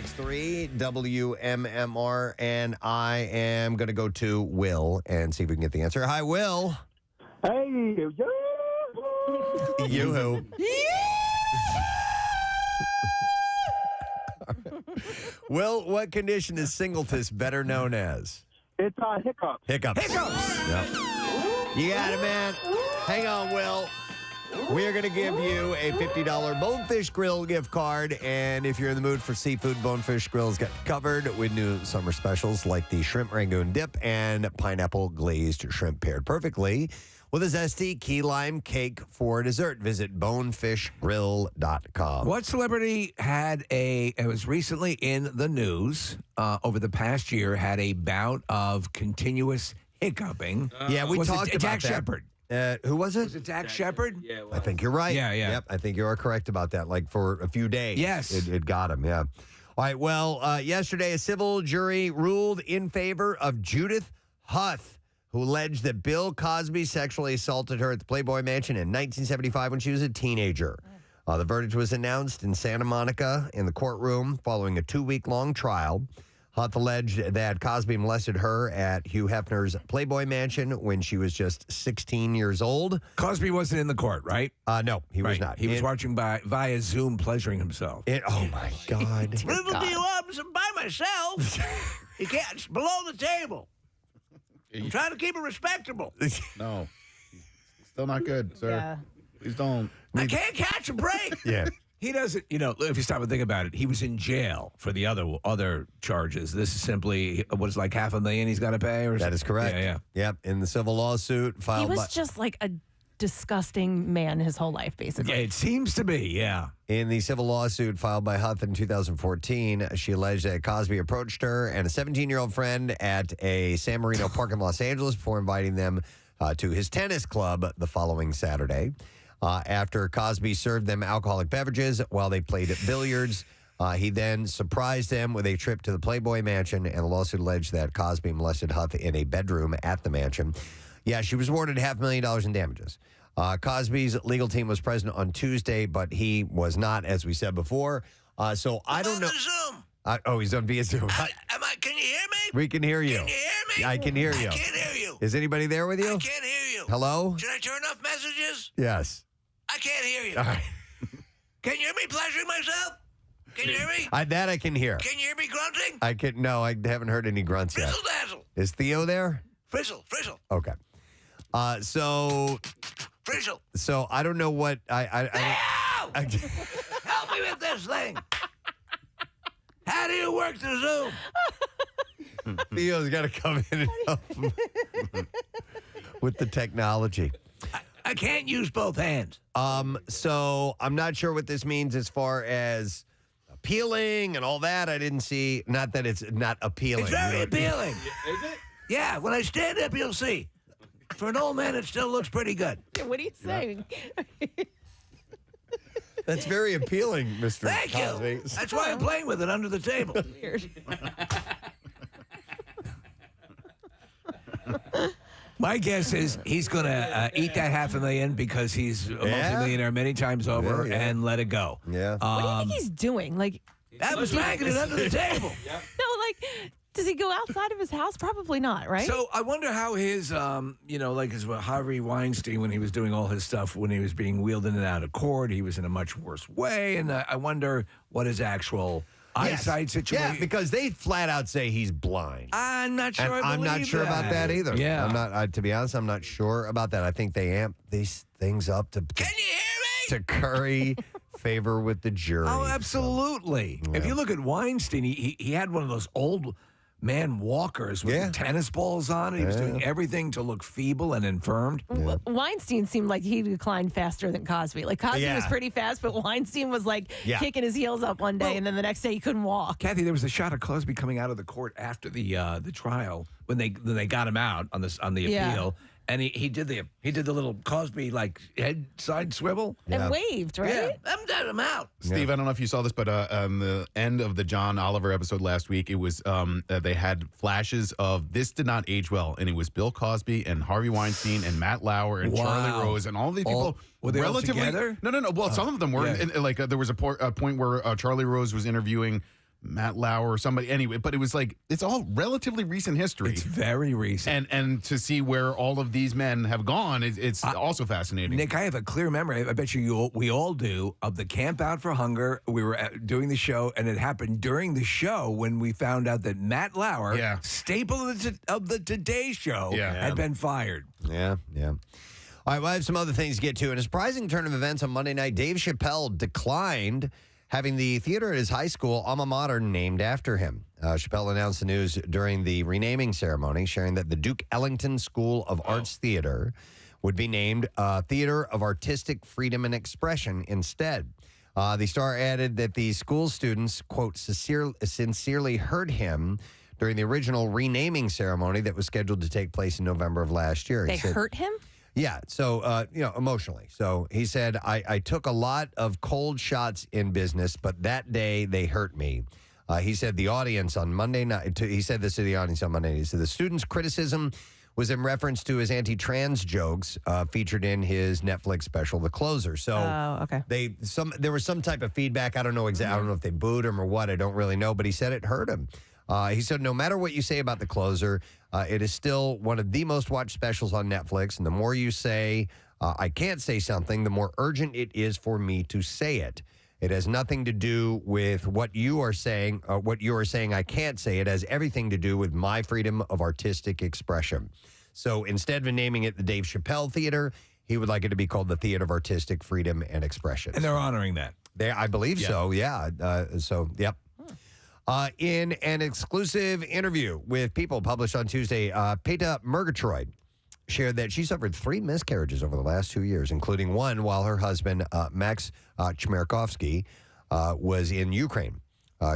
96.3 WMMR, and I am going to go to Will and see if we can get the answer. Hi, Will. Hey, Yoo-hoo. Will, what condition is singletus better known as? it's hiccups. Hiccups. Yep. You got it, man. Hang on, Will. We're going to give you a $50 Bonefish Grill gift card. And if you're in the mood for seafood, Bonefish Grill's got covered with new summer specials like the shrimp rangoon dip and pineapple glazed shrimp paired perfectly with a zesty key lime cake for dessert. Visit bonefishgrill.com. What celebrity it was recently in the news over the past year, had a bout of continuous hiccuping? Yeah, we talked about Jack that. Shepard. Who was it? Was it Jack Shepard? Yeah, I think you're right. Yeah. Yep, I think you are correct about that. Like for a few days. Yes. It got him, yeah. All right, well, yesterday a civil jury ruled in favor of Judith Huth, who alleged that Bill Cosby sexually assaulted her at the Playboy Mansion in 1975 when she was a teenager. The verdict was announced in Santa Monica in the courtroom following a 2-week-long trial. Huth alleged that Cosby molested her at Hugh Hefner's Playboy Mansion when she was just 16 years old. Cosby wasn't in the court, right? No, he was not. He was watching via Zoom, pleasuring himself. Oh, my God. Little deal, I'm by myself. You can't. It's below the table. I'm trying to keep it respectable. No. Still not good, sir. Yeah. Please don't. I can't catch a break. Yeah. He doesn't, if you stop and think about it, he was in jail for the other charges. This is simply, what is like $500,000 he's got to pay? Or That is correct. Yeah. Yep. In the civil lawsuit He filed was just like a disgusting man his whole life, basically. Yeah, it seems to be, yeah. in the civil lawsuit filed by Huth in 2014, she alleged that Cosby approached her and a 17-year-old friend at a San Marino park in Los Angeles before inviting them to his tennis club the following Saturday. After Cosby served them alcoholic beverages while they played billiards, he then surprised them with a trip to the Playboy Mansion, and the lawsuit alleged that Cosby molested Huth in a bedroom at the mansion. Yeah, she was awarded $500,000 in damages. Cosby's legal team was present on Tuesday, but he was not, as we said before. So I don't know. Zoom. He's on via Zoom. Can you hear me? We can hear you. Can you hear me? I can hear you. I can't hear you. Is anybody there with you? I can't hear you. Hello? Should I turn off messages? Yes. I can't hear you. All right. Can you hear me pleasuring myself? Can you hear me? That I can hear. Can you hear me grunting? No, I haven't heard any grunts yet. Frizzle dazzle. Is Theo there? Frizzle. Okay. So I don't know what Help me with this thing. How do you work the Zoom? Theo's got to come in and help him with the technology. I can't use both hands. So I'm not sure what this means as far as appealing and all that. I didn't see. Not that it's not appealing. It's very appealing. Is it? Yeah, when I stand up, you'll see. For an old man, it still looks pretty good. What are you saying? That's very appealing, Mr. Thank Cosby. you. That's why I'm playing with it under the table. Weird. My guess is he's going to eat that $500,000 because he's a multimillionaire many times over and let it go. Yeah. What do you think he's doing? Like, I was dragging it under the table. no, like, does he go outside of his house? Probably not, right? So I wonder how his, like his Harvey Weinstein, when he was doing all his stuff, when he was being wheeled in and out of court, he was in a much worse way. And I wonder what his actual eyesight situation. Yeah, because they flat out say he's blind. I'm not sure. And I'm not sure about that either. Yeah. I'm not. To be honest, I'm not sure about that. I think they amp these things up to Can you hear me? to curry favor with the jury. Oh, absolutely. So, If you look at Weinstein, he had one of those old man walkers with tennis balls on it. He was doing everything to look feeble and infirmed. Weinstein seemed like he declined faster than Cosby. Like, Cosby was pretty fast, but Weinstein was like kicking his heels up one day, and then the next day he couldn't walk. Kathy, there was a shot of Cosby coming out of the court after the trial when they got him out on the appeal. And he did the little Cosby like head side swivel and waved, right? Yeah, I'm out. Steve, I don't know if you saw this, but on the end of the John Oliver episode last week, it was they had flashes of this did not age well, and it was Bill Cosby and Harvey Weinstein and Matt Lauer and Charlie Rose and all of these people. Were they relatively all together? No. Well, some of them were. And, there was a point where Charlie Rose was interviewing Matt Lauer or somebody. Anyway, but it was like, it's all relatively recent history. It's very recent. And to see where all of these men have gone, it's also fascinating. Nick, I have a clear memory. I bet we all do, of the Camp Out for Hunger. We were doing the show, and it happened during the show when we found out that Matt Lauer, staple of the Today Show, had been fired. Yeah. All right, well, I have some other things to get to. In a surprising turn of events on Monday night, Dave Chappelle declined having the theater at his high school alma mater named after him. Chappelle announced the news during the renaming ceremony, sharing that the Duke Ellington School of Arts Theater would be named Theater of Artistic Freedom and Expression instead. The star added that the school students, quote, sincerely heard him during the original renaming ceremony that was scheduled to take place in November of last year. They hurt him? Yeah, so, emotionally. So he said, I took a lot of cold shots in business, but that day they hurt me. He said the audience on Monday night, he said this to the audience on Monday night. He said the students' criticism was in reference to his anti-trans jokes featured in his Netflix special, The Closer. So okay. There was some type of feedback. I don't know exactly. I don't know if they booed him or what. I don't really know, but he said it hurt him. He said, no matter what you say about The Closer, it is still one of the most watched specials on Netflix. And the more you say, I can't say something, the more urgent it is for me to say it. It has nothing to do with what you are saying, I can't say. It has everything to do with my freedom of artistic expression. So instead of naming it the Dave Chappelle Theater, he would like it to be called the Theater of Artistic Freedom and Expression. And they're honoring that. I believe so, yeah. Yep. In an exclusive interview with People published on Tuesday, Peta Murgatroyd shared that she suffered 3 miscarriages over the last 2 years, including one while her husband, Max Chmerkovsky, was in Ukraine.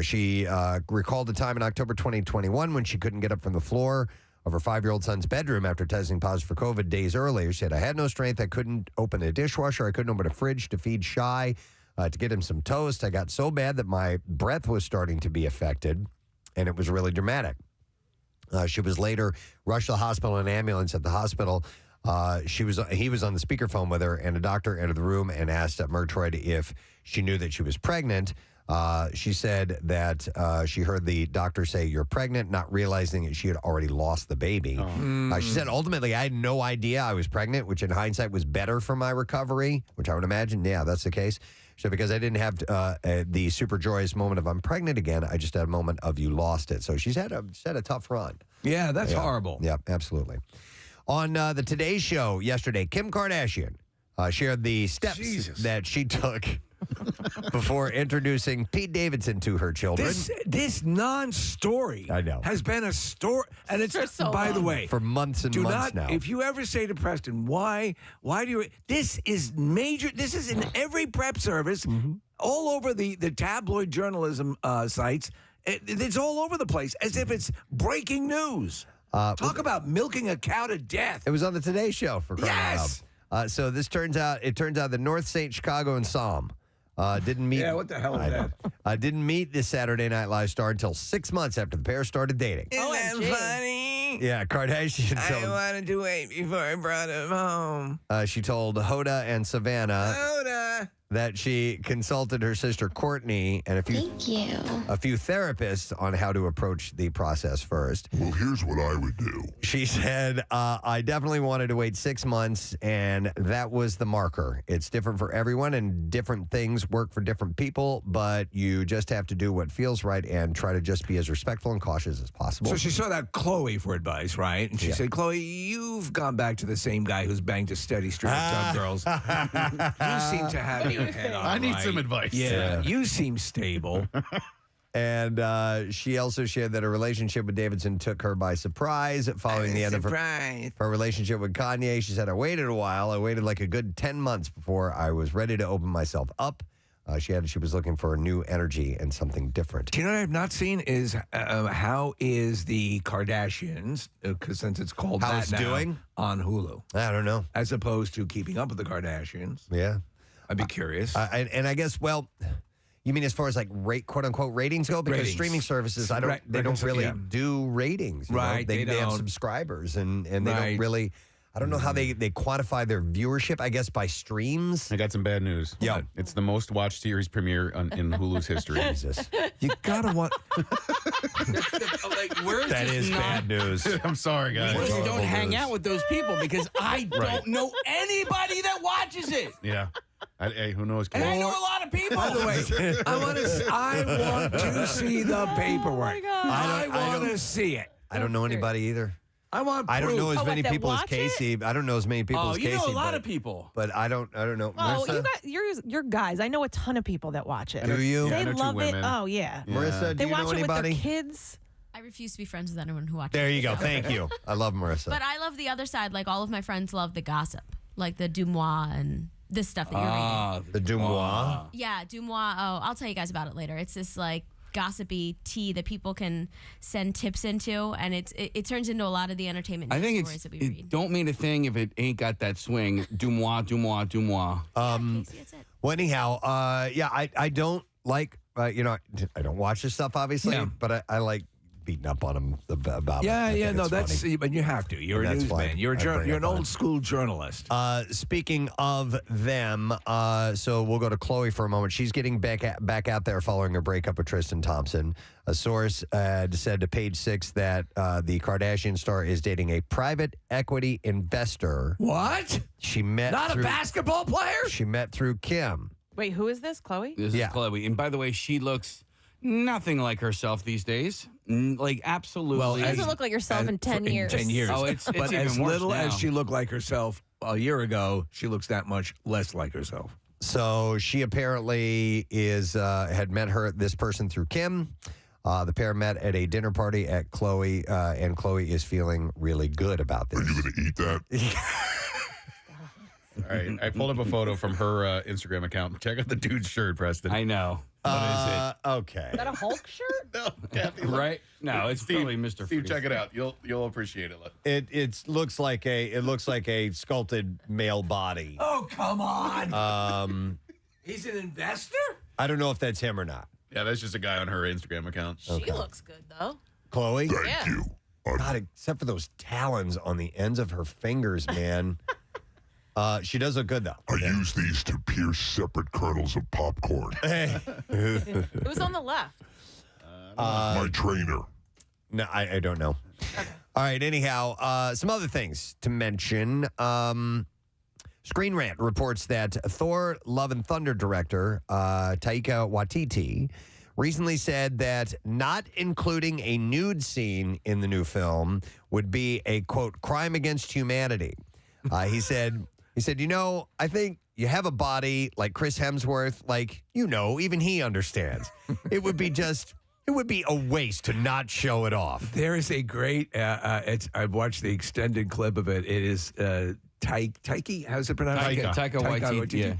She recalled a time in October 2021 when she couldn't get up from the floor of her 5-year-old son's bedroom after testing positive for COVID days earlier. She said, I had no strength. I couldn't open a dishwasher. I couldn't open a fridge to feed Shy. To get him some toast. I got so bad that my breath was starting to be affected, and it was really dramatic. She was later rushed to the hospital in an ambulance. At the hospital, he was on the speakerphone with her, and a doctor entered the room and asked Murgatroyd if she knew that she was pregnant. She said that she heard the doctor say, you're pregnant, not realizing that she had already lost the baby. She said, ultimately, I had no idea I was pregnant, which in hindsight was better for my recovery, which I would imagine, yeah, that's the case. So because I didn't have the super joyous moment of I'm pregnant again, I just had a moment of you lost it. So she's had a tough run. Yeah, that's horrible. Yeah, absolutely. On the Today Show yesterday, Kim Kardashian shared the steps that she took before introducing Pete Davidson to her children. This non-story has been a story. And it's, by the way, for months and months now. If you ever say to Preston, why do you, this is major, this is in every prep service, all over the tabloid journalism sites. It's all over the place, as if it's breaking news. Talk about milking a cow to death. It was on the Today Show, for crying out loud. So this turns out the North St. Chicago and Psalm didn't meet. Yeah, what the hell is that? Didn't meet this Saturday Night Live star until 6 months after the pair started dating. Isn't that funny? Yeah, Kardashian. I wanted to wait before I brought him home. She told Hoda and Savannah that she consulted her sister Courtney and a few therapists on how to approach the process first. Well, here's what I would do. She said, I definitely wanted to wait 6 months, and that was the marker. It's different for everyone, and different things work for different people, but you just have to do what feels right and try to just be as respectful and cautious as possible. So she saw that Chloe for advice, right? And she said, Chloe, you've gone back to the same guy who's banged a steady stream of tub girls. You seem to have your head on I need some advice. Yeah, you seem stable. And she also shared that her relationship with Davidson took her by surprise following the end of her relationship with Kanye. She said, I waited a while. I waited like a good 10 months before I was ready to open myself up. She was looking for a new energy and something different. Do you know what I've not seen is how is the Kardashians, because since it's called How's that now, doing? On Hulu. I don't know. As opposed to Keeping Up with the Kardashians. Yeah. I'd be curious. And I guess, well, you mean as far as like quote unquote ratings go? Because streaming services, they don't really do ratings. Right. They have subscribers and they don't really. I don't know how they quantify their viewership, I guess by streams. I got some bad news. Yeah. It's the most watched series premiere in Hulu's history. Jesus. You gotta want. That is bad news. I'm sorry, guys. We just horrible don't hang news. out with those people because I don't know anybody that watches it. Yeah. Hey, who knows? And I know a lot of people. By the way, I want to see the paperwork. I want to see it. I don't know anybody either. I want. I don't know as Oh, many that people as watch it? Casey. I don't know as many people Oh, as you Casey. know a lot but- of people. But I don't know. Oh, Marissa? you're guys. I know a ton of people that watch it. Do you? Yeah, I They know two love it. women. Oh, yeah. Marissa, do They you watch know it with anybody? their kids. I refuse to be friends with anyone who watches There the you go. show. Thank you. I love Marissa. But I love the other side. Like, all of my friends love the gossip, like the Dumois and this stuff that you're reading. The Dumois. Yeah, Dumois. Oh, I'll tell you guys about it later. It's this, like, gossipy tea that people can send tips into, and it turns into a lot of the entertainment I news think stories that we it read. don't mean a thing if it ain't got that swing. Dumois, Dumois, Dumois. Casey, that's it. Well, anyhow, yeah, I don't like, I don't watch this stuff, obviously, Yeah. but I like beating up on them about it. I Yeah, think no, it's that's. funny. But you have to. You're a That's newsman. fine. You're I bring you're an up on old it. school journalist. Speaking of them, so we'll go to Chloe for a moment. She's getting back out there following her breakup with Tristan Thompson. A source said to Page Six that the Kardashian star is dating a private equity investor. What? She met Not a through, basketball player? She met through Kim. Wait, who is this? Chloe? This Yeah. is Chloe. And by the way, she looks nothing like herself these days. Like, absolutely. Well, She doesn't look like herself in 10 years. 10 years. Oh, it's but even as worse little now. as she looked like herself a year ago, she looks that much less like herself. So she apparently had met this person through Kim. The pair met at a dinner party at Chloe, and Chloe is feeling really good about this. Are you going to eat that? All right. I pulled up a photo from her Instagram account. Check out the dude's shirt, Preston. I know. Okay. Is that a Hulk shirt? No, Kathy, look. Right? No, it's probably Mr. Steve, Freeze. check it out. You'll appreciate it. Look. It looks like a sculpted male body. Oh, come on. He's an investor? I don't know if that's him or not. Yeah, that's just a guy on her Instagram account. She looks good, though. Chloe? Thank you. God, except for those talons on the ends of her fingers, man. She does look good, though. I use these to pierce separate kernels of popcorn. Who's on the left? My trainer. No, I don't know. All right, anyhow, some other things to mention. Screen Rant reports that Thor Love and Thunder director Taika Waititi recently said that not including a nude scene in the new film would be a, quote, crime against humanity. He said, I think you have a body like Chris Hemsworth, like, even he understands. It would be a waste to not show it off. There is a great, I've watched the extended clip of it. It is Taiki, how's it pronounced? Taika Waititi,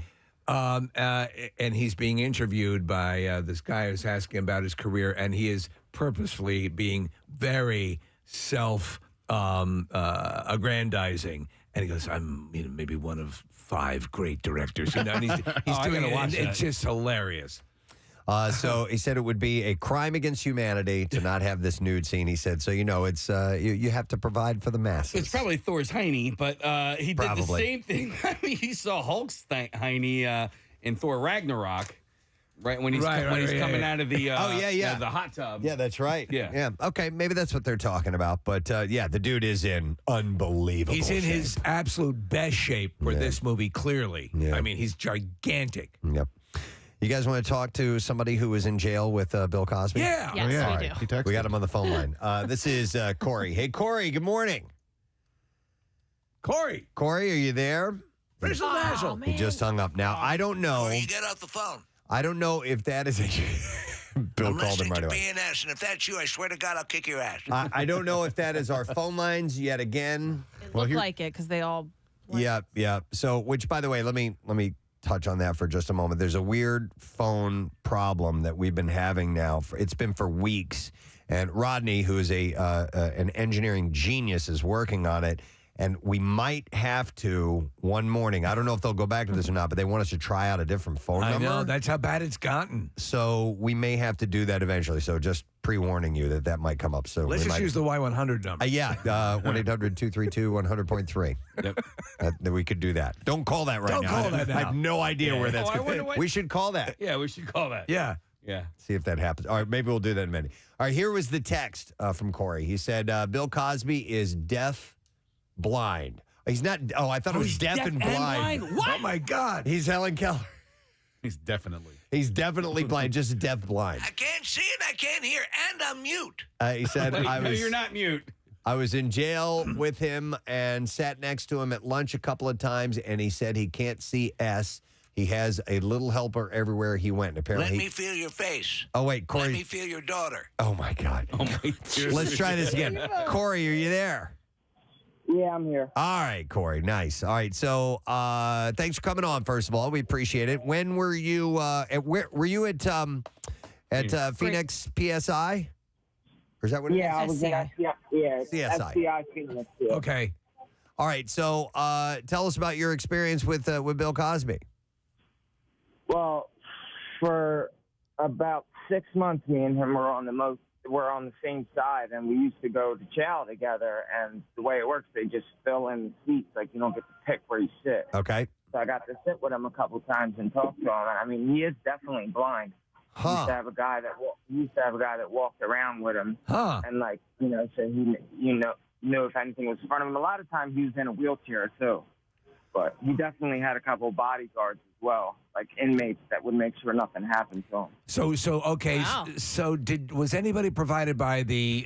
and he's being interviewed by this guy who's asking about his career, and he is purposefully being very self-aggrandizing. And he goes, I'm maybe one of 5 great directors. And he's doing it. And it's just hilarious. So he said it would be a crime against humanity to not have this nude scene. He said, so it's you have to provide for the masses. It's probably Thor's hiney, but he did the Probably. same thing. I mean, he saw Hulk's hiney in Thor Ragnarok, right when he's coming out of the the hot tub. Yeah, that's right. Yeah. Okay, maybe that's what they're talking about. But the dude is in unbelievable He's in shape. his absolute best shape for this movie, clearly. Yeah. I mean, he's gigantic. Yep. You guys want to talk to somebody who was in jail with Bill Cosby? Yeah. Yes, we All do. right. He texted. We got him on the phone line. This is Corey. Hey, Corey, good morning. Corey, Corey, are you there? Bristol National. He just hung up. Now, I don't know. You get off the phone. I don't know if that is a... Bill I'm called him listening right to away. BNS, and if that's you, I swear to God, I'll kick your ass. I don't know if that is our phone lines yet again. It looked like it because they all. Yeah. So, which, by the way, let me touch on that for just a moment. There's a weird phone problem that we've been having now. It's been for weeks, and Rodney, who is an engineering genius, is working on it. And we might have to one morning. I don't know if they'll go back to this or not, but they want us to try out a different phone number. I know. That's how bad it's gotten. So we may have to do that eventually. So just pre-warning you that might come up soon. Let's just use the Y100 number. 1-800-232-100.3. Yep. That we could do that. Don't call that right now. Don't call that now. I have no idea where that's going to be. We should call that. Yeah, we should call that. Yeah. Yeah. See if that happens. All right, maybe we'll do that in a minute. All right, here was the text from Corey. He said, Bill Cosby is deaf blind. He's not. Oh, I thought it was deaf and blind. What? Oh, my God. He's Helen Keller. He's definitely. He's definitely blind, just deaf blind. I can't see and I can't hear, and I'm mute. He said, No, you're not mute. I was in jail with him and sat next to him at lunch a couple of times, and he said he can't see S. He has a little helper everywhere he went. And apparently, Let me feel your face. Oh, wait, Corey. Let me feel your daughter. Oh, my God. Oh my Let's try this again. Corey, are you there? Yeah, I'm here. All right, Corey. Nice. All right. So, thanks for coming on. First of all, we appreciate it. When were you? Were you at Phoenix PSI? Or is that what? Yeah, it I was SCI. at CSI. SCI Phoenix. Yeah. Okay. All right. So, tell us about your experience with Bill Cosby. Well, for about 6 months, me and him were on the same side, and we used to go to chow together. And the way it works, they just fill in seats, like you don't get to pick where you sit. Okay. So I got to sit with him a couple times and talk to him. And I mean, he is definitely blind. He used to have a guy that walked around with him, and so he knew if anything was in front of him. A lot of times he was in a wheelchair too, but he definitely had a couple of bodyguards as well, like inmates that would make sure nothing happened to him. So okay. Wow. So was anybody provided by the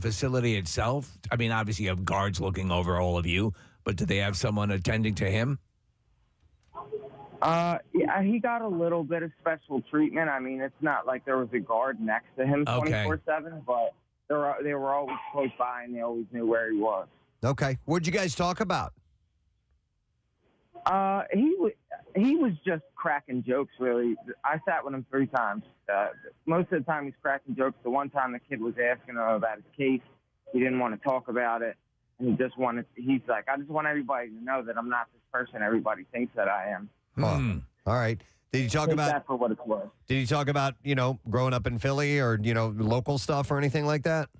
facility itself? I mean, obviously you have guards looking over all of you, but do they have someone attending to him? Yeah, he got a little bit of special treatment. I mean, it's not like there was a guard next to him 24/7, but they were always close by and they always knew where he was. Okay. What'd you guys talk about? He was just cracking jokes, really. I sat with him 3 times. Most of the time he's cracking jokes. The one time the kid was asking him about his case, he didn't want to talk about it. And he's like, I just want everybody to know that I'm not this person everybody thinks that I am. All right. Did you talk about that for what it's worth? Did you talk about, growing up in Philly or, local stuff or anything like that?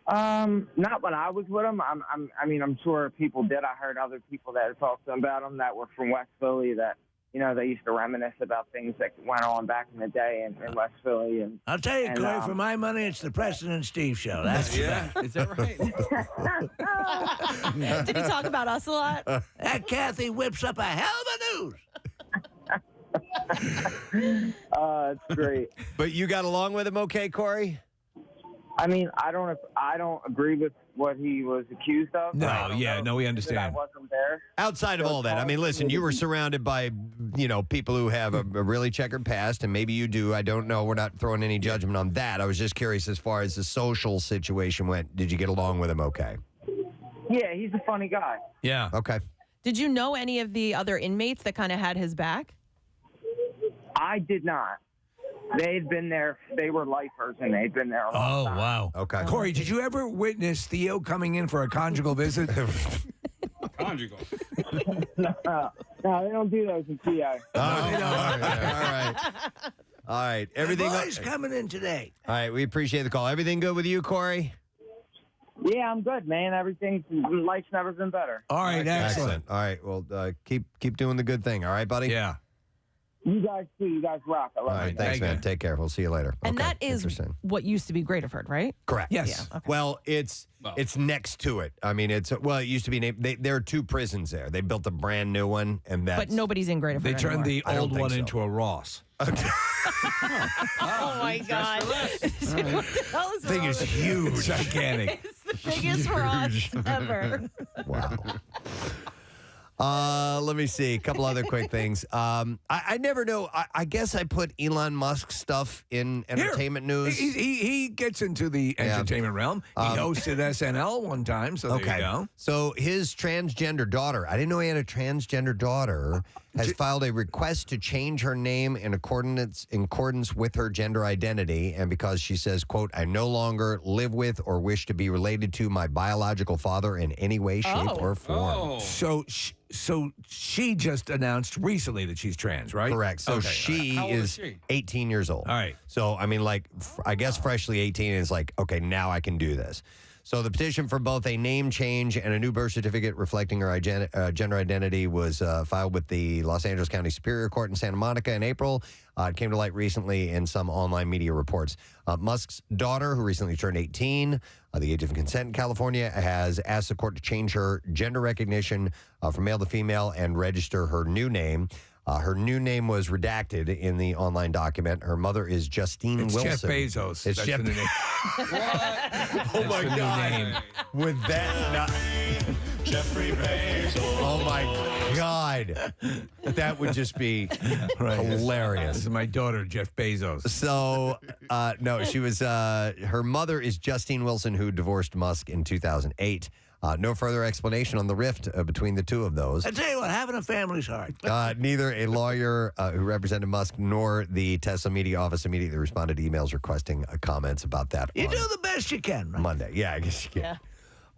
Not when I was with him. I'm sure people did. I heard other people that had talked to him about him that were from West Philly that, they used to reminisce about things that went on back in the day in West Philly. And I'll tell you, Corey, for my money, it's the Preston and Steve show. That's Is that right? Did he talk about us a lot? That Kathy whips up a hell of a news. It's great. But you got along with him okay, Corey? I mean, I don't agree with what he was accused of. No, we understand. I wasn't there. Outside of all that, I mean, listen, you were surrounded by, people who have a really checkered past, and maybe you do. I don't know. We're not throwing any judgment on that. I was just curious as far as the social situation went. Did you get along with him okay? Yeah, he's a funny guy. Yeah. Okay. Did you know any of the other inmates that kind of had his back? I did not. They'd been there. They were lifers, and they'd been there a long time. Wow. Okay. Corey, did you ever witness Theo coming in for a conjugal visit? Conjugal. No, they don't do those in PI. All right. All right. Everything. Boys coming in today. All right. We appreciate the call. Everything good with you, Corey? Yeah, I'm good, man. Life's never been better. All right, excellent. All right. Well, keep doing the good thing. All right, buddy? Yeah. You guys too. You guys rock. I love All right. you. Thanks, Thank man. you. Take care. We'll see you later. And Okay, that is interesting. what used to be Graterford, right? Correct. Yes. Yeah. Okay. Well, it's next to it. I mean, it used to be named. There are 2 prisons there. They built a brand new one, and that's. But nobody's in Graterford They turned anymore. the I don't old think one so. into a Ross. Oh my God! That thing is huge. Gigantic. It's the biggest Ross ever. Wow. Let me see. A couple other quick things. I never know. I guess I put Elon Musk stuff in entertainment news. He gets into the entertainment realm. He hosted SNL one time, so there you go. So his transgender daughter, I didn't know he had a transgender daughter, has filed a request to change her name in accordance with her gender identity, and because she says, quote, I no longer live with or wish to be related to my biological father in any way, shape, or form. So she just announced recently that she's trans, right? Correct. So she is 18 years old. All right. So, I mean, like, I guess freshly 18 is like, okay, now I can do this. So the petition for both a name change and a new birth certificate reflecting her gender identity was filed with the Los Angeles County Superior Court in Santa Monica in April. It came to light recently in some online media reports. Musk's daughter, who recently turned 18, the age of consent in California, has asked the court to change her gender recognition from male to female and register her new name. Her new name was redacted in the online document. Her mother is Justine Wilson. Jeff Bezos. It's Jeff. The new name. Oh my God! With that, Jeffrey Bezos. Oh my God! That would just be hilarious. This is my daughter, Jeff Bezos. So, no, she was. Her mother is Justine Wilson, who divorced Musk in 2008. No further explanation on the rift between the two of those. I tell you what, having a family's hard. Neither a lawyer who represented Musk nor the Tesla media office immediately responded to emails requesting comments about that. You do the best you can, right? Monday. Yeah, I guess you can. Yeah.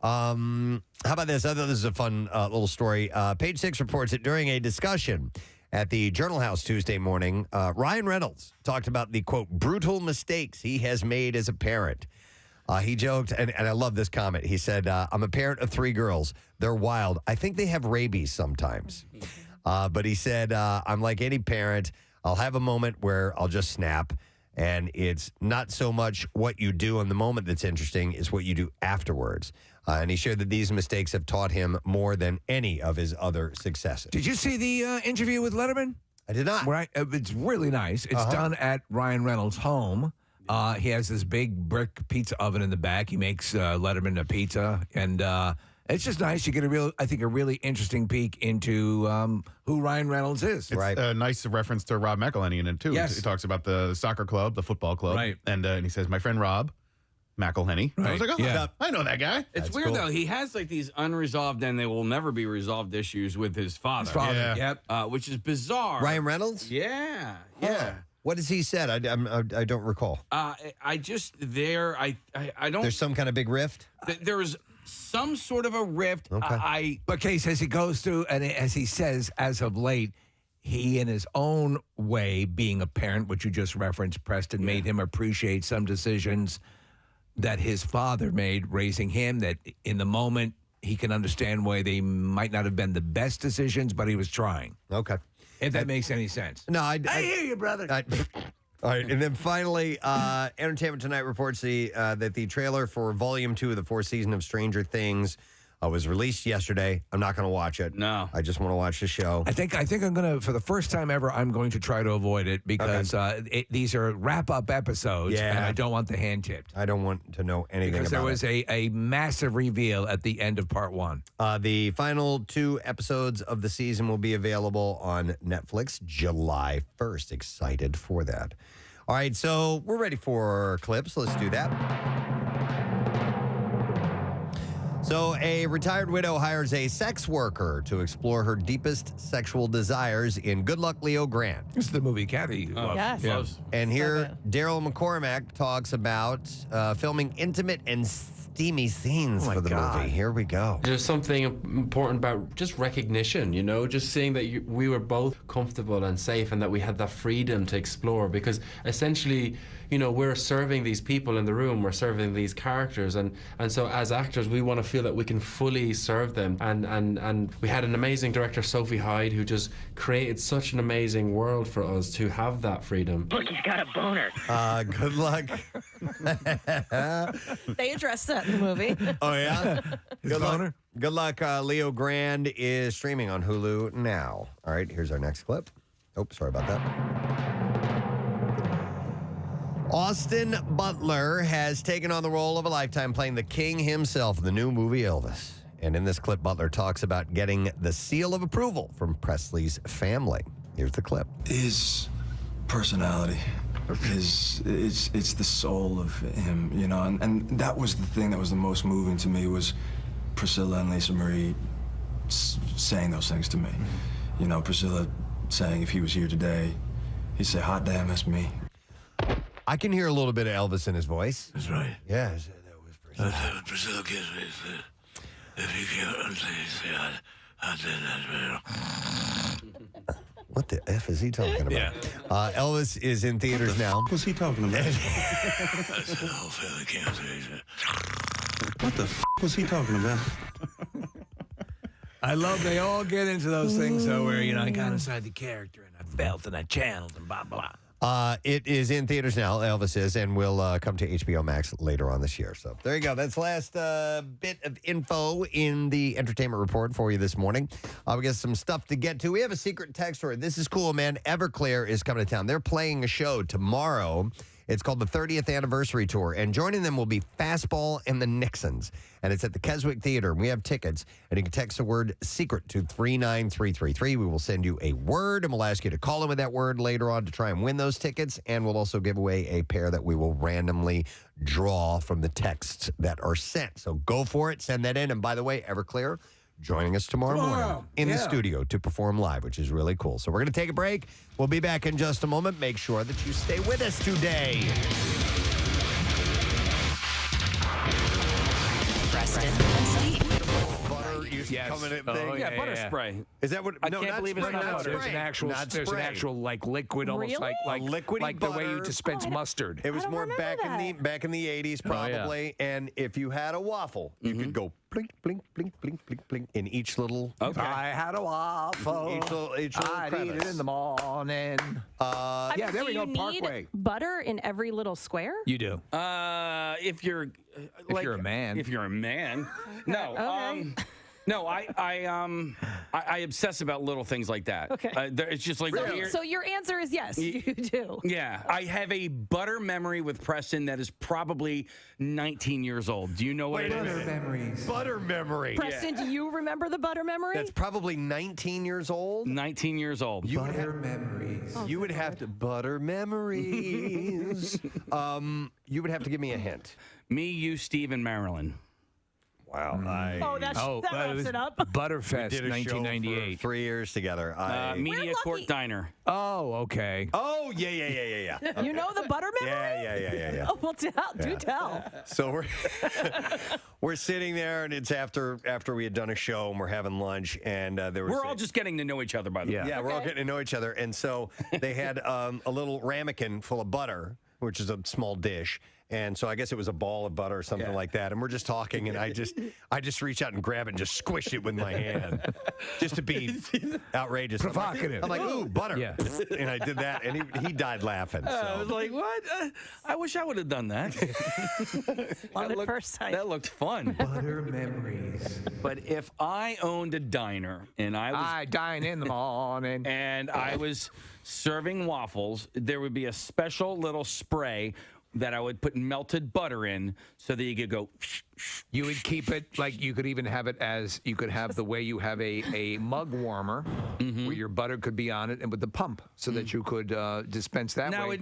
How about this? I thought this is a fun little story. Page 6 reports that during a discussion at the Journal House Tuesday morning, Ryan Reynolds talked about the, quote, brutal mistakes he has made as a parent. He joked, and I love this comment. He said, I'm a parent of 3 girls. They're wild. I think they have rabies sometimes. But he said, I'm like any parent. I'll have a moment where I'll just snap. And it's not so much what you do in the moment that's interesting, it's what you do afterwards. And he shared that these mistakes have taught him more than any of his other successes. Did you see the interview with Letterman? I did not. Right, it's really nice. It's done at Ryan Reynolds' home. He has this big brick pizza oven in the back. He makes Letterman a pizza, and it's just nice. You get a really interesting peek into who Ryan Reynolds is. It's a nice reference to Rob McElhenney in it too. Yes. He talks about the soccer club, the football club, right? And he says, "My friend Rob McElhenney." Right. I was like, "Oh, yeah. I know that guy." It's weird though. He has like these unresolved and they will never be resolved issues with his father. Which is bizarre. Ryan Reynolds? Yeah. What has he said? I don't recall. I don't. There's some kind of big rift? There's some sort of a rift. Okay. But Case, as he goes through, and as he says, as of late, he, in his own way, being a parent, which you just referenced, Preston, made him appreciate some decisions that his father made raising him, that in the moment he can understand why they might not have been the best decisions, but he was trying. Okay. If that makes any sense. No, I hear you, brother. All right, and then finally, Entertainment Tonight reports that the trailer for Volume 2 of the 4th season of Stranger Things was released yesterday. I'm not going to watch it. No. I just want to watch the show. I think I'm going to, for the first time ever, I'm going to try to avoid it because these are wrap-up episodes, and I don't want the hand-tipped. I don't want to know anything about it. Because there was a massive reveal at the end of part 1. The final 2 episodes of the season will be available on Netflix July 1st. Excited for that. All right, so we're ready for clips. Let's do that. So a retired widow hires a sex worker to explore her deepest sexual desires in Good Luck, Leo Grant. This is the movie Kathy Yes. loves. And here, Daryl McCormack talks about filming intimate and steamy scenes for the movie. Here we go. There's something important about just recognition, just seeing that we were both comfortable and safe and that we had that freedom to explore, because essentially, we're serving these people in the room, we're serving these characters, and so as actors we want to feel that we can fully serve them, and we had an amazing director, Sophie Hyde, who just created such an amazing world for us to have that freedom. Look, he's got a boner. Good luck. They addressed that in the movie. Oh, yeah? Good luck. Good luck. Leo Grande is streaming on Hulu now. All right, here's our next clip. Oh, sorry about that. Austin Butler has taken on the role of a lifetime playing the king himself in the new movie Elvis. And in this clip, Butler talks about getting the seal of approval from Presley's family. Here's the clip. His personality, it's the soul of him, and that was the thing that was the most moving to me, was Priscilla and Lisa Marie saying those things to me. Priscilla saying if he was here today, he'd say, hot damn, that's me. I can hear a little bit of Elvis in his voice. That's right. Yeah, that was Priscilla. Priscilla gives me if he can't say hot damn, that's me. What the F is he talking about? Yeah. Elvis is in theaters now. What's he talking about? That's the whole family can't say. What the was he talking about? I love they all get into those things, though, where, I got inside the character and I felt and I channeled and blah, blah. It is in theaters now, Elvis is, and will come to HBO Max later on this year. So there you go. That's the last bit of info in the entertainment report for you this morning. We got some stuff to get to. We have a secret text story. This is cool, man. Everclear is coming to town. They're playing a show tomorrow. It's called the 30th Anniversary Tour, and joining them will be Fastball and the Nixons, and it's at the Keswick Theater. We have tickets, and you can text the word SECRET to 39333. We will send you a word, and we'll ask you to call in with that word later on to try and win those tickets, and we'll also give away a pair that we will randomly draw from the texts that are sent. So go for it, send that in, and by the way, Everclear joining us tomorrow morning in the studio to perform live, which is really cool. So we're going to take a break. We'll be back in just a moment. Make sure that you stay with us today. Preston and Steve. Butter used to come in a thing. Yeah, butter spray. Is that what? I can't believe it's not butter. There's an actual like liquid, almost Really? like liquidy like the way you butter. dispense mustard. It was I don't more remember back in the 80s probably. And if you had a waffle, you could go blink, blink, blink, blink, blink, blink in each little. If I had a waffle, Each little I'd eat it crevice. in the morning. Yeah, there we go. You need Parkway. butter in every little square? You do. If you're you're a man. If you're a man, no. Okay. No, I obsess about little things like that. Okay. It's just like weird. So your answer is yes, you do. Yeah, I have a butter memory with Preston that is probably 19 years old. Do you know what it is? memories. Butter memory. Preston, do you remember the butter memory? That's probably 19 years old. 19 years old. memories. You would have to butter memories. You would have to give me a hint. Me, you, Steve, and Marilyn. Wow. that wraps it up. Butterfest, Did a show 1998. for 3 years together. Media Court Diner. Oh, okay. Oh, yeah. Okay. You know the butter memory? Yeah. Oh, well, do tell. So we're sitting there, and it's after we had done a show, and we're having lunch, and there was We're all just getting to know each other, by the way. yeah, we're all getting to know each other, and so they had a little ramekin full of butter, which is a small dish. And so I guess it was a ball of butter or something like that. And we're just talking, and I just reach out and grab it and just squish it with my hand, just to be outrageous. Provocative. I'm like, ooh, butter. Yeah. And I did that, and he died laughing. I was So. like, what? I wish I would have done that. On the first sight. That looked fun. Butter memories. But if I owned a diner and I dine in the morning. and I was serving waffles, there would be a special little spray that I would put melted butter in so that you could go. You would keep it like you could even have it as you could have the way you have a mug warmer where your butter could be on it and with the pump so that you could dispense that Now way.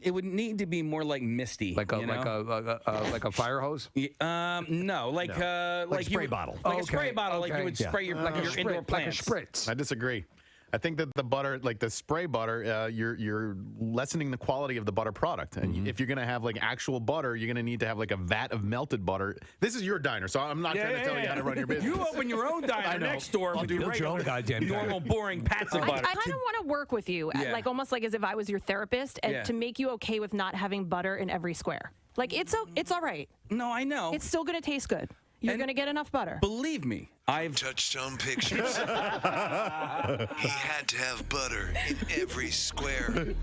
it would need to be more like misty, Like a fire hose? No, like Like a spray bottle. like a spray bottle, like you would spray your indoor plants. Like a spritz. I disagree. I think that the butter, like the spray butter, you're lessening the quality of the butter product. And if you're going to have like actual butter, you're going to need to have like a vat of melted butter. This is your diner, so I'm not trying to tell you how to run your business. You open your own diner next door and do build your own regular, goddamn diner. normal, boring pats of butter. I kind of want to work with you, Yeah. like almost like as if I was your therapist, and to make you okay with not having butter in every square. Like it's all right. No, I know. It's still going to taste good. You're going to get enough butter. Believe me, I've Touchstone Pictures. He had to have butter in every square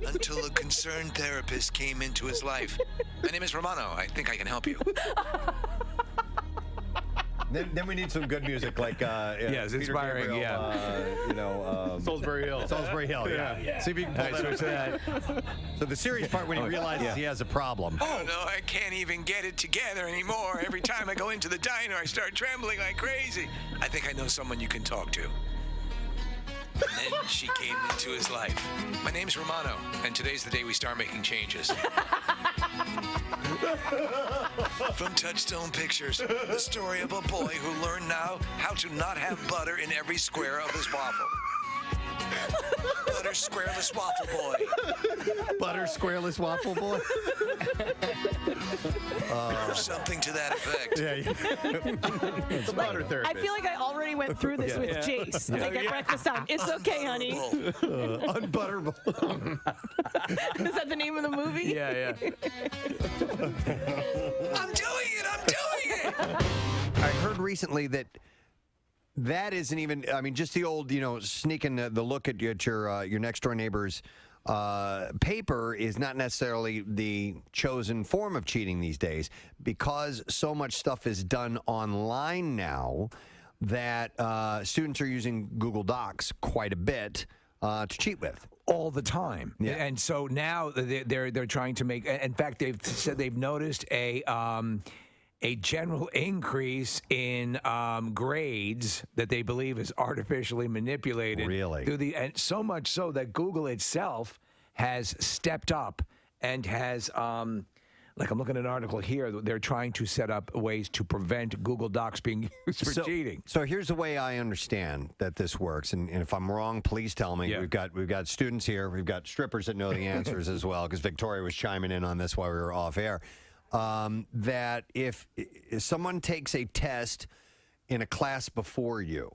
until a concerned therapist came into his life. My name is Romano. I think I can help you. Then we need some good music, like Yes, Peter inspiring, Gabriel, Salisbury Hill. Salisbury Hill, yeah. See if you can pull that up. So the serious part when he realizes he has a problem. Oh, no, I can't even get it together anymore. Every time I go into the diner, I start trembling like crazy. I think I know someone you can talk to. And then she came into his life. My name's Romano, and today's the day we start making changes. From Touchstone Pictures, the story of a boy who learned now how to not have butter in every square of his waffle. Butter squareless waffle boy. Butter squareless waffle boy. Or something to that effect. It's butter therapist. I feel like I already went through this with Jace. Like at breakfast time. It's okay, honey. Unbutterable. Is that the name of the movie? Yeah. I'm doing it. I heard recently that isn't even. I mean, just the old, sneaking the look at your next door neighbor's paper is not necessarily the chosen form of cheating these days, because so much stuff is done online now that students are using Google Docs quite a bit to cheat with. All the time. Yeah. And so now they're trying to make. In fact, they've said they've noticed a general increase in grades that they believe is artificially manipulated. Really? And so much so that Google itself has stepped up and has, like I'm looking at an article here, they're trying to set up ways to prevent Google Docs being used for cheating. So here's the way I understand that this works, and if I'm wrong, please tell me. Yeah. We've got students here, we've got strippers that know the answers as well, because Victoria was chiming in on this while we were off air. That if someone takes a test in a class before you,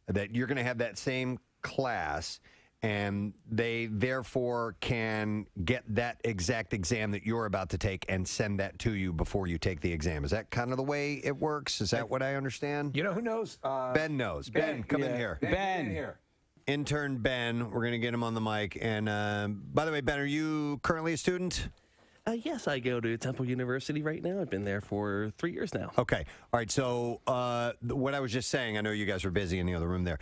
that you're going to have that same class, and they therefore can get that exact exam that you're about to take and send that to you before you take the exam. Is that kind of the way it works? Is that what I understand? You know who knows? Ben knows. Ben, come in here. Ben here. Intern Ben, we're going to get him on the mic. And by the way, Ben, are you currently a student? Yes, I go to Temple University right now. I've been there for 3 years now. Okay. All right. So what I was just saying, I know you guys are busy in the other room there.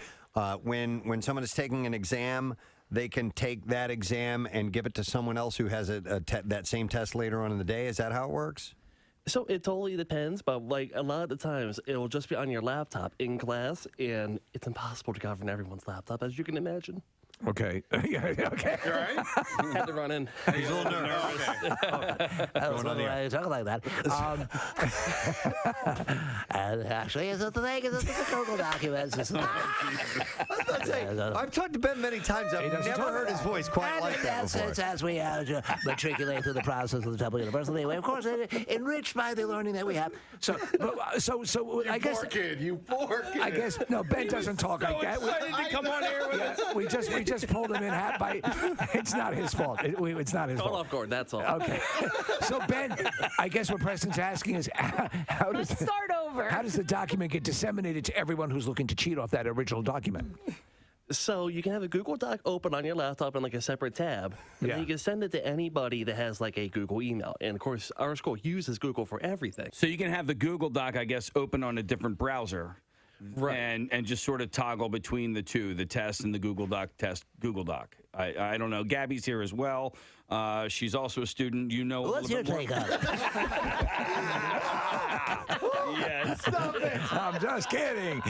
When someone is taking an exam, they can take that exam and give it to someone else who has that same test later on in the day. Is that how it works? So it totally depends, but like a lot of the times, it will just be on your laptop in class, and it's impossible to govern everyone's laptop, as you can imagine. Okay. Yeah, okay. You all right? Had to run in. He's a little nervous. Going on here. Talking like that. And actually, it's the thing. It's the Google documents. I've talked to Ben many times. I've never heard his voice quite like that before. It's as we matriculate through the process of the Temple University. Anyway, of course, enriched by the learning that we have. So I guess. You poor kid. I guess no. Ben doesn't talk. So excited to come on air with us. We just pulled him in by. It's not his fault. It's not his fault. Off guard. That's all. Okay. So Ben, I guess what Preston's asking is, Let's start over. How does the document get disseminated to everyone who's looking to cheat off that original document? So you can have a Google Doc open on your laptop in like a separate tab, and then you can send it to anybody that has like a Google email. And of course, our school uses Google for everything. So you can have the Google Doc, I guess, open on a different browser. Right. And just sort of toggle between the two, the test and the Google Doc test, Google Doc. I don't know. Gabby's here as well. She's also a student. You know. What's your take on it? Yes. Stop it. I'm just kidding.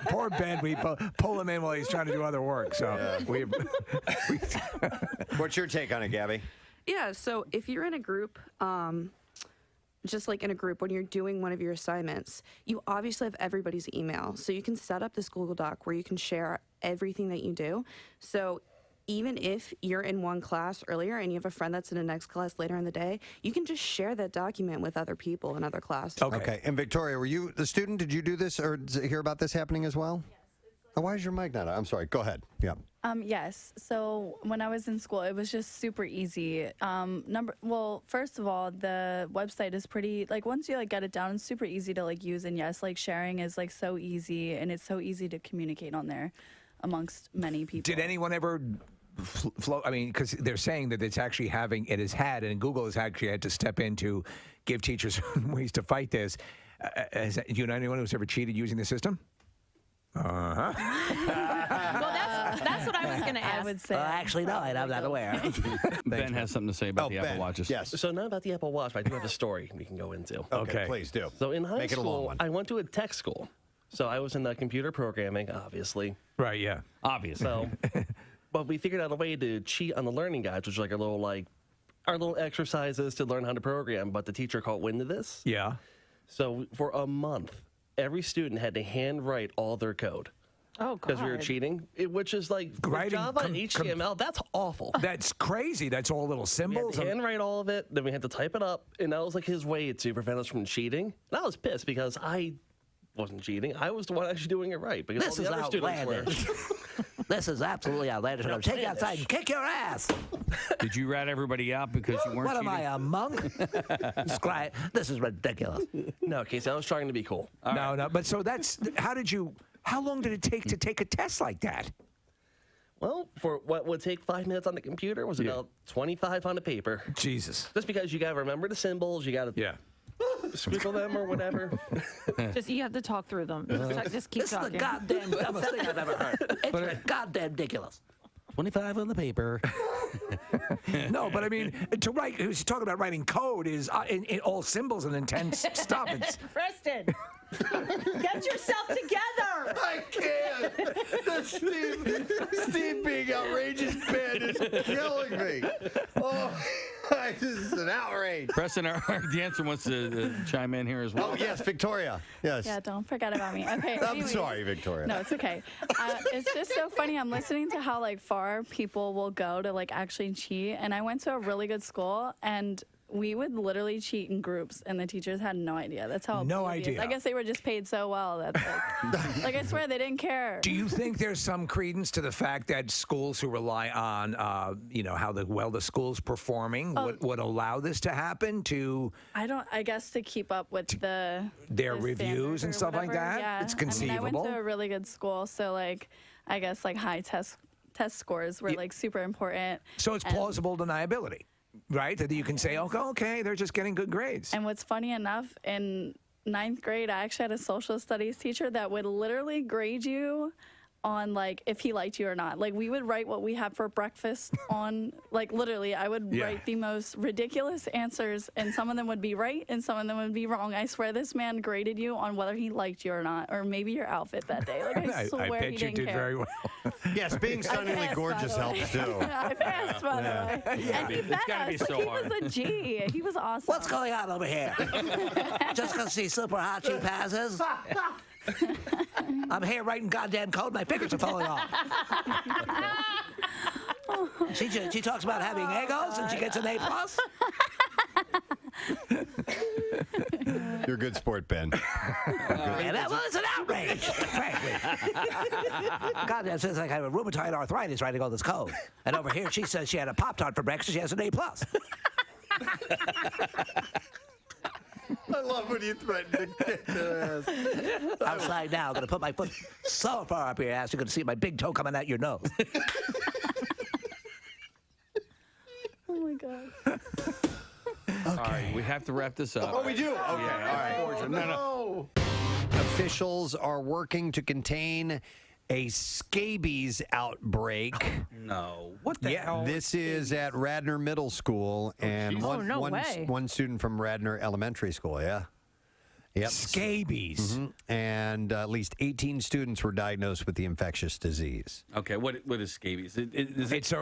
Poor Ben. We pull him in while he's trying to do other work. So What's your take on it, Gabby? Yeah. So if you're in a group, just like in a group, when you're doing one of your assignments, you obviously have everybody's email. So you can set up this Google Doc where you can share everything that you do. So even if you're in one class earlier and you have a friend that's in the next class later in the day, you can just share that document with other people in other classes. Okay. And Victoria, were you the student? Did you do this or hear about this happening as well? Yes. Why is your mic not on? I'm sorry. Go ahead. Yeah. Yes. So when I was in school, it was just super easy. First of all, the website is pretty, once you get it down, it's super easy to use. And yes, sharing is so easy, and it's so easy to communicate on there amongst many people. Did anyone ever flow? I mean, because they're saying that it has had, and Google has actually had to step in to give teachers ways to fight this. Do you know anyone who's ever cheated using the system? Well, that's what I was going to ask. I would say. Actually, no, I'm not aware. Ben has something to say about the Apple Watches. Yes. So not about the Apple Watch, but I do have a story we can go into. Okay, please do. So in high Make it a long school, one. I went to a tech school. So I was in computer programming, obviously. Right, yeah. Obviously. So, but we figured out a way to cheat on the learning guides, which is our little exercises to learn how to program, but the teacher caught wind of this. Yeah. So for a month, every student had to handwrite all their code. Oh, because we were God. cheating, which is like Writing Java and HTML. That's awful. That's crazy. That's all little We had symbols. to handwrite all of it, then we had to type it up, and that was like his way to prevent us from cheating. And I was pissed because I wasn't cheating. I was the one actually doing it right because This all is the other students were. outlandish. This is absolutely outlandish. I'm going to take you outside and kick your ass. Did you rat everybody out because you weren't What am cheating? I, a monk? This is ridiculous. No, Casey, I was trying to be cool. No. But so that's how long did it take to take a test like that? Well, for what would take 5 minutes on the computer was about 25 on the paper. Jesus. Just because you got to remember the symbols, you got to squiggle them or whatever. Just you have to talk through them. Just keep This is talking. the goddamn dumbest thing I've ever heard. It's goddamn ridiculous. 25 on the paper. No, but I mean, to write, who's talking about writing code is in all symbols and intense stuff. It's, Preston, get yourself together. I can't. Steve being outrageous Ben is killing me. Oh, this is an outrage. Preston, our dancer wants to chime in here as well. Oh, yes, Victoria. Yes. Yeah, don't forget about me. Okay. I'm anyways. sorry, Victoria. No, it's okay. It's just so funny. I'm listening to how like far people will go to like actually cheat. And I went to a really good school, and we would literally cheat in groups, and the teachers had no idea. That's how No oblivious. idea. I guess they were just paid so well that like I swear they didn't care. do you think there's some credence to the fact that schools who rely on, how the school's performing would allow this to happen to I guess to keep up with their the reviews standards and or stuff like whatever. that? Yeah. It's I mean, I conceivable. went to a really good school, so like I guess like high test scores were like super important. So it's And- plausible deniability, right? That you can say, okay, they're just getting good grades. And what's funny enough, in 9th grade, I actually had a social studies teacher that would literally grade you on like if he liked you or not. Like we would write what we had for breakfast on like literally I would write the most ridiculous answers, and some of them would be right and some of them would be wrong. I swear this man graded you on whether he liked you or not, or maybe your outfit that day. Like I swear I bet he you didn't did care. very well. Yes, being stunningly gorgeous helps too. I passed, by the way. And he It's gotta fed be us. so Like, he hard. was a G. He was awesome. What's going on over here? Just because she's super hot, she passes? I'm here writing goddamn code. My fingers are falling off. She talks about having egos and she gets an A+. You're a good sport, Ben. And that was an outrage, frankly. Goddamn, says like I have a rheumatoid arthritis writing all this code. And over here, she says she had a Pop-Tart for breakfast. She has an A+. I love when you threaten to kick their ass. Outside now, I'm going to put my foot so far up your ass, you're going to see my big toe coming out your nose. Oh my god. All right, we have to wrap this up. Oh, we do? Okay, Yeah, all right. No. Officials are working to contain a scabies outbreak. No. What the Yeah, hell? this is at Radnor Middle School, and Oh, no way. one student from Radnor Elementary School. Yeah. Yep. Scabies. And at least 18 students were diagnosed with the infectious disease. Okay, what is scabies? It's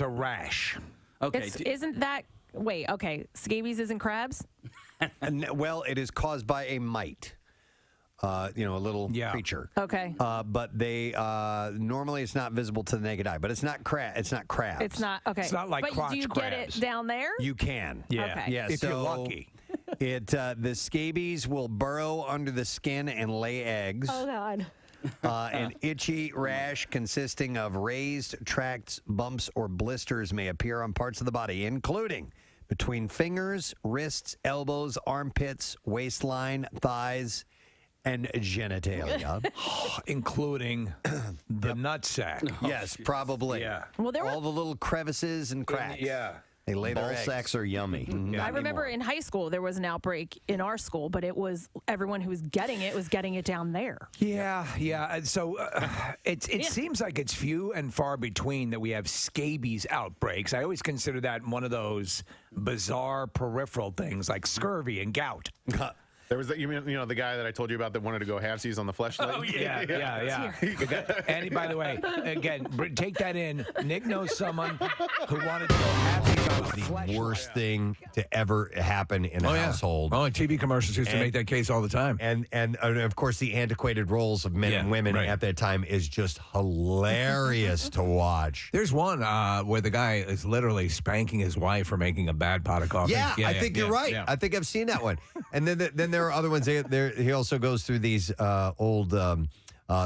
a rash. Okay. Isn't that? Wait. Okay. Scabies isn't crabs. Well, it is caused by a mite. A little creature. Okay. But they normally it's not visible to the naked eye. But it's not crabs. It's not. Okay. It's not like but crotch do you crabs. get it down there? You can. Yeah. Okay. Yeah. If so you're lucky. The scabies will burrow under the skin and lay eggs. Oh God. An itchy rash consisting of raised tracts, bumps, or blisters may appear on parts of the body, including between fingers, wrists, elbows, armpits, waistline, thighs, and genitalia. Including the nutsack. Yes, probably. Yeah. Well, there all were. the little crevices and cracks. Yeah. They lay their Ball eggs. sacks are yummy. I remember in high school there was an outbreak in our school, but it was everyone who was getting it down there. Yeah. And so it seems like it's few and far between that we have scabies outbreaks. I always consider that one of those bizarre peripheral things like scurvy and gout. There was the guy that I told you about that wanted to go halfsies on the fleshlight. Oh yeah. And by the way, again, take that in. Nick knows someone who wanted to go halfsies the worst thing to ever happen in a household. Oh, and TV commercials used to make that case all the time. And of course, the antiquated roles of men and women at that time is just hilarious to watch. There's one where the guy is literally spanking his wife for making a bad pot of coffee. Yeah, I think you're right. Yeah. I think I've seen that one. And then there are other ones. He also goes through these old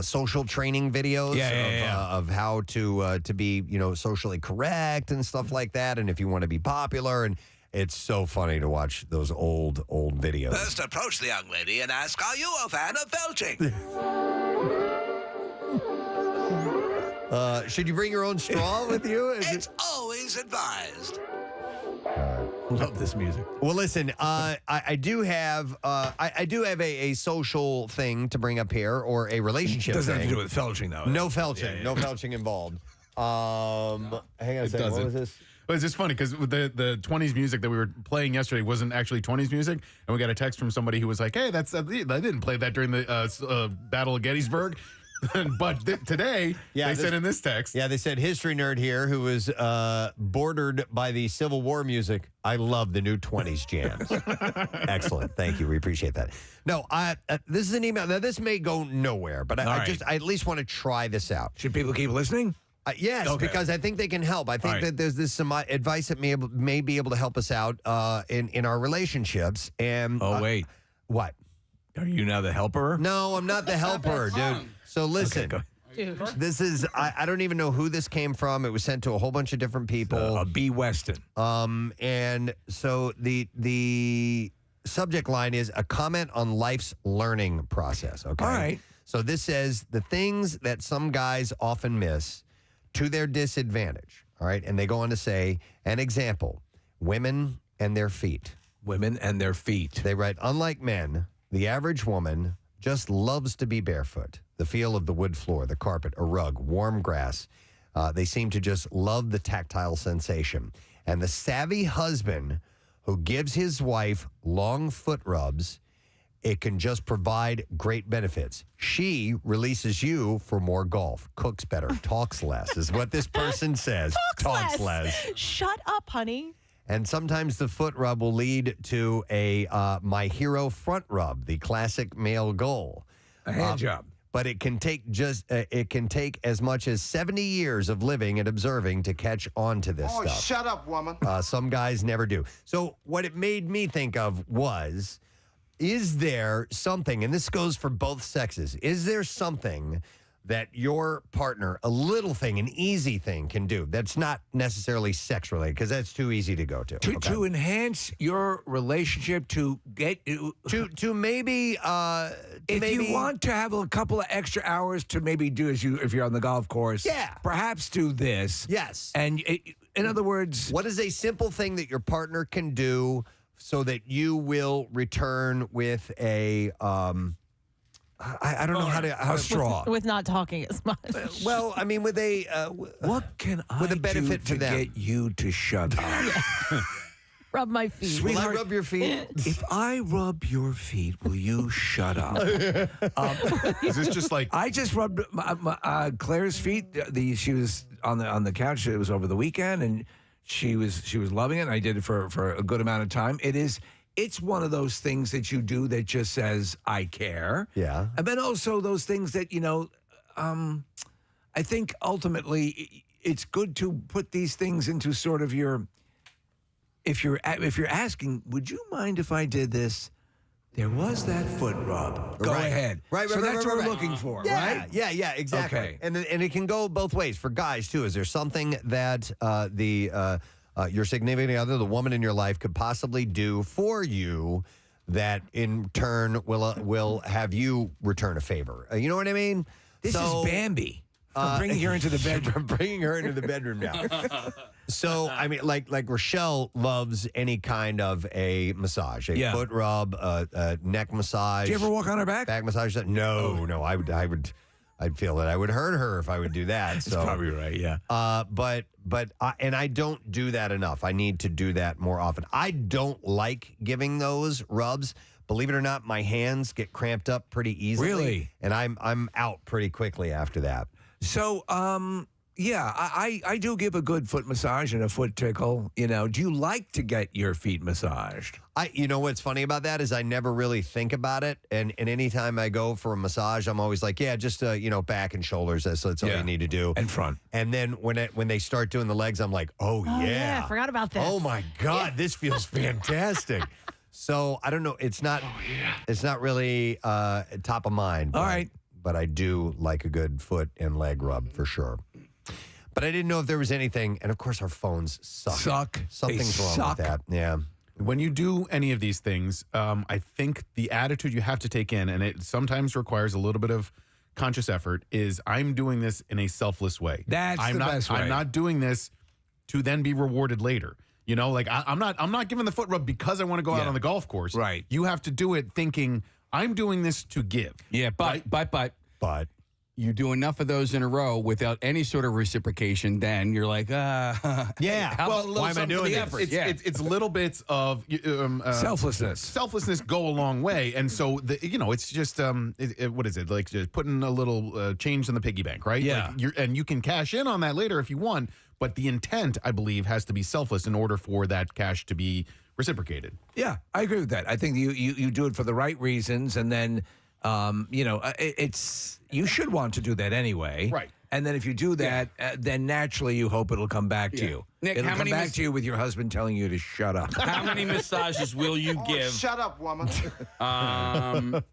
social training videos of how to be socially correct and stuff like that. And if you want to be popular, and it's so funny to watch those old videos. First, approach the young lady and ask, "Are you a fan of felching?" Should you bring your own straw with you? It's always advised. Love this music. Well, listen, I do have a social thing to bring up here, or a relationship Doesn't thing. have to do with felching, though. No felching. No felching involved. Hang on a second. What was this? Well, it's just funny because the 20s music that we were playing yesterday wasn't actually 20s music, and we got a text from somebody who was like, "Hey, I didn't play that during the Battle of Gettysburg." But today, they said in this text. Yeah, they said, history nerd here who was bordered by the Civil War music. I love the new 20s jams. Excellent. Thank you. We appreciate that. No, this is an email. Now, this may go nowhere, but I at least want to try this out. Should people keep listening? Yes, because I think they can help. I think that there's some advice that may be able to help us out in our relationships. And wait. What? Are you now the helper? No, I'm not the helper, dude. So listen, this is, I don't even know who this came from. It was sent to a whole bunch of different people. B. Weston. And so the subject line is a comment on life's learning process. Okay. All right. So this says the things that some guys often miss to their disadvantage. All right. And they go on to say, an example, women and their feet. Women and their feet. They write, unlike men, the average woman just loves to be barefoot. The feel of the wood floor, the carpet, a rug, warm grass. They seem to just love the tactile sensation. And the savvy husband who gives his wife long foot rubs, it can just provide great benefits. She releases you for more golf, cooks better, talks less, is what this person says. Talks less. Shut up, honey. And sometimes the foot rub will lead to a My Hero front rub, the classic male goal. A hand job. But it can take as much as 70 years of living and observing to catch on to this stuff. Shut up, woman. Some guys never do. So what it made me think of was, is there something, and this goes for both sexes, is there something that your partner, a little thing, an easy thing can do that's not necessarily sex related, because that's too easy to go to. To enhance your relationship, to get to maybe if you want to have a couple of extra hours to maybe do if you're on the golf course, perhaps do this. Yes. And in other words, what is a simple thing that your partner can do so that you will return with a I don't know how to straw with not talking as much. Well, I mean, with a what can I with a benefit do for to them? get you to shut up? Rub my feet. Sweetheart, will I rub your feet? If I rub your feet, will you shut up? Is this just like I just rubbed Claire's feet? She was on the couch. It was over the weekend, and she was loving it. And I did it for a good amount of time. It's one of those things that you do that just says, I care. Yeah. And then also those things that, I think ultimately it's good to put these things into sort of if you're asking, would you mind if I did this? There was that foot rub. Go ahead. Right. So that's what we're right. looking for, yeah, right? Yeah, exactly. Okay. And it can go both ways for guys too. Is there something that your significant other, the woman in your life, could possibly do for you that in turn will have you return a favor? You know what I mean? This is Bambi. I'm bringing her into the bedroom. Bringing her into the bedroom now. So, I mean, like Rochelle loves any kind of a massage, a foot rub, a neck massage. Do you ever walk on her back? Back massage? No. I'd feel that I would hurt her if I would do that. That's So, probably right, yeah. But I don't do that enough. I need to do that more often. I don't like giving those rubs. Believe it or not, my hands get cramped up pretty easily. Really? And I'm out pretty quickly after that. So, Yeah, I do give a good foot massage and a foot tickle. You know, do you like to get your feet massaged? You know what's funny about that is I never really think about it, and anytime I go for a massage, I'm always like, yeah, just back and shoulders. That's all you need to do, and front. And then when they start doing the legs, I'm like, oh yeah, I forgot about this. Oh my god, this feels fantastic. So I don't know, it's not really top of mind. All right, but I do like a good foot and leg rub for sure. But I didn't know if there was anything, and of course our phones suck. Something's wrong with that. Yeah. When you do any of these things, I think the attitude you have to take in, and it sometimes requires a little bit of conscious effort, is I'm doing this in a selfless way. That's the best way. I'm not doing this to then be rewarded later. You know, like I'm not giving the foot rub because I want to go out on the golf course. Right. You have to do it thinking I'm doing this to give. Yeah, but you do enough of those in a row without any sort of reciprocation, then you're like, yeah. Well, why am I doing this? It's little bits of selflessness. Selflessness go a long way, and so it's just what is it like? Just putting a little change in the piggy bank, right? Yeah. Like and you can cash in on that later if you want, but the intent, I believe, has to be selfless in order for that cash to be reciprocated. Yeah, I agree with that. I think you do it for the right reasons, and then you should want to do that anyway. Right. And then if you do that, then naturally you hope it'll come back to you. Nick, it'll how come many back to you with your husband telling you to shut up. How many massages will you give? Shut up, woman. How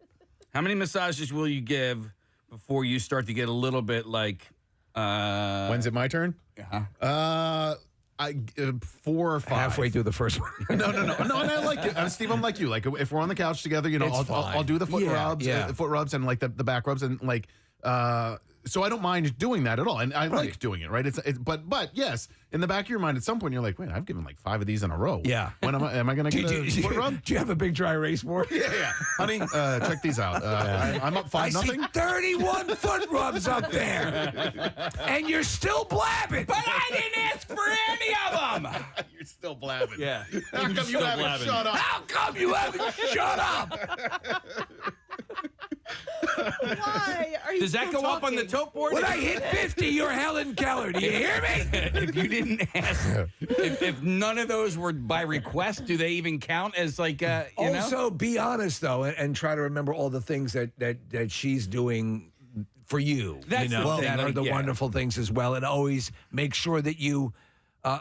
many massages will you give before you start to get a little bit like? When's it my turn? Yeah. 4 or 5. Halfway through the first one. No. And I like it, Steve. I'm like you. Like if we're on the couch together, I'll do the foot rubs, foot rubs, and like the back rubs, and like. So I don't mind doing that at all, and I like doing it. Right? But yes, in the back of your mind, at some point, you're like, wait, I've given like 5 of these in a row. Yeah. When am I going to get a foot rub? Do you have a big dry erase board? Yeah. Honey, check these out. I'm up 5-0. I see 31 foot rubs up there, and you're still blabbing. But I didn't ask for any of them. You're still blabbing. Yeah. How come you haven't shut up? How come you haven't shut up? Why are you Does that still go up on the talking? tote board? When I hit 50, you're Helen Keller. Do you hear me? If you didn't ask, if none of those were by request, do they even count as like, Also, be honest, though, and try to remember all the things that she's doing for you. That's the thing, that are the wonderful things as well. And always make sure that you,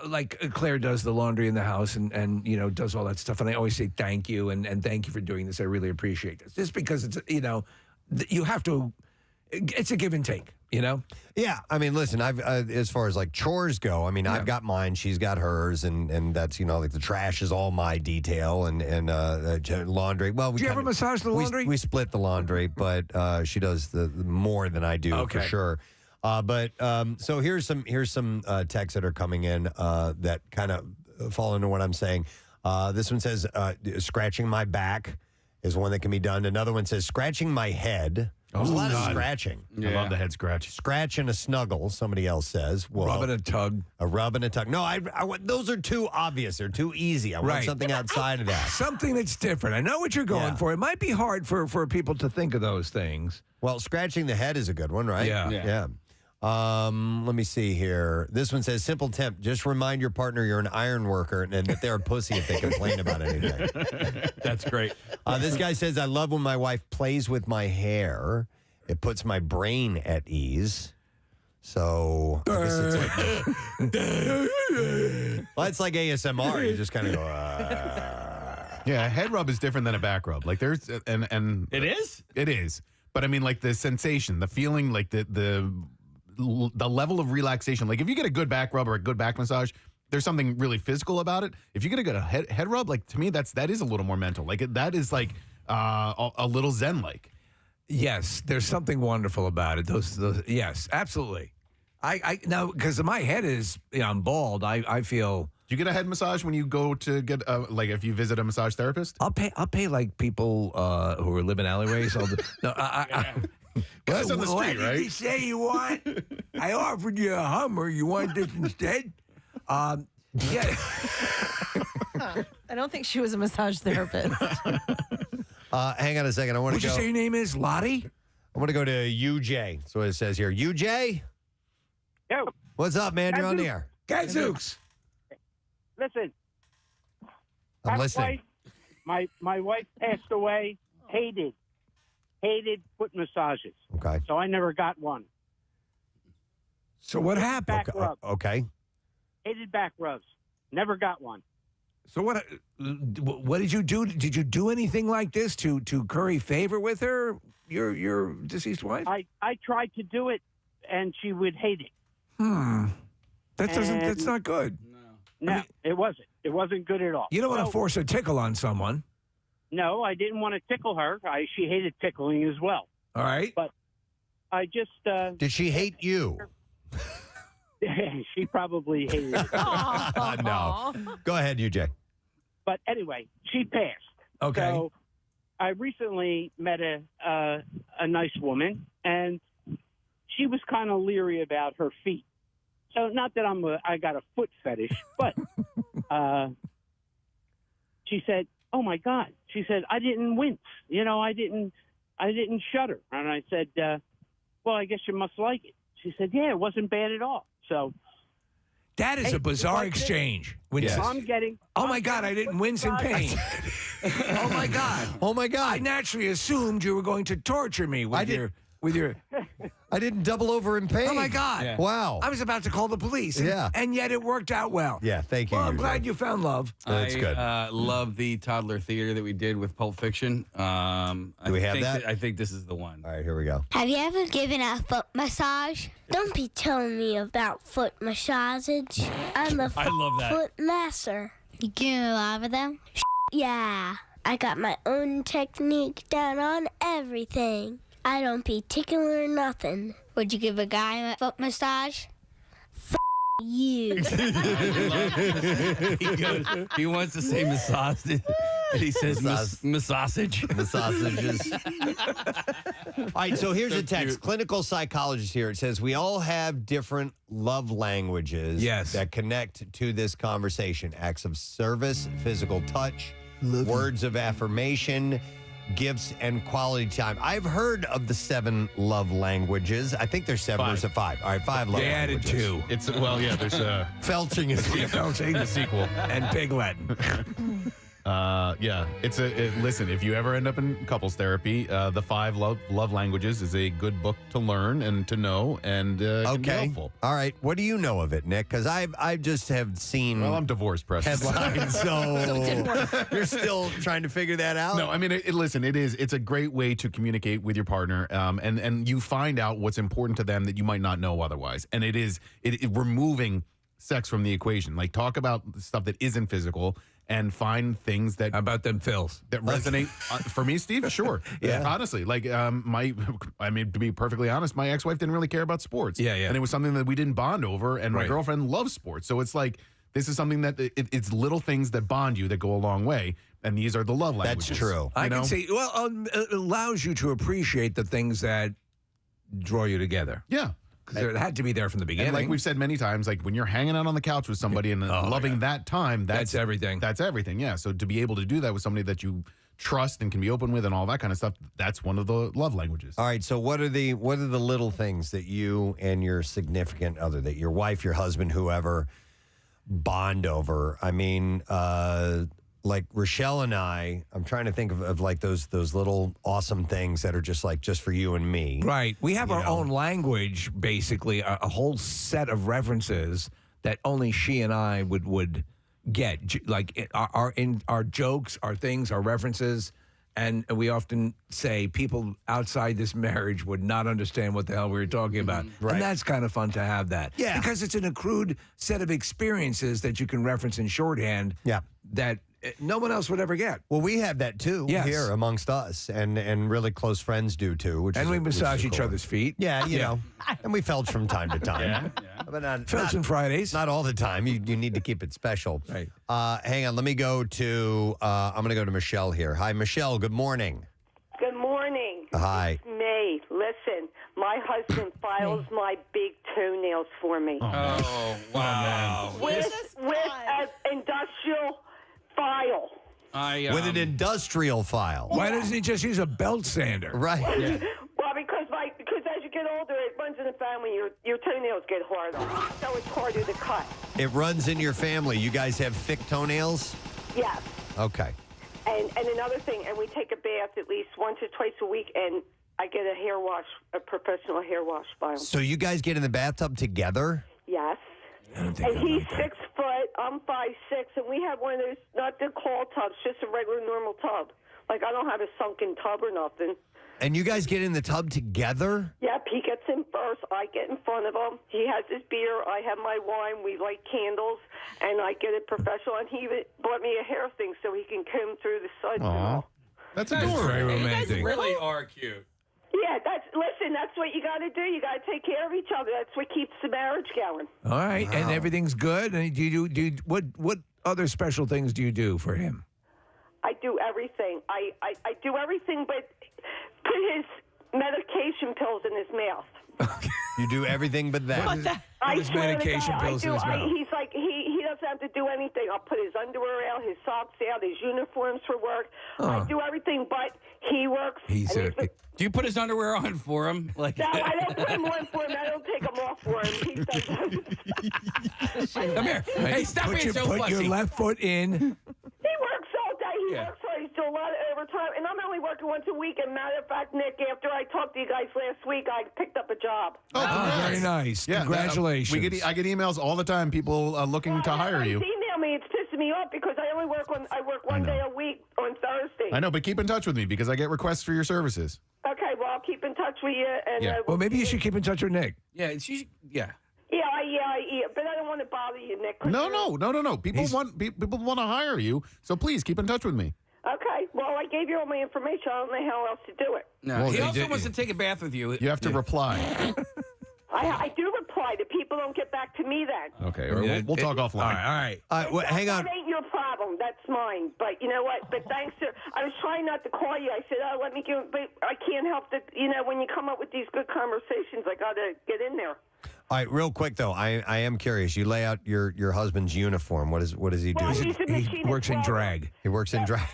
like Claire does the laundry in the house and does all that stuff. And I always say thank you and thank you for doing this. I really appreciate this. Just because it's, you have to, it's a give and take, Yeah, I mean, listen, I've as far as like chores go, I mean, I've got mine, she's got hers, and that's like the trash is all my detail, and laundry. Well, do you ever massage the laundry? We split the laundry, but she does the more than I do for sure. So here's some texts that are coming in that kind of fall into what I'm saying. This one says scratching my back is one that can be done. Another one says scratching my head. There's a lot of scratching. Yeah. I love the head scratch. Scratch and a snuggle, somebody else says. Well, rub and a tug. A rub and a tug. No, I want, those are too obvious. They're too easy. I want something outside of that. Something that's different. I know what you're going for. It might be hard for people to think of those things. Well, scratching the head is a good one, right? Yeah. Let me see here. This one says, simple tip, just remind your partner you're an iron worker and that they're a pussy if they complain about anything. That's great. This guy says, I love when my wife plays with my hair. It puts my brain at ease. So, I guess it's like, well, it's like ASMR. You just kind of go, Yeah, a head rub is different than a back rub. Like there's, and It is? It is. But I mean, like the sensation, the feeling, like the level of relaxation. Like if you get a good back rub or a good back massage, there's something really physical about it. If you get a good head rub, like to me, that is a little more mental. Like that is like a little zen-like. Yes, there's something wonderful about it. Those yes, absolutely. I now because my head is I'm bald. I feel. Do you get a head massage when you go to get like if you visit a massage therapist? I'll pay like people who live in alleyways. Guys on the street, what right? did you say you want? I offered you a Hummer. You want this instead? Yeah. I don't think she was a massage therapist. hang on a second. I want to go. What'd you say your name is? Lottie? I want to go to UJ. That's what it says here. UJ? Yo. What's up, man? You're on the air. Gadzooks. Listen. I'm listening. My wife passed away. Hated foot massages. Okay. So I never got one. So what happened? Back rub. Okay. Hated back rubs. Never got one. So what did you do? Did you do anything like this to curry favor with her, your deceased wife? I tried to do it, and she would hate it. That's not good. No, it wasn't. It wasn't good at all. You don't want to force a tickle on someone. No, I didn't want to tickle her. She hated tickling as well. All right. But I just... Did she hate you? She probably hated it. No. Go ahead, UJ. But anyway, she passed. Okay. So I recently met a nice woman, and she was kind of leery about her feet. So not that I got a foot fetish, but she said, "Oh my God!" She said, "I didn't wince. I didn't shudder." And I said, "Well, I guess you must like it." She said, "Yeah, it wasn't bad at all." So that is a bizarre exchange. When I'm getting. Oh my God! I didn't wince in pain. Oh my God! Oh my God! I naturally assumed you were going to torture me with your. I didn't double over in pain. Oh my God! Yeah. Wow! I was about to call the police. And yet it worked out well. Yeah, thank you. Well, I'm glad you found love. That's good. I love the toddler theater that we did with Pulp Fiction. Do we have that? I think this is the one. All right, here we go. Have you ever given a foot massage? Don't be telling me about foot massages. I'm a I love that. foot master. You get a lot of them? Yeah. I got my own technique down on everything. I don't be tickling or nothing. Would you give a guy a foot massage? You. He wants to say massage. And he says massage. Massages. All right, so here's a text. Clinical psychologist here. It says, we all have different love languages that connect to this conversation. Acts of service, physical touch, words of affirmation, gifts, and quality time. I've heard of the 7 love languages. I think there's 7 or is it 5? All right, 5 love languages. They added 2. It's there's Felching is Felching, the sequel, and Big Latin. Listen, if you ever end up in couples therapy, the 5 love languages is a good book to learn and to know, and can be helpful. All right, what do you know of it, Nick? Because I just have seen. Well, I'm divorced, Preston. Headlines, so you're still trying to figure that out. No, I mean, it's a great way to communicate with your partner, and you find out what's important to them that you might not know otherwise, and it removing sex from the equation. Like, talk about stuff that isn't physical. And find things that about them fills that resonate for me, Steve. Sure, honestly, like to be perfectly honest, my ex-wife didn't really care about sports. And it was something that we didn't bond over. And my girlfriend loves sports, so it's like this is something that it's little things that bond you that go a long way. And these are the love languages. That's true. I can say, it allows you to appreciate the things that draw you together. Yeah. Because it had to be there from the beginning. And like we've said many times, like when you're hanging out on the couch with somebody and loving that time, that's everything. That's everything, yeah. So to be able to do that with somebody that you trust and can be open with and all that kind of stuff, that's one of the love languages. All right, so what are the little things that you and your significant other, that your wife, your husband, whoever, bond over? I mean, like Rochelle and I'm trying to think of like those little awesome things that are just for you and me. Right. We have our own language, basically, a whole set of references that only she and I would get. Like our jokes, our things, our references. And we often say people outside this marriage would not understand what the hell we were talking about. Right. And that's kind of fun to have that. Yeah. Because it's an accrued set of experiences that you can reference in shorthand. Yeah. That no one else would ever get. Well, we have that too here amongst us, and really close friends do too. And we massage each other's feet. Yeah, you know, and we felch from time to time. But Felch on Fridays. Not all the time. You need to keep it special. Right. Hang on. Let me go to. I'm going to go to Michelle here. Hi, Michelle. Good morning. Good morning. Hi. It's May. Listen, my husband files my big toenails for me. Oh, wow. With an industrial file. With an industrial file. Why doesn't he just use a belt sander? Right. Well, because as you get older, it runs in the family. Your toenails get harder, so it's harder to cut. It runs in your family. You guys have thick toenails? Yes. Okay. And another thing, and we take a bath at least once or twice a week, and I get a hair wash, a professional hair wash by him. So you guys get in the bathtub together? Yes. And he's 6 foot, I'm 5'6", and we have one of those, not the call tubs, just a regular normal tub. Like, I don't have a sunken tub or nothing. And you guys get in the tub together? Yep, he gets in first. I get in front of him. He has his beer. I have my wine. We light candles, and I get it professional. And he even bought me a hair thing so he can comb through the sun. Aw. That's adorable. Very romantic. Really are cute. Yeah, that's what you got to do. You got to take care of each other. That's what keeps the marriage going. All right, and everything's good. And do you what other special things do you do for him? I do everything. I do everything but put his medication pills in his mouth. You do everything but that. I his swear to medication God, pills in his mouth. He's like, he doesn't have to do anything. I'll put his underwear out, his socks out, his uniforms for work. I do everything but he works. Do you put his underwear on for him? Like No, I don't put them on for him. I don't take them off for him. He does. Come here. Hey, stop being so Put fussy. your left foot in. He works all day. He works hard. He's doing a lot of overtime. And I'm only working once a week. And matter of fact, Nick, after I talked to you guys last week, I picked up a job. Oh, very nice. Yeah, Congratulations. I get emails all the time. People looking to hire you. Email me. It's pissing me off because I work one day a week on Thursday. I know, but keep in touch with me because I get requests for your services. Okay, well, I'll keep in touch with you. And, Well, maybe you should keep in touch with Nick. Yeah, Yeah, but I don't want to bother you, Nick. No. People want to hire you, so please keep in touch with me. Okay, well, I gave you all my information. I don't know how else to do it. No, Well, he they also did- wants to take a bath with you. You have to reply. I do reply to people. Don't get back to me then. Okay, or we'll talk offline. All right. Hang on. That ain't your problem. That's mine. But you know what? But thanks to, I was trying not to call you. I said, oh, let me give, but I can't help that. You know, when you come up with these good conversations, I got to get in there. All right, real quick though, I am curious. You lay out your husband's uniform. What does he do? Well, he's a machinist He works in welder. drag. He works in drag.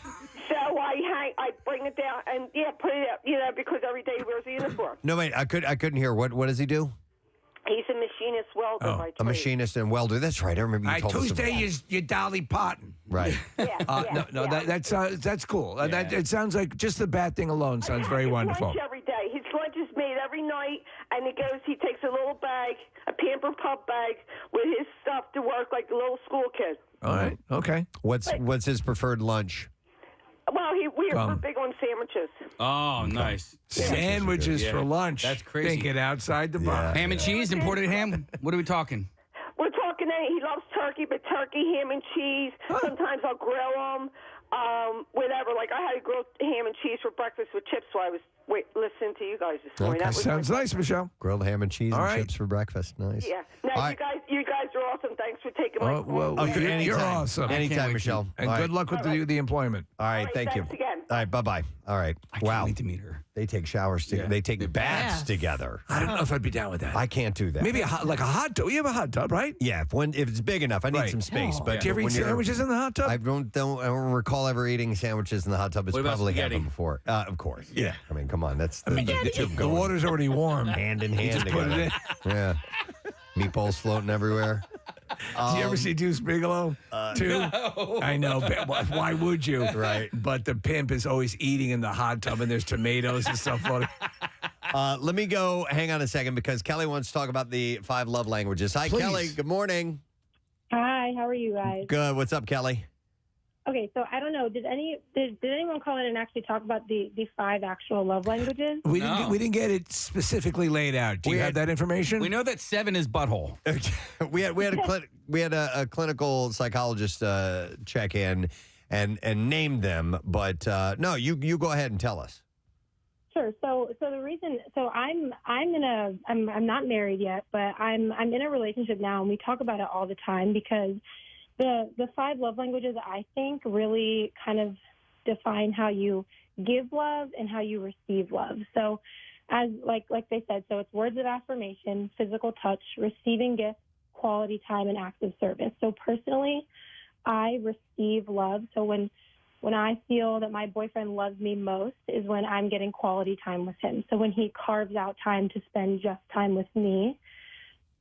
So I bring it down and put it up, because every day he wears a uniform. No, wait, I couldn't hear. What does he do? He's a machinist welder by A trade. machinist and welder. That's right. I remember you told us Tuesday about is your Dolly Parton. Right. That's cool. That it sounds like just the bat thing alone sounds very wonderful. Lunch every day. His lunch is made every night, and he takes a little bag, a Pamper Pup bag, with his stuff to work like a little school kid. All right. Okay. What's his preferred lunch? Well, we're big on sandwiches. Oh, nice. Sandwiches for lunch. That's crazy. Thinking outside the box. Ham and cheese, imported ham. What are we talking? We're talking. He loves turkey, but turkey, ham, and cheese. Sometimes I'll grill them. Whatever. Like I had to grill ham and cheese for breakfast with chips while I was listening to you guys this morning. That was Sounds nice, Michelle. Grilled ham and cheese All and right. chips for breakfast. Nice. Yeah. No, All you guys are awesome. Thanks for taking my call. Well, Okay, you're anytime. awesome. Anytime, Michelle. And All good right. luck with the employment. All right, thank you. thanks again. All right, bye-bye. All right. I can't wait to meet her. They take showers together. They take baths together. I don't know if I'd be down with that. I can't do that. Maybe like a hot tub. You have a hot tub, right? Yeah, if it's big enough, I need Right. some space. But Do you ever eat when you're- sandwiches in the hot tub? I don't recall ever eating sandwiches in the hot tub. It's What about probably spaghetti? happened before. Of course. Yeah. I mean, come on. That's the two The going water's already warm. hand in hand just put together. it in. Yeah. Meatballs floating everywhere. Do you ever see Deuce Bigelow? Two? No. I know. But why would you? Right. But the pimp is always eating in the hot tub, and there's tomatoes and stuff floating. Let me go. Hang on a second because Kelly wants to talk about the 5 love languages. Hi, Please. Kelly. Good morning. Hi, how are you guys? Good. What's up, Kelly? Okay, so I don't know. Did anyone call in and actually talk about the 5 actual love languages? We didn't get it specifically laid out. Do you have that information? We know that 7 is butthole. we had a clinical psychologist check in and named them, but no, you go ahead and tell us. Sure. So the reason, I'm not married yet, but I'm in a relationship now, and we talk about it all the time because the 5 love languages, I think, really kind of define how you give love and how you receive love. So as like they said, so it's words of affirmation, physical touch, receiving gifts, quality time, and acts of service. So personally, I receive love. So when when I feel that my boyfriend loves me most is when I'm getting quality time with him. So when he carves out time to spend just time with me.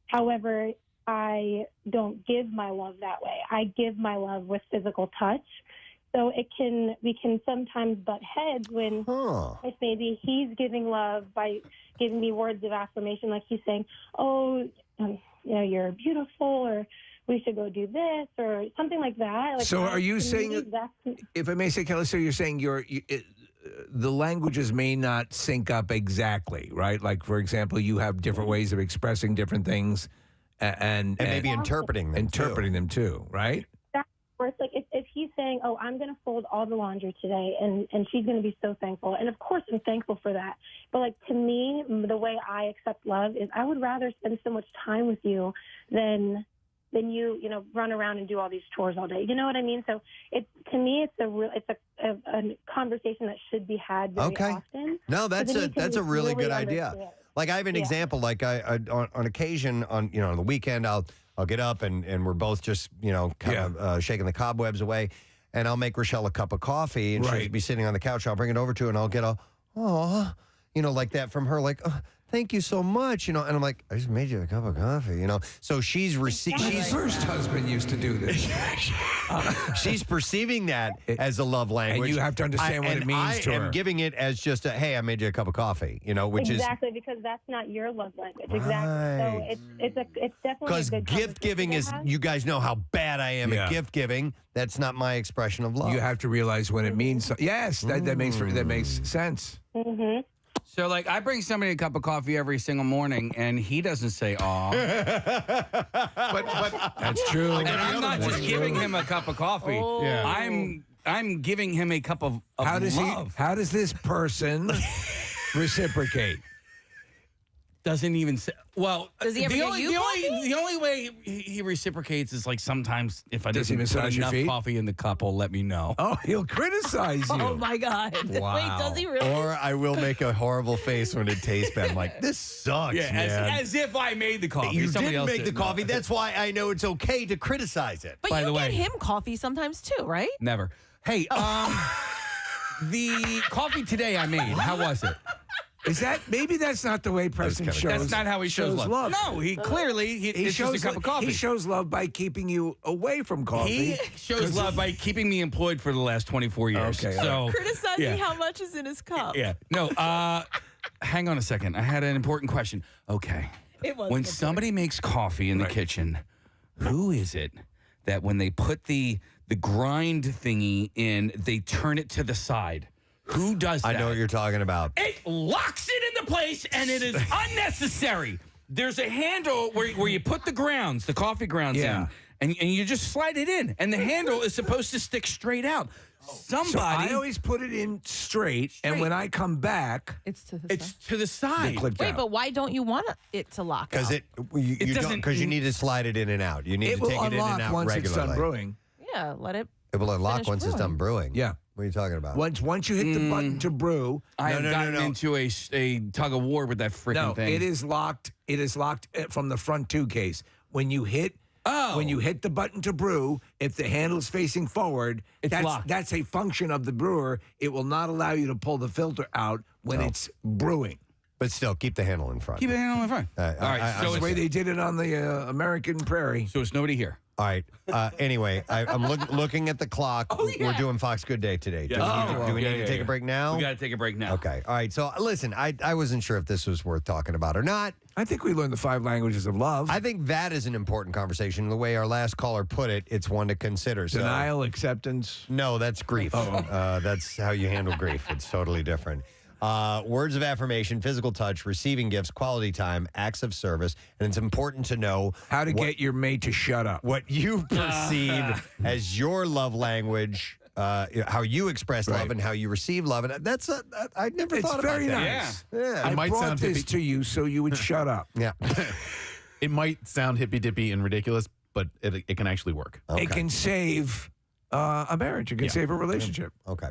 However, I don't give my love that way. I give my love with physical touch. So we can sometimes butt heads when if maybe he's giving love by giving me words of affirmation, like he's saying, you're beautiful, or we should go do this, or something like that. Like, so are you saying, if I may say, Kelly, so you're saying the languages may not sync up exactly, right? Like, for example, you have different ways of expressing different things and maybe interpreting them too, right? Or it's like if he's saying, I'm going to fold all the laundry today, and she's going to be so thankful. And, of course, I'm thankful for that. But, like, to me, the way I accept love is I would rather spend so much time with you than you run around and do all these chores all day. You know what I mean? So to me, it's a conversation that should be had very often. No, that's a really good idea. Like, I have an example. Like, I on occasion on the weekend, I'll get up and we're both just kind of shaking the cobwebs away, and I'll make Rochelle a cup of coffee, and she'll be sitting on the couch. I'll bring it over to her, and I'll get like that from her, like. Thank you so much, and I'm like, I just made you a cup of coffee, So she's receiving. My first husband used to do this. She's perceiving that as a love language, and you have to understand what it means to her. I am giving it as just hey, I made you a cup of coffee, which exactly because that's not your love language. Exactly. So it's definitely because gift giving is. You guys know how bad I am at gift giving. That's not my expression of love. You have to realize when it means. Yes, that makes sense. Mm-hmm. So, like, I bring somebody a cup of coffee every single morning, and he doesn't say, aw. but that's true. And I'm not just giving him a cup of coffee. Oh. Yeah. I'm giving him a cup of love. How does this person reciprocate? Doesn't even say. Well, does he ever the only way he reciprocates is like sometimes if I didn't put massage enough your feet? coffee in the cup, he'll let me know. Oh, he'll criticize you. Oh my God! Wow. Wait, does he really? Or I will make a horrible face when it tastes bad. I'm like, this sucks, man. As if I made the coffee. You Somebody didn't else make the coffee. That's why I know it's okay to criticize it. But By you the get way, him coffee sometimes too, right? Never. Hey, the coffee today I made. How was it? Is that maybe that's not the way Preston shows? That's not how he shows love. No, he clearly it's shows just a cup of coffee. He shows love by keeping you away from coffee. He shows love by keeping me employed for the last 24 years. Okay. So criticizing how much is in his cup. Yeah. No. Hang on a second. I had an important question. Okay. When somebody makes coffee in the kitchen, who is it that when they put the grind thingy in, they turn it to the side? Who does that? I know what you're talking about. It locks it into place, and it is unnecessary. There's a handle where you put the coffee grounds in, and you just slide it in, and the handle is supposed to stick straight out. Somebody. So I always put it in straight, and when I come back, it's to the side. Wait, but why don't you want it to lock? Because you need to slide it in and out. You need to take it in and out once regularly. It's done brewing. Yeah, let it. It will unlock once it's done brewing. Yeah. What are you talking about? Once you hit the button to brew, I have gotten into a tug of war with that freaking thing. It is locked. It is locked from the front two case. When you hit the button to brew, if the handle is facing forward, it's locked. That's a function of the brewer. It will not allow you to pull the filter out when it's brewing. But still, keep the handle in front. Keep the handle in front. All right. So the way they did it on the American Prairie. So it's nobody here. All right. Anyway, I'm looking at the clock. We're doing Fox Good Day today. Do we need to take a break now? We got to take a break now. Okay. All right. So listen, I wasn't sure if this was worth talking about or not. I think we learned the 5 languages of love. I think that is an important conversation. The way our last caller put it, it's one to consider. So, denial, acceptance. No, that's grief. That's how you handle grief. It's totally different. Words of affirmation, physical touch, receiving gifts, quality time, acts of service, and it's important to know how to get your mate to shut up. What you perceive as your love language, how you express love and how you receive love, and that's I never thought about that. It's very nice. Yeah. I brought this to you so you would shut up. Yeah. It might sound hippy-dippy and ridiculous, but it can actually work. Okay. It can save a marriage. It can save a relationship. Okay.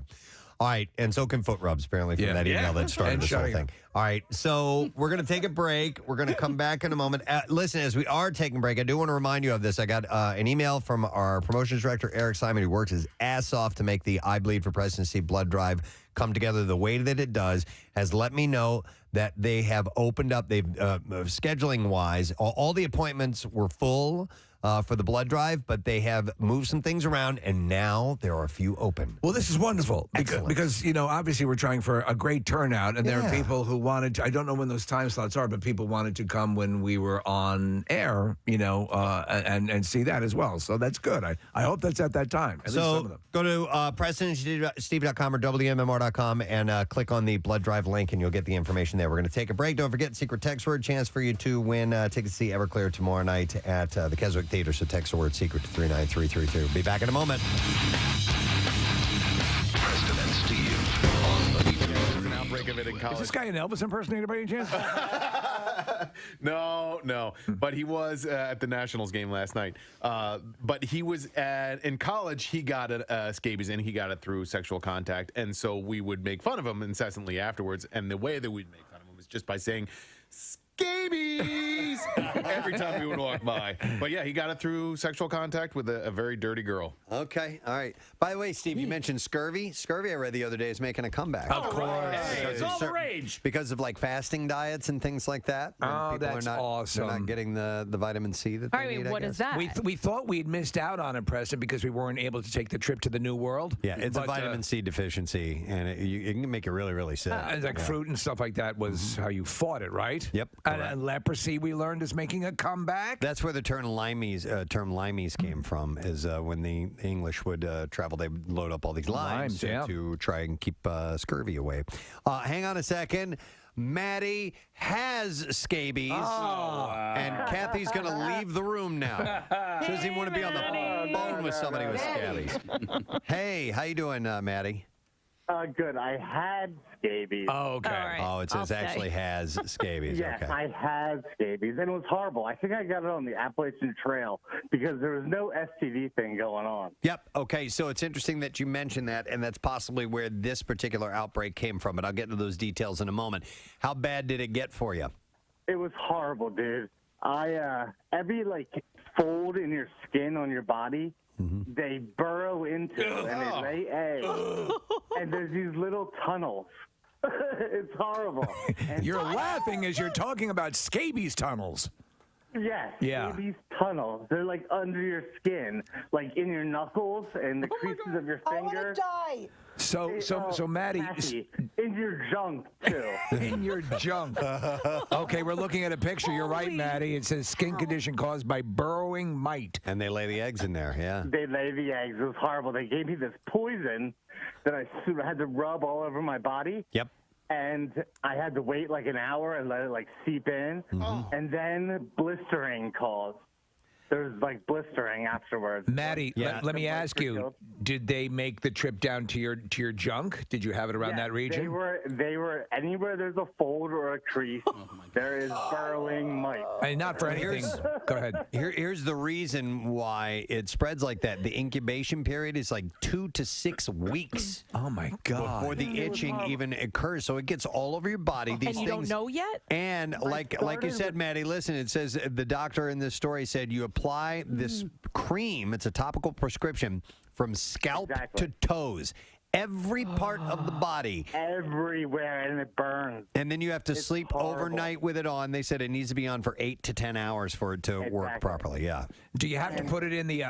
All right, and so can foot rubs, apparently, from that email that started And this whole shutting thing. All right, so we're going to take a break. We're going to come back in a moment. Listen, as we are taking a break, I do want to remind you of this. I got an email from our promotions director, Eric Simon, who works his ass off to make the I Bleed for Preston Steve blood drive come together the way that it does, has let me know that they have opened up, they've scheduling-wise, all the appointments were full for the blood drive, but they have moved some things around, and now there are a few open. Well, this is wonderful because obviously we're trying for a great turnout, and there are people who wanted to, I don't know when those time slots are, but people wanted to come when we were on air, and see that as well. So that's good. I hope that's at that time. At least some of them. Go to PrestonandSteve.com or WMMR.com and click on the blood drive link, and you'll get the information there. We're going to take a break. Don't forget, secret text word, chance for you to win tickets to see Everclear tomorrow night at the Keswick Theater. So text the word secret to 39332. Be back in a moment. Preston and Steve on the An outbreak of it in college. Is this guy an Elvis impersonator by any chance? No. But he was at the Nationals game last night. But he was in college. He got scabies, and he got it through sexual contact. And so we would make fun of him incessantly afterwards. And the way that we'd make fun of him was just by saying, scabies every time we would walk by. But yeah, he got it through sexual contact with a very dirty girl. Okay, all right. By the way, Steve, you mentioned scurvy. Scurvy, I read the other day, is making a comeback. Of course. It's all the rage. Because of fasting diets and things like that. Oh, that's awesome. They're not getting the vitamin C that they need, I guess. that? We thought we'd missed out on it, Preston, because we weren't able to take the trip to the New World. Yeah, it's a vitamin C deficiency, and it can make you really, really sick. Fruit and stuff like that was how you fought it, right? Yep. And leprosy, we learned, is making a comeback. That's where the term limeys came from, is when the English would travel, they would load up all these limes to try and keep scurvy away. Hang on a second. Maddie has scabies, and Kathy's going to leave the room now. She doesn't even want to be on the phone with somebody with scabies. Hey, how you doing, Maddie? Good. I had scabies. Oh, okay. Right. Oh, it says actually has scabies. Yes, Okay. I had scabies, and it was horrible. I think I got it on the Appalachian Trail because there was no STD thing going on. Yep. Okay. So it's interesting that you mentioned that, and that's possibly where this particular outbreak came from. But I'll get into those details in a moment. How bad did it get for you? It was horrible, dude. Every fold in your skin on your body, they burrow into and they lay eggs, and there's these little tunnels. It's horrible. And You're laughing as you're talking about scabies tunnels. Yes. Yeah. These tunnels, they're under your skin, in your knuckles and the creases of your finger. die. So Maddie, in your junk too. In your junk. Okay, we're looking at a picture. You're right, Maddie. It says skin condition caused by burrowing mite. And they lay the eggs in there, yeah. They lay the eggs. It was horrible. They gave me this poison that I had to rub all over my body. Yep. And I had to wait an hour and let it seep in. And then blistering caused. There's blistering afterwards. Maddie, let me ask you: did they make the trip down to your junk? Did you have it around that region? They were anywhere there's a fold or a crease. There is burrowing mite. And not for anything. Go ahead. Here's the reason why it spreads like that. The incubation period is 2 to 6 weeks. Oh my God! Before the itching even occurs, so it gets all over your body. These and you things, don't know yet. And like you said, Maddie, listen. It says the doctor in this story said you apply this cream. It's a topical prescription from scalp to toes. Every part of the body. Everywhere, and it burns. And then you have to sleep overnight with it on. They said it needs to be on for 8 to 10 hours for it to work properly. Yeah. Do you have to put it in the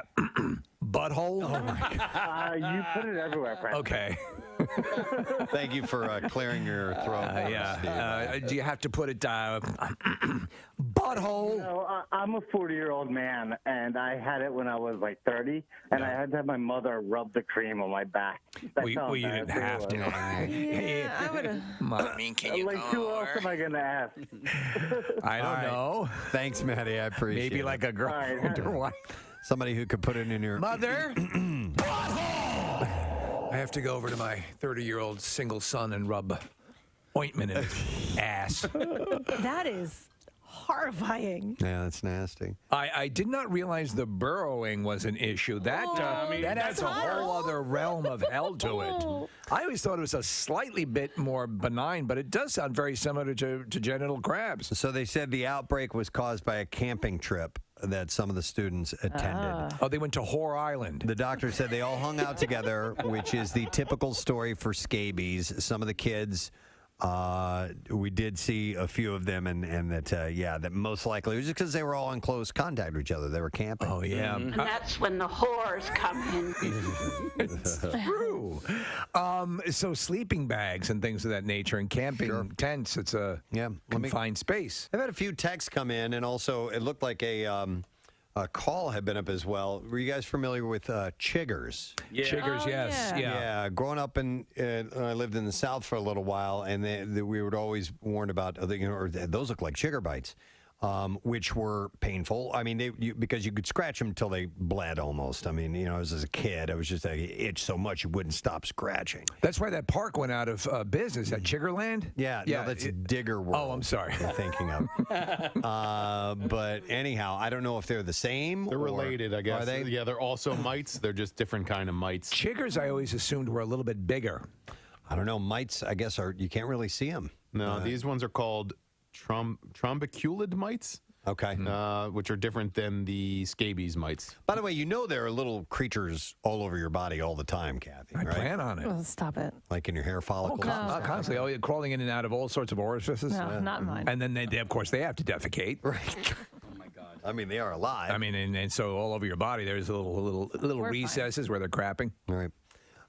butthole? Oh, my God. You put it everywhere, Preston. Okay. Thank you for clearing your throat. Do you have to put it butthole? No, I'm a 40-year-old man, and I had it when I was 30, and I had to have my mother rub the cream on my back. Well, you didn't have to. Yeah, I would have. Can you who else am I going to ask? I don't know. Thanks, Maddie. I appreciate Maybe it. a girlfriend or wife. Somebody who could put it in your mother. I have to go over to my 30-year-old single son and rub ointment in his ass. That is horrifying. Yeah, that's nasty. I did not realize the burrowing was an issue. That that adds a whole other realm of hell to it. I always thought it was a slightly bit more benign, but it does sound very similar to genital crabs. So they said the outbreak was caused by a camping trip that some of the students attended. Oh, they went to Whore Island. The doctor said they all hung out together, which is the typical story for scabies. Some of the kids, we did see a few of them, and that, that most likely it was just because they were all in close contact with each other. They were camping. Oh, yeah. And that's when the whores come in. It's true. So sleeping bags and things of that nature and camping tents, it's a confined space. I've had a few texts come in, and also it looked like a call had been up as well. Were you guys familiar with chiggers? Yeah. Chiggers, yes. Yeah. Growing up I lived in the South for a little while, and we would always warn about, those look like chigger bites. Which were painful. I mean, because you could scratch them until they bled almost. I mean, as a kid, I was just like, it itched so much you wouldn't stop scratching. That's why that park went out of business at Chiggerland? Yeah, no, that's Digger World. Oh, I'm sorry. I'm thinking of. But anyhow, I don't know if they're the same. They're related, I guess. Are they? Yeah, they're also mites. They're just different kind of mites. Chiggers, I always assumed were a little bit bigger. I don't know. Mites, I guess, you can't really see them. No, these ones are called trombiculid mites. Okay. Which are different than the scabies mites. By the way, there are little creatures all over your body all the time, Kathy. I right? plan on it. Oh, stop it. Like in your hair follicles? Not constantly. Oh, crawling in and out of all sorts of orifices. No, not mine. And then, of course, they have to defecate. Right. I mean, they are alive. I mean, and so all over your body, there's little recesses where they're crapping. All right.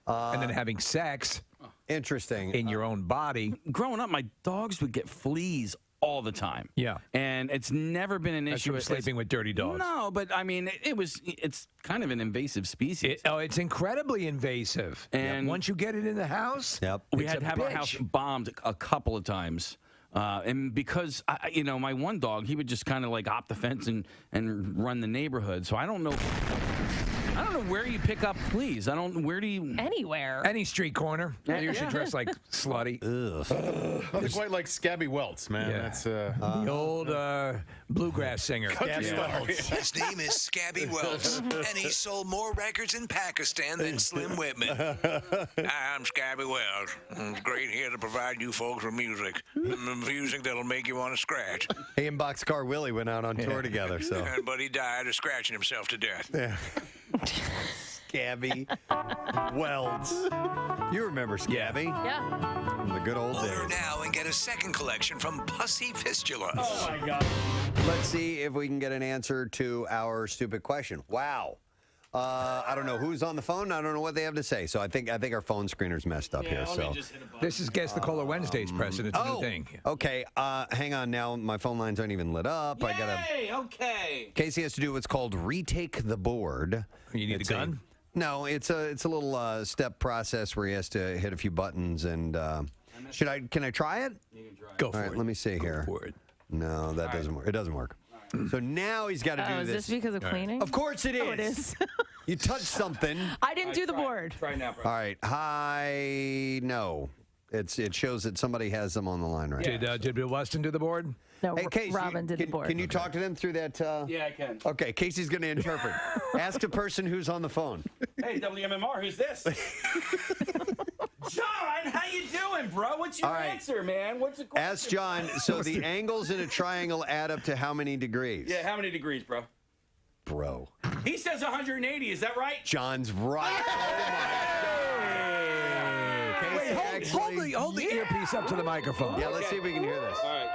And then having sex. Interesting. In your own body. Growing up, my dogs would get fleas all the time. Yeah. And it's never been an That's issue. from sleeping with dirty dogs. No, but I mean, it's kind of an invasive species. It's incredibly invasive. And once you get it in the house, we had to have our house bombed a couple of times. And because, my one dog, he would just kind of like hop the fence and run the neighborhood. So I don't know where you pick up fleas. Where do you? Anywhere. Any street corner. Yeah. You should dress like slutty. Nothing quite like Scabby Welts, man. Yeah. That's the old bluegrass singer. His name is Scabby Welts, and he sold more records in Pakistan than Slim Whitman. Hi, I'm Scabby Welts. I'm great here to provide you folks with music. Music that'll make you want to scratch. He and Boxcar Willie went out on tour together, so. But he died of scratching himself to death. Yeah. Scabby Welts. You remember Scabby? Yeah. From the good old Order days. now and get a second collection from Pussy Fistula. Oh, my God. Let's see if we can get an answer to our stupid question. Wow. I don't know who's on the phone. I don't know what they have to say. So I think our phone screener's messed up here. So this is Guess the Caller Wednesdays, Preston. It's a new thing. Okay. Hang on now. My phone lines aren't even lit up. I gotta. Okay. Casey has to do what's called retake the board. You need a gun? No, it's a little step process where he has to hit a few buttons. And can I try it? You can try. Go for All right, it. let me see here. Go for it. No, that doesn't work. It doesn't work. So now he's got to do Is this. this because of cleaning? Of course it is. Oh, it is. You touched something. I didn't do the board. Try now, bro. All right. Hi. No. It shows that somebody has them on the line right now. Did Bill Weston do the board? No, Hey, Casey, Robin did the board. Can you talk to them through that? Yeah, I can. Okay, Casey's going to interpret. Ask the person who's on the phone. Hey, WMMR, who's this? John, how you doing, bro? What's your All right. answer, man? What's the question? Ask John. So the angles in a triangle add up to how many degrees? Yeah, how many degrees, bro? Bro. He says 180. Is that right? John's right. Wait, hold the earpiece up to the microphone. Yeah, let's see if we can hear this. All right.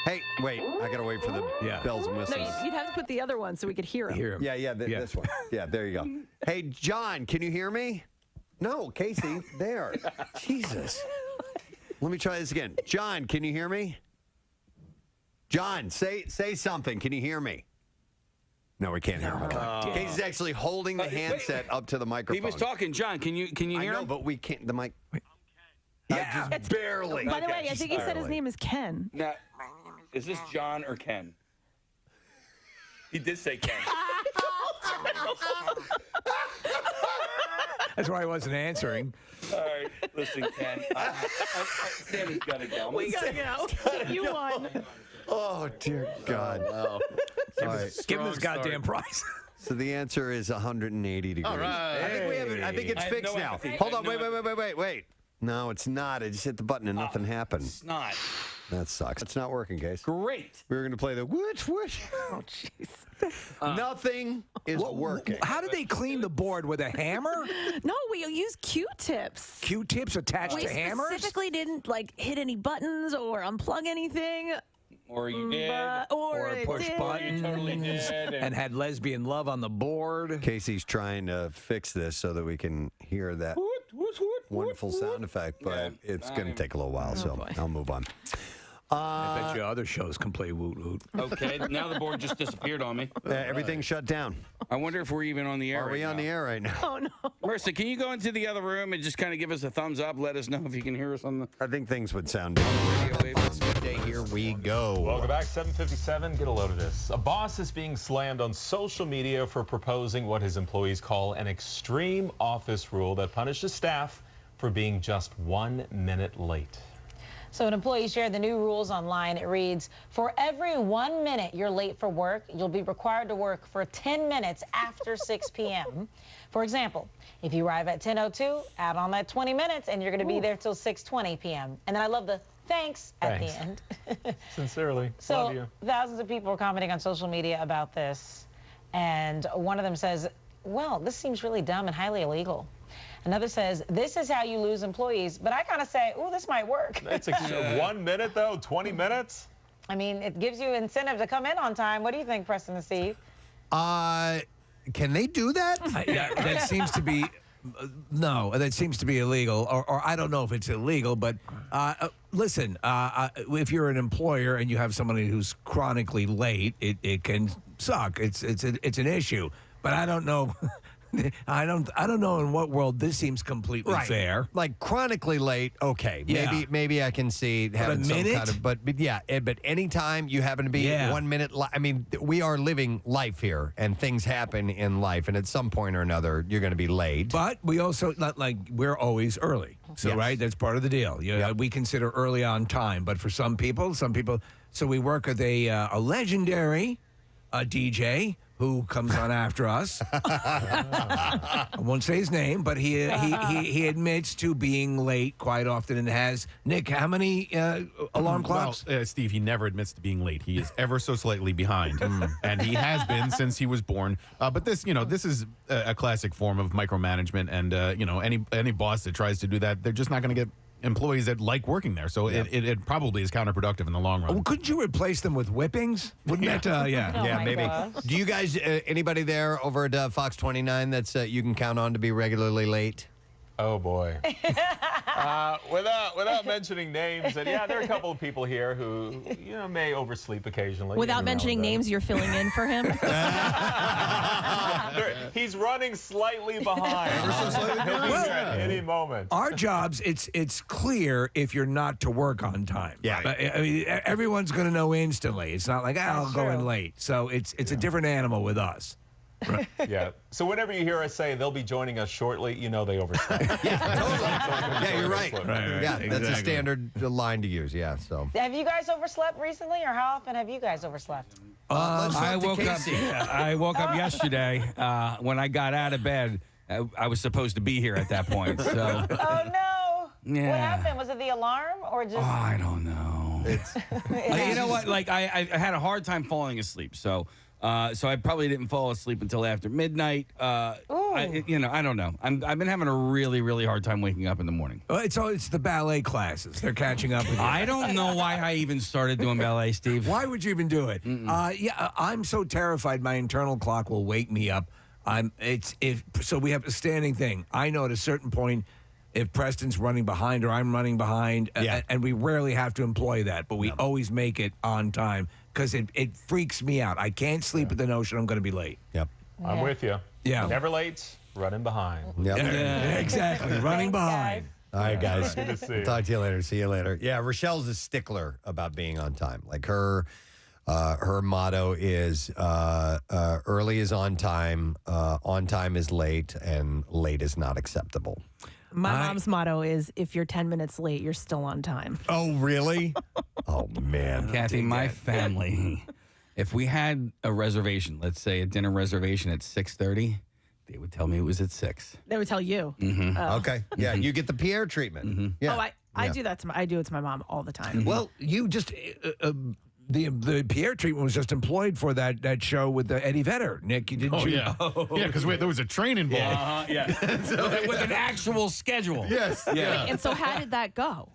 Hey, wait. I got to wait for the bells and whistles. No, you'd have to put the other one so we could hear him. Hear him. Yeah, this one. Yeah, there you go. Hey, John, can you hear me? No, Casey, there. Jesus. Let me try this again. John, can you hear me? John, say something. Can you hear me? No, we can't hear him. Casey's actually holding the handset up to the microphone. He was talking, John. Can you hear I know, him? but we can't. The mic. Yeah, just barely. By the way, I think he said his name is Ken. Now, is this John or Ken? He did say Ken. That's why I wasn't answering. All right, listen, Ken. Sammy's got to go. We got to go. You won. Oh, dear God. Wow. All right. Give him his goddamn prize. So the answer is 180 degrees. All right. I think we have it. I think it's I have fixed no now. empathy. Hold I on. have no Wait. No, it's not. I just hit the button and nothing happened. It's not. That sucks. It's not working, Case. Great. We were going to play the whoosh. Oh, jeez. Nothing is working. How did they clean the board with a hammer? No, we use Q-tips. Q-tips attached We to hammers? specifically didn't hit any buttons or unplug anything. Or you did. Or it push did. buttons totally did. and had lesbian love on the board. Casey's trying to fix this so that we can hear that wonderful sound effect, but it's going to take a little while, so I'll move on. I bet you other shows can play woot woot. Okay, now the board just disappeared on me. Everything's shut down. I wonder if we're even on the air. Are we on the air right now? Oh, no. Marissa, can you go into the other room and just kind of give us a thumbs up? Let us know if you can hear us on the I think things would sound radio waves. Okay, here we go. Welcome back, 7:57. Get a load of this. A boss is being slammed on social media for proposing what his employees call an extreme office rule that punishes staff for being just 1 minute late. So an employee shared the new rules online. It reads, for every 1 minute you're late for work, you'll be required to work for 10 minutes after 6 p.m. For example, if you arrive at 10:02, add on that 20 minutes and you're going to be there till 6:20 p.m. And then I love the thanks at the end. Sincerely. So Love you. thousands of people are commenting on social media about this. And one of them says, well, this seems really dumb and highly illegal. Another says, this is how you lose employees. But I kind of say, oh, this might work. It's 1 minute, though? 20 minutes? I mean, it gives you incentive to come in on time. What do you think, Preston and Steve? Can they do that? Yeah, that seems to be... No, that seems to be illegal, or I don't know if it's illegal, but listen, if you're an employer and you have somebody who's chronically late, it can suck. It's an issue, but I don't know. I don't know in what world this seems completely fair. Like chronically late, okay. Yeah. Maybe I can see having some minute? kind of, but yeah, but anytime you happen to be 1 minute, I mean, we are living life here and things happen in life, and at some point or another, you're going to be late. But we also, not like, we're always early. So, Yes. right, that's part of the deal. We consider early on time, but for some people, so we work with a legendary DJ who comes on after us. I won't say his name, but he admits to being late quite often and has. Nick, how many alarm clocks? Well, Steve, he never admits to being late. He is ever so slightly behind, and he has been since he was born. But this is a classic form of micromanagement, and any boss that tries to do that, they're just not going to get employees that like working there. So it probably is counterproductive in the long run. Well, couldn't you replace them with whippings? Wouldn't that, Yeah, maybe. gosh. Do you guys, anybody there over at Fox 29 that's you can count on to be regularly late? Oh, boy. Without mentioning names, and yeah, there are a couple of people here who may oversleep occasionally. Without mentioning names, you're filling in for him. He's running slightly behind. He'll be here at any moment. Our jobs, it's clear if you're not to work on time. Yeah. I mean, everyone's going to know instantly. It's not like, I'll go in late. So it's a different animal with us. Yeah. So whenever you hear us say they'll be joining us shortly, you know they overslept. Yeah, you're right. Right, Yeah, that's a exactly. standard line to use. Yeah, so. Have you guys overslept recently, or how often have you guys overslept? I woke up yesterday when I got out of bed. I was supposed to be here at that point. So Oh, no. Yeah. What happened? Was it the alarm or just... I don't know. You know what? Like I had a hard time falling asleep. So I probably didn't fall asleep until after midnight. I don't know. I've been having a really, really hard time waking up in the morning. It's the ballet classes. They're catching up with you. I don't know why I even started doing ballet, Steve. Why would you even do it? I'm so terrified my internal clock will wake me up. So we have a standing thing. I know at a certain point if Preston's running behind or I'm running behind, and we rarely have to employ that, but we always make it on time because it freaks me out. I can't sleep with the notion I'm going to be late. Yep. I'm with you. Yeah. Never late, running behind. Yep. Yeah, exactly. Running behind. All right, guys. Good to see you. Talk to you later. See you later. Yeah, Rochelle's a stickler about being on time. Like her motto is early is on time is late, and late is not acceptable. My mom's motto is, if you're 10 minutes late, you're still on time. Oh, really? Oh, man. Kathy, my family, if we had a reservation, let's say a dinner reservation at 6:30, they would tell me it was at 6. They would tell you. Mm-hmm. Oh. Okay. Yeah, you get the Pierre treatment. Mm-hmm. Yeah. Oh, I Yeah. do that. I do it to my mom all the time. Well, you just the Pierre treatment was just employed for that show with Eddie Vedder. Nick, you didn't. Oh, you? yeah. Yeah, because there was a train involved. With an actual schedule. Yes. Yeah. And so how did that go?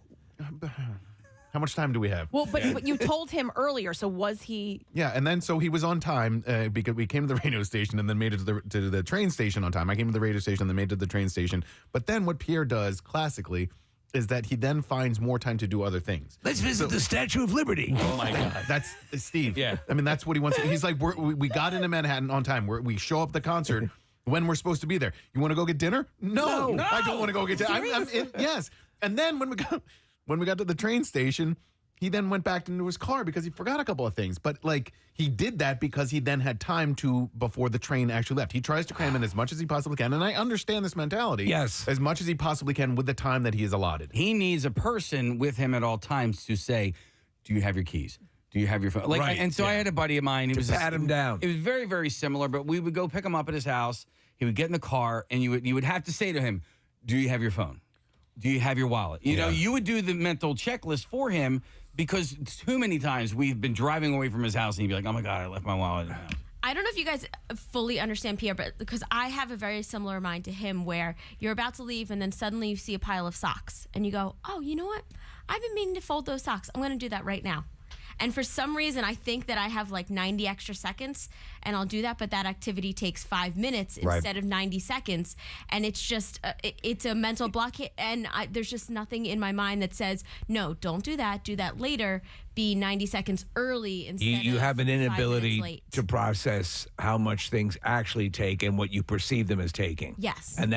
How much time do we have? Well, but you told him earlier, so was he? Yeah, and then so he was on time because we came to the radio station and then made it to the train station on time. I came to the radio station and then made it to the train station. But then what Pierre does classically is that he then finds more time to do other things. Let's visit the Statue of Liberty. Oh my God, that's Steve. Yeah, I mean that's what he wants. He's like, we got into Manhattan on time. We show up at the concert when we're supposed to be there. You want to go get dinner? No, I don't want to go get dinner. Yes, and then when we got to the train station, he then went back into his car because he forgot a couple of things. But like he did that because he then had time to before the train actually left. He tries to cram in as much as he possibly can, and I understand this mentality. Yes, as much as he possibly can with the time that he is allotted. He needs a person with him at all times to say, "Do you have your keys? Do you have your phone?" Like, Right, and so I had a buddy of mine. To pat him down. It was very, very similar, but we would go pick him up at his house. He would get in the car, and you would have to say to him, "Do you have your phone? Do you have your wallet?" You know, you would do the mental checklist for him because too many times we've been driving away from his house, and he'd be like, "Oh my God, I left my wallet in the house." I don't know if you guys fully understand Pierre, but because I have a very similar mind to him where you're about to leave and then suddenly you see a pile of socks and you go, oh, you know what? I've been meaning to fold those socks. I'm going to do that right now. And for some reason, I think that I have like 90 extra seconds and I'll do that, but that activity takes 5 minutes instead of 90 seconds. And it's just, it's a mental block. And there's just nothing in my mind that says, no, don't do that. Do that later. Be 90 seconds early instead You of have an 5 minutes inability late. to process how much things actually take and what you perceive them as taking. Yes. And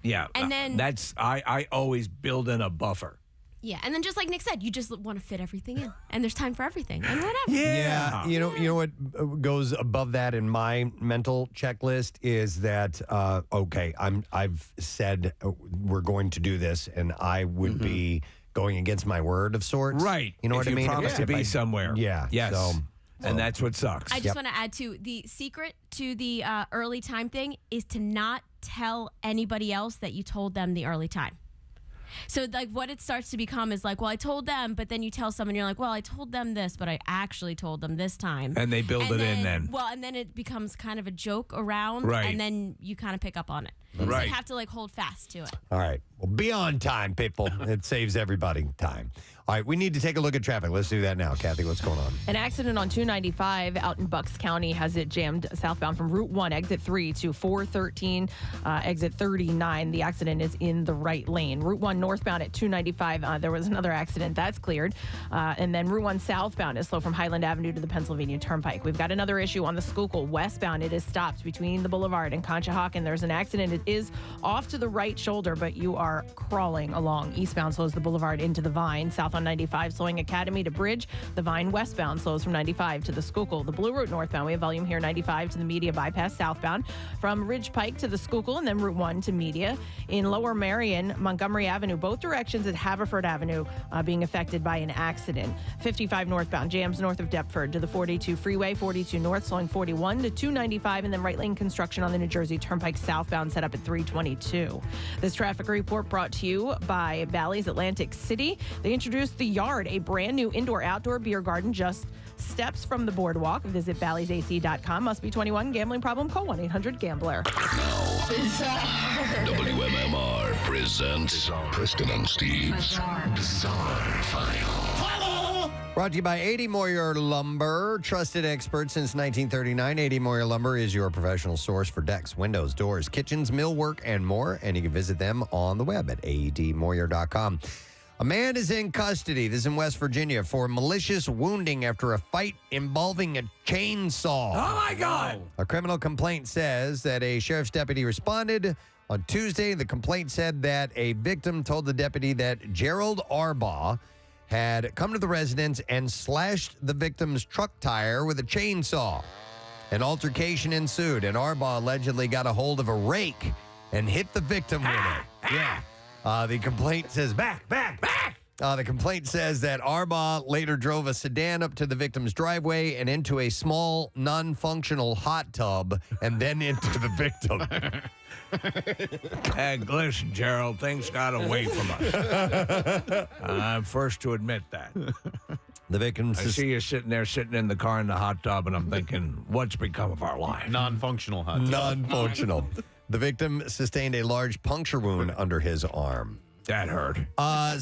yeah. And then- that's, I always build in a buffer. Yeah, and then just like Nick said, you just want to fit everything in, and there's time for everything, and whatever. Yeah. You know what goes above that in my mental checklist is that okay, I've said we're going to do this, and I would be going against my word of sorts. Right. You know If what I mean? You promise to If be I- somewhere. Yeah. Yes. So, and that's what sucks. I just want to add to the secret to the early time thing is to not tell anybody else that you told them the early time. So, like, what it starts to become is like, well, I told them, but then you tell someone, you're like, well, I told them this, but I actually told them this time. And they build it in then. Well, and then it becomes kind of a joke around, Right. and then you kind of pick up on it. So Right. you have to, like, hold fast to it. All right. Well, be on time, people. It saves everybody time. All right. We need to take a look at traffic. Let's do that now. Kathy, what's going on? An accident on 295 out in Bucks County has it jammed southbound from Route 1, exit 3 to 413, exit 39. The accident is in the right lane. Route 1 northbound at 295, there was another accident. That's cleared. And then Route 1 southbound is slow from Highland Avenue to the Pennsylvania Turnpike. We've got another issue on the Schuylkill westbound. It is stopped between the Boulevard and Conshohocken. There's an accident. It is off to the right shoulder, but you are crawling along. Eastbound slows the Boulevard into the Vine. South on 95 slowing Academy to Bridge. The Vine westbound slows from 95 to the Schuylkill. The Blue Route northbound, we have volume here 95 to the Media bypass southbound from Ridge Pike to the Schuylkill, and then Route 1 to Media. In Lower Marion, Montgomery Avenue, both directions at Haverford Avenue being affected by an accident. 55 northbound jams north of Deptford to the 42 freeway. 42 north slowing 41 to 295, and then right lane construction on the New Jersey Turnpike southbound set up at 322. This traffic report brought to you by Bally's Atlantic City. They introduced The Yard, a brand new indoor-outdoor beer garden just steps from the boardwalk. Visit Bally'sAC.com. Must be 21. Gambling problem? Call 1-800-GAMBLER. WMMR presents Preston and Steve's Bizarre File. Brought to you by 80 Moyer Lumber, trusted expert since 1939. 80 Moyer Lumber is your professional source for decks, windows, doors, kitchens, millwork, and more. And you can visit them on the web at admoyer.com. A man is in custody, this is in West Virginia, for malicious wounding after a fight involving a chainsaw. Oh, my God. A criminal complaint says that a sheriff's deputy responded on Tuesday. The complaint said that a victim told the deputy that Gerald Arbaugh had come to the residence and slashed the victim's truck tire with a chainsaw. An altercation ensued, and Arbaugh allegedly got a hold of a rake and hit the victim with it. Yeah. The complaint says, back. The complaint says that Arbaugh later drove a sedan up to the victim's driveway and into a small, non-functional hot tub and then into the victim. And listen, Gerald, things got away from us. I'm first to admit that. The victim I see you sitting in the car in the hot tub, and I'm thinking, what's become of our life? Non-functional hot tub. Non-functional. The victim sustained a large puncture wound under his arm. That hurt.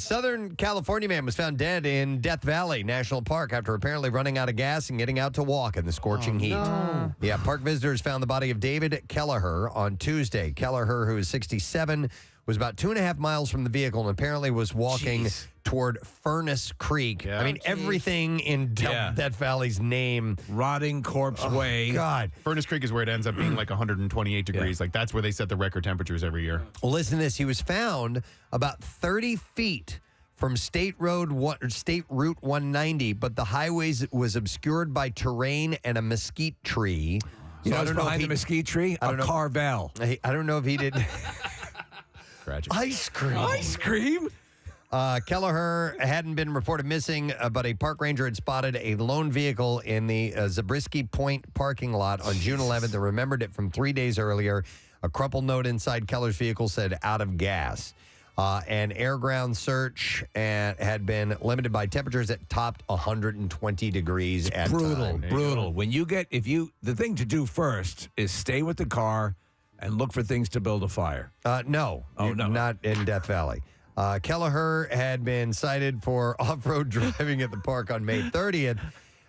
Southern California man was found dead in Death Valley National Park after apparently running out of gas and getting out to walk in the scorching heat. no. Yeah, park visitors found the body of David Kelleher on Tuesday. Kelleher, who is 67, was about 2.5 miles from the vehicle and apparently was walking toward Furnace Creek. I mean, everything in Death Valley's name. Rotting Corpse Way. God. Furnace Creek is where it ends up being like 128 degrees. Like, that's where they set the record temperatures every year. Well, listen to this. He was found about 30 feet from State Route 190, but the highway was obscured by terrain and a mesquite tree. You know what's behind the mesquite tree? A Carvel. I don't know if he did. Tragic. Ice cream. Ice cream? Kelleher hadn't been reported missing, but a park ranger had spotted a lone vehicle in the Zabriskie Point parking lot on June 11th and remembered it from 3 days earlier. A crumpled note inside Keller's vehicle said out of gas. An air-ground search had been limited by temperatures that topped 120 degrees at time. Brutal. When you get, the thing to do first is stay with the car and look for things to build a fire. No. Not in Death Valley. Kelleher had been cited for off-road driving at the park on May 30th,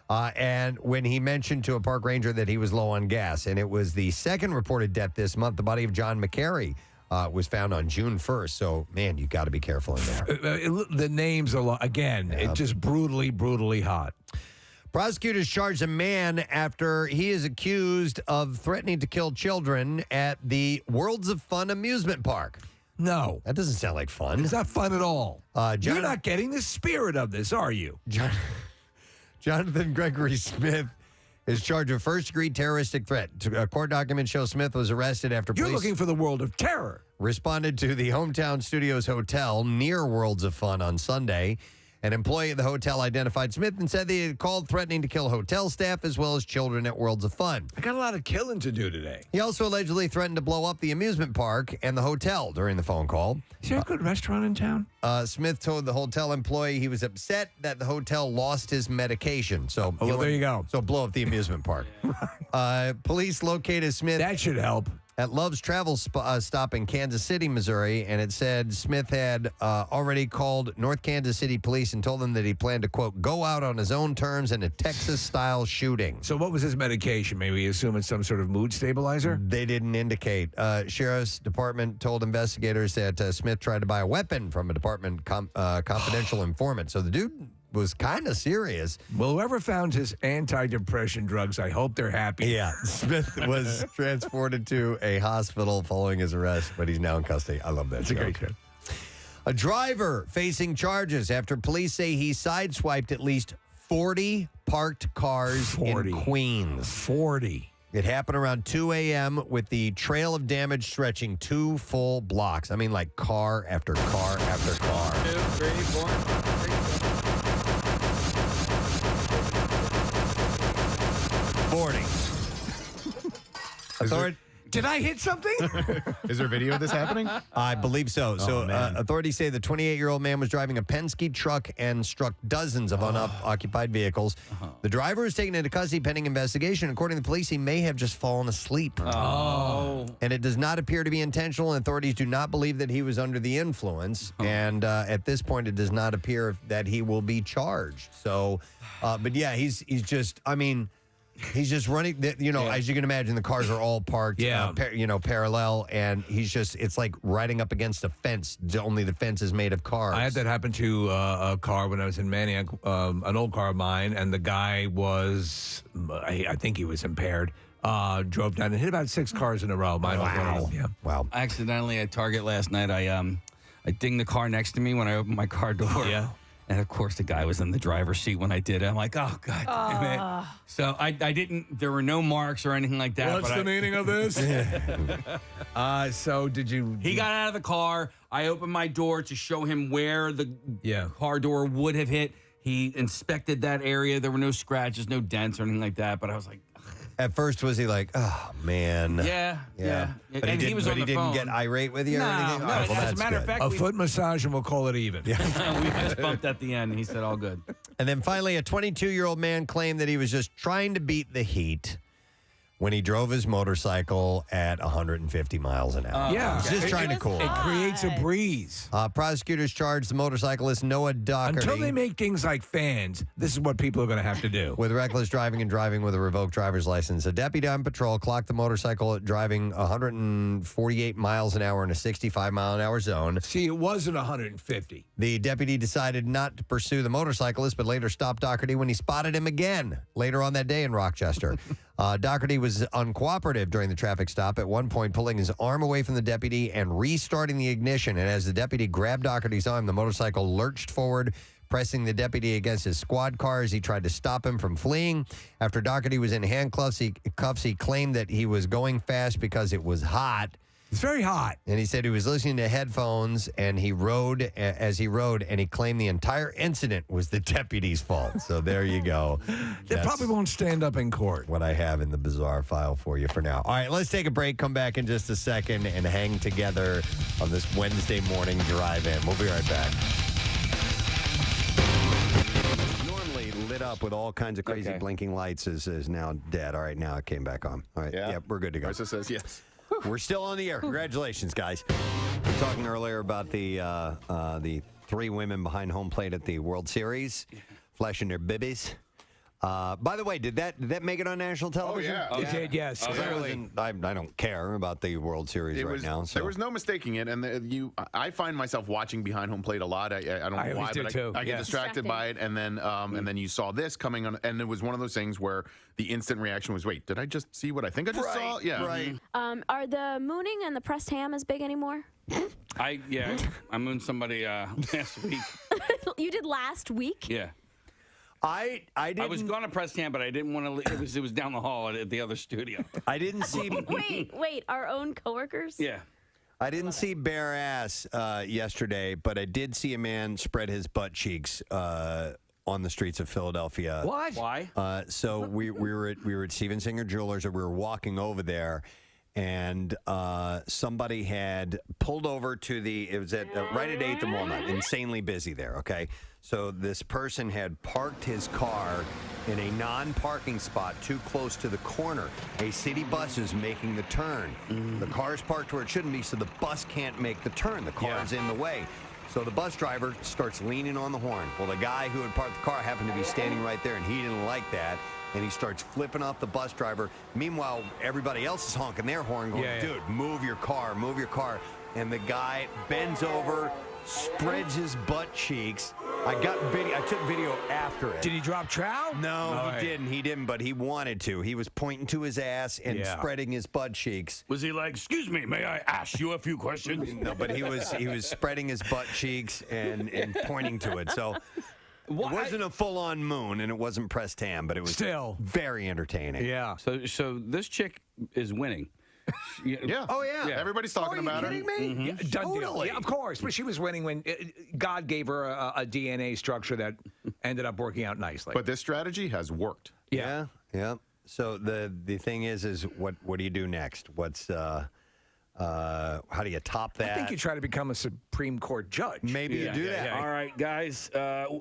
and when he mentioned to a park ranger that he was low on gas, and it was the second reported death this month. The body of John McCary was found on June 1st. So, man, you got to be careful in there. The names again, it's just brutally hot. Prosecutors charged a man after he is accused of threatening to kill children at the Worlds of Fun amusement park. No. That doesn't sound like fun. It's not fun at all. You're not getting the spirit of this, are you? Jonathan Gregory Smith is charged with first-degree terroristic threat. Court documents show Smith was arrested after police... You're looking for the world of terror. ...responded to the Hometown Studios Hotel near Worlds of Fun on Sunday. An employee at the hotel identified Smith and said they had called threatening to kill hotel staff as well as children at Worlds of Fun. I got a lot of killing to do today. He also allegedly threatened to blow up the amusement park and the hotel during the phone call. Is there a good restaurant in town? Smith told the hotel employee he was upset that the hotel lost his medication. So, there you go. So blow up the amusement park. Police located Smith. That should help. At Love's Travel Stop in Kansas City, Missouri, and it said Smith had already called North Kansas City police and told them that he planned to, quote, go out on his own terms in a Texas-style shooting. So what was his medication? Maybe we assume it's some sort of mood stabilizer? They didn't indicate. Sheriff's Department told investigators that Smith tried to buy a weapon from a department confidential informant. So the dude was kind of serious. Well, whoever found his anti-depression drugs, I hope they're happy. Yeah. Smith was transported to a hospital following his arrest, but he's now in custody. I love that. It's a great show. A driver facing charges after police say he sideswiped at least 40 parked cars in Queens. 40. It happened around 2 a.m. with the trail of damage stretching 2 full blocks. I mean, like car after car after car. 2, 3, 4. 40. Did I hit something? Is there video of this happening? I believe so. So man. authorities say the 28-year-old man was driving a Penske truck and struck dozens of unoccupied vehicles. The driver is taken into custody pending investigation. According to the police, he may have just fallen asleep. And it does not appear to be intentional, and authorities do not believe that he was under the influence. And at this point, it does not appear that he will be charged. So, but yeah, he's just, I mean... He's just running, as you can imagine, the cars are all parked, parallel, and he's just, it's like riding up against a fence, only the fence is made of cars. I had that happen to a car when I was in Manioc, an old car of mine, and the guy was, I think he was impaired, drove down and hit about 6 cars in a row. Mine was one of them, yeah. Wow. Accidentally at Target last night, I dinged the car next to me when I opened my car door. Yeah. And of course, the guy was in the driver's seat when I did it. I'm like, oh, God damn it. So I didn't, there were no marks or anything like that. What's the meaning of this? So did you? He got out of the car. I opened my door to show him where the car door would have hit. He inspected that area. There were no scratches, no dents or anything like that. But I was like, At first, was he like, oh, man? yeah. But And he was on the didn't phone. get irate with you or anything? No, Oh, well, as a matter of fact, A foot massage and we'll call it even. we fist bumped at the end. He said, all good. And then finally, a 22-year-old man claimed that he was just trying to beat the heat when he drove his motorcycle at 150 miles an hour. He's just trying to cool It off. creates a breeze. Prosecutors charged the motorcyclist Noah Doherty Until they make things like fans, this is what people are going to have to do. with reckless driving and driving with a revoked driver's license. A deputy on patrol clocked the motorcycle at driving 148 miles an hour in a 65-mile-an-hour zone. See, it wasn't 150. The deputy decided not to pursue the motorcyclist, but later stopped Doherty when he spotted him again later on that day in Rochester. Doherty was uncooperative during the traffic stop, at one point pulling his arm away from the deputy and restarting the ignition. And as the deputy grabbed Doherty's arm, the motorcycle lurched forward, pressing the deputy against his squad car as he tried to stop him from fleeing. After Doherty was in handcuffs, he claimed that he was going fast because it was hot. It's very hot. And he said he was listening to headphones and he rode and he claimed the entire incident was the deputy's fault. So there you go. They That's probably won't stand up in court. what I have in the bizarre file for you for now. All right, let's take a break, come back in just a second, and hang together on this Wednesday morning drive-in. We'll be right back. Normally lit up with all kinds of crazy blinking lights is now dead. All right, now it came back on. All right, yeah, we're good to go. Marissa says yes. We're still on the air. Congratulations, guys. We were talking earlier about the three women behind home plate at the World Series, flashing their bibbies. By the way, did that make it on national television? Oh, yeah. It did, yes. Clearly. I don't care about the World Series now. So. There was no mistaking it, and I find myself watching behind home plate a lot. I don't know why, but I get distracted by it, and then you saw this coming on, and it was one of those things where the instant reaction was, "Wait, did I just see what I think I just saw?" Yeah, right. Are the mooning and the pressed ham as big anymore? I mooned somebody last week. You did last week? Yeah. I was going to Preston, but I didn't want to. It was down the hall at the other studio. I didn't see. Wait, our own coworkers? Yeah. I didn't see bare ass yesterday, but I did see a man spread his butt cheeks on the streets of Philadelphia. What? Why? So we were at Steven Singer Jewelers, and we were walking over there, and somebody had pulled over to it was at right at 8th and Walnut, insanely busy there. Okay, so this person had parked his car in a non-parking spot too close to the corner. A city bus is making the turn. The car's parked where it shouldn't be, so the bus can't make the turn. The car is in the way. So the bus driver starts leaning on the horn. Well, the guy who had parked the car happened to be standing right there, and he didn't like that. And he starts flipping off the bus driver. Meanwhile, everybody else is honking their horn, going, dude, move your car, move your car. And the guy bends over, spreads his butt cheeks. I took video after it. Did he drop trow? No, he didn't, but he wanted to. He was pointing to his ass and spreading his butt cheeks. Was he like, "Excuse me, may I ask you a few questions?" No, but he was spreading his butt cheeks and pointing to it. So it wasn't a full-on moon, and it wasn't pressed ham, but it was still very entertaining. Yeah. So this chick is winning. Yeah. Oh, yeah. Everybody's talking about Are you her. kidding me? Done deal. Totally. Yeah, of course. But she was winning when God gave her a DNA structure that ended up working out nicely. But this strategy has worked. Yeah. So the thing is what do you do next? What's how do you top that? I think you try to become a Supreme Court judge. Maybe you do that. All right, guys.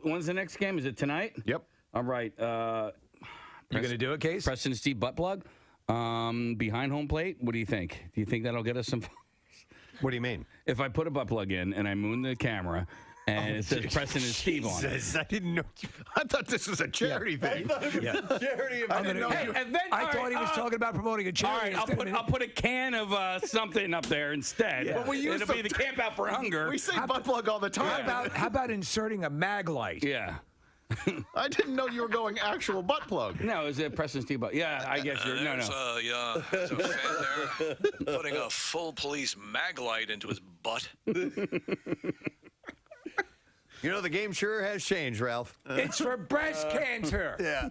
When's the next game? Is it tonight? Yep. All right. You going to do it, Case? Preston Steve butt plug. Behind home plate. What do you think? Do you think that'll get us some? What do you mean? If I put a butt plug in and I moon the camera, and it says Preston and Steve on it. I didn't know. I thought this was a charity thing. I thought it was a charity event. I thought he was talking about promoting a charity. All right, I'll put a can of something up there instead. Yeah. But It'll be the Camp Out for Hunger. We say butt plug all the time. How about inserting a mag light? Yeah. I didn't know you were going actual butt plug. No, is it Preston Steve butt? Yeah, I guess you're. No. There's a fan there putting a full police mag light into his butt. You know, the game sure has changed, Ralph. It's for breast cancer. Yeah.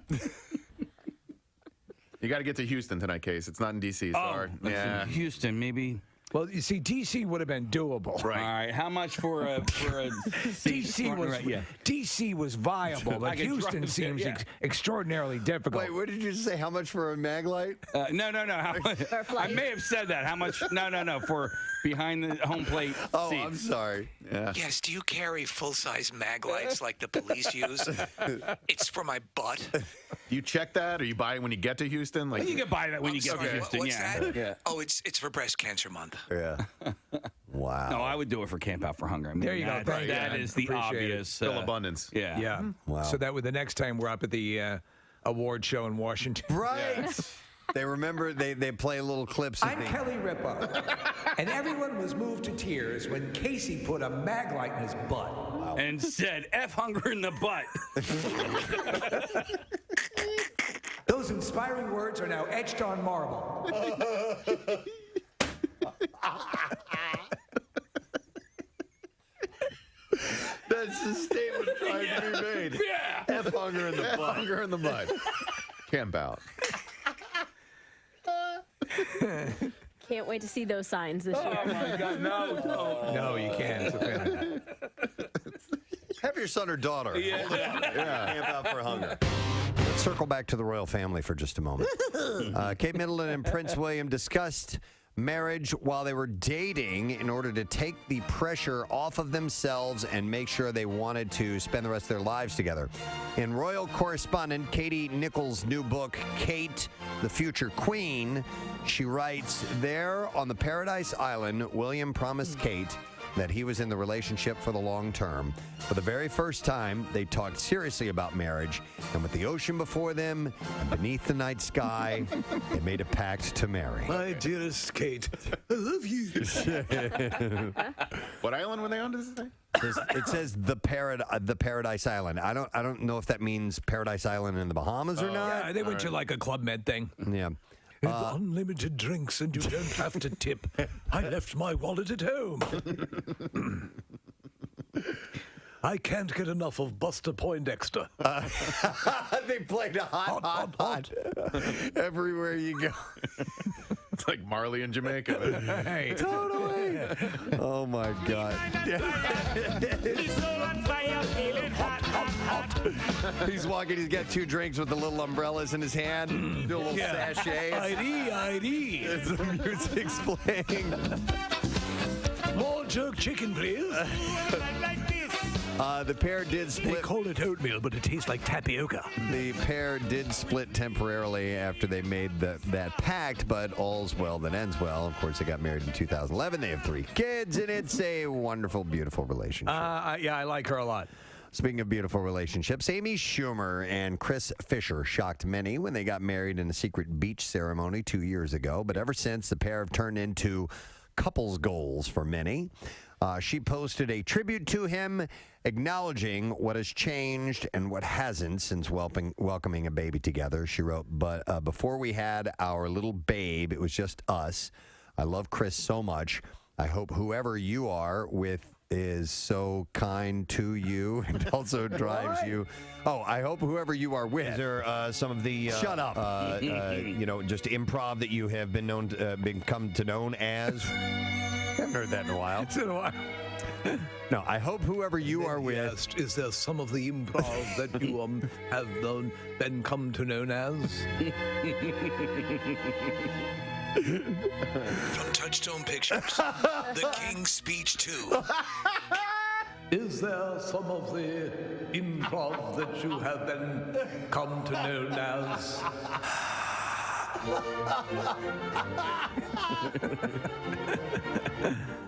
You got to get to Houston tonight, Case. It's not in D.C. Sorry. Yeah. Houston, maybe. Well, you see, D.C. would have been doable. Right. All right. How much for a D.C. was D.C. was viable, but Houston seems extraordinarily difficult. Wait, what did you say? How much for a mag light? No. How much? I may have said that. How much? No. For behind the home plate seats. Oh, I'm sorry. Yeah. Yes, do you carry full-size mag lights like the police use? It's for my butt. You check that, or you buy it when you get to Houston? Like you can buy that when you get to Houston. What's that? Yeah. Oh, it's for breast cancer month. Yeah. Wow. No, I would do it for Camp Out for Hunger. I mean, There you go. That is the Appreciate it. obvious. Still abundance. Yeah. Yeah. Wow. So that way, the next time we're up at the award show in Washington. Right. They remember, they play little clips. I'm Kelly Ripa, and everyone was moved to tears when Casey put a mag light in his butt. Wow. And said, F hunger in the butt. Those inspiring words are now etched on marble. That's the statement trying to be made. Yeah. F hunger in the butt. F hunger in the butt. Camp Out. Can't wait to see those signs this year. Oh, my God. No, you can't. It's offending. Have your son or daughter. Yeah. Camp Out for Hunger. Let's circle back to the royal family for just a moment. Kate Middleton and Prince William discussed marriage while they were dating in order to take the pressure off of themselves and make sure they wanted to spend the rest of their lives together. In royal correspondent Katie Nichols' new book, Kate, the Future Queen, she writes, there on the Paradise Island, William promised Kate that he was in the relationship for the long term. For the very first time, they talked seriously about marriage, and with the ocean before them and beneath the night sky, they made a pact to marry. My dearest Kate, I love you. What island were they on? Does it say? It says the Paradise Island. I don't know if that means Paradise Island in the Bahamas or not. Yeah, they went to like a Club Med thing. Yeah. Unlimited drinks and you don't have to tip. I left my wallet at home. I can't get enough of Buster Poindexter. They played a hot. Everywhere you go. It's like Marley in Jamaica. Hey. Totally. Oh, my God. He's walking. He's got 2 drinks with the little umbrellas in his hand. Do a little sachet. ID. As the music's playing. More jerk chicken, please. The pair did They split. call it oatmeal, but it tastes like tapioca. The pair did split temporarily after they made that pact, but all's well that ends well. Of course, they got married in 2011. They have 3 kids, and it's a wonderful, beautiful relationship. Yeah, I like her a lot. Speaking of beautiful relationships, Amy Schumer and Chris Fisher shocked many when they got married in a secret beach ceremony 2 years ago. But ever since, the pair have turned into couples goals for many. She posted a tribute to him, acknowledging what has changed and what hasn't since welcoming a baby together. She wrote, but before we had our little babe, it was just us. I love Chris so much. I hope whoever you are with is so kind to you and also drives you. Oh, I hope whoever you are with. Is there some of the shut up? Just improv that you have been known to, become to known as? I haven't heard that in a while. It's in a while. No, I hope whoever you are with. Yes, is there some of the improv that you have been come to known as? From Touchstone Pictures, The King's Speech 2. Is there some of the improv that you have been come to known as?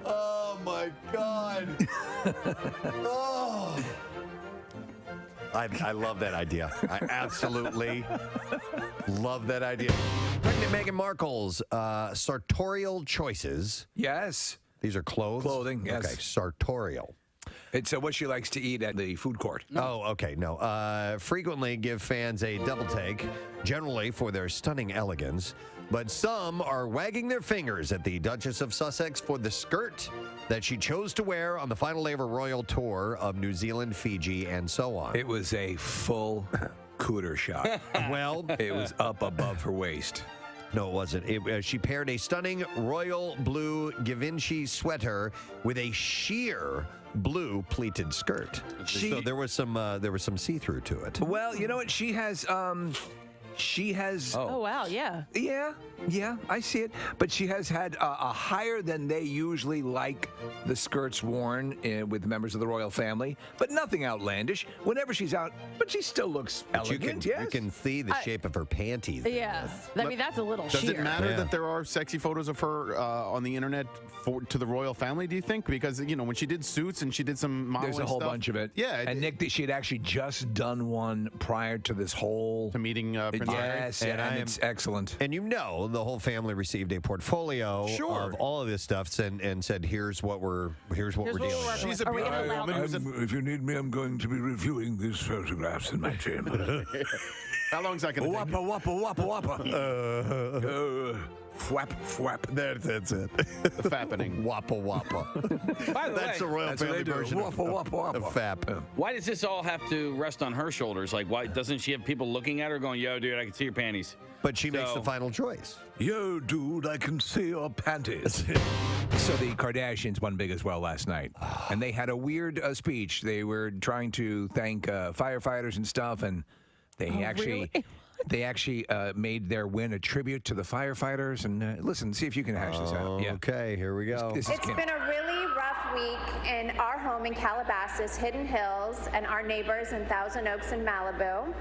Oh my God. Oh. I love that idea. I absolutely love that idea. Pregnant Meghan Markle's sartorial choices. Yes. These are clothes? Clothing, yes. Okay, sartorial. It's what she likes to eat at the food court. Oh, okay. No. Frequently give fans a double take, generally for their stunning elegance. But some are wagging their fingers at the Duchess of Sussex for the skirt that she chose to wear on the final day of her royal tour of New Zealand, Fiji, and so on. It was a full cooter shot. Well, it was up above her waist. No, it wasn't. She paired a stunning royal blue Givenchy sweater with a sheer blue pleated skirt. So there was some see-through to it. Well, you know what? She has. Oh, wow, yeah. Yeah, I see it. But she has had a higher than they usually like the skirts worn with members of the royal family, but nothing outlandish. Whenever she's out, but she still looks elegant. You can see the shape of her panties. Yes. I mean, that's a little Does sheer. it matter that there are sexy photos of her on the internet to the royal family, do you think? Because, when she did Suits and she did some modeling There's a whole stuff, bunch of it. Yeah. And Nick, she had actually just done one prior to this whole... To meeting Prince Harry. Yes, and it's excellent. And the whole family received a portfolio of all of this stuff and said, here's what we're dealing with. She's a beautiful woman. If you need me, I'm going to be reviewing these photographs in my chamber. How long is that going to take? Wappa. Fwap, fwap. That's it. The fappening. Wappa wappa. By the That's the royal family version of fap. Why does this all have to rest on her shoulders? Like, why doesn't she have people looking at her going, yo, dude, I can see your panties? But she makes the final choice. Yo, dude, I can see your panties. So the Kardashians won big as well last night. And they had a weird speech. They were trying to thank firefighters and stuff, and they They actually made their win a tribute to the firefighters. And listen, see if you can hash this out. Yeah. Okay, here we go. It's been a really rough week in our home in Calabasas, Hidden Hills, and our neighbors in Thousand Oaks and Malibu.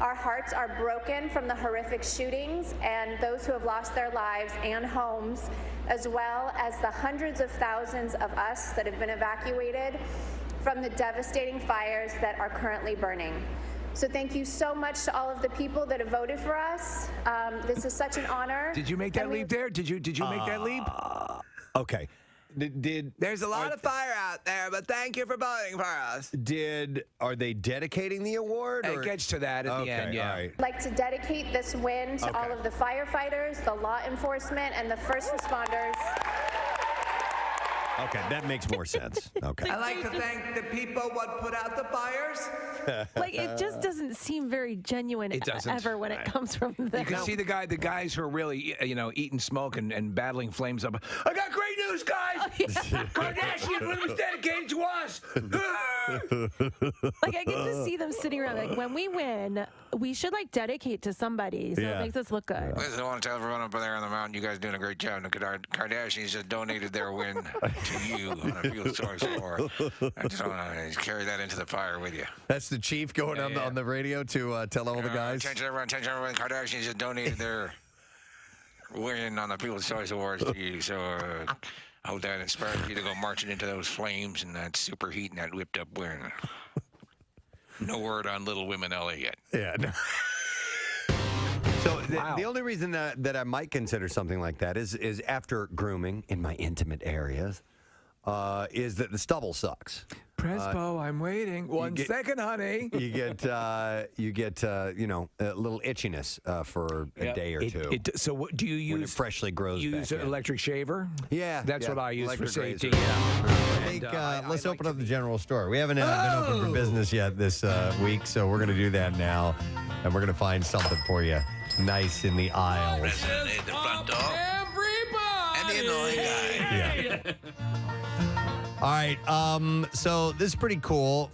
Our hearts are broken from the horrific shootings and those who have lost their lives and homes, as well as the hundreds of thousands of us that have been evacuated from the devastating fires that are currently burning. So thank you so much to all of the people that have voted for us. This is such an honor. Did you make that leap there? Did you make that leap? Okay. There's a lot of fire out there, but thank you for voting for us. Are they dedicating the award? It gets to that at the end, yeah. All right. I'd like to dedicate this win to all of the firefighters, the law enforcement, and the first responders. Okay, that makes more sense. Okay. I'd like to thank the people what put out the fires. Like, it just doesn't seem very genuine ever when it comes from them. You can see the guys who are really, eating smoke and battling flames up. I got great news, guys! Kardashian was dedicated to us! Like, I can just see them sitting around, like, when we win, we should, dedicate to somebody, so it makes us look good. Listen, I want to tell everyone up there on the mountain, you guys are doing a great job. The Kardashians just donated their win to you on a field source war. I just want to carry that into the fire with you. That's the chief going on the radio to tell all the guys. Attention everyone, Kardashians just donated their win on the People's Choice Awards to you. So I hope that inspires you to go marching into those flames and that super heat and that whipped up win. No word on Little Women LA yet. Yeah. No. So the only reason that I might consider something like that is after grooming in my intimate areas, is that the stubble sucks. Prespo, I'm waiting. One second, honey. You get a little itchiness for a day or two. So what do you use? When it freshly grows back use an electric shaver? Yeah. That's what I use electric for safety. razor. Yeah. I think, let's open up the general store. We haven't been open for business yet this week, so we're going to do that now. And we're going to find something for you nice in the aisles. President at the front door. Everybody! And the annoying guy. Yeah. All right, so this is pretty cool.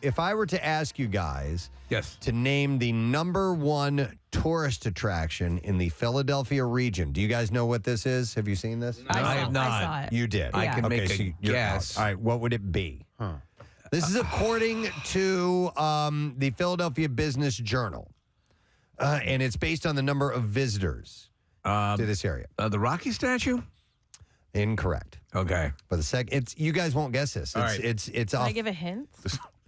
If I were to ask you guys to name the #1 tourist attraction in the Philadelphia region, do you guys know what this is? Have you seen this? I have not. I saw it. You did? I can make a you're guess. out. All right, what would it be? This is according to the Philadelphia Business Journal, and it's based on the number of visitors to this area. The Rocky statue? Incorrect. Okay. But you guys won't guess this. All right. It's Can off. I give a hint?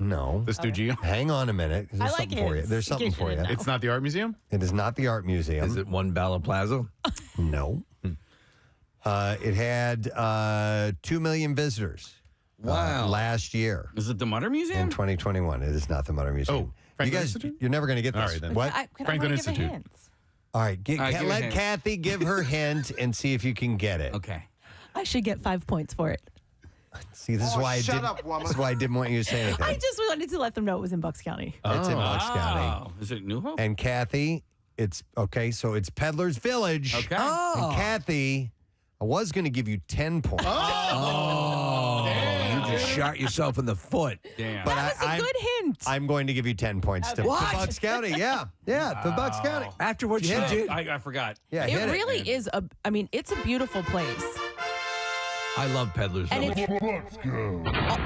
No. The studio? Hang on a minute. There's I like something for you. hints, There's in something case you for you. didn't know. It's not the art museum? It is not the art museum. Is it One Bala Plaza? No. It had 2 million visitors. last year. Is it the Mutter Museum? In 2021. It is not the Mutter Museum. Oh, you Franklin guys, Institute? you're never going to get this. All right, then. What? Franklin Institute. All right, All right, give her a let hint. Kathy give her hint and see if you can get it. Okay. I should get 5 points for it. See, this is why This is why I didn't want you to say anything. I just wanted to let them know it was in Bucks County. It's in Bucks County. Is it New Hope? And Kathy, it's okay. So it's Peddler's Village. Okay. And Kathy, I was going to give you 10 points. You just shot yourself in the foot. Damn. But That was a good hint. I'm going to give you 10 points to Bucks County. Yeah, to Bucks County. After what You she hit did, it. I forgot. Yeah, It hit really is it's a beautiful place. I love Peddler's And Village.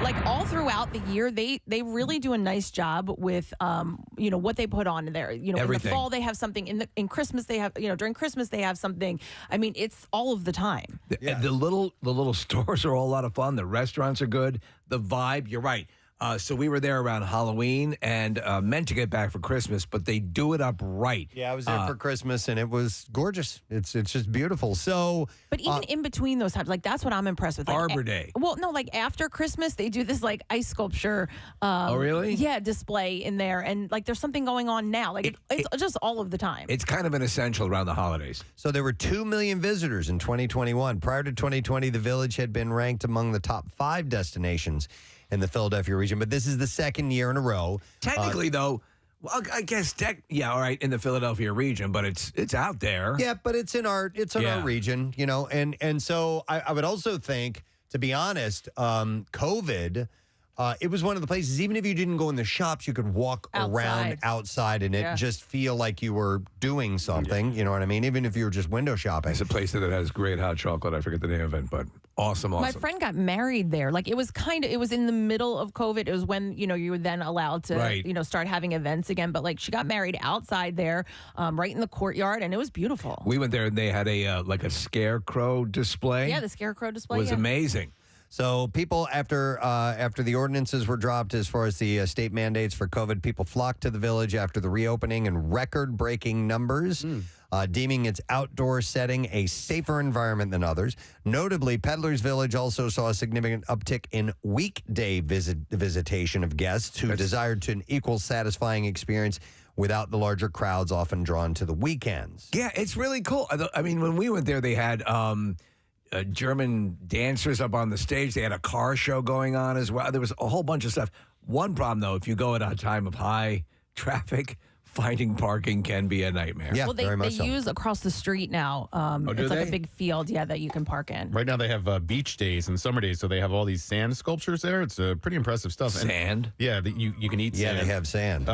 Like all throughout the year, they really do a nice job with what they put on there. In the Everything. fall they have something. In Christmas they have during Christmas they have something. I mean, it's all of the time. The little stores are all a lot of fun. The restaurants are good. The vibe, you're right. So we were there around Halloween and meant to get back for Christmas, but they do it up right. Yeah, I was there for Christmas and it was gorgeous. It's just beautiful. So, But even in between those times, like that's what I'm impressed with. Like, Arbor Day. Well, no, like after Christmas, they do this like ice sculpture. Oh, really? Yeah, display in there, and like there's something going on now. Like it's just all of the time. It's kind of an essential around the holidays. So there were 2 million visitors in 2021. Prior to 2020, the village had been ranked among the top 5 destinations in the Philadelphia region, but this is the second year in a row. Technically, though, well, I guess all right, in the Philadelphia region, but it's out there. Yeah, but it's in our region, and so I would also think, to be honest, COVID. It was one of the places, even if you didn't go in the shops, you could walk around outside and it just feel like you were doing something. You know what I mean? Even if you were just window shopping. It's a place that has great hot chocolate. I forget the name of it, but awesome. My friend got married there. Like it was in the middle of COVID. It was when, you were then allowed to, start having events again. But like she got married outside there, right in the courtyard, and it was beautiful. We went there and they had a scarecrow display. Yeah, the scarecrow display. It was amazing. So people, after the ordinances were dropped as far as the state mandates for COVID, people flocked to the village after the reopening in record-breaking numbers, deeming its outdoor setting a safer environment than others. Notably, Peddler's Village also saw a significant uptick in weekday visitation of guests who desired an equal satisfying experience without the larger crowds often drawn to the weekends. Yeah, it's really cool. I mean, when we went there, they had German dancers up on the stage. They had a car show going on as well. There was a whole bunch of stuff. One problem, though, if you go at a time of high traffic, finding parking can be a nightmare. Yeah, well, they use across the street now. It's like a big field, that you can park in. Right now they have beach days and summer days, so they have all these sand sculptures there. It's pretty impressive stuff. Sand? Yeah, you can eat sand. Yeah, they have sand.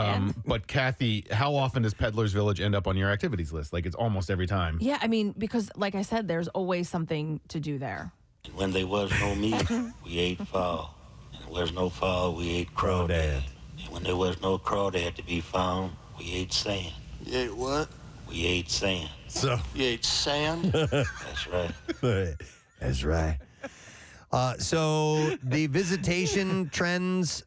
But Kathy, how often does Peddler's Village end up on your activities list? Like it's almost every time. Yeah, I mean, because like I said, there's always something to do there. When there was no meat, we ate fowl. And there was no fowl, we ate crawdad. And when there was no crawdad to be found, we ate sand. You ate what? We ate sand. So You ate sand? That's right. That's right. So the visitation trends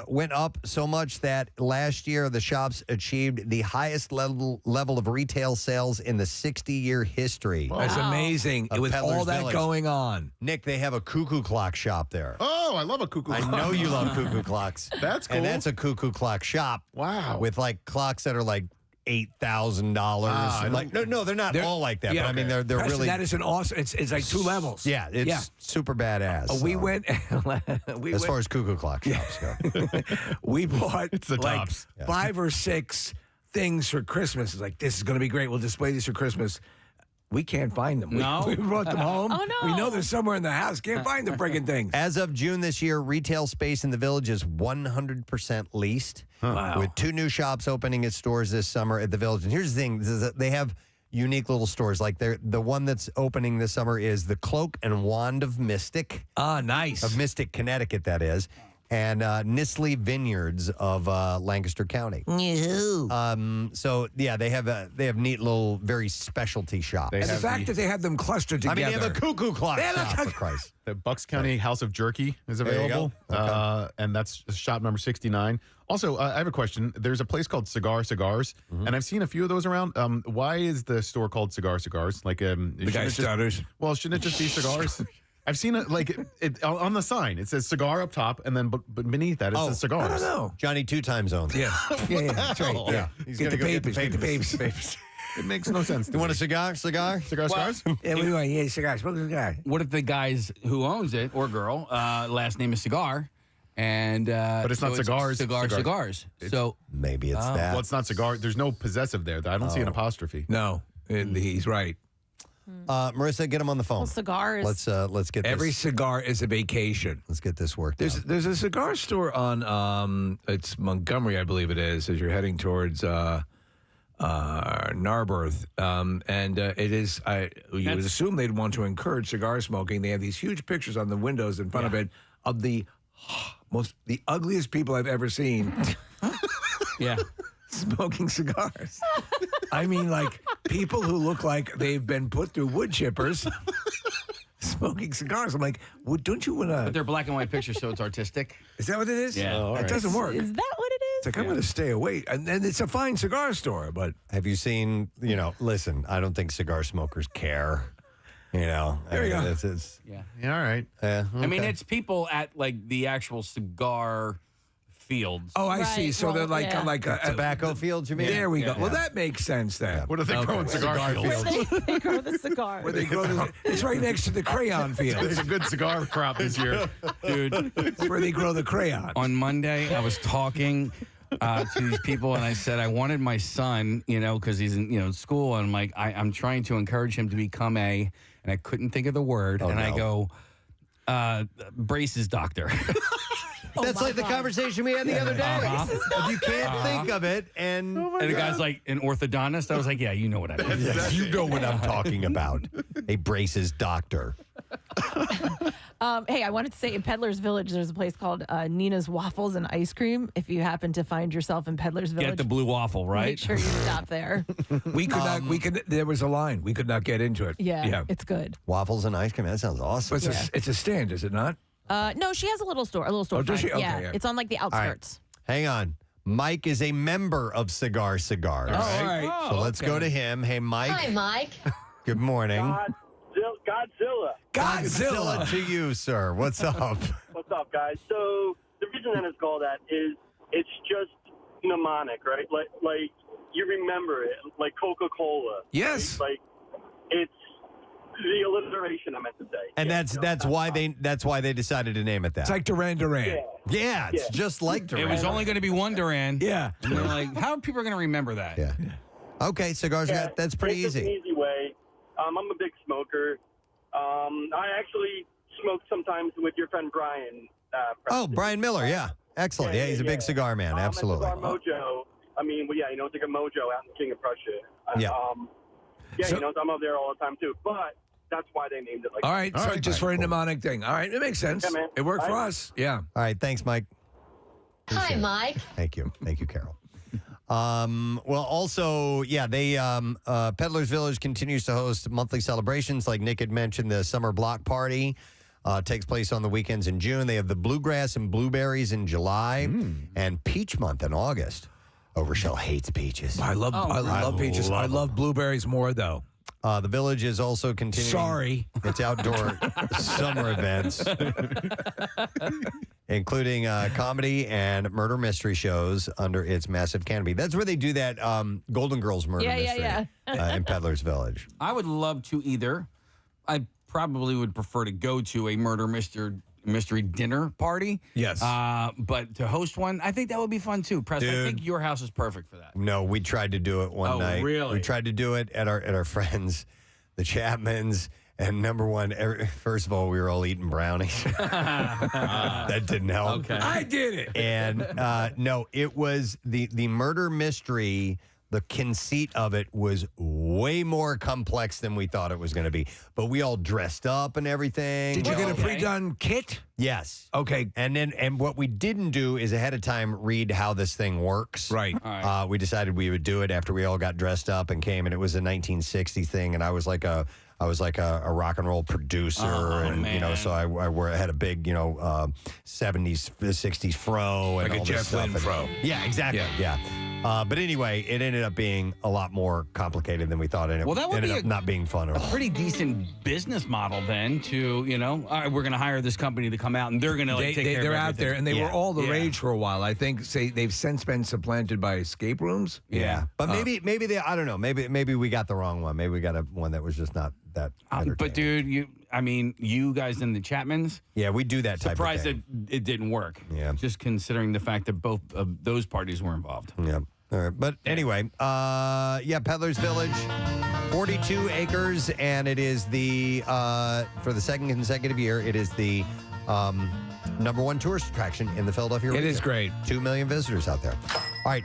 went up so much that last year the shops achieved the highest level of retail sales in the 60-year history. That's amazing. of With Peddler's all that Village. going on. Nick, they have a cuckoo clock shop there. Oh, I love a cuckoo clock. I know you love cuckoo clocks. That's cool. And that's a cuckoo clock shop. Wow. With like clocks that are like $8,000. Like no, they're not all like that. Yeah, but I mean, they're Preston, really. That is an awesome. It's like 2 levels. Yeah, it's super badass. We so. went. As far as cuckoo clock shops go. We bought the like tops. 5 or 6 things for Christmas. It's like, this is going to be great. We'll display these for Christmas. We can't find them. No? We brought them home. Oh, no. We know they're somewhere in the house. Can't find the friggin' things. As of June this year, retail space in the village is 100% leased. Wow. With 2 new shops opening its doors this summer at the village. And here's the thing, is that they have unique little stores. Like the one that's opening this summer is the Cloak and Wand of Mystic. Ah, nice. Of Mystic, Connecticut, that is. And Nisley Vineyards of Lancaster County. So yeah, they have neat little, very specialty shops. And the fact that they have them clustered together. I mean, they have a cuckoo clock shop, for Christ. The Bucks County House of Jerky is There you available, go. Okay. and that's shop number 69. Also, I have a question. There's a place called Cigar Cigars, and I've seen a few of those around. Why is the store called Cigar Cigars? Like the guy stutters. Well, shouldn't it just be cigars? I've seen it like it on the sign. It says cigar up top, and then but beneath that it says cigars. I don't know. Johnny 2 time zones. Yeah, that's right. Yeah, He's get gonna the go get the papers. It makes no sense. You want a cigar? Cigars? Yeah, what do you want? Yeah, cigar. Smoke a cigar. What if the guys who owns it or girl last name is Cigar, and but it's not cigars. Cigars. So maybe it's that. Well, it's not cigar. There's no possessive there. I don't see an apostrophe. No, he's right. Marissa, get him on the phone. Well, cigars. Let's get Every this. cigar is a vacation. Let's get this worked out. There's a cigar store on it's Montgomery, I believe it is, as you're heading towards Narberth, and it is. You would assume they'd want to encourage cigar smoking. They have these huge pictures on the windows in front of it of the ugliest people I've ever seen. Yeah. Smoking cigars. I mean, like people who look like they've been put through wood chippers smoking cigars. I'm like, well, don't you want to? But they're black and white pictures, so it's artistic. Is that what it is? Yeah. That doesn't work. Is that what it is? It's like, I'm going to stay away. And it's a fine cigar store, but. Have you seen, listen, I don't think cigar smokers care. There you go. It's Yeah. Yeah, all right. yeah, I mean, okay. it's people at like the actual cigar fields. Oh, I see. Right, So well, they're like yeah. a tobacco fields, you mean? There we go. Yeah. Well, that makes sense then. What are they growing cigar fields? They grow the cigars. Where they grow it's right next to the crayon field. There's a good cigar crop this year. Dude, It's where they grow the crayon. on Monday, I was talking to these people, and I said I wanted my son, because he's in school, and I'm like, I'm trying to encourage him to become and I couldn't think of the word, Oh, and no. I go, braces doctor. That's like the conversation we had the other day. If you can't think of it, and And the guy's like, an orthodontist? I was like, yeah, you know what I mean. yes, you know what I'm talking about. A braces doctor. Hey, I wanted to say in Peddler's Village, there's a place called Nina's Waffles and Ice Cream. If you happen to find yourself in Peddler's Village, Get the blue waffle, right? make sure you stop there. There was a line. We could not get into it. Yeah, it's good. Waffles and ice cream. That sounds awesome. But it's a stand, is it not? No, she has a little store. Oh, does she? Okay, yeah, yeah. it's on like the outskirts. Hang on. Mike is a member of Cigar Cigars. All right. So let's go to him. Hey, Mike. Hi, Mike. Good morning. Godzilla. Godzilla to you, sir. What's up? What's up, guys? So the reason that it's called that is it's just mnemonic, right? Like you remember it, like Coca-Cola. Yes. Right? Like it's the alliteration I meant to say. And that's why they decided to name it that. It's like Duran Duran. Yeah, it's just like Duran. It was only going to be one Duran. Yeah. And they're like, how are people going to remember that? Yeah. Okay, cigars. That's pretty it's just easy. an easy way. I'm a big smoker. I actually smoke sometimes with your friend Brian. Oh, Brian Miller. Yeah, excellent. Yeah, he's a big cigar man. Absolutely. Cigar Mojo. I mean, well, yeah, it's like a Mojo out in King of Prussia. Yeah. I'm up there all the time too. But that's why they named it like. All right. So just for a mnemonic thing. All right. It makes sense. Yeah, man. It worked for All right. us. Yeah. All right. Thanks, Mike. Hi, Mike. Thank you. Thank you, Carol. Well, also, yeah, they Peddler's Village continues to host monthly celebrations. Like Nick had mentioned, the Summer Block Party takes place on the weekends in June. They have the Bluegrass and Blueberries in July and Peach Month in August. Oh, Rochelle hates peaches. I love peaches. I love blueberries more, though. The Village is also continuing. Sorry. Its outdoor summer events, including comedy and murder mystery shows under its massive canopy. That's where they do that Golden Girls murder mystery in Peddler's Village. I would love to either. I probably would prefer to go to a murder mystery dinner party. Yes. But to host one, I think that would be fun too. Preston, I Dude. think your house is perfect for that. No, we tried to do it one night. Oh, really? We tried to do it at our friends, the Chapmans. And number one, first of all, we were all eating brownies. That didn't help. Okay. I did it. And no, it was the murder mystery. The conceit of it was way more complex than we thought it was going to be. But we all dressed up and everything. Did you get a pre-done kit? Yes. Okay. And what we didn't do is ahead of time read how this thing works. Right. All right. We decided we would do it after we all got dressed up and came, and it was a 1960s thing, and I was like a rock and roll producer, and man. so I had a big 70s 60s fro and Like a all Jeff this stuff. Lynne And- fro. Yeah, exactly. Yeah. But anyway, it ended up being a lot more complicated than we thought, and it Well, that would ended be up not being fun at all. Pretty decent business model then to, all right, we're going to hire this company to come out and they're going to take care of They're out everything. there, and they were all the Yeah. rage for a while. I think they've since been supplanted by escape rooms. Yeah, but maybe they, I don't know. Maybe we got the wrong one. Maybe we got one that was just not that. But dude, you guys in the Chapmans, yeah, we do that type of surprised thing. that it didn't work. Yeah, just considering the fact that both of those parties were involved. Yeah. All right. But anyway, Peddler's Village, 42 acres, and it is for the second consecutive year, it is the number one tourist attraction in the Philadelphia region. It is great. 2 million visitors out there. All right,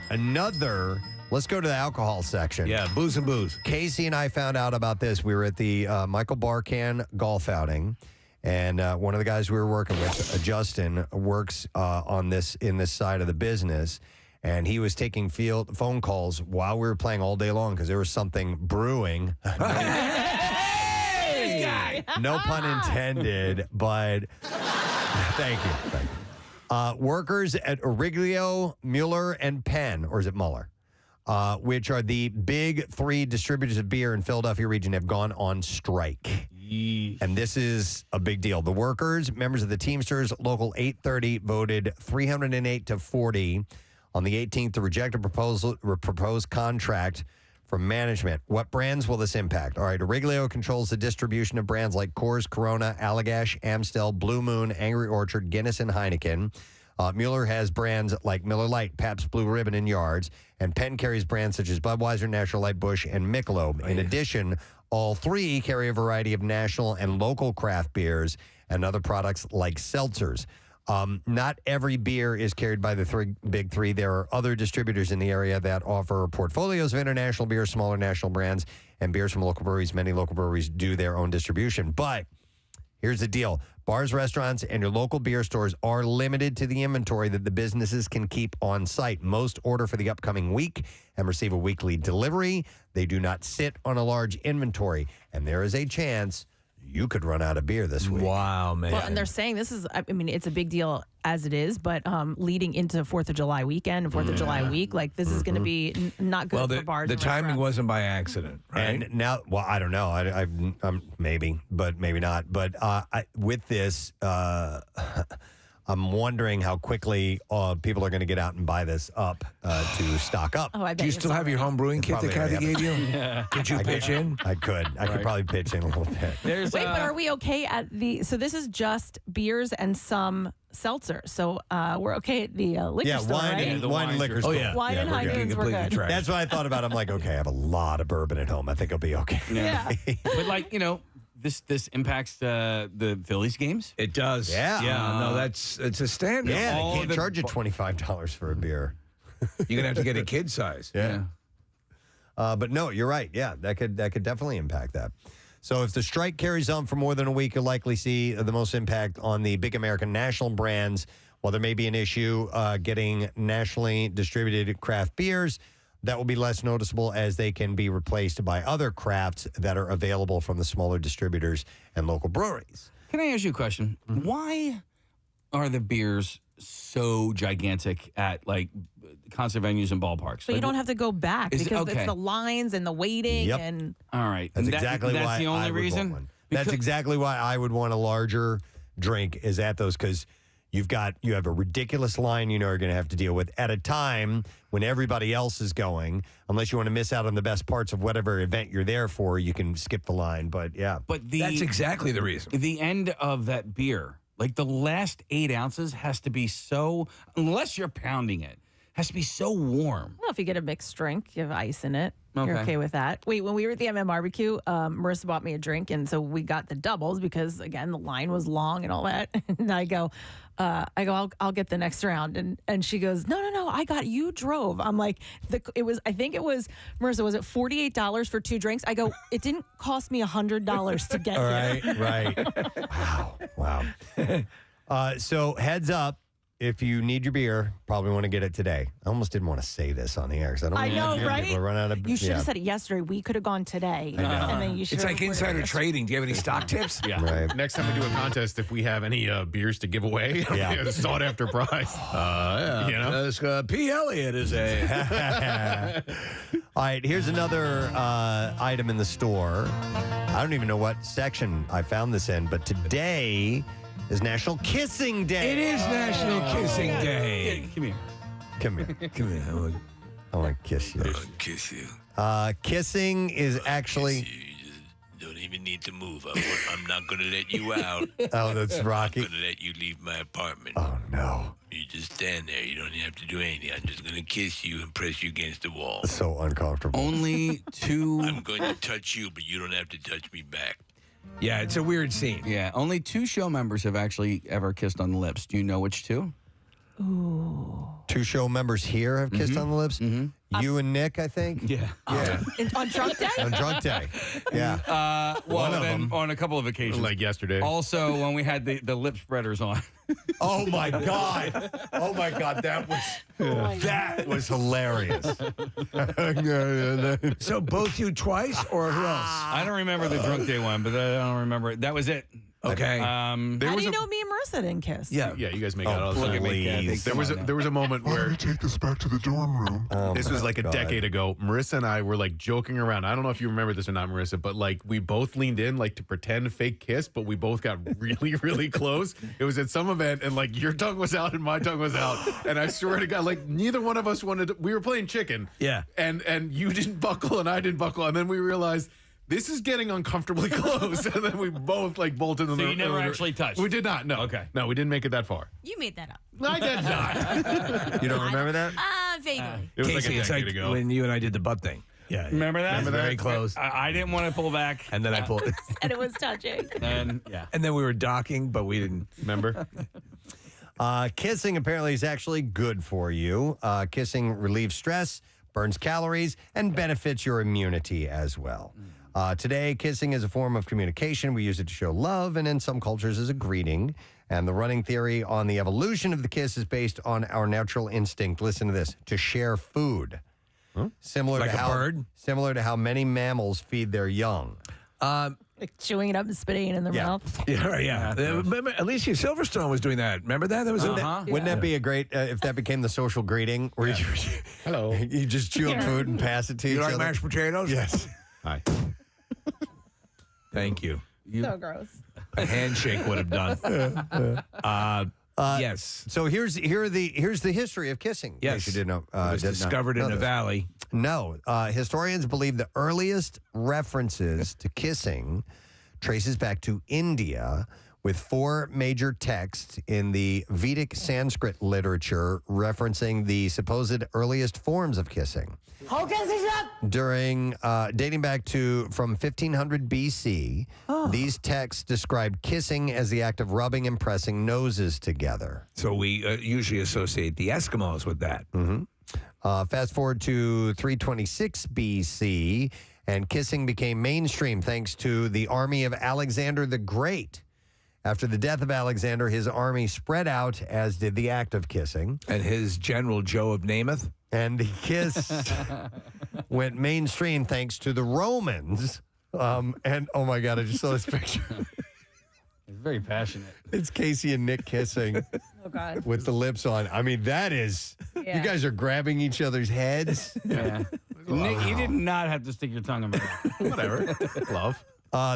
let's go to the alcohol section. Yeah, booze and booze. Casey and I found out about this. We were at the Michael Barkan golf outing. And one of the guys we were working with, Justin, works in this side of the business. And he was taking phone calls while we were playing all day long because there was something brewing. No pun intended, but thank you. Workers at Origlio, Mueller, and Penn, or is it Muller, which are the big three distributors of beer in Philadelphia region, have gone on strike. And this is a big deal. The workers, members of the Teamsters, Local 830, voted 308 to 40 on the 18th to reject a proposed contract from management. What brands will this impact? All right, Origlio controls the distribution of brands like Coors, Corona, Allagash, Amstel, Blue Moon, Angry Orchard, Guinness, and Heineken. Mueller has brands like Miller Lite, Pabst Blue Ribbon, and Yards. And Penn carries brands such as Budweiser, Natural Light, Busch, and Michelob. In addition, all three carry a variety of national and local craft beers and other products like seltzers. Not every beer is carried by the big three. There are other distributors in the area that offer portfolios of international beers, smaller national brands, and beers from local breweries. Many local breweries do their own distribution. But here's the deal. Bars, restaurants, and your local beer stores are limited to the inventory that the businesses can keep on site. Most order for the upcoming week and receive a weekly delivery. They do not sit on a large inventory, and there is a chance you could run out of beer this week. Wow, man. Well, and they're saying this is, I mean, it's a big deal as it is, but leading into 4th of July weekend and 4th of July week, like this is going to be not good for bars. The and timing restaurants. wasn't by accident, right? And now, well, I don't know. I'm maybe, but maybe not. But with this, I'm wondering how quickly people are going to get out and buy this up to stock up. Oh, I bet Do you still have your home brewing kit that Kathy gave you? Yeah. Could you pitch in? I could. I could probably pitch in a little bit. Wait, but are we okay at the? So this is just beers and some seltzers. So we're okay at the liquor store, wine right? and wine and liquor store. Wine and Heineken's we're good. That's what I thought about. I'm like, okay, I have a lot of bourbon at home. I think I'll be okay. Yeah. But like, this impacts the Phillies games. It does. Yeah. Yeah. No, it's a standard. Yeah, All they can't the- charge you $25 for a beer. You're gonna have to get a kid size. Yeah. But no, you're right. Yeah, that could definitely impact that. So if the strike carries on for more than a week, you'll likely see the most impact on the big American national brands. While there may be an issue getting nationally distributed craft beers, that will be less noticeable as they can be replaced by other crafts that are available from the smaller distributors and local breweries. Can I ask you a question? Why are the beers so gigantic at like concert venues and ballparks? So you don't have to go back Is- because okay. it's the lines and the waiting Yep. and All right. That's And that- exactly that's why the only I would reason? want one. That's exactly why I would want a larger drink is at those, because you have a ridiculous line you're going to have to deal with at a time when everybody else is going. Unless you want to miss out on the best parts of whatever event you're there for, you can skip the line. But yeah, But That's exactly the reason. The end of that beer, like the last 8 ounces, has to be so, unless you're pounding it, has to be so warm. well, if you get a mixed drink, you have ice in it. You're Okay. okay with that. Wait, when we were at the MM barbecue, Marissa bought me a drink, and so we got the doubles because again the line was long and all that. And I go, I'll get the next round, and she goes, no, you drove. I'm like, I think it was Marissa. Was it $48 for 2 drinks? I go, it didn't cost me $100 to get here. right. Wow. So heads up. if you need your beer, probably want to get it today. I almost didn't want to say this on the air because I don't want right? people to run out of You should have said it yesterday. We could have gone today. And then you should It's like insider trading. Do you have any stock tips? Yeah. Right. Next time we do a contest, if we have any beers to give away, sought after prize. You know, P. Elliott is a. All right, here's another item in the store. I don't even know what section I found this in, but today is National Kissing Day. It is National Kissing Day. Come here. Come here. Come here. I want to kiss you. Kiss you. Kissing is actually. Don't even need to move. I'm not going to let you out. Oh, that's Rocky. I'm not going to let you leave my apartment. Oh, no. You just stand there. You don't have to do anything. I'm just going to kiss you and press you against the wall. So uncomfortable. Only 2. I'm going to touch you, but you don't have to touch me back. Yeah, it's a weird scene. Yeah, only 2 show members have actually ever kissed on the lips. Do you know which 2? Ooh. 2 show members here have kissed on the lips. You and Nick, I think. Yeah. On drunk day? On drunk day. Yeah. Well, One of then them. on a couple of occasions. Like yesterday. Also, when we had the lip spreaders on. Oh my God! Oh my God! That was hilarious. So both you twice, or who else? I don't remember the drunk day one, but I don't remember it. That was it. Okay. How do you know me and Marissa didn't kiss? Yeah, you guys make out all the look time. at me, Kathy. There was a moment where Take this back to the dorm room. this was like a God. decade ago. Marissa and I were like joking around. I don't know if you remember this or not, Marissa, but like we both leaned in like to pretend fake kiss, but we both got really, really close. It was at some event, and like your tongue was out and my tongue was out, and I swear to God, like neither one of us wanted. We were playing chicken. Yeah. And you didn't buckle and I didn't buckle, and then we realized. This is getting uncomfortably close, and then we both like bolted in the. So you never actually touched? We did not. No. Okay. No, we didn't make it that far. You made that up. I did not. You don't remember that? Vaguely. It was Casey, like a it's decade like ago. when you and I did the butt thing. Yeah. Remember that? Remember very close. I didn't want to pull back. And then I pulled it. And it was touching. And yeah. And then we were docking, but we didn't. Remember? Kissing apparently is actually good for you. Kissing relieves stress, burns calories, and benefits your immunity as well. Today, kissing is a form of communication. We use it to show love, and in some cultures as a greeting. And the running theory on the evolution of the kiss is based on our natural instinct, listen to this, to share food. Similar Like to a how, bird? Similar to how many mammals feed their young. Like chewing it up and spitting it in their mouth. Yeah, right, yeah. Remember, Alicia Silverstone was doing that. Remember that? That was Wouldn't that be a great, if that became the social greeting, where Hello. you just chew up food and pass it to You each like other? mashed potatoes? Yes. Hi. Thank you. So gross. A handshake would have done. Yes. So here's the history of kissing. in Yes. case you didn't know. It was did not discovered know in a this. valley. No, historians believe the earliest references to kissing traces back to India, with 4 major texts in the Vedic Sanskrit literature referencing the supposed earliest forms of kissing. During dating back to from 1500 BC, these texts describe kissing as the act of rubbing and pressing noses together. So we usually associate the Eskimos with that. Fast forward to 326 BC, and kissing became mainstream thanks to the army of Alexander the Great. After the death of Alexander, his army spread out, as did the act of kissing. And his general, Joe of Namath? And the kiss went mainstream thanks to the Romans. And, oh my God, I just saw this picture. It's very passionate. It's Casey and Nick kissing. Oh, God. With the lips on. I mean, that is, Yeah. you guys are grabbing each other's heads. Yeah. Nick, you did not have to stick your tongue in my mouth. Whatever. Love.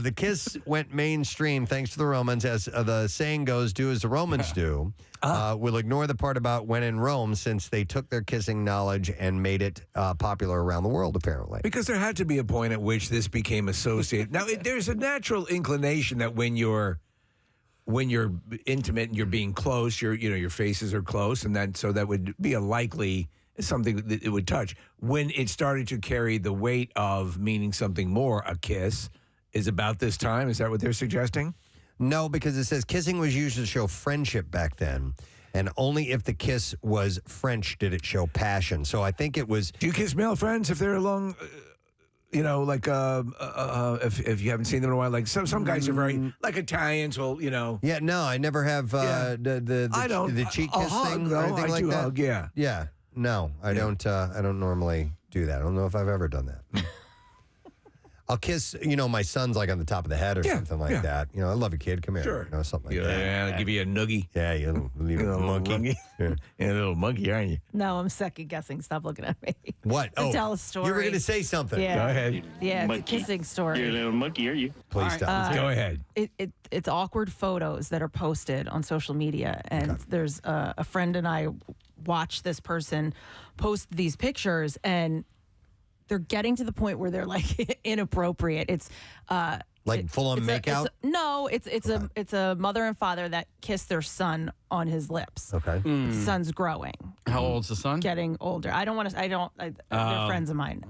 The kiss went mainstream thanks to the Romans. As the saying goes, do as the Romans do. We'll ignore the part about when in Rome, since they took their kissing knowledge and made it popular around the world, apparently. Because there had to be a point at which this became associated. Now, there's a natural inclination that when you're intimate and you're being close, your faces are close, and that would be a likely something that it would touch. When it started to carry the weight of meaning something more, a kiss is about this time. Is that what they're suggesting? No, because it says kissing was used to show friendship back then, and only if the kiss was French did it show passion. So I think it was. Do you kiss male friends if they're long? like if you haven't seen them in a while, like some guys are very like Italians will, Yeah, no, I never have the cheek kiss thing or anything like that. Hug, yeah. Yeah, no, I don't. I don't normally do that. I don't know if I've ever done that. I'll kiss, my son's like on the top of the head or something like that. I love you, kid. Come here. Sure. Something like that. Yeah, give you a noogie. Yeah, you little monkey. Yeah, a little monkey, aren't you? No, I'm second guessing. Stop looking at me. What? To tell a story. You were going to say something. Yeah. Go ahead. Yeah, it's a kissing story. You're a little monkey, are you? Please stop. Go ahead. It's awkward photos that are posted on social media, and there's a friend and I watch this person post these pictures, and they're getting to the point where they're like inappropriate. It's like full on makeout. It's a mother and father that kiss their son on his lips. Okay, the son's growing. How old's the son? Getting older. I don't want to. They're friends of mine.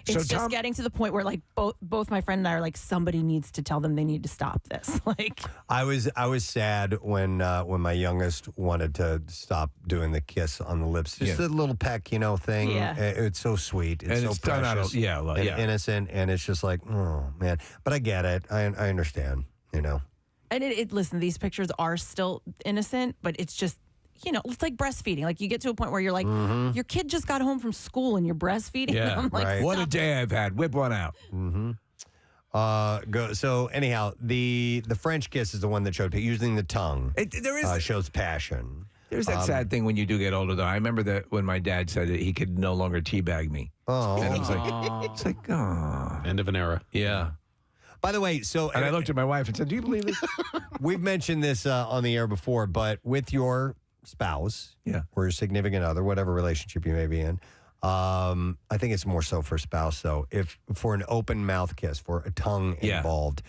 It's just getting to the point where like both my friend and I are like, somebody needs to tell them they need to stop this. Like I was sad when my youngest wanted to stop doing the kiss on the lips, just the little peck, thing. Yeah. It's so sweet. It's so done precious, out of, innocent, and it's just like, oh man. But I get it. I understand. And listen, these pictures are still innocent, but it's just, it's like breastfeeding. Like you get to a point where you're like, your kid just got home from school and you're breastfeeding them. Like, right. What a day I've had. Whip one out. So anyhow, the French kiss is the one that showed using the tongue. There is shows passion. There's that sad thing when you do get older, though. I remember that when my dad said that he could no longer teabag me. Oh, and I was like, it's like, oh, End of an era. yeah. By the way, And I looked at my wife and said, do you believe this? we've mentioned this on the air before, but with your spouse, or your significant other, whatever relationship you may be in, I think it's more so for spouse. So if for an open mouth kiss, for a tongue involved,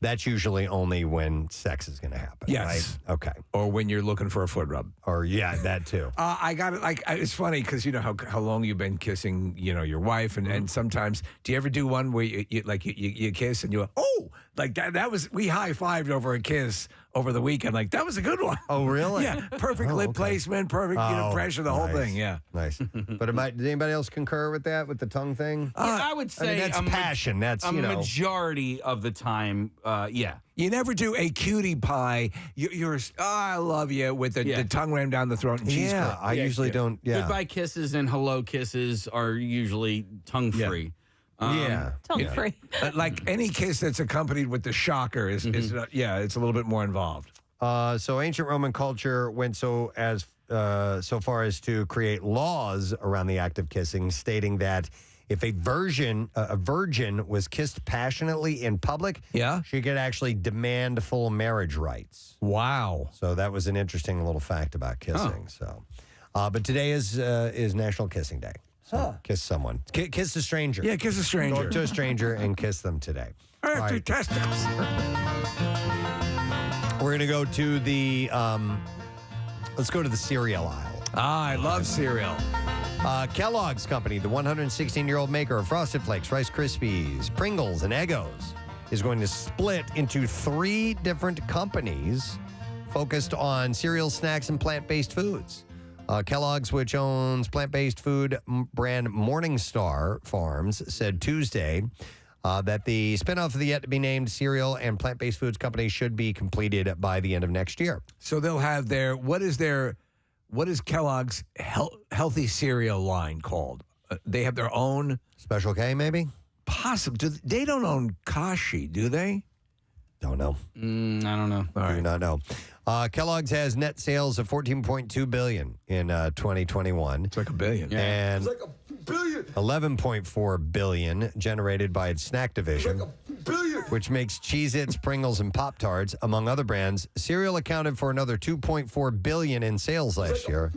that's usually only when sex is going to happen. Yes. Right? Okay. Or when you're looking for a foot rub. Or that too. I got it. Like it's funny because you know how long you've been kissing, your wife, and sometimes do you ever do one where you kiss and you go, oh, like that was we high-fived over a kiss over the weekend. Like that was a good one. Oh, really? Yeah. Perfect lip placement, perfect pressure, the whole thing. Yeah. Nice. But does anybody else concur with that, with the tongue thing? I would say that's passion. That's a majority of the time. Yeah. You never do a cutie pie. You're I love you with the tongue rammed down the throat and cheese. Yeah, I usually don't. Yeah. Goodbye kisses and hello kisses are usually tongue free. tongue free. Like any kiss that's accompanied with the shocker is it's a little bit more involved. So ancient Roman culture went so far as to create laws around the act of kissing, stating that if a virgin was kissed passionately in public, she could actually demand full marriage rights. Wow! So that was an interesting little fact about kissing. So, but today is National Kissing Day. So kiss someone. Kiss a stranger. Yeah, kiss a stranger. Go up to a stranger and kiss them today. I have two testicles. We're going to go to the, let's go to the cereal aisle. I love cereal. Kellogg's Company, the 116-year-old maker of Frosted Flakes, Rice Krispies, Pringles, and Eggos, is going to split into 3 different companies focused on cereal, snacks, and plant-based foods. Kellogg's, which owns plant-based food brand Morningstar Farms, said Tuesday that the spinoff of the yet-to-be-named cereal and plant-based foods company should be completed by the end of next year. So they'll have what is Kellogg's healthy cereal line called? They have their own Special K, maybe? Possibly. They don't own Kashi, do they? Don't know. I don't know. All right. Do not know. Kellogg's has net sales of $14.2 billion in 2021. It's like $1 billion. And it's like $1 billion. $11.4 billion generated by its snack division, which makes Cheez-Its, Pringles, and Pop-Tarts, among other brands. Cereal accounted for another $2.4 billion in sales last year.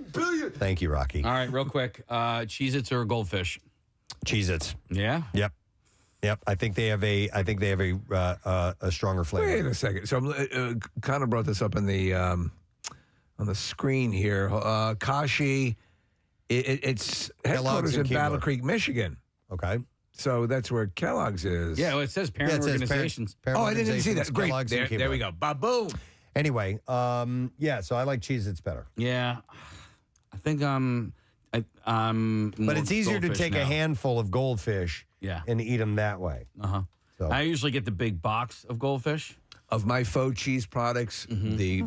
Thank you, Rocky. All right, real quick. Cheez-Its or Goldfish? Cheez-Its. Yeah? Yep. I think they have a stronger flavor. Wait a second. So I'm kind of brought this up on the screen here. Kashi, it's headquarters in Battle Creek, Michigan. Okay. So that's where Kellogg's is. Yeah, well, it says parent organizations. I didn't see that. Great. Kellogg's There we go. Ba-boom. Anyway, so I like Cheez-Its better. Yeah. I think but it's easier to take a handful of Goldfish and eat them that way. Uh-huh. So I usually get the big box of goldfish. Of my faux cheese products, the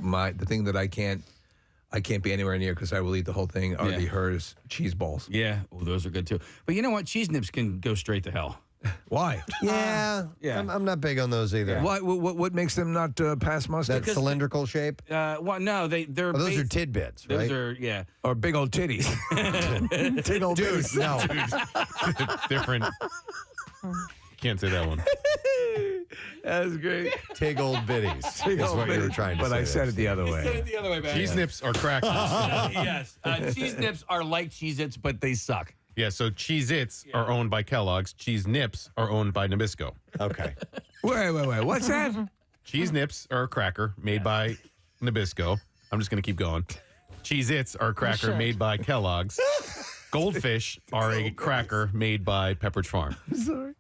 thing that I can't be anywhere near because I will eat the whole thing are the Hers cheese balls. Yeah, well, those are good too. But you know what? Cheese nips can go straight to hell. Why? Yeah. I'm not big on those either. What makes them not pass muster? That cylindrical shape? Well, no, they're those are tidbits, right? Those are or big old titties. Big old dude, no. Different. Can't say that one. That was great. Tig old bitties. That's what you were trying to say. But I said it the other way. Said it the other way back. Cheese nips are crackers. Yes. Cheese nips are like Cheez-Its, but they suck. Yeah, so Cheez-Its are owned by Kellogg's. Cheese Nips are owned by Nabisco. Okay. Wait. What's that? Cheese Nips are a cracker made by Nabisco. I'm just going to keep going. Cheez-Its are a cracker made by Kellogg's. Goldfish are a cracker made by Pepperidge Farm. Sorry.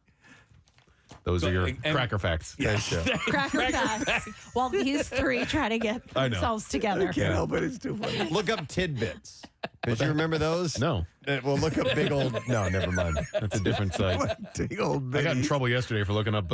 Those are your cracker facts. Cracker facts. While these three try to get I know. themselves together. Can't help it. It's too funny. Look up tidbits. Did you remember those? No. Well, look up big old. No, never mind. That's a different site. Big old I got in trouble yesterday for looking up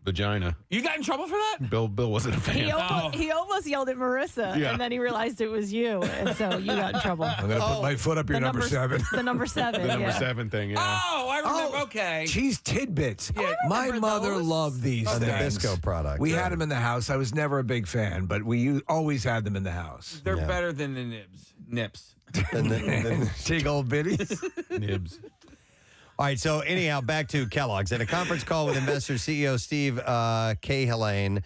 vagina. You got in trouble for that? Bill wasn't a fan. He almost yelled at Marissa, Yeah. and then he realized it was you, and so you got in trouble. I'm going to put my foot up your number 7. The number 7. The number yeah. 7 thing, yeah. Oh, I remember. Okay. Cheese tidbits. Yeah, my remember mother those? loved these A things. Nabisco product. We had them in the house. I was never a big fan, but we always had them in the house. They're better than the nips. And then Tig old bitties. Nibs. All right, so anyhow, back to Kellogg's. At a conference call with investor CEO Steve Cahillane,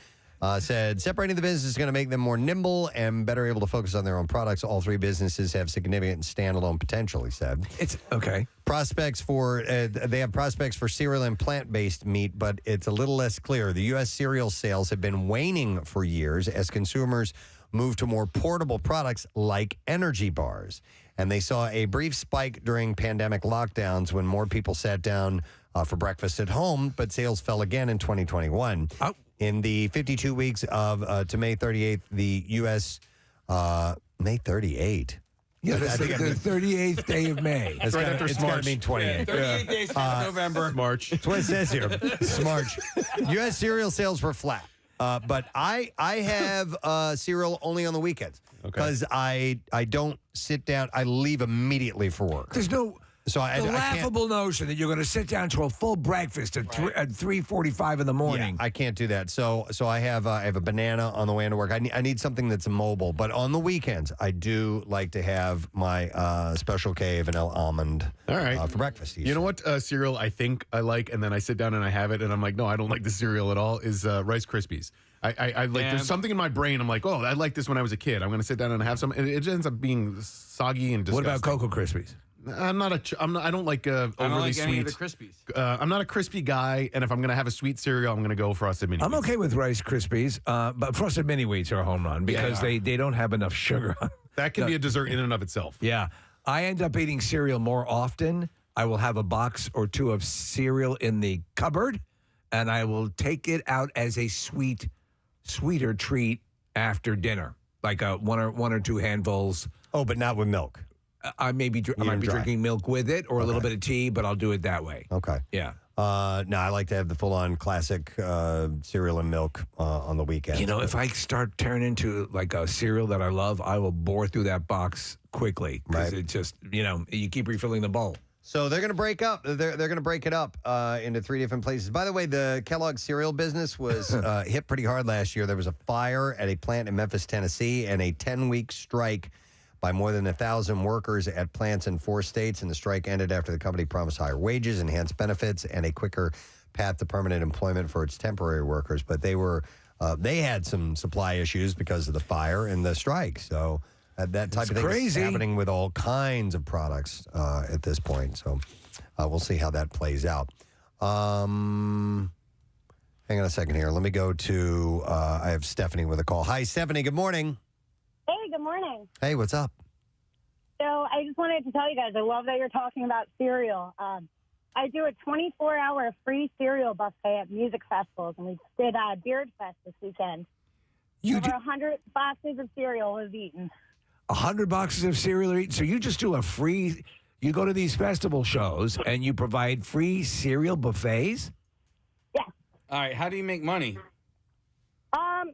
said separating the business is going to make them more nimble and better able to focus on their own products. All three businesses have significant standalone potential, he said. It's okay. Prospects for they have prospects for cereal and plant-based meat, but it's a little less clear. The U.S. cereal sales have been waning for years as consumers move to more portable products like energy bars. And they saw a brief spike during pandemic lockdowns when more people sat down for breakfast at home, but sales fell again in 2021. Oh. In the 52 weeks of to May 38th, the U.S. May 38th. Yeah, that's the 38th day of May. It's right gotta, after it's Smart. gotta mean 28. 38 days after November. March. That's what it says here. It's March. U.S. cereal sales were flat. But I have cereal only on the weekends because I don't sit down. I leave immedially for work. There's no So I can't. laughable notion that you're going to sit down to a full breakfast at 3:45 in the morning. Yeah, I can't do that. So I have a banana on the way into work. I need something that's mobile. But on the weekends, I do like to have my Special K vanilla almond. All right. For breakfast. You know what cereal I think I like, and then I sit down and I have it, and I'm like, no, I don't like the cereal at all, is Rice Krispies. I like, there's something in my brain, I'm like, oh, I liked this when I was a kid. I'm going to sit down and have some, and it ends up being soggy and disgusting. What about Cocoa Krispies? I don't like overly sweet. Any of the Krispies. I'm not a crispy guy, and if I'm going to have a sweet cereal, I'm going to go Frosted Mini I'm Wheats. okay with Rice Krispies, but Frosted Mini Wheats are a home run because they don't have enough sugar. That can be a dessert in and of itself. Yeah. I end up eating cereal more often. I will have a box or two of cereal in the cupboard, and I will take it out as a sweeter treat after dinner, like one or two handfuls. Oh, but not with milk. I might be drinking milk with it or a little bit of tea, but I'll do it that way. Okay. Yeah. No, I like to have the full-on classic cereal and milk on the weekend. You know, if I start turning into like a cereal that I love, I will bore through that box quickly because it just, you keep refilling the bowl. So they're going to break up. They're going to break it up into 3 different places. By the way, the Kellogg cereal business was hit pretty hard last year. There was a fire at a plant in Memphis, Tennessee, and a 10-week strike by more than 1,000 workers at plants in 4 states. And the strike ended after the company promised higher wages, enhanced benefits, and a quicker path to permanent employment for its temporary workers. But they had some supply issues because of the fire and the strike. So that type of thing is happening with all kinds of products at this point. So we'll see how that plays out. Hang on a second here. Let me go to, I have Stephanie with a call. Hi, Stephanie. Good morning. Hey, good morning. Hey, what's up? So I just wanted to tell you guys, I love that you're talking about cereal. I do a 24-hour free cereal buffet at music festivals, and we did Beard Fest this weekend. Over 100 boxes of cereal was eaten. 100 boxes of cereal are eaten. So you just do a free you go to these festival shows and you provide free cereal buffets? All right, how do you make money?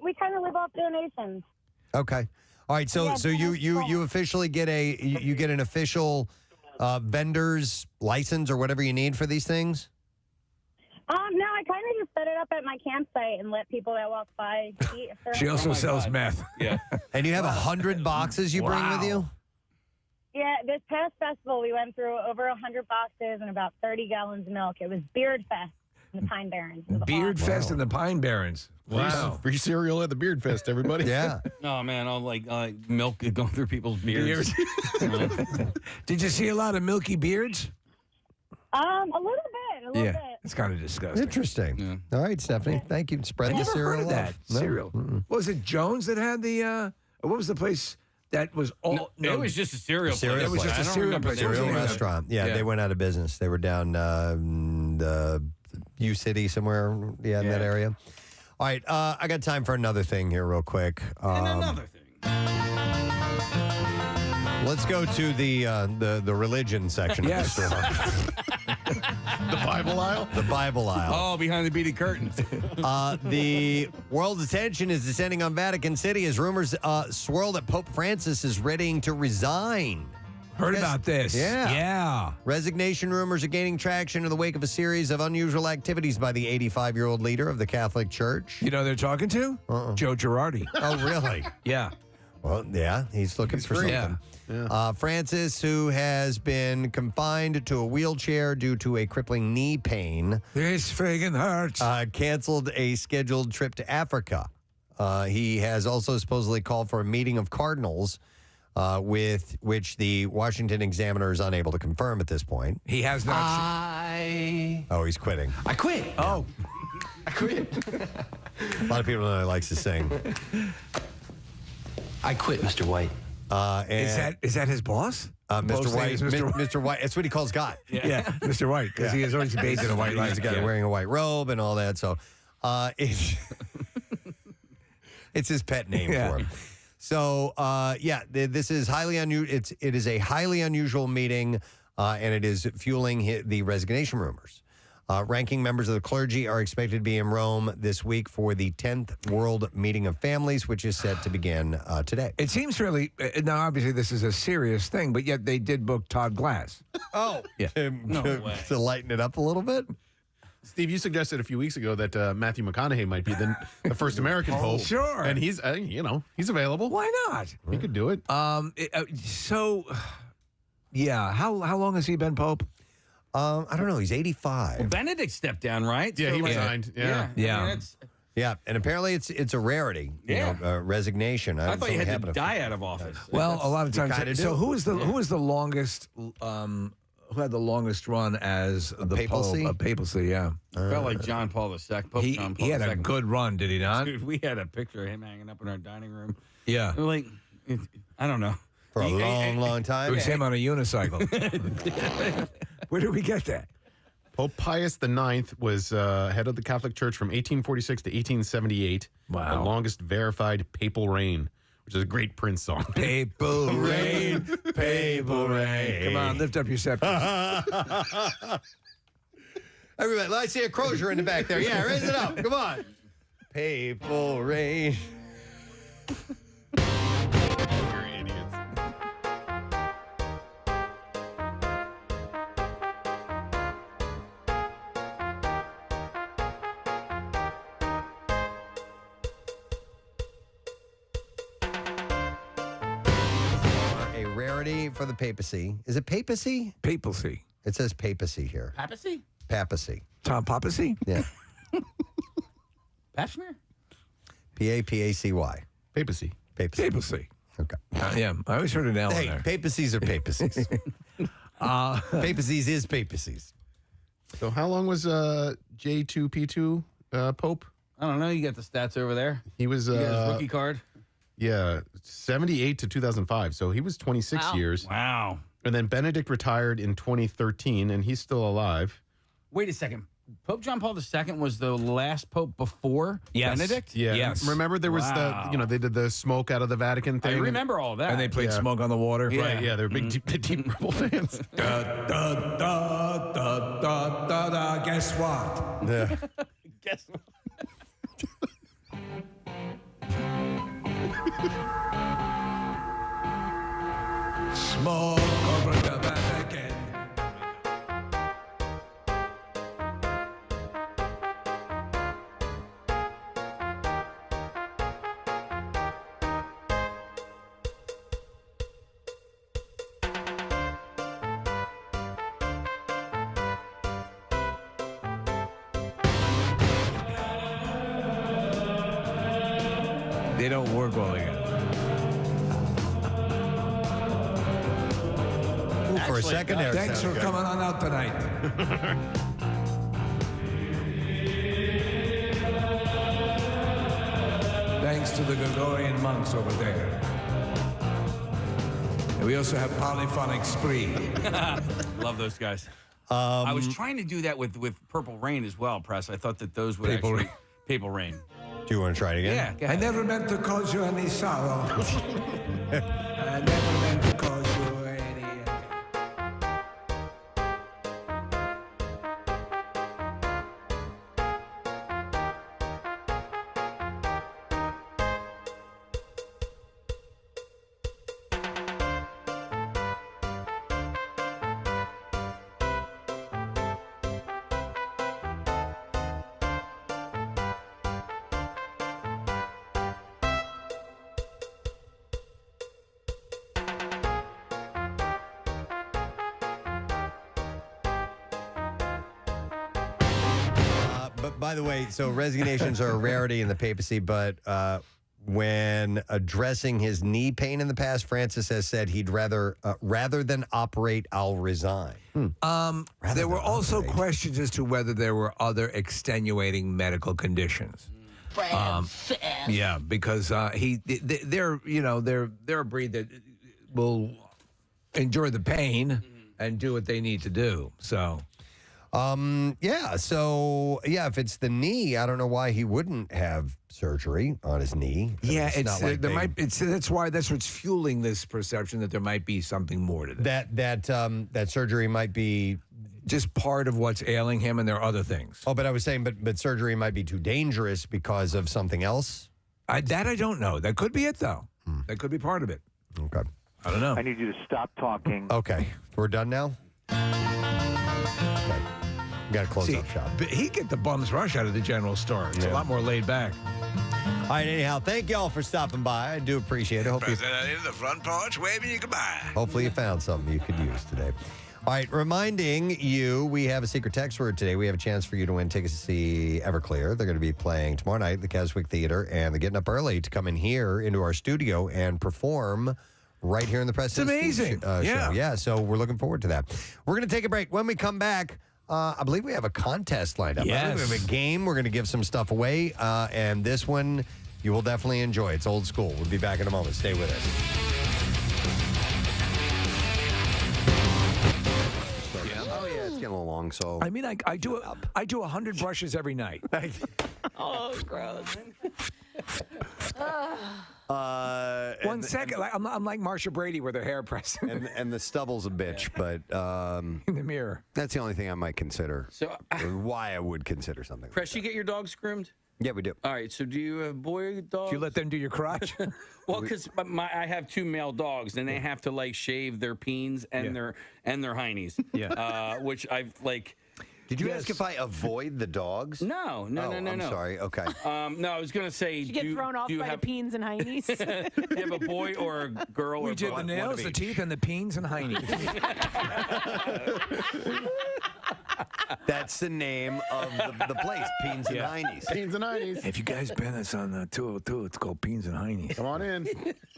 We kind of live off donations. Okay. All right. So Yeah, so you officially get you get an official vendor's license or whatever you need for these things. No, I kind of just set it up at my campsite and let people that walk by eat. If they're She also sells meth. Yeah. And you have 100 boxes you bring with you? Yeah, this past festival we went through over 100 boxes and about 30 gallons of milk. It was Beard Fest in the Pine Barrens. It was Beard awesome. Fest in the Pine Barrens. Wow. Free cereal at the Beard Fest, everybody. Yeah. Oh, man, I'll like milk going through people's beards. Did you see a lot of milky beards? A little bit. A little bit. It's kind of disgusting. Interesting. All right, Stephanie. Thank you. Spread I the never cereal. heard of that. love. No. Cereal. What was it Jones that had the, what was the place that was all? It was just a cereal place. It was just a cereal place. What was the Cereal name of it? restaurant. Yeah, they went out of business. They were down the U City somewhere. Yeah, in that area. All right, I got time for another thing here, real quick. And another thing. Let's go to the religion section Yes. of the store. The Bible aisle? The Bible aisle. Oh, behind the beaded curtains. The world's attention is descending on Vatican City as rumors swirl that Pope Francis is readying to resign. Heard about this. Yeah. Resignation rumors are gaining traction in the wake of a series of unusual activities by the 85-year-old leader of the Catholic Church. You know who they're talking to? Joe Girardi. Oh, really? Yeah. Well, yeah, he's looking for free. something. Yeah. Francis, who has been confined to a wheelchair due to a crippling knee pain, This friggin' hurts. canceled a scheduled trip to Africa. He has also supposedly called for a meeting of cardinals, with which the Washington Examiner is unable to confirm at this point. He has not. Oh, he's quitting. I quit. Oh. I quit. A lot of people know he likes to sing. I quit, Mr. White. Is that his boss? Mr. Boss name White? is Mr. White. Mr. White. That's what he calls God. Yeah, Mr. White, because he is always bathed in a white light. He's a guy wearing a white robe and all that. So it's it's his pet name for him. So this is highly unusual. It is a highly unusual meeting, and it is fueling the resignation rumors. Ranking members of the clergy are expected to be in Rome this week for the 10th World Meeting of Families, which is set to begin today. It seems really, now obviously this is a serious thing, but yet they did book Todd Glass. Oh, yeah. To lighten it up a little bit. Steve, you suggested a few weeks ago that Matthew McConaughey might be the first American pope. Sure. And he's, he's available. Why not? He could do it. How long has he been pope? I don't know. He's 85. Well, Benedict stepped down, right? Yeah, So, he like, resigned. Yeah. Yeah. Yeah, and apparently it's a rarity. Resignation. I thought you had to happened die out of office. Well, a lot of kinda times. do. So who is the longest? Who had the longest run as the papacy? Pope? Papacy, yeah. Felt like John Paul II. Pope John Paul He had II. a good run, did he not? Dude, we had a picture of him hanging up in our dining room. Yeah. Like, I don't know. For a long It time. was him on a unicycle. Where did we get that? Pope Pius IX was head of the Catholic Church from 1846 to 1878. Wow. The longest verified papal reign, which is a great Prince song. Papal rain, papal rain. Come on, lift up your scepter. Everybody, let's see a crozier in the back there. Yeah, raise it up. Come on. Papal rain. You're idiots. A rarity for the papacy. Is it papacy? Papacy. It says papacy here. Papacy? Papacy. Tom Papacy? Yeah. Papsmer? P-A-P-A-C-Y. Papacy. Papacy. Papacy. Okay. Yeah, I always heard an L in Hey, there. papacies are papacies. Papacies is papacies. So how long was J2P2 Pope? I don't know. You got the stats over there. He was You got his rookie card? Yeah, 78 to 2005. So he was 26 years. Wow. And then Benedict retired in 2013, and he's still alive. Wait a second. Pope John Paul II was the last pope before Benedict? Yeah. Yes. Remember there was Wow. they did the smoke out of the Vatican thing. I remember all that. And they played Smoke on the Water. Right, yeah, they're big Deep Purple fans. Guess what? Yeah. Guess what? Smoke over the Vatican. They don't work well together. For a second there. it Thanks for sounded good. coming on out tonight. Thanks to the Gregorian monks over there. And we also have Polyphonic Spree. Love those guys. I was trying to do that with Purple Rain as well, Press. I thought that those would Papal actually... Rain. Papal Rain. Do you want to try it again? Yeah, go I ahead. never meant to cause you any sorrow. I never meant to cause you any. But by the way, so resignations are a rarity in the papacy, but when addressing his knee pain in the past, Francis has said he'd rather than operate, I'll resign. There were also questions as to whether there were other extenuating medical conditions. Yeah, because they're a breed that will endure the pain and do what they need to do. So. If it's the knee, I don't know why he wouldn't have surgery on his knee. Yeah, not like that's what's fueling this perception that there might be something more to this. that surgery might be just part of what's ailing him, and there are other things. Oh, but I was saying, but surgery might be too dangerous because of something else. I don't know. That could be it, though. That could be part of it. Okay, I don't know. I need you to stop talking. Okay, we're done now. Okay. Got to close up shop. But he get the bum's rush out of the general store. It's a lot more laid back. All right, anyhow, thank y'all for stopping by. I do appreciate it. President in the front porch waving you goodbye. Hopefully you found something you could use today. All right, reminding you, we have a secret text word today. We have a chance for you to win tickets to see Everclear. They're going to be playing tomorrow night at the Keswick Theater, and they're getting up early to come in here into our studio and perform right here in the Preston. It's amazing. Show. Yeah, so we're looking forward to that. We're going to take a break. When we come back, I believe we have a contest lined up. Yes. I believe we have a game. We're going to give some stuff away, and this one you will definitely enjoy. It's old school. We'll be back in a moment. Stay with us. Oh, yeah, it's getting a little long, so... I mean, I do 100 brushes every night. Oh, gross. 1 second. I'm like Marsha Brady with her hair pressed. And the stubble's a bitch, but in the mirror. That's the only thing I might consider. So, why I would consider something. Press, you get your dogs groomed? Yeah, we do. All right, so do you have boy dogs? Do you let them do your crotch? Well, because I have 2 male dogs, and they have to like shave their peens and their heinies. Yeah. Which I've like. Did you ask if I avoid the dogs? No. I'm sorry. Okay. No, I was gonna say. You get thrown off by the peens and heinies. Do you have a boy or a girl? We or did both? the nails, the teeth, and the peens and heinies. That's the name of the place, Peens and Heinies. Peens and Heinies. Have you guys been? It's on 202. It's called Peens and Heinies. Come on in.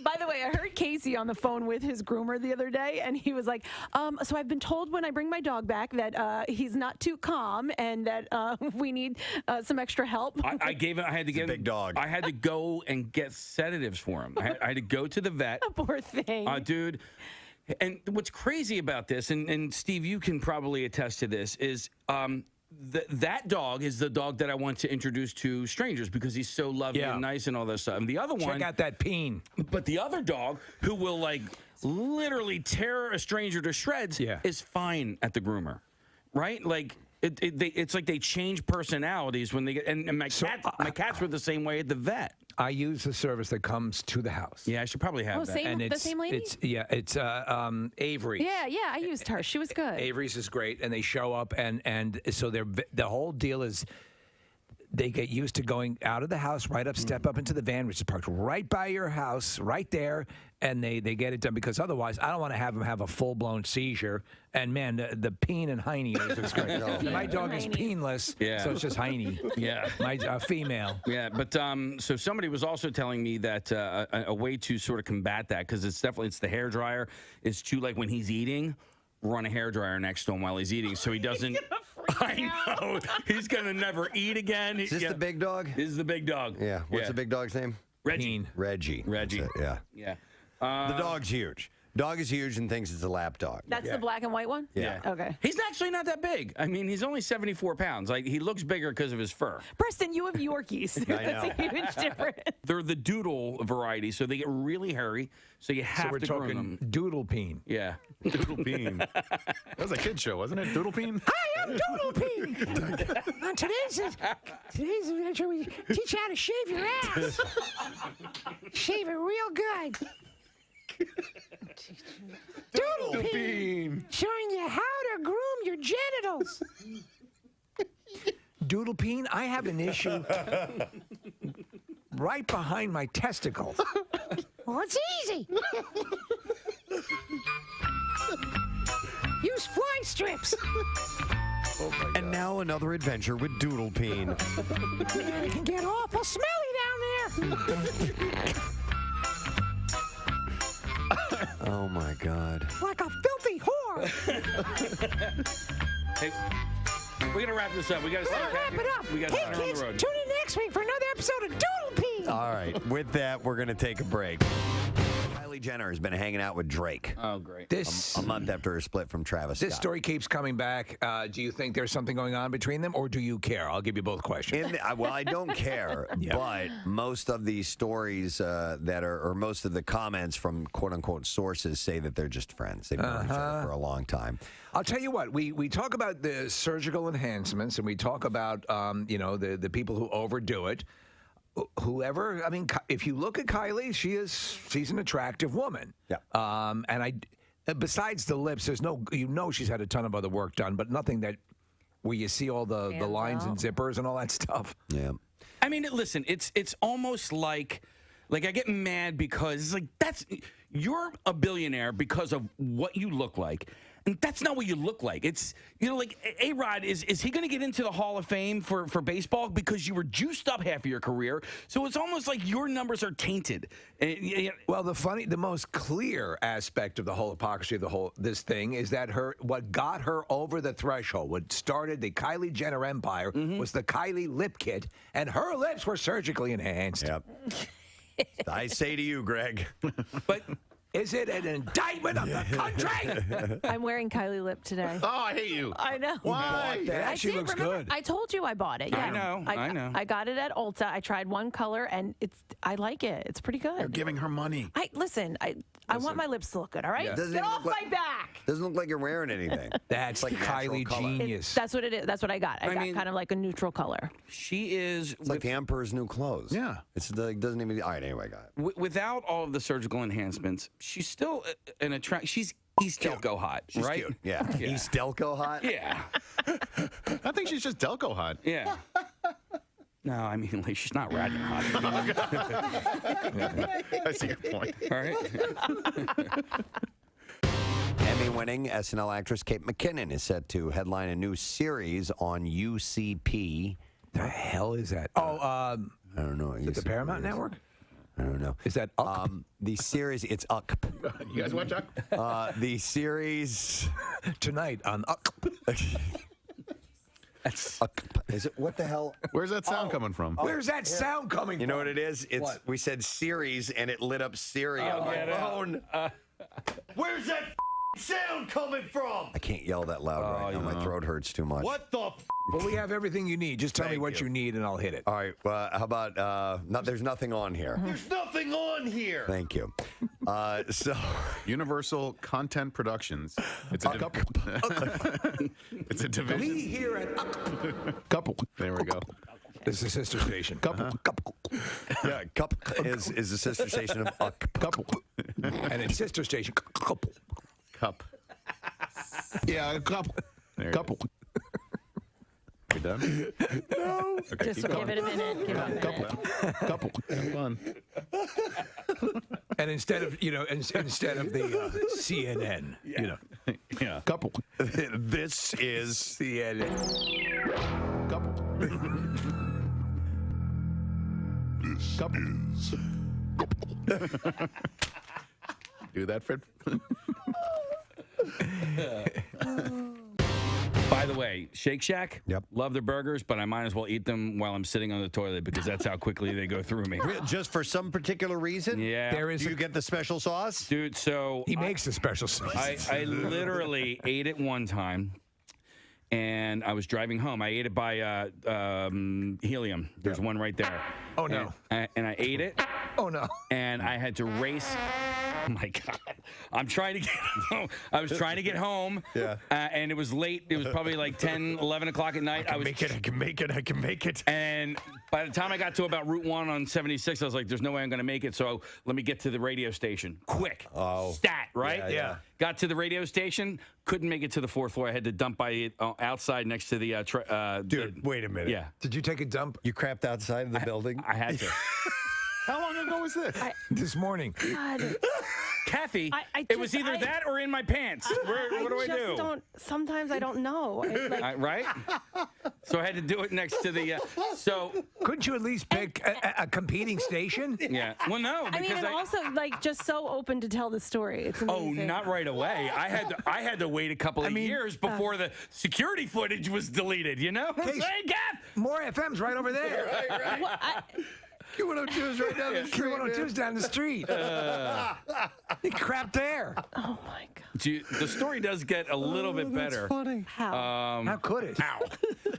By the way, I heard Casey on the phone with his groomer the other day, and he was like, so I've been told when I bring my dog back that he's not too calm and that we need some extra help. I had to get a big dog. I had to go and get sedatives for him. I had to go to the vet. Poor thing. Dude. And what's crazy about this, and Steve, you can probably attest to this, is that dog is the dog that I want to introduce to strangers because he's so lovely and nice and all that stuff. And the other one, check out that peen. But the other dog, who will like literally tear a stranger to shreds, is fine at the groomer, right? Like it's like they change personalities when they get. And my cats were the same way at the vet. I use the service that comes to the house. Yeah, I should probably have that. The same lady? It's Avery. Yeah, I used her. She was good. Avery's is great, and they show up, and so the whole deal is they get used to going out of the house, right up, step up into the van, which is parked right by your house, right there, and they get it done because otherwise I don't want to have them have a full-blown seizure. And man, the peen and hiney is great. My dog is peenless, so it's just hiney. Yeah, my female. Yeah, but so somebody was also telling me that a way to sort of combat that, because it's the hair dryer, is to, like, when he's eating, run a hair dryer next to him while he's eating, so he doesn't. I know he's gonna never eat again. Is this the big dog? This is the big dog. Yeah. What's the big dog's name? Reggie. Reggie. That's it, Yeah. Yeah. The dog's huge. Dog is huge and thinks it's a lap dog. That's the black and white one? Yeah. Okay. He's actually not that big. I mean, he's only 74 pounds. Like, he looks bigger because of his fur. Preston, you have Yorkies. I know. That's a huge difference. They're the doodle variety, so they get really hairy. So you have we're to groom talking them. doodle peen. Yeah. Doodle Peen. That was a kid show, wasn't it? Doodle Peen? Hi, I'm Doodle Peen. On today's adventure, we teach you how to shave your ass. Shave it real good. Doodle Peen. Showing you how to groom your genitals. Doodle peen, I have an issue right behind my testicles. Well, it's easy. Use fly strips. And now another adventure with Doodle Peen. Man, it can get awful smelly down there. Oh my God. Like a filthy whore. Hey, we're gonna wrap this up. We gotta start Wrap it up. We gotta Hey, start on kids, the road. tune in next week for another episode of Doodle Peen. All right. With that, we're going to take a break. Kylie Jenner has been hanging out with Drake. Oh, great. This a month after her split from Travis This Scott. story keeps coming back. Do you think there's something going on between them, or do you care? I'll give you both questions. Well, I don't care, but most of these stories or most of the comments from quote-unquote sources say that they're just friends. They've known each other for a long time. I'll tell you what, we talk about the surgical enhancements, and we talk about, the people who overdo it. Whoever, I mean, if you look at Kylie, she's an attractive woman. Yeah. And besides the lips, there's she's had a ton of other work done, but nothing where you see all the lines and zippers and all that stuff. Yeah. I mean, listen, it's almost like I get mad because it's like you're a billionaire because of what you look like. And that's not what you look like. It's, like A-Rod, is he going to get into the Hall of Fame for baseball because you were juiced up half of your career? So it's almost like your numbers are tainted. Well, the most clear aspect of the whole hypocrisy of this thing is that what got her over the threshold, what started the Kylie Jenner empire, was the Kylie lip kit, and her lips were surgically enhanced. Yep. I say to you, Greg. But is it an indictment of the country? I'm wearing Kylie lip today. Oh, I hate you. I know. Why? That actually looks good. I told you I bought it. Yeah. I know. I got it at Ulta. I tried one color, and I like it. It's pretty good. You're giving her money. I want my lips to look good, all right? Yeah. Get off my back. Doesn't look like you're wearing anything. That's like Kylie genius. That's what it is. That's what I got. I got kind of like a neutral color. She is. It's like the Emperor's New Clothes. Yeah. It's like doesn't even. All right. Anyway, got it. Without all of the surgical enhancements, she's still an attract. She's East Delco hot, She's right? cute. Yeah. East Delco hot. Yeah. I think she's just Delco hot. Yeah. No, I mean, like, she's not Radnor hot. I see your point. All right. Emmy-winning SNL actress Kate McKinnon is set to headline a new series on UCP. The hell is that? I don't know. Is it the Paramount Network? I don't know. Is that UCP? The series, it's UCP. You guys watch UCP? The series tonight on UCP. That's is it? What the hell? Where's that sound coming from? Where's that sound coming from? You know what it is? It's we said series and it lit up Siri on my phone. Where's that sound coming from? I can't yell that loud right now. My throat hurts too much. What the? Well, we have everything you need. Just tell me what you need, and I'll hit it. All right. Well, how about there's nothing on here. There's nothing on here. Thank you. So Universal Content Productions. It's a it's a division. We here at Couple. There we go. This is a sister station. Couple. Yeah, couple is the sister station of Couple. And it's sister station. Couple. Cup. Yeah, couple. Couple. You done? No. Okay, Just keep give going. it a minute. Give it a minute. Couple. Have fun. And instead of the CNN, Yeah. Couple. This is CNN. Couple. This Couple. is Do that, Fred. By the way, Shake Shack, Yep. love their burgers, but I might as well eat them while I'm sitting on the toilet because that's how quickly they go through me. just for some particular reason. Yeah. There is Do you get the special sauce? Dude, so He makes the special sauce. I literally ate it one time, and I was driving home. I ate it by Helium. There's one right there. Oh, no. And I ate it, Oh, no. and I had to race. Oh my God! I'm trying to get home. I was trying to get home. Yeah. And it was late. It was probably like 10, 11 o'clock at night. I I can make it. And by the time I got to about Route 1 on 76, I was like, there's no way I'm going to make it. So let me get to the radio station. Quick. Oh. Stat, right? Yeah. Got to the radio station. Couldn't make it to the fourth floor. I had to dump by it outside next to the... Dude, wait a minute. Yeah. Did you take a dump? You crapped outside of the building? I had to. How long ago was this? This morning. Kathy, I it was just- either that or in my pants. What do I do? Sometimes I don't know. Right? So I had to do it next to the... Couldn't you at least pick a competing station? Yeah. Well, no, I mean, because and also just so open to tell the story. It's amazing. Oh, not right away. I had to wait a couple of years before the security footage was deleted, you know? Hey, Gav! More FM's right over there. Right. Well, Q102 is right down the street. Q102's down the street. You crap there. oh my God. The story does get a little bit better. Funny. How? How could it? How?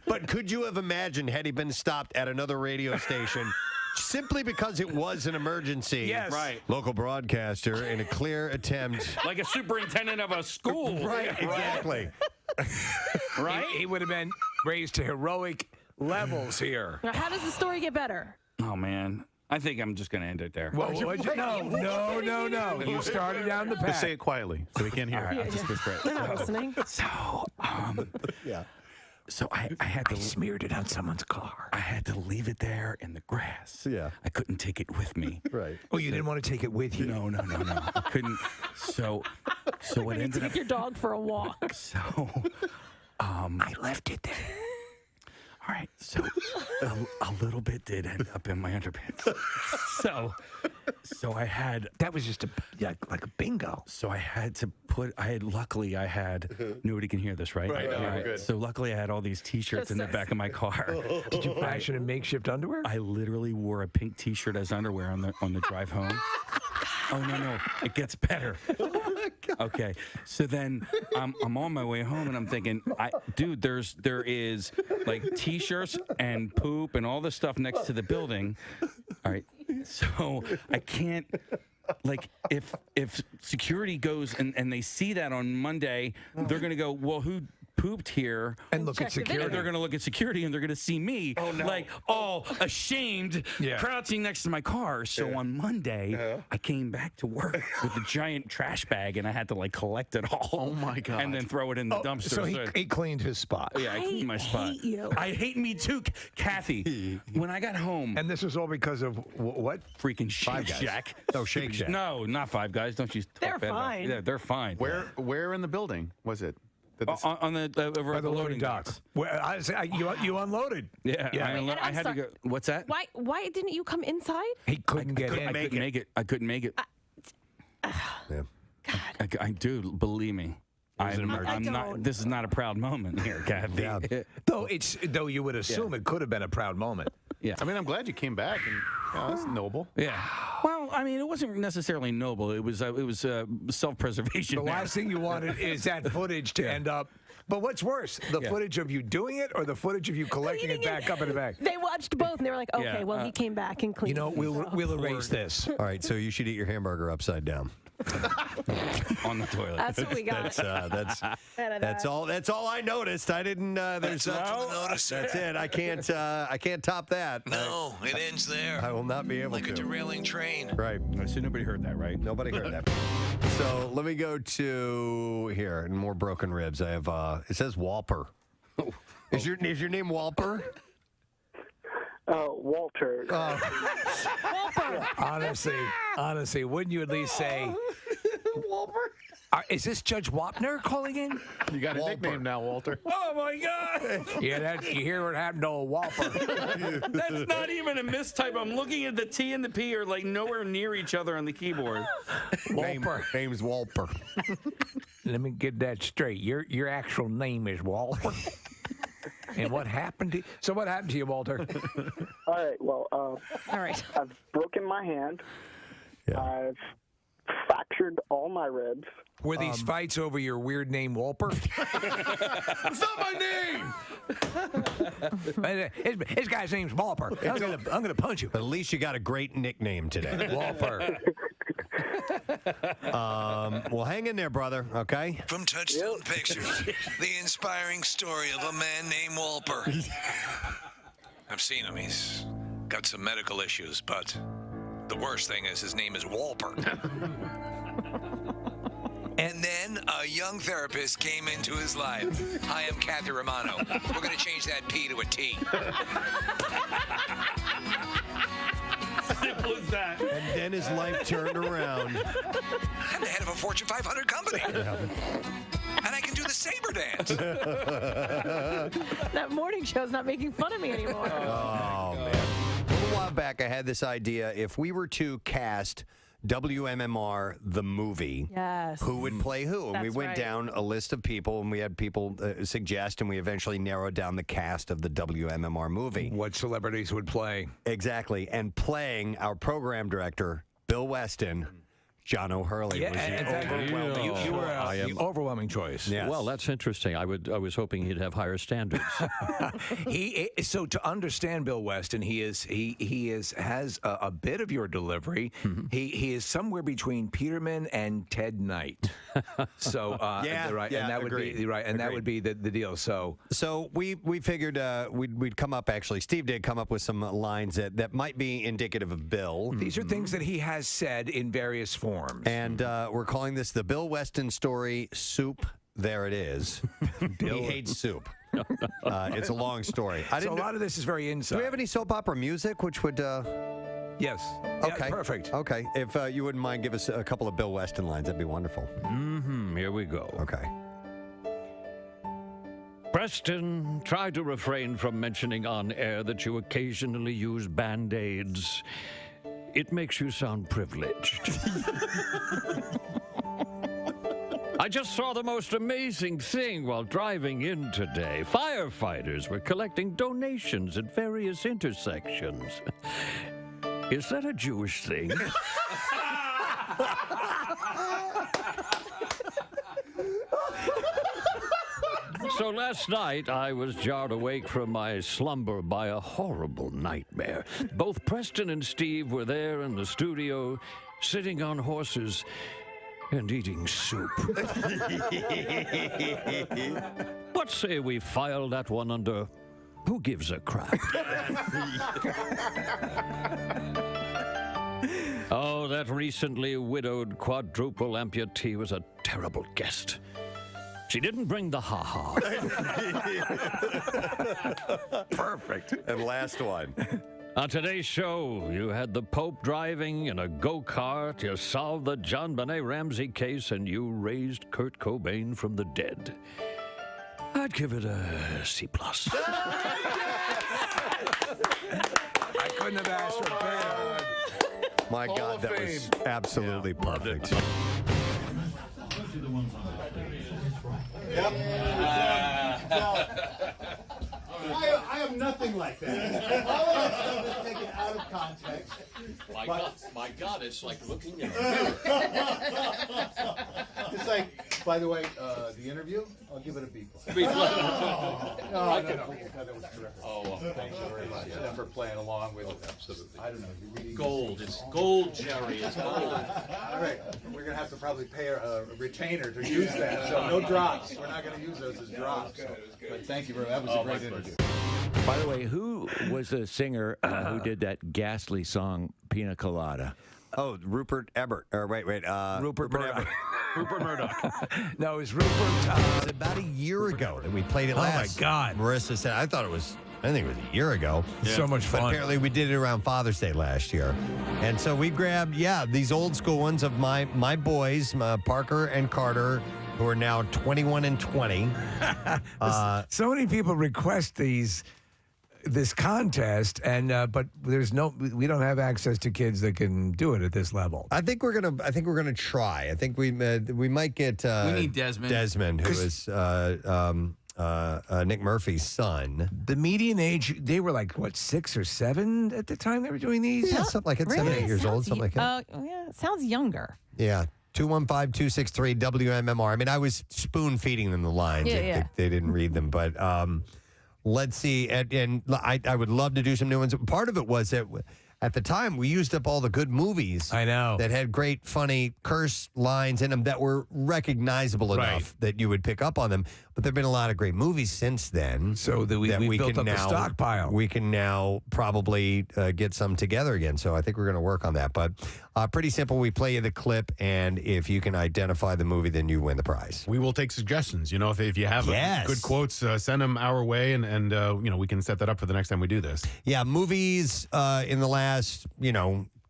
But could you have imagined had he been stopped at another radio station simply because it was an emergency? Yes. Right. Local broadcaster in a clear attempt. Like a superintendent of a school. Right, exactly. Right? He would have been raised to heroic levels here. Now, how does the story get better? Oh, man. I think I'm just going to end it there. Well, no. You started down the path. Just say it quietly so we can't hear. All right, I'll just whisper it. They're not listening. Yeah. So I had to smeared it on someone's car. I had to leave it there in the grass. Yeah. I couldn't take it with me. Right. Oh, you didn't want to take it with you? No. I couldn't. So what ended up... Take your dog for a walk. So... I left it there. All right, so a little bit did end up in my underpants. So I had... That was just like a bingo. So I had to luckily I had... Nobody can hear this, right? Right, no, All we're good. So luckily I had all these T-shirts in the back of my car. Did you fashion in makeshift underwear? I literally wore a pink T-shirt as underwear on the drive home. Oh, no. It gets better. Oh, my God. Okay. So then I'm on my way home, and I'm thinking, dude, there is, like, T-shirts and poop and all this stuff next to the building. All right. So I can't, like, if security goes and they see that on Monday, they're going to go, well, who pooped here and look at security. They're going to look at security and they're going to see me like all ashamed crouching next to my car. So on Monday, I came back to work with a giant trash bag and I had to like collect it all. Oh my God. And then throw it in the dumpster. So he cleaned his spot. Yeah, I cleaned my spot. hate you. I hate me too, Kathy. When I got home, And this was all because of what? freaking Shake Guys. Shack. Oh, Shake Shack. No, not Five Guys. Don't you? talk They're bad about- fine. Yeah, they're fine. Where in the building was it? On the over By at the loading docks. Well, you unloaded. Yeah, Yeah. I had to go. What's that? Why didn't you come inside? He couldn't get in. I couldn't make it. I couldn't make it. I do. Believe me. I'm not. don't. This is not a proud moment here, Kathy. Yeah. Though you would assume it could have been a proud moment. Yeah. I mean, I'm glad you came back, and that's noble. Yeah. Well, I mean, it wasn't necessarily noble. It was self-preservation. The last thing you wanted is that footage to end up. But what's worse, the footage of you doing it or the footage of you collecting it back up in the bag? They watched both and they were like, okay, well, he came back and cleaned it. We'll erase this. All right, so you should eat your hamburger upside down. On the toilet. That's what we got. That's all I noticed. I didn't. That's it. I can't top that. No, it ends there. I will not be able like to. a derailing train. Right. So nobody heard that, right? Nobody heard that. So let me go to here and more broken ribs. I have. It says Walper. Is your name Walper? Walter. Honestly, wouldn't you at least say Walper? Is this Judge Wapner calling in? You got a nickname now, Walter. Oh my God! Yeah, you hear what happened to old Walper? That's not even a mistype. I'm looking at the T and the P are like nowhere near each other on the keyboard. Walper. Name's Walper. Let me get that straight. Your actual name is Walter. And what happened to you? So what happened to you, Walter? All right. Well, all right. I've broken my hand. Yeah. I've fractured all my ribs. Were these fights over your weird name, Walper? It's not my name. His guy's name's Walper. I'm gonna punch you. But at least you got a great nickname today, Walper. Well, hang in there, brother. Okay. From Touchstone Pictures, the inspiring story of a man named Walper. I've seen him. He's got some medical issues, but the worst thing is his name is Walper. And then a young therapist came into his life. Hi, I'm Kathy Romano. We're going to change that P to a T. Simple as that. And then his life turned around. I'm the head of a Fortune 500 company. And I can do the saber dance. That morning show's not making fun of me anymore. Oh, man. A little while back, I had this idea. If we were to cast WMMR, the movie, yes, who would play who? And we went down a list of people, and we had people suggest, and we eventually narrowed down the cast of the WMMR movie. What celebrities would play? Exactly. And playing our program director, Bill Weston, John O'Hurley was you were the overwhelming choice. Yes. Well, that's interesting. I was hoping he'd have higher standards. So to understand Bill Weston, he has a bit of your delivery. Mm-hmm. He is somewhere between Peterman and Ted Knight. So and that would be right, and that would be the deal. So we figured we'd come up. Actually, Steve did come up with some lines that might be indicative of Bill. These are things that he has said in various forms. And we're calling this the Bill Weston story, Soup. There it is. He hates soup. It's a long story. So a lot of this is very inside. Do we have any soap opera music, which would... Yes. Okay. Yeah, perfect. Okay. If you wouldn't mind, give us a couple of Bill Weston lines. That'd be wonderful. Here we go. Okay. Preston, try to refrain from mentioning on air that you occasionally use Band-Aids. It makes you sound privileged. I just saw the most amazing thing while driving in today. Firefighters were collecting donations at various intersections. Is that a Jewish thing? So last night, I was jarred awake from my slumber by a horrible nightmare. Both Preston and Steve were there in the studio, sitting on horses and eating soup. What say we file that one under who gives a crap? Oh, that recently widowed quadruple amputee was a terrible guest. She didn't bring the ha-ha. Perfect. And last one. On today's show, you had the Pope driving in a go-kart, you solved the John Benet Ramsey case, and you raised Kurt Cobain from the dead. I'd give it a C+. I couldn't have asked for better. My God, that was absolutely perfect. I am nothing like that. All of that stuff is taken out of context. My God, it's like looking in a mirror. It's like, by the way, the interview, I'll give it a B+. B+. No, that was terrific. Oh, well, thank you very much. And for playing along with it. Absolutely. I don't know. You really Gold. It's gold, Jerry. It's gold. All right. We're going to have to probably pay a retainer to use that. So no drops. We're not going to use those as drops. So. But thank you very much. That was a great interview. By the way, who was the singer who did that ghastly song, Pina Colada? Oh, Rupert Ebert. Or wait. Rupert Murdoch. Rupert Murdoch. No, it was Rupert. It was about a year ago that we played it last. Oh, my God. Marissa said, I think it was a year ago. So much fun. But apparently we did it around Father's Day last year. And so we grabbed, these old school ones of my boys, Parker and Carter, who are now 21 and 20. So many people request this contest, and but we don't have access to kids that can do it at this level. I think we're gonna try. I think we might get. We need Desmond. Desmond, who is Nick Murphy's son. The median age, they were like, what, 6 or 7 at the time they were doing these? Yeah, something like it. Really? 7, 8 years old, something like that. Yeah, it sounds younger. Yeah. 215-263 WMMR. I mean, I was spoon feeding them the lines. Yeah. They didn't read them, but let's see. And I would love to do some new ones. Part of it was that at the time we used up all the good movies. I know. That had great, funny curse lines in them that were recognizable enough that you would pick up on them. But there have been a lot of great movies since then. So that we built up the stockpile. We can now probably get some together again. So I think we're going to work on that. But pretty simple. We play you the clip, and if you can identify the movie, then you win the prize. We will take suggestions. You know, if you have good quotes, send them our way, and we can set that up for the next time we do this. Yeah, movies in the last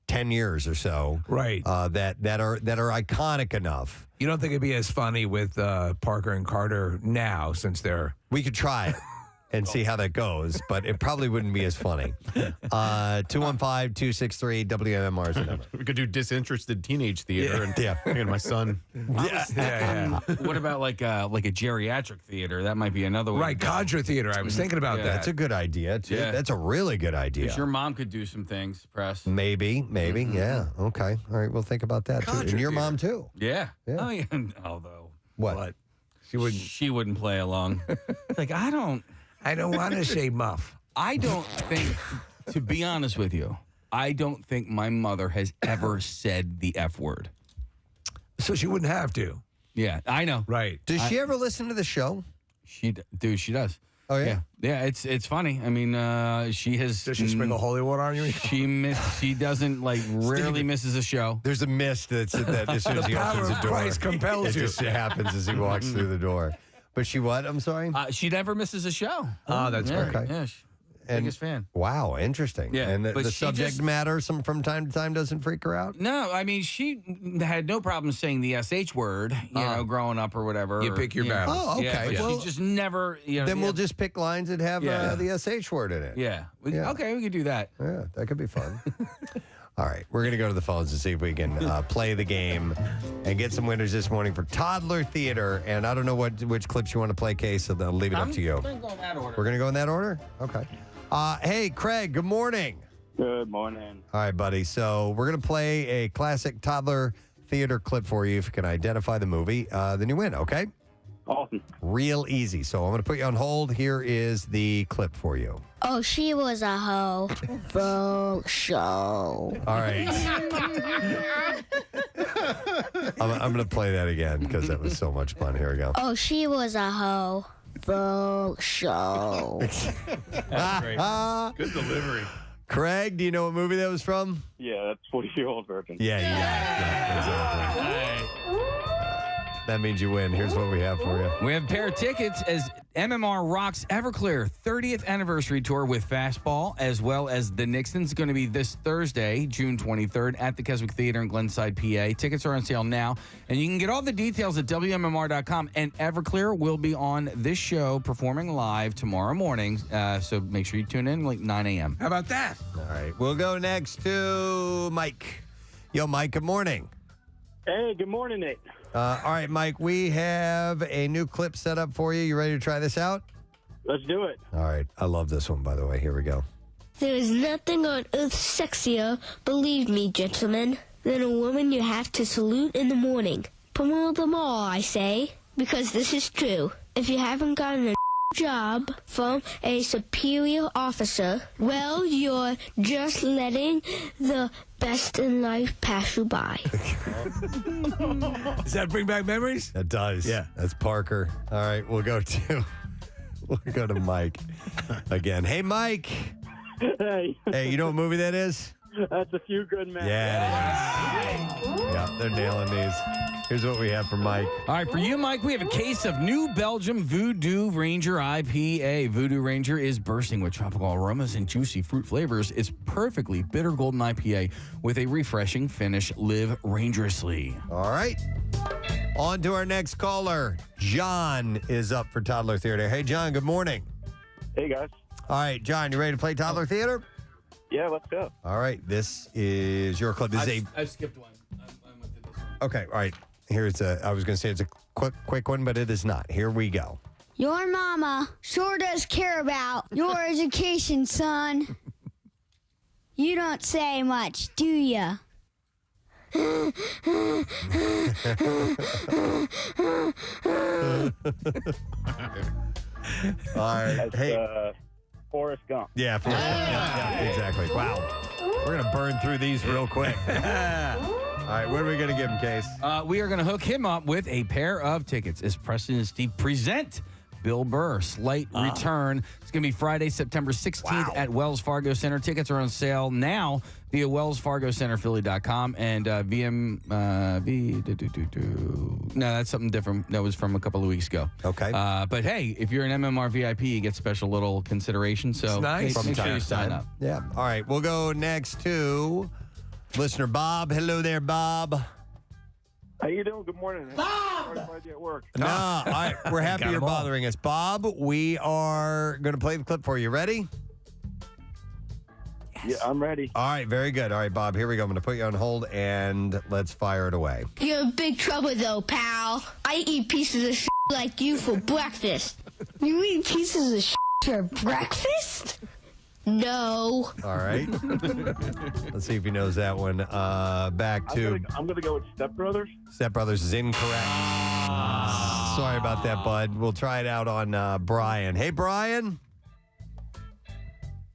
10 years or so, right? That are iconic enough. You don't think it'd be as funny with Parker and Carter now, since they're... We could try it and see how that goes, but it probably wouldn't be as funny. 215-263 WMMR is the number. We could do disinterested teenage theater and my son. What about like a geriatric theater? That might be another way. Right, Contra Theater. I was thinking about that. That's a good idea, too. Yeah. That's a really good idea. Because your mom could do some things, Press. Maybe. Yeah. Okay. All right. We'll think about that, too. And your mom, too. Yeah. Oh, yeah. Although. What? She wouldn't play along. Like, I don't want to say muff. I don't think, to be honest with you, I don't think my mother has ever said the F word. So she wouldn't have to. Yeah, I know. Right. Does she ever listen to the show? She does. Oh, yeah? Yeah, it's funny. I mean, she has... Does she sprinkle holy water on you? She doesn't, rarely misses a show. There's a mist that as soon as he opens the door. Christ compels you. It just happens as he walks through the door. But she what? I'm sorry? She never misses a show. Oh, that's great. Okay. Yeah, biggest fan. Wow, interesting. Yeah, and but the she subject just- matter from time to time doesn't freak her out? No, I mean, she had no problem saying the SH word, growing up or whatever. You pick your battle. Oh, okay. Yeah, but Well, she just never... then we'll just pick lines that have the SH word in it. Yeah. Yeah. Okay, we could do that. Yeah, that could be fun. All right, we're going to go to the phones and see if we can play the game and get some winners this morning for Toddler Theater. And I don't know which clips you want to play, Case, so I'll leave it up to you. I'm going to go in that order. We're going to go in that order? Okay. Hey, Craig, good morning. Good morning. All right, buddy. So we're going to play a classic Toddler Theater clip for you. If you can identify the movie, then you win, okay? Awesome. Real easy. So I'm going to put you on hold. Here is the clip for you. Oh, she was a hoe. Folk show. All right. I'm going to play that again because that was so much fun. Here we go. Oh, she was a hoe. Folk show. That's great. Good delivery. Craig, do you know what movie that was from? Yeah, that's 40-year-old virgin. Yeah. That means you win. Here's what we have for you. We have a pair of tickets as MMR rocks Everclear 30th anniversary tour with Fastball, as well as the Nixon's going to be this Thursday, June 23rd, at the Keswick Theater in Glenside, PA. Tickets are on sale now, and you can get all the details at WMMR.com. And Everclear will be on this show performing live tomorrow morning, so make sure you tune in like 9 a.m. How about that? All right. We'll go next to Mike. Yo, Mike, good morning. Hey, good morning, Nate. All right, Mike, we have a new clip set up for you. You ready to try this out? Let's do it. All right. I love this one, by the way. Here we go. There is nothing on earth sexier, believe me, gentlemen, than a woman you have to salute in the morning. Promote them all, I say, because this is true. If you haven't gotten a job from a superior officer, well, you're just letting the best in life pass you by. Does that bring back memories? That does. Yeah. That's Parker. All right. We'll go to Mike again. Hey, Mike. Hey. Hey, you know what movie that is? That's A Few Good Men. Yeah, it is. Yeah, they're nailing these. Here's what we have for Mike. All right, for you, Mike, we have a case of New Belgium Voodoo Ranger IPA. Voodoo Ranger is bursting with tropical aromas and juicy fruit flavors. It's perfectly bitter golden IPA with a refreshing finish. Live rangerously. All right. On to our next caller. John is up for Toddler Theater. Hey, John, good morning. Hey, guys. All right, John, you ready to play Toddler Theater? Yeah, let's go. All right, this is your club. This is I skipped one. I went to this one. Okay, all right. Here's I was going to say it's a quick one, but it is not. Here we go. Your mama sure does care about your education, son. You don't say much, do ya? All right. Hey. Forrest Gump. Yeah, Forrest Gump. Yeah, exactly. Wow. We're going to burn through these real quick. All right, what are we going to give him, Case? We are going to hook him up with a pair of tickets as Preston and Steve present Bill Burr, Slight Return. It's going to be Friday, September 16th at Wells Fargo Center. Tickets are on sale now via wellsfargocenterphilly.com and No, that's something different. That was from a couple of weeks ago. Okay. But hey, if you're an MMR VIP, you get special little consideration. So It's nice. make sure you sign up. Yeah. All right, we'll go next to listener Bob. Hello there, Bob. How you doing? Good morning. Bob! Sorry to at work. No, all right, we're happy Got you're 'em all. bothering us. Bob, we are going to play the clip for you. Ready? Yeah, I'm ready. All right, very good. All right, Bob, here we go. I'm going to put you on hold, and let's fire it away. You're in big trouble, though, pal. I eat pieces of shit like you for breakfast. You eat pieces of shit for breakfast? No. All right. Let's see if he knows that one. Back to I'm gonna go with Step Brothers. Step Brothers is incorrect. Sorry about that, bud. We'll try it out on Brian. Hey, Brian.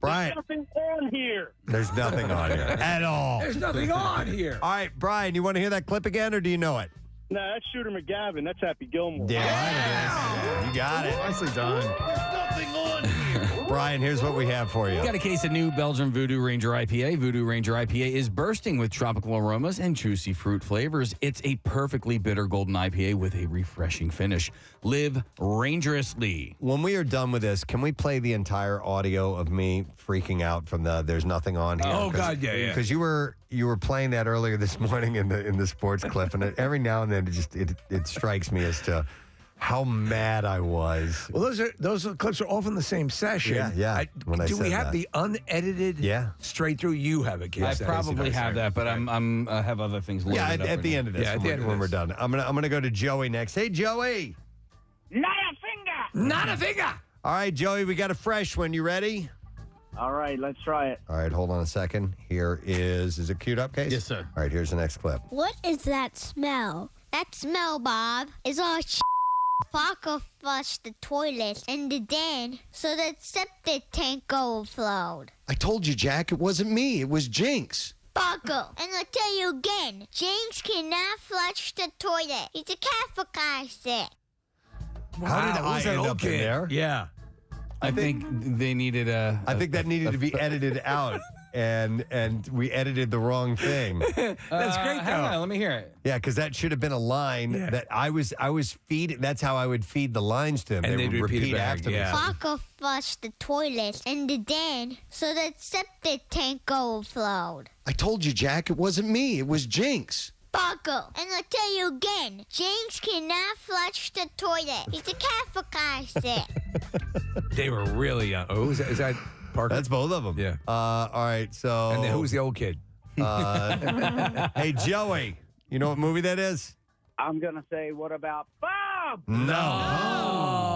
Brian. There's nothing on here. There's nothing on here at all. There's nothing on here. All right, Brian, you want to hear that clip again, or do you know it? No, that's Shooter McGavin. That's Happy Gilmore. Damn right it is. You got it. Nicely done. There's nothing on here. Brian, here's what we have for you. We got a case of New Belgium Voodoo Ranger IPA. Voodoo Ranger IPA is bursting with tropical aromas and juicy fruit flavors. It's a perfectly bitter golden IPA with a refreshing finish. Live rangerously. When we are done with this, can we play the entire audio of me freaking out from the "There's nothing on here"? Oh, God, yeah. Because you were playing that earlier this morning in the sports clip, and every now and then it strikes me as to how mad I was. Well, those clips are all from the same session. Yeah. Do we have the unedited? Yeah. Straight through. You have a case. I probably have that, but I have other things. Yeah, loaded up at the end of this, when we're done, I'm gonna go to Joey next. Hey, Joey. Not a finger. Not a finger. All right, Joey, we got a fresh one. You ready? All right, let's try it. All right, hold on a second. Here is it queued up, Case? Yes, sir. All right, here's the next clip. What is that smell? That smell, Bob, is all Parker flushed the toilet in the den so that septic tank overflowed. I told you, Jack, it wasn't me. It was Jinx. Parker, and I'll tell you again, James cannot flush the toilet. He's a Catholic, I said. How did I who's that end old up kid? in there? Yeah. I think they needed I think that needed to be edited out, and we edited the wrong thing. That's great, Hang though. on, let me hear it. Yeah, because that should have been a line that I was feeding. That's how I would feed the lines to them. And they they'd would repeat it repeat back, after me. yeah. Parker flushed the toilet in the den so that septic tank overflowed. I told you, Jack, it wasn't me. It was Jinx. Parker, and I'll tell you again, James cannot flush the toilet. He's a Catholic, I said. They were really young. Oh, is that Parker? That's both of them. Yeah. All right. So. And then who's the old kid? Hey, Joey. You know what movie that is? I'm gonna say, what about Bob? No. Oh,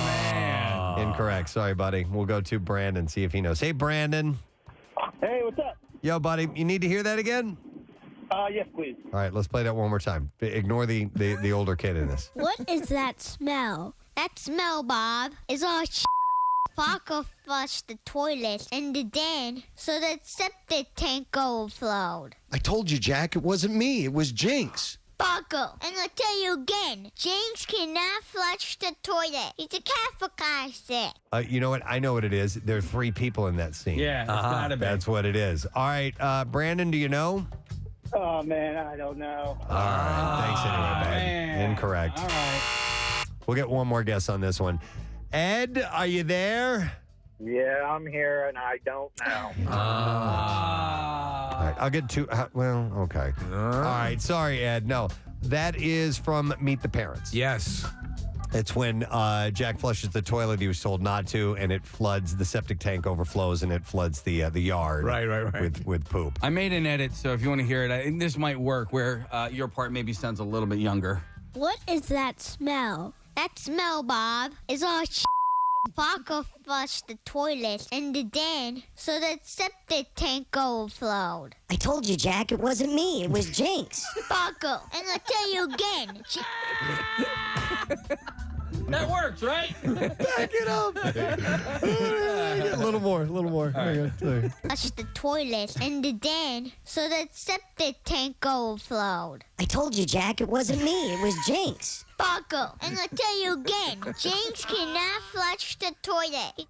man. Incorrect. Sorry, buddy. We'll go to Brandon, see if he knows. Hey, Brandon. Hey, what's up? Yo, buddy. You need to hear that again? Yes, please. All right, let's play that one more time. Ignore the older kid in this. What is that smell? That smell, Bob, is all Parker flushed the toilet and the den so that septic tank overflowed. I told you, Jack, it wasn't me. It was Jinx. Parker, and I'll tell you again, James cannot flush the toilet. He's a Catholic, I said. You know what? I know what it is. There are 3 people in that scene. Yeah, it's gotta be. That's what it is. All right, Brandon, do you know? Oh, man, I don't know. All right. Thanks anyway, bud. man. Incorrect. All right. We'll get one more guess on this one. Ed, are you there? Yeah, I'm here, and I don't know. All right, I'll get 2. Well, okay. All right. Sorry, Ed. No, that is from Meet the Parents. Yes. It's when Jack flushes the toilet he was told not to, and it floods, the septic tank overflows, and it floods the yard with poop. I made an edit, so if you want to hear it, I think this might work where your part maybe sounds a little bit younger. What is that smell? That smell, Bob, is all Parker flushed the toilet and the den so that septic tank overflowed. I told you, Jack, it wasn't me. It was Jinx. Parker, and I'll tell you again. That works, right? Back it up. A little more. Flushed the toilet and the den so that septic tank overflowed. I told you, Jack, it wasn't me. It was Jinx. Parker, and I'll tell you again, James cannot flush the toilet.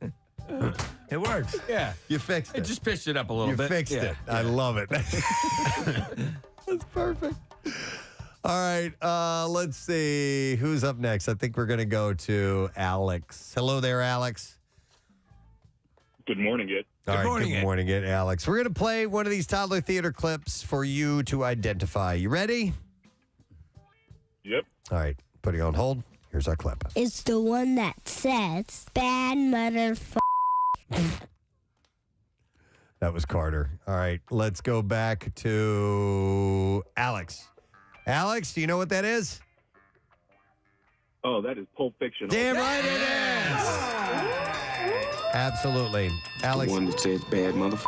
It works. Yeah. You fixed I it. just pitched it up a little You bit. fixed it. I love it. That's perfect. All right, let's see. Who's up next? I think we're going to go to Alex. Hello there, Alex. Good morning, Ed. All right, good morning, Alex. We're going to play one of these toddler theater clips for you to identify. You ready? Yep. All right, putting on hold. Here's our clip. It's the one that says, bad motherfucker. That was Carter. All right, let's go back to Alex. Alex, do you know what that is? Oh, that is Pulp Fiction. Damn right it is. Absolutely. Alex. The one that says bad motherfucker.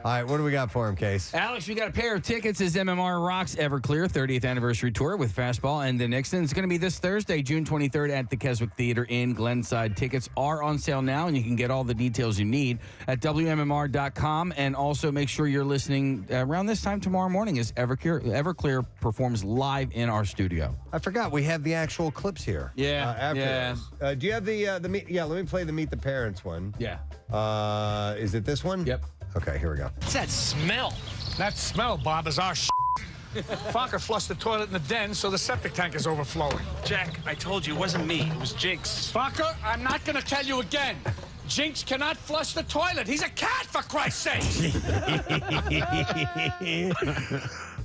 All right, what do we got for him, Case? Alex, we got a pair of tickets as MMR Rocks Everclear 30th Anniversary Tour with Fastball and the Nixon. It's going to be this Thursday, June 23rd at the Keswick Theater in Glenside. Tickets are on sale now, and you can get all the details you need at WMMR.com. And also make sure you're listening around this time tomorrow morning as Everclear performs live in our studio. I forgot we have the actual clips here. Yeah, After yeah. this. Do you have the let me play the Meet the Parents one. Yeah. Is it this one? Yep. Okay, here we go. What's that smell? That smell, Bob, is our Parker flushed the toilet in the den, so the septic tank is overflowing. Jack, I told you it wasn't me. It was Jinx. Parker, I'm not going to tell you again. Jinx cannot flush the toilet. He's a cat, for Christ's sake.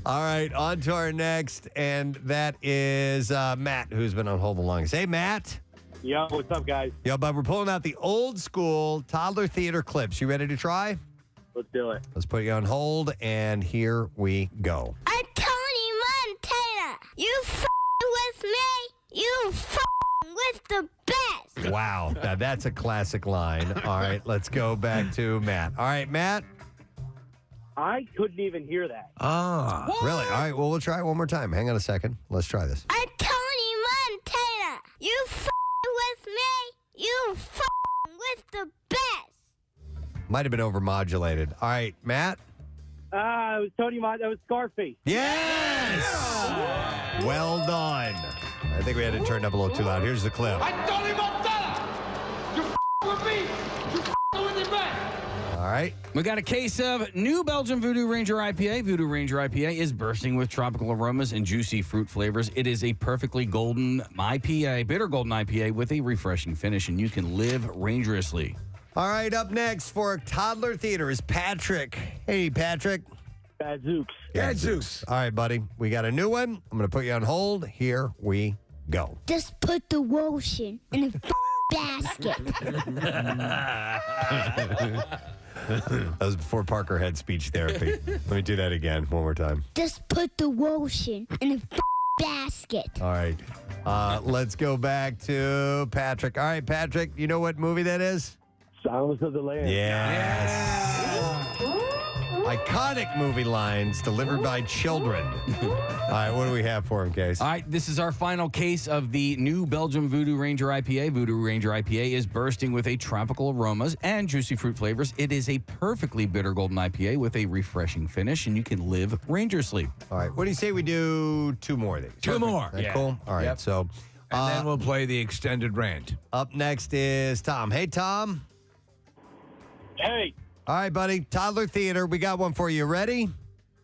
All right, on to our next, and that is Matt, who's been on hold the longest. Hey, Matt. Yo, what's up, guys? Yo, bud, we're pulling out the old school toddler theater clips. You ready to try? Let's do it. Let's put you on hold, and here we go. I'm Tony Montana. You with me. You with the best. Wow, now that's a classic line. All right, let's go back to Matt. All right, Matt. I couldn't even hear that. Really? All right, well, we'll try it one more time. Hang on a second. Let's try this. I'm Tony Montana. You with me. You with the best. Might have been overmodulated. All right, Matt. It was Tony That was Scarface. Yes! Well done. I think we had it turned up a little too loud. Here's the clip. I'm Tony Montana. You with me. You with your back. All right. We got a case of New Belgium Voodoo Ranger IPA. Voodoo Ranger IPA is bursting with tropical aromas and juicy fruit flavors. It is a perfectly golden IPA, bitter golden IPA with a refreshing finish, and you can live rangerously. All right, up next for toddler theater is Patrick. Hey, Patrick. Gadzooks. Gadzooks. All right, buddy. We got a new one. I'm going to put you on hold. Here we go. Just put the lotion in a basket. That was before Parker had speech therapy. Let me do that again one more time. Just put the lotion in a basket. All right. Let's go back to Patrick. All right, Patrick, you know what movie that is? Silence of the Lambs. Yes. Iconic movie lines delivered by children. All right, what do we have for him, Case? All right, this is our final case of the new Belgium Voodoo Ranger IPA. Voodoo Ranger IPA is bursting with a tropical aromas and juicy fruit flavors. It is a perfectly bitter golden IPA with a refreshing finish, and you can live Ranger sleep. All right, what do you say we do 2 more of these? Two more. Is that cool? All right, Yep. so... And then we'll play the extended rant. Up next is Tom. Hey, Tom. Hey. All right, buddy. Toddler Theater. We got one for you. Ready?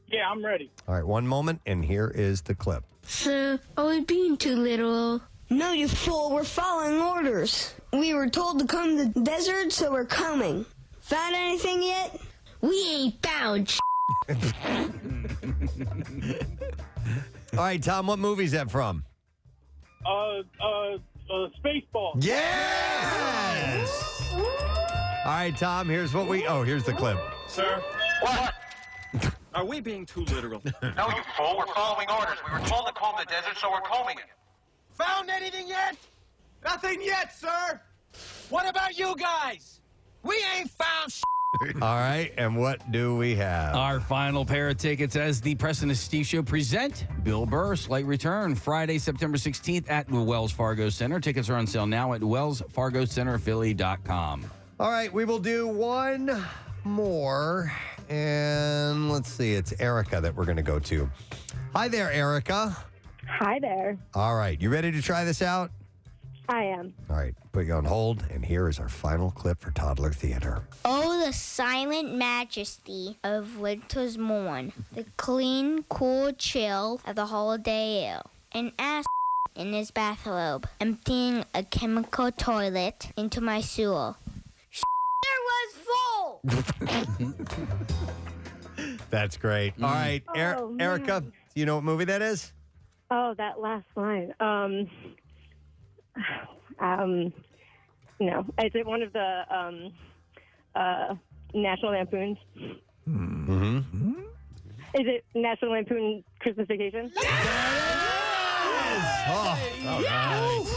Yeah, I'm ready. All right, one moment, and here is the clip. So, are we being too literal? No, you fool. We're following orders. We were told to come to the desert, so we're coming. Found anything yet? We ain't found All right, Tom, what movie is that from? Spaceball. Yes! All right, Tom, here's what we... Oh, here's the clip. Sir? What? Are we being too literal? No, you fool. We're following orders. We were told to comb the desert, so we're combing it. Found anything yet? Nothing yet, sir. What about you guys? We ain't found All right, and what do we have? Our final pair of tickets as the Preston and Steve Show present Bill Burr, Slight Return, Friday, September 16th at the Wells Fargo Center. Tickets are on sale now at wellsfargocenterphilly.com. All right, we will do one more. And let's see, it's Erica that we're going to go to. Hi there, Erica. Hi there. All right, you ready to try this out? I am. All right, put you on hold, and here is our final clip for Toddler Theater. Oh, the silent majesty of winter's morn, the clean, cool chill of the holiday air. An ass in his bathrobe, emptying a chemical toilet into my sewer. Was full. That's great. All right, Oh, Erica, do you know what movie that is? Oh, that last line. No. Is it one of the National Lampoons? Mm-hmm. Is it National Lampoon Christmas Vacation? Oh, nice.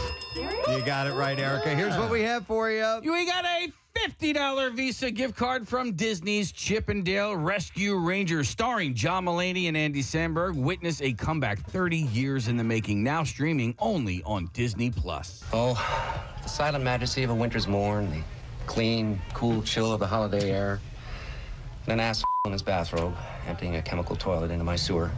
You got it right, Erica. Here's what we have for you. We got a $50 Visa gift card from Disney's Chippendale Rescue Rangers, starring John Mulaney and Andy Samberg. Witness a comeback 30 years in the making, now streaming only on Disney+. Oh, the silent majesty of a winter's morn, the clean, cool chill of the holiday air, and an ass in his bathrobe, emptying a chemical toilet into my sewer.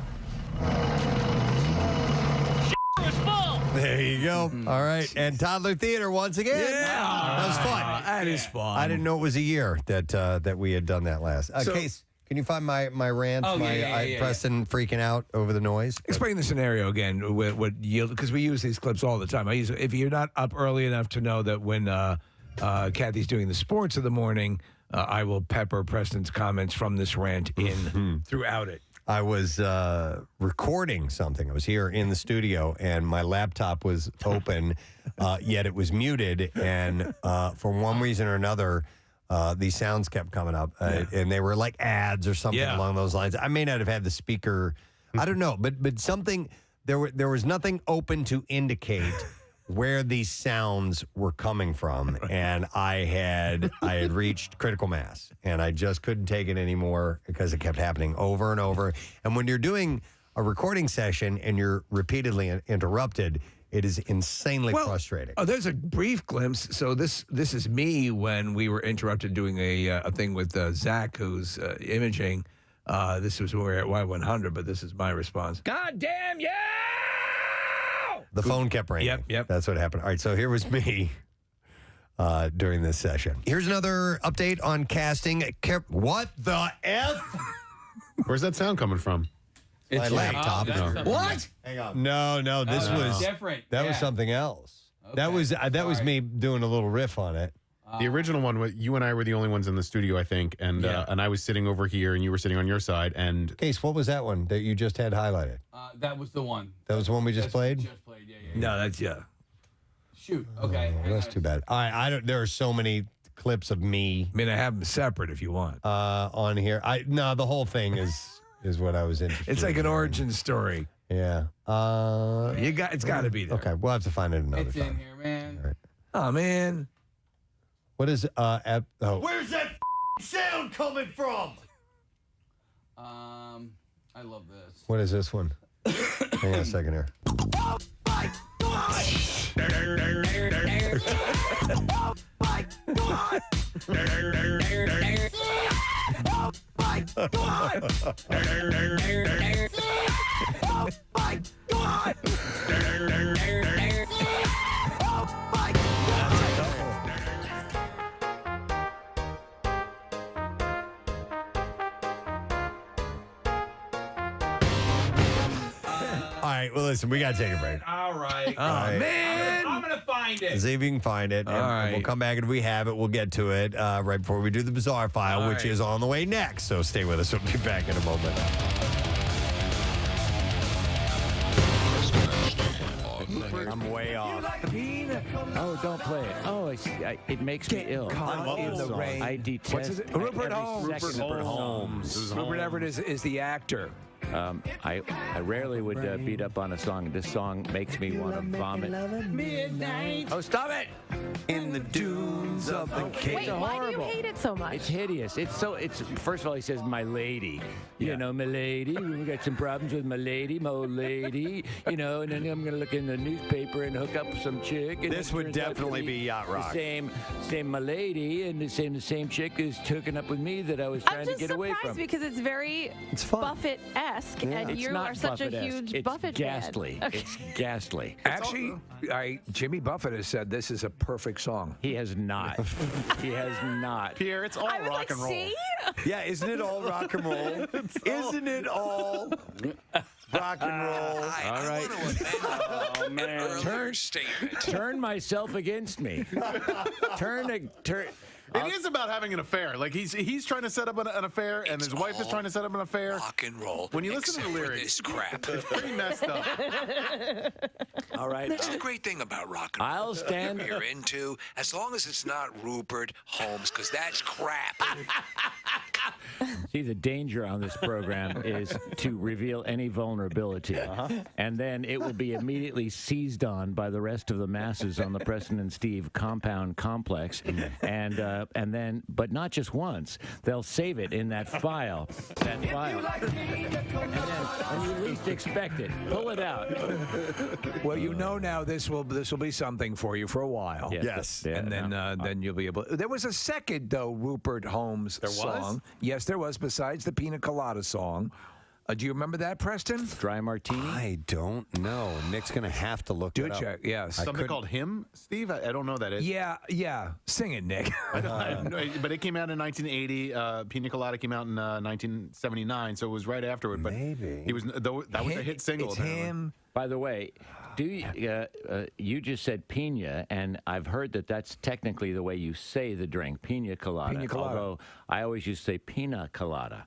There you go. All right. And Toddler Theater once again. Yeah. That was fun. That is fun. I didn't know it was a year that we had done that last. Case, can you find my rant? Oh, yeah. Preston freaking out over the noise. Explain the scenario again. What yield? Because we use these clips all the time. If you're not up early enough to know that when Kathy's doing the sports of the morning, I will pepper Preston's comments from this rant in throughout it. I was recording something. I was here in the studio, and my laptop was open, yet it was muted. And for one reason or another, these sounds kept coming up, and they were like ads or something along those lines. I may not have had the speaker. I don't know, but something. There was nothing open to indicate where these sounds were coming from, and I had reached critical mass, and I just couldn't take it anymore because it kept happening over and over. And when you're doing a recording session and you're repeatedly interrupted, it is insanely frustrating. Oh, there's a brief glimpse. So this is me when we were interrupted doing a thing with Zach, who's imaging. This was when we were at Y100, but this is my response. God damn, yeah! The phone kept ringing. Yep. That's what happened. All right, so here was me during this session. Here's another update on casting. What the F? Where's that sound coming from? My laptop. What? Hang on. No, this was different. That was something else. That was me doing a little riff on it. The original one, you and I were the only ones in the studio, I think, and I was sitting over here, and you were sitting on your side. And Case, what was that one that you just had highlighted? That was the one. That was the one we just played. No, that's Shoot. Okay. Oh, that's too bad. I don't. There are so many clips of me. I mean, I have them separate if you want. On here, the whole thing is what I was interested. It's like in. an origin story. Yeah. It's got to be there. Okay, we'll have to find it another It's time. in here, man. All right. Oh man. What is Where's that sound coming from? I love this. What is this one? Hang on a second here. Oh my God! Oh my God! Oh my God! Oh my God! Oh my All right, well, listen, we got to take a break. All right. All right. Man. I'm going to find it. See if you can find it. All and right. We'll come back, and if we have it, we'll get to it right before we do the bizarre file, All which right. is on the way next. So stay with us. We'll be back in a moment. I'm way off. Oh, don't play it. Oh, it makes me ill. Caught in the rain. I detest What's his, Rupert every Holmes. second of Holmes. Rupert Everett is the actor. I rarely would beat up on a song. This song makes me want to vomit. Midnight. Oh, stop it! In the dunes of the Cape. Wait, why do you hate it so much? It's hideous. It's first of all, he says, "My lady," you know, "My lady." We got some problems with my lady, my old lady, you know. And then I'm gonna look in the newspaper and hook up with some chick. And This it would turns out to definitely be yacht rock. The same my lady, and the same chick is hooking up with me that I was trying I'm to just get away surprised from. because it's very Buffett-esque, and It's you not are such Buffett-esque. a huge it's Buffett ghastly. fan. Okay. It's ghastly. Actually, Jimmy Buffett has said this is a perfect song. He has not. He has not. Pierre, it's all I was rock like, and roll. see? Yeah, isn't it all rock and roll? Isn't it all rock and roll? All right. Oh, man. Turn myself against me. Turn. It is about having an affair. Like he's trying to set up an affair, and his wife is trying to set up an affair. Rock and roll. When you listen to the except for lyrics, this crap. it's pretty messed up. All right. That's the great thing about rock and roll. I'll stand. Whatever you're into, as long as it's not Rupert Holmes, because that's crap. See, the danger on this program is to reveal any vulnerability, and then it will be immediately seized on by the rest of the masses on the Preston and Steve compound complex, and then, but not just once, they'll save it in that file. And then, when you least expect it, pull it out. Well, you know now this will be something for you for a while. Yes. And then you'll be able. There was a second though Rupert Holmes song. Yes, there was. Besides the Pina Colada song. Do you remember that, Preston? Dry Martini? I don't know. Nick's going to have to look Do it a up. check, yes. Something called Him, Steve? I don't know that is. Yeah. Sing it, Nick. But it came out in 1980. Pina Colada came out in 1979, so it was right afterward. But Maybe. he was that was a hit single. It's apparently. him. By the way, you just said pina, and I've heard that that's technically the way you say the drink, pina colada. Pina colada. Although I always used to say pina colada,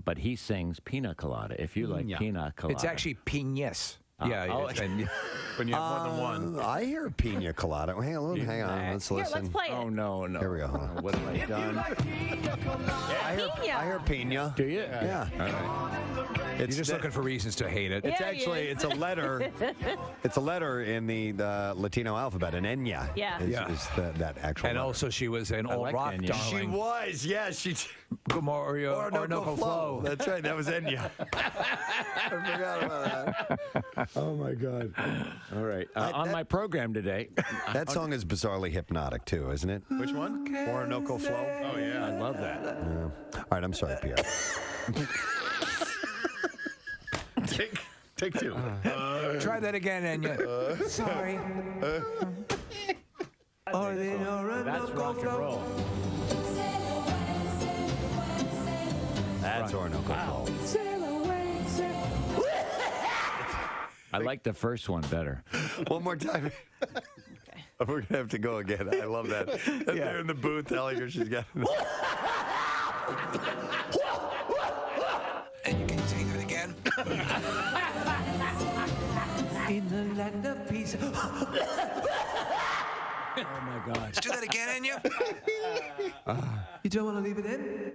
but he sings pina colada. If you like pina colada, It's actually piñas. And When you have more than one. I hear pina colada. Hang on. Let's Here, listen. let's play it. Oh no! Here we go. Hold on. What have I done? I hear pina. Do you? Yeah. All right. you're just looking for reasons to hate it. It's Yeah, he actually is. it's a letter. It's a letter in the Latino alphabet. An Enya. Yeah. Is that actual. And letter. also, she was an old like rock Enya. She darling. was. Yeah. She. Orinoco Flow. That's right. That was Enya. I forgot about that. Oh my God. All right. On my program today, That song is bizarrely hypnotic too, isn't it? Which one? Orinoco Flow. Oh yeah. I love that. Yeah. All right. I'm sorry, Pierre. Take two. Try that again, Enya. Sorry. That's rock and roll. That's Orinoco Flow. I like the first one better. One more time. We're gonna have to go again. I love that. They're in the booth telling her she's got. And you can sing it again. In the land of peace. Oh my God. Let's do that again, Enya. You don't want to leave it in?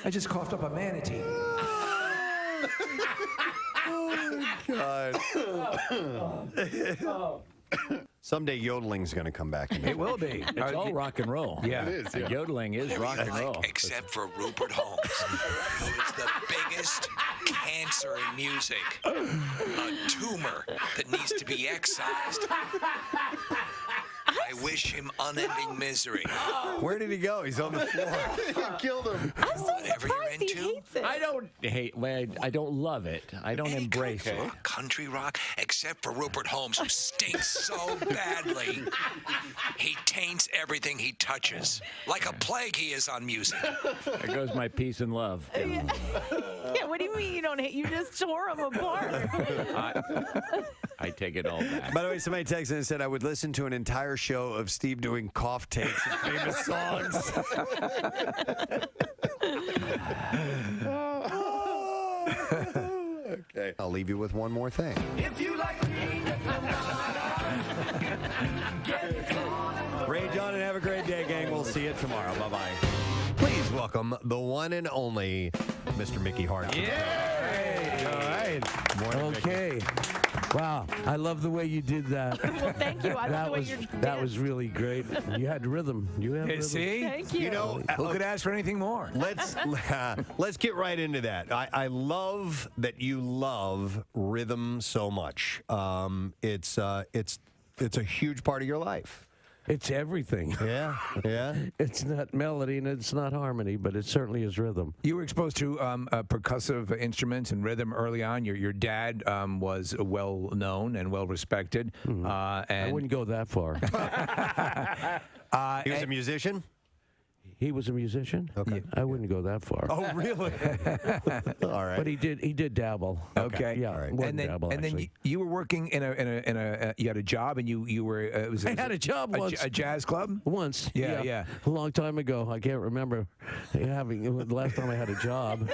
I just coughed up a manatee. God. Someday yodeling's going to come back. It will be. It's all rock and roll. Yeah. It is. Yeah. Yodeling is rock and roll. Except for Rupert Holmes, who is the biggest cancer in music. A tumor that needs to be excised. I wish him unending misery. Where did he go? He's on the floor. You killed him. I'm so Whatever you're surprised he into. hates it. I don't hate. I don't love it. I don't Any embrace kind it. of country rock, except for Rupert Holmes, who stinks so badly. He taints everything he touches. Like a plague he is on music. There goes my peace and love. Yeah, what do you mean you don't hate? You just tore him apart. I take it all back. By the way, somebody texted and said I would listen to an entire show of Steve doing cough takes of famous songs. Okay. I'll leave you with one more thing. If you like me, Rage on and have a great day, gang. We'll see you tomorrow. Bye-bye. Please welcome the one and only Mr. Mickey Hart. Yay! All right. Morning, Okay. Wow, I love the way you did that. Well, thank you. I love the way you're that was really great. You had rhythm. You had rhythm. See? Thank you. You know, Who could ask for anything more? Let's get right into that. I love that you love rhythm so much. It's a huge part of your life. It's everything. Yeah, yeah. It's not melody and it's not harmony, but it certainly is rhythm. You were exposed to percussive instruments and rhythm early on. Your dad was well known and well respected. And I wouldn't go that far. He was a musician? He was a musician? Okay. I wouldn't go that far. Oh, really? All right. But he did dabble. Okay. Yeah. All right. More And than then, dabble, and then actually. you were working in a you had a job and you were it was I had a job once. a jazz club. Once. Yeah. A long time ago. I can't remember having the last time I had a job.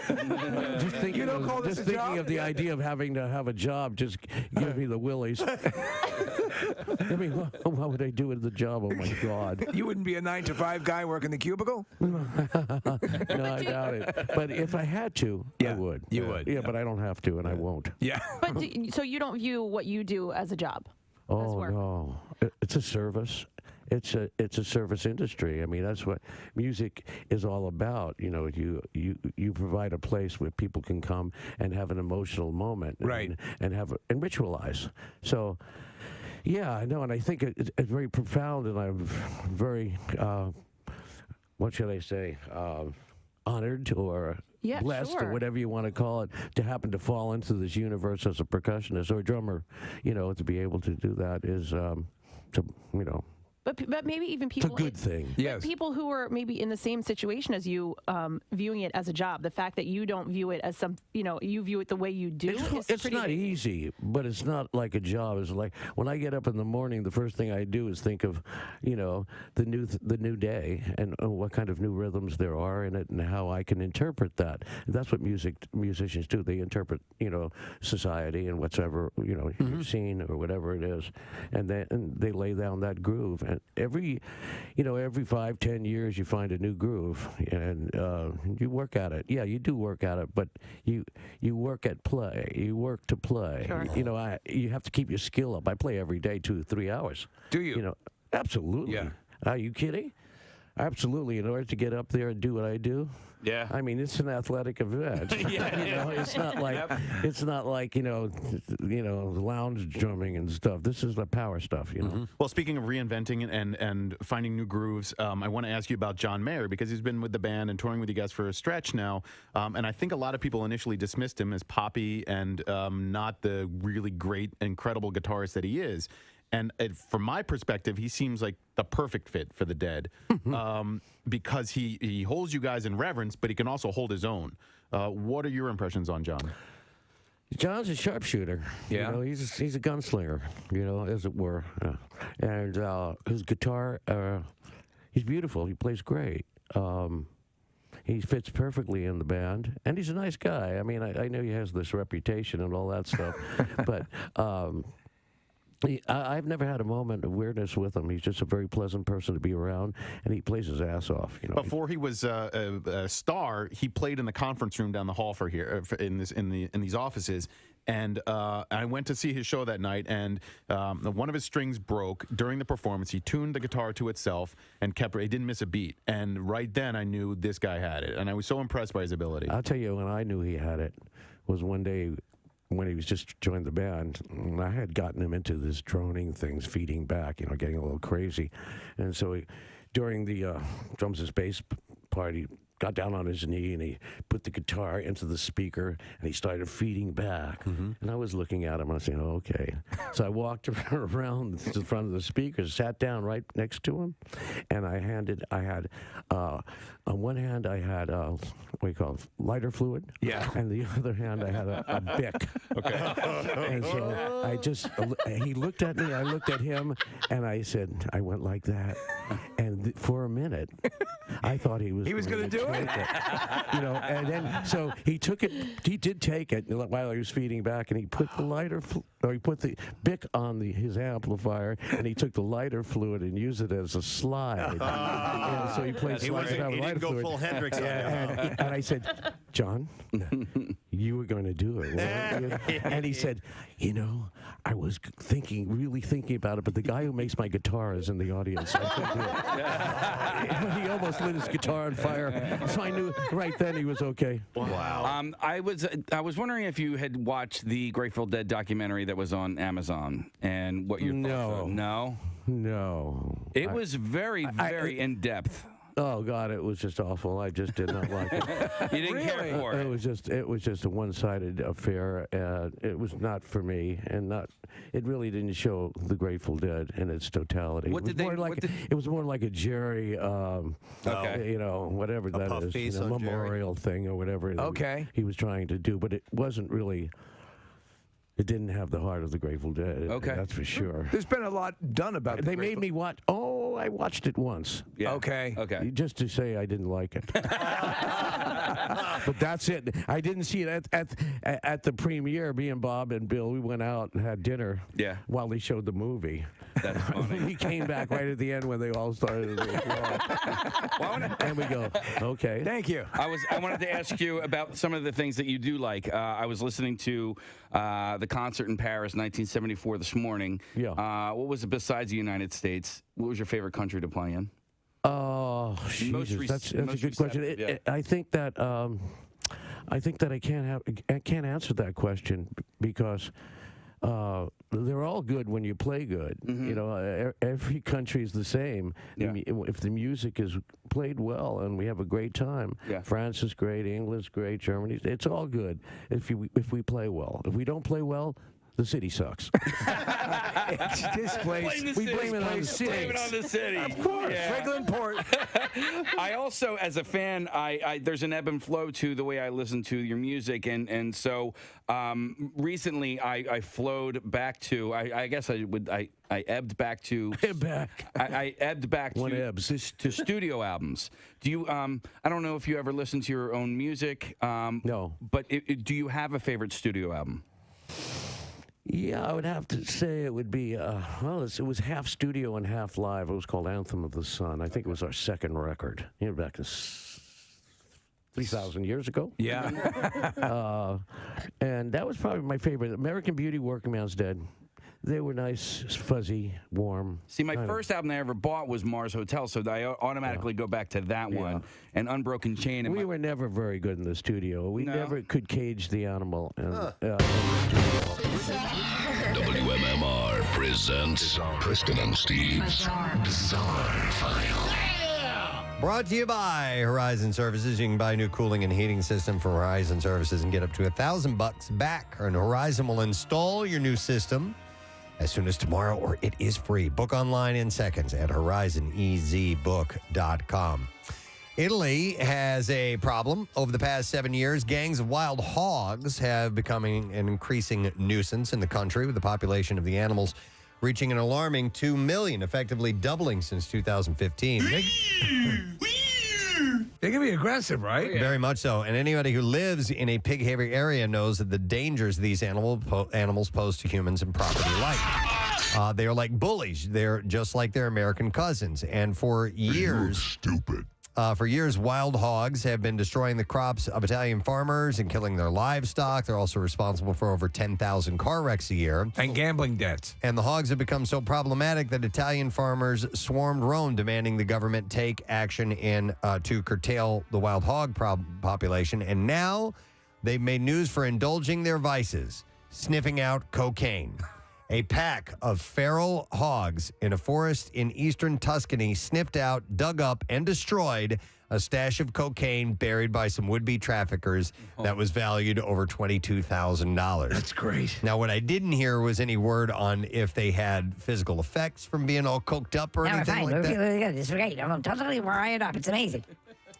Just thinking, You don't call this a thinking job? of the idea of having to have a job just gives me the willies. I mean, what would I do with the job? Oh my God. You wouldn't be a 9-to-5 guy working the cubicle. No, I doubt it. But if I had to, I would. You would. Yeah, but I don't have to, and I won't. Yeah. But so you don't view what you do as a job? Oh work. no, it's a service. It's a service industry. I mean, that's what music is all about. You know, you provide a place where people can come and have an emotional moment, Right. And and ritualize. So, yeah, I know, and I think it's very profound, and I'm very, what should I say, honored or Yeah, blessed sure. or whatever you want to call it, to happen to fall into this universe as a percussionist or a drummer. You know, to be able to do that is, But maybe even it's a people. good thing. But people who are maybe in the same situation as you, viewing it as a job, the fact that you don't view it as you view it the way you do. It's pretty not easy, but it's not like a job. It's like when I get up in the morning, the first thing I do is think of, the new day and what kind of new rhythms there are in it and how I can interpret that. That's what musicians do. They interpret, society and whatever, you've seen or whatever it is, and they lay down that groove. And every 5-10 years you find a new groove, and you work at it. Yeah, you do work at it, but you work at play. You work to play. Sure. You have to keep your skill up. I play every day 2-3 hours. Do you? Absolutely. Yeah. Are you kidding? Absolutely. In order to get up there and do what I do. Yeah. I mean, it's an athletic event. It's not like lounge drumming and stuff. This is the power stuff. Well, speaking of reinventing and finding new grooves, I want to ask you about John Mayer, because he's been with the band and touring with you guys for a stretch now. And I think a lot of people initially dismissed him as poppy and not the really great, incredible guitarist that he is. And from my perspective, he seems like the perfect fit for the Dead, because he holds you guys in reverence, but he can also hold his own. What are your impressions on John? John's a sharpshooter. Yeah. He's a gunslinger, as it were. And his guitar, he's beautiful. He plays great. He fits perfectly in the band, and he's a nice guy. I mean, I know he has this reputation and all that stuff, but I've never had a moment of weirdness with him. He's just a very pleasant person to be around, and he plays his ass off. You know. Before he was a star, he played in the conference room down the hall in these offices. And I went to see his show that night, and one of his strings broke during the performance. He tuned the guitar to itself and kept it. He didn't miss a beat. And right then, I knew this guy had it, and I was so impressed by his ability. I'll tell you when I knew he had it was one day when he was just joined the band, and I had gotten him into this droning things, feeding back, getting a little crazy. And so during the drums and bass part, he got down on his knee and he put the guitar into the speaker and he started feeding back. And I was looking at him and I was saying, oh, okay. So I walked around to the front of the speaker, sat down right next to him, and I had on one hand I had what do you call it, lighter fluid. Yeah. And the other hand I had a Bic. Okay. And so he looked at me, I looked at him, and I went like that. And for a minute, I thought he was going to do it. And then so he took it. He did take it while he was feeding back, and he put he put the Bic on his amplifier, and he took the lighter fluid and used it as a slide. And so he played slides with lighter go fluid. full Hendrix. And I said, John, you were going to do it, weren't you? And he said, I was really thinking about it, but the guy who makes my guitar is in the audience. I couldn't do it. He almost lit his guitar on fire, so I knew right then he was okay. Wow. I was wondering if you had watched the Grateful Dead documentary that was on Amazon and what your thoughts were. No. It was very, very in depth. Oh God, it was just awful. I just did not like it. You didn't care for it. It was just a one-sided affair. It was not for me, and it really didn't show the Grateful Dead in its totality. It was more like a Jerry, whatever that is, memorial thing or whatever. He was trying to do, but it wasn't really. It didn't have the heart of the Grateful Dead. Okay. That's for sure. There's been a lot done about it. They made me watch. Oh, I watched it once. Yeah. Okay. Just to say I didn't like it. But that's it. I didn't see it at the premiere. Me and Bob and Bill, we went out and had dinner. Yeah. While they showed the movie. That's funny. We came back right at the end when they all started. And we go, okay. Thank you. I wanted to ask you about some of the things that you do like. I was listening to the concert in Paris, 1974, this morning. Yeah. What was it besides the United States? What was your favorite country to play in? Oh, Jesus, that's a good question. I think that I can't answer that question because they're all good when you play good. Every country is the same. Yeah. If the music is played well and we have a great time, France is great, England's great, Germany, it's all good if we play well. If we don't play well, the city sucks. It's displaced. We blame it on the city. Blame it on the city. Of course. Franklin Port. I also, as a fan, I there's an ebb and flow to the way I listen to your music, and so recently I flowed back to. I guess I ebbed back to. I ebbed back to studio albums. Do you? I don't know if you ever listen to your own music. No. But do you have a favorite studio album? Yeah, I would have to say it would be, it was half studio and half live. It was called Anthem of the Sun. I think it was our second record, back 3,000 years ago. Yeah. And that was probably my favorite. American Beauty, Working Man's Dead. They were nice, fuzzy, warm. See, my first album I ever bought was Mars Hotel, so I automatically go back to that one. And Unbroken Chain. And we were never very good in the studio. We never could cage the animal in the studio. WMMR presents Preston and Steve's Bizarre File. Brought to you by Horizon Services. You can buy a new cooling and heating system for Horizon Services and get up to $1,000 back. And Horizon will install your new system as soon as tomorrow, or it is free. Book online in seconds at horizonezbook.com. Italy has a problem. Over the past 7 years, gangs of wild hogs have become an increasing nuisance in the country, with the population of the animals reaching an alarming 2 million, effectively doubling since 2015. They can be aggressive, right? Very much so. And anybody who lives in a pig-heavy area knows that the dangers these animals pose to humans and property alike. They are like bullies. They're just like their American cousins. And for years, stupid. For years, wild hogs have been destroying the crops of Italian farmers and killing their livestock. They're also responsible for over 10,000 car wrecks a year. And gambling debts. And the hogs have become so problematic that Italian farmers swarmed Rome, demanding the government take action to curtail the wild hog population. And now they've made news for indulging their vices, sniffing out cocaine. A pack of feral hogs in a forest in eastern Tuscany sniffed out, dug up, and destroyed a stash of cocaine buried by some would-be traffickers that was valued over $22,000. That's great. Now, what I didn't hear was any word on if they had physical effects from being all coked up or anything like that. Really good. It's great. I'm totally wired up. It's amazing.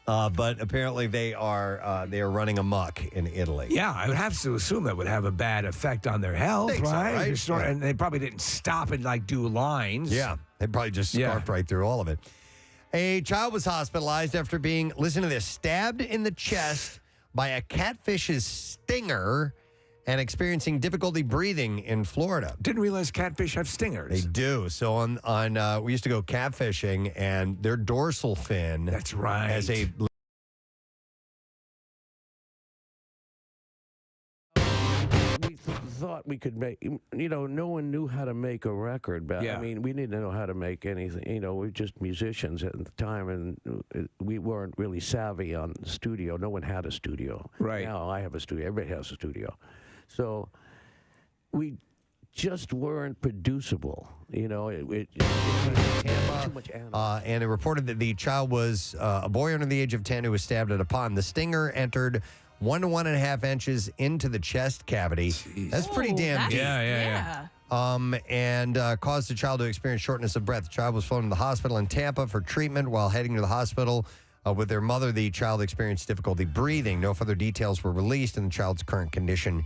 But apparently they are running amok in Italy. Yeah, I would have to assume that would have a bad effect on their health, Think so, right? right? And they probably didn't stop and do lines. Yeah, they probably just scarfed right through all of it. A child was hospitalized after being, listen to this, stabbed in the chest by a catfish's stinger and experiencing difficulty breathing in Florida. Didn't realize catfish have stingers. They do. So on we used to go catfishing, and their dorsal fin. That's right. Has a thought we could make, no one knew how to make a record. But Yeah. I mean, we didn't know how to make anything. We're just musicians at the time, and we weren't really savvy on the studio. No one had a studio. Right. Now I have a studio. Everybody has a studio. So we just weren't producible. Too much animal. and it reported that the child was a boy under the age of 10 who was stabbed at a pond. The stinger entered 1 to 1.5 inches into the chest cavity. Jeez. That's pretty damn deep. Yeah. And caused the child to experience shortness of breath. The child was flown to the hospital in Tampa for treatment. While heading to the hospital with their mother, the child experienced difficulty breathing. No further details were released, and the child's current condition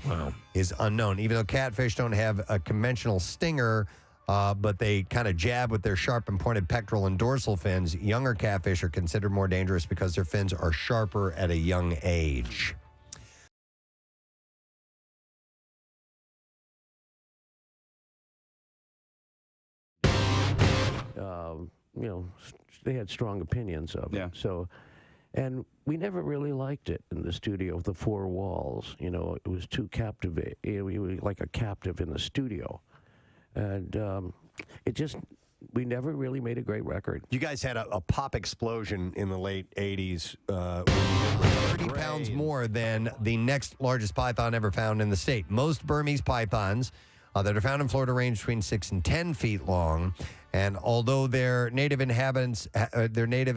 is unknown. Even though catfish don't have a conventional stinger, but they kind of jab with their sharp and pointed pectoral and dorsal fins, younger catfish are considered more dangerous because their fins are sharper at a young age. They had strong opinions of it. So, and we never really liked it in the studio with the four walls. It was too captivating. We were like a captive in the studio. And we never really made a great record. You guys had a pop explosion in the late 80s. When you were 30 pounds more than the next largest python ever found in the state. Most Burmese pythons that are found in Florida range between 6 and 10 feet long. And although their native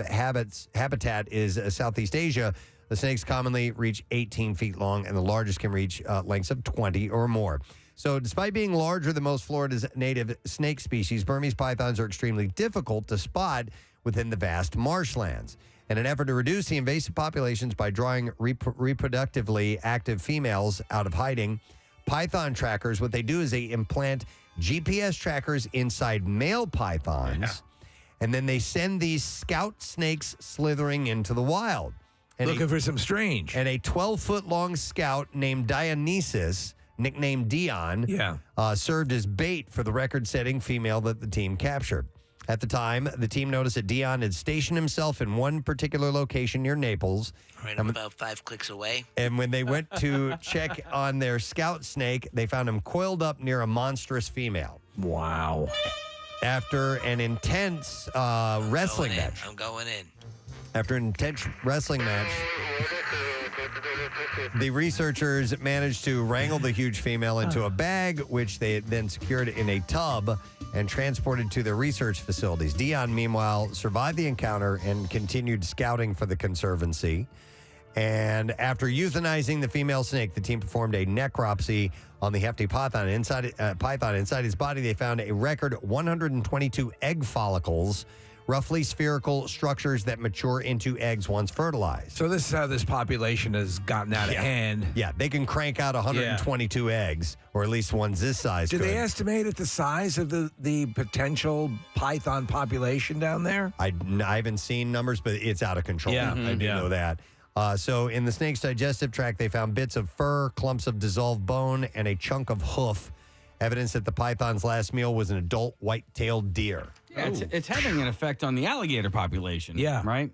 habitat is Southeast Asia, the snakes commonly reach 18 feet long, and the largest can reach lengths of 20 or more. So despite being larger than most Florida's native snake species, Burmese pythons are extremely difficult to spot within the vast marshlands. In an effort to reduce the invasive populations by drawing reproductively active females out of hiding, python trackers, what they do is they implant GPS trackers inside male pythons, and then they send these scout snakes slithering into the wild. Looking for some strange. And a 12-foot-long scout named Dionysus, nicknamed Dion, served as bait for the record-setting female that the team captured. At the time, the team noticed that Dion had stationed himself in one particular location near Naples. All right, I'm about 5 clicks away. And when they went to check on their scout snake, they found him coiled up near a monstrous female. Wow. After an intense wrestling match. I'm going in. After an intense wrestling match, the researchers managed to wrangle the huge female into a bag, which they then secured in a tub and transported to their research facilities. Dion, meanwhile, survived the encounter and continued scouting for the conservancy. And after euthanizing the female snake, the team performed a necropsy on the hefty python. Inside his body, they found a record 122 egg follicles, roughly spherical structures that mature into eggs once fertilized. So this is how this population has gotten out of hand. Yeah, they can crank out 122 eggs, or at least ones this size. Do could. they estimate at the size of the potential python population down there? I haven't seen numbers, but it's out of control. Yeah, I do know that. So in the snake's digestive tract, they found bits of fur, clumps of dissolved bone, and a chunk of hoof. Evidence that the python's last meal was an adult white-tailed deer. Yeah, it's having an effect on the alligator population. Yeah. Right?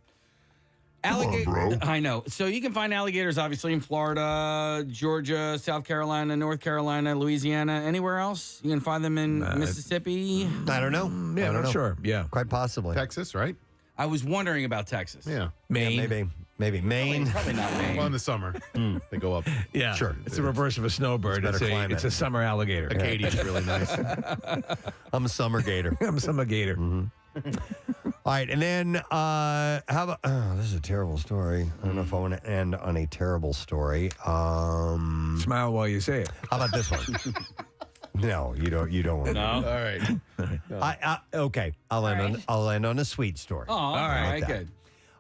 Alligator. I know. So you can find alligators, obviously, in Florida, Georgia, South Carolina, North Carolina, Louisiana. Anywhere else? You can find them in Mississippi? I don't know. Yeah, I don't know. sure. Yeah. Quite possibly. Texas, right? I was wondering about Texas. Yeah. Maine. Yeah, maybe Maine. Probably not Maine. Well, in the summer, they go up. Yeah. Sure. It's the reverse of a snowbird. It's better climate. It's a summer alligator. Acadia's really nice. I'm a summer gator. I'm a summer gator. All right, and then how about? Oh, this is a terrible story. I don't know if I want to end on a terrible story. Smile while you say it. How about this one? No, you don't. You don't want. No. All right. Okay, I'll end on a sweet story. Oh, all right, that. good.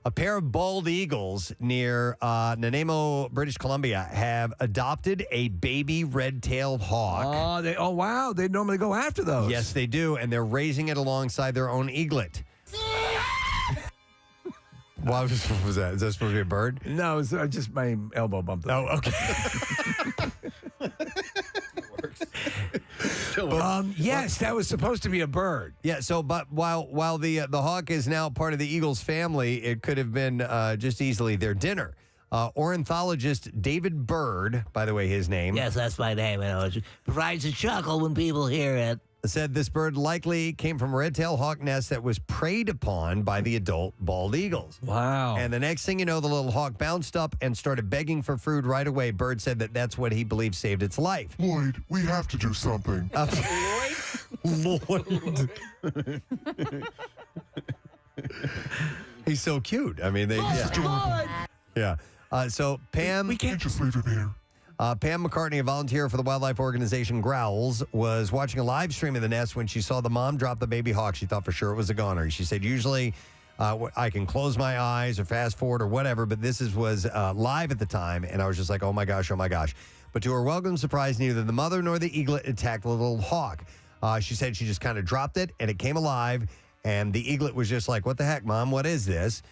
A pair of bald eagles near Nanaimo, British Columbia, have adopted a baby red-tailed hawk. Oh, wow. They normally go after those. Yes, they do, and they're raising it alongside their own eaglet. What was that? Is that supposed to be a bird? No, it's just my elbow bumped. Oh, okay. Yes, that was supposed to be a bird. Yeah. So, but while the hawk is now part of the eagle's family, it could have been just easily their dinner. Ornithologist David Bird, by the way, his name. Yes, that's my name. It provides a chuckle when people hear it. Said this bird likely came from a red-tailed hawk nest that was preyed upon by the adult bald eagles. Wow. And the next thing you know, the little hawk bounced up and started begging for food right away. Bird said that's what he believed saved its life. Lloyd, we have to do something. Lloyd? He's so cute. I mean, yeah. So Pam... We can't just leave him here. Pam McCartney, a volunteer for the wildlife organization Growls, was watching a live stream of the nest when she saw the mom drop the baby hawk. She thought for sure it was a goner. She said, usually I can close my eyes or fast forward or whatever, but this was live at the time, and I was just like, oh my gosh. But to her welcome surprise, neither the mother nor the eaglet attacked the little hawk. She said she just kind of dropped it, and it came alive, and the eaglet was just like, what the heck, Mom? What is this?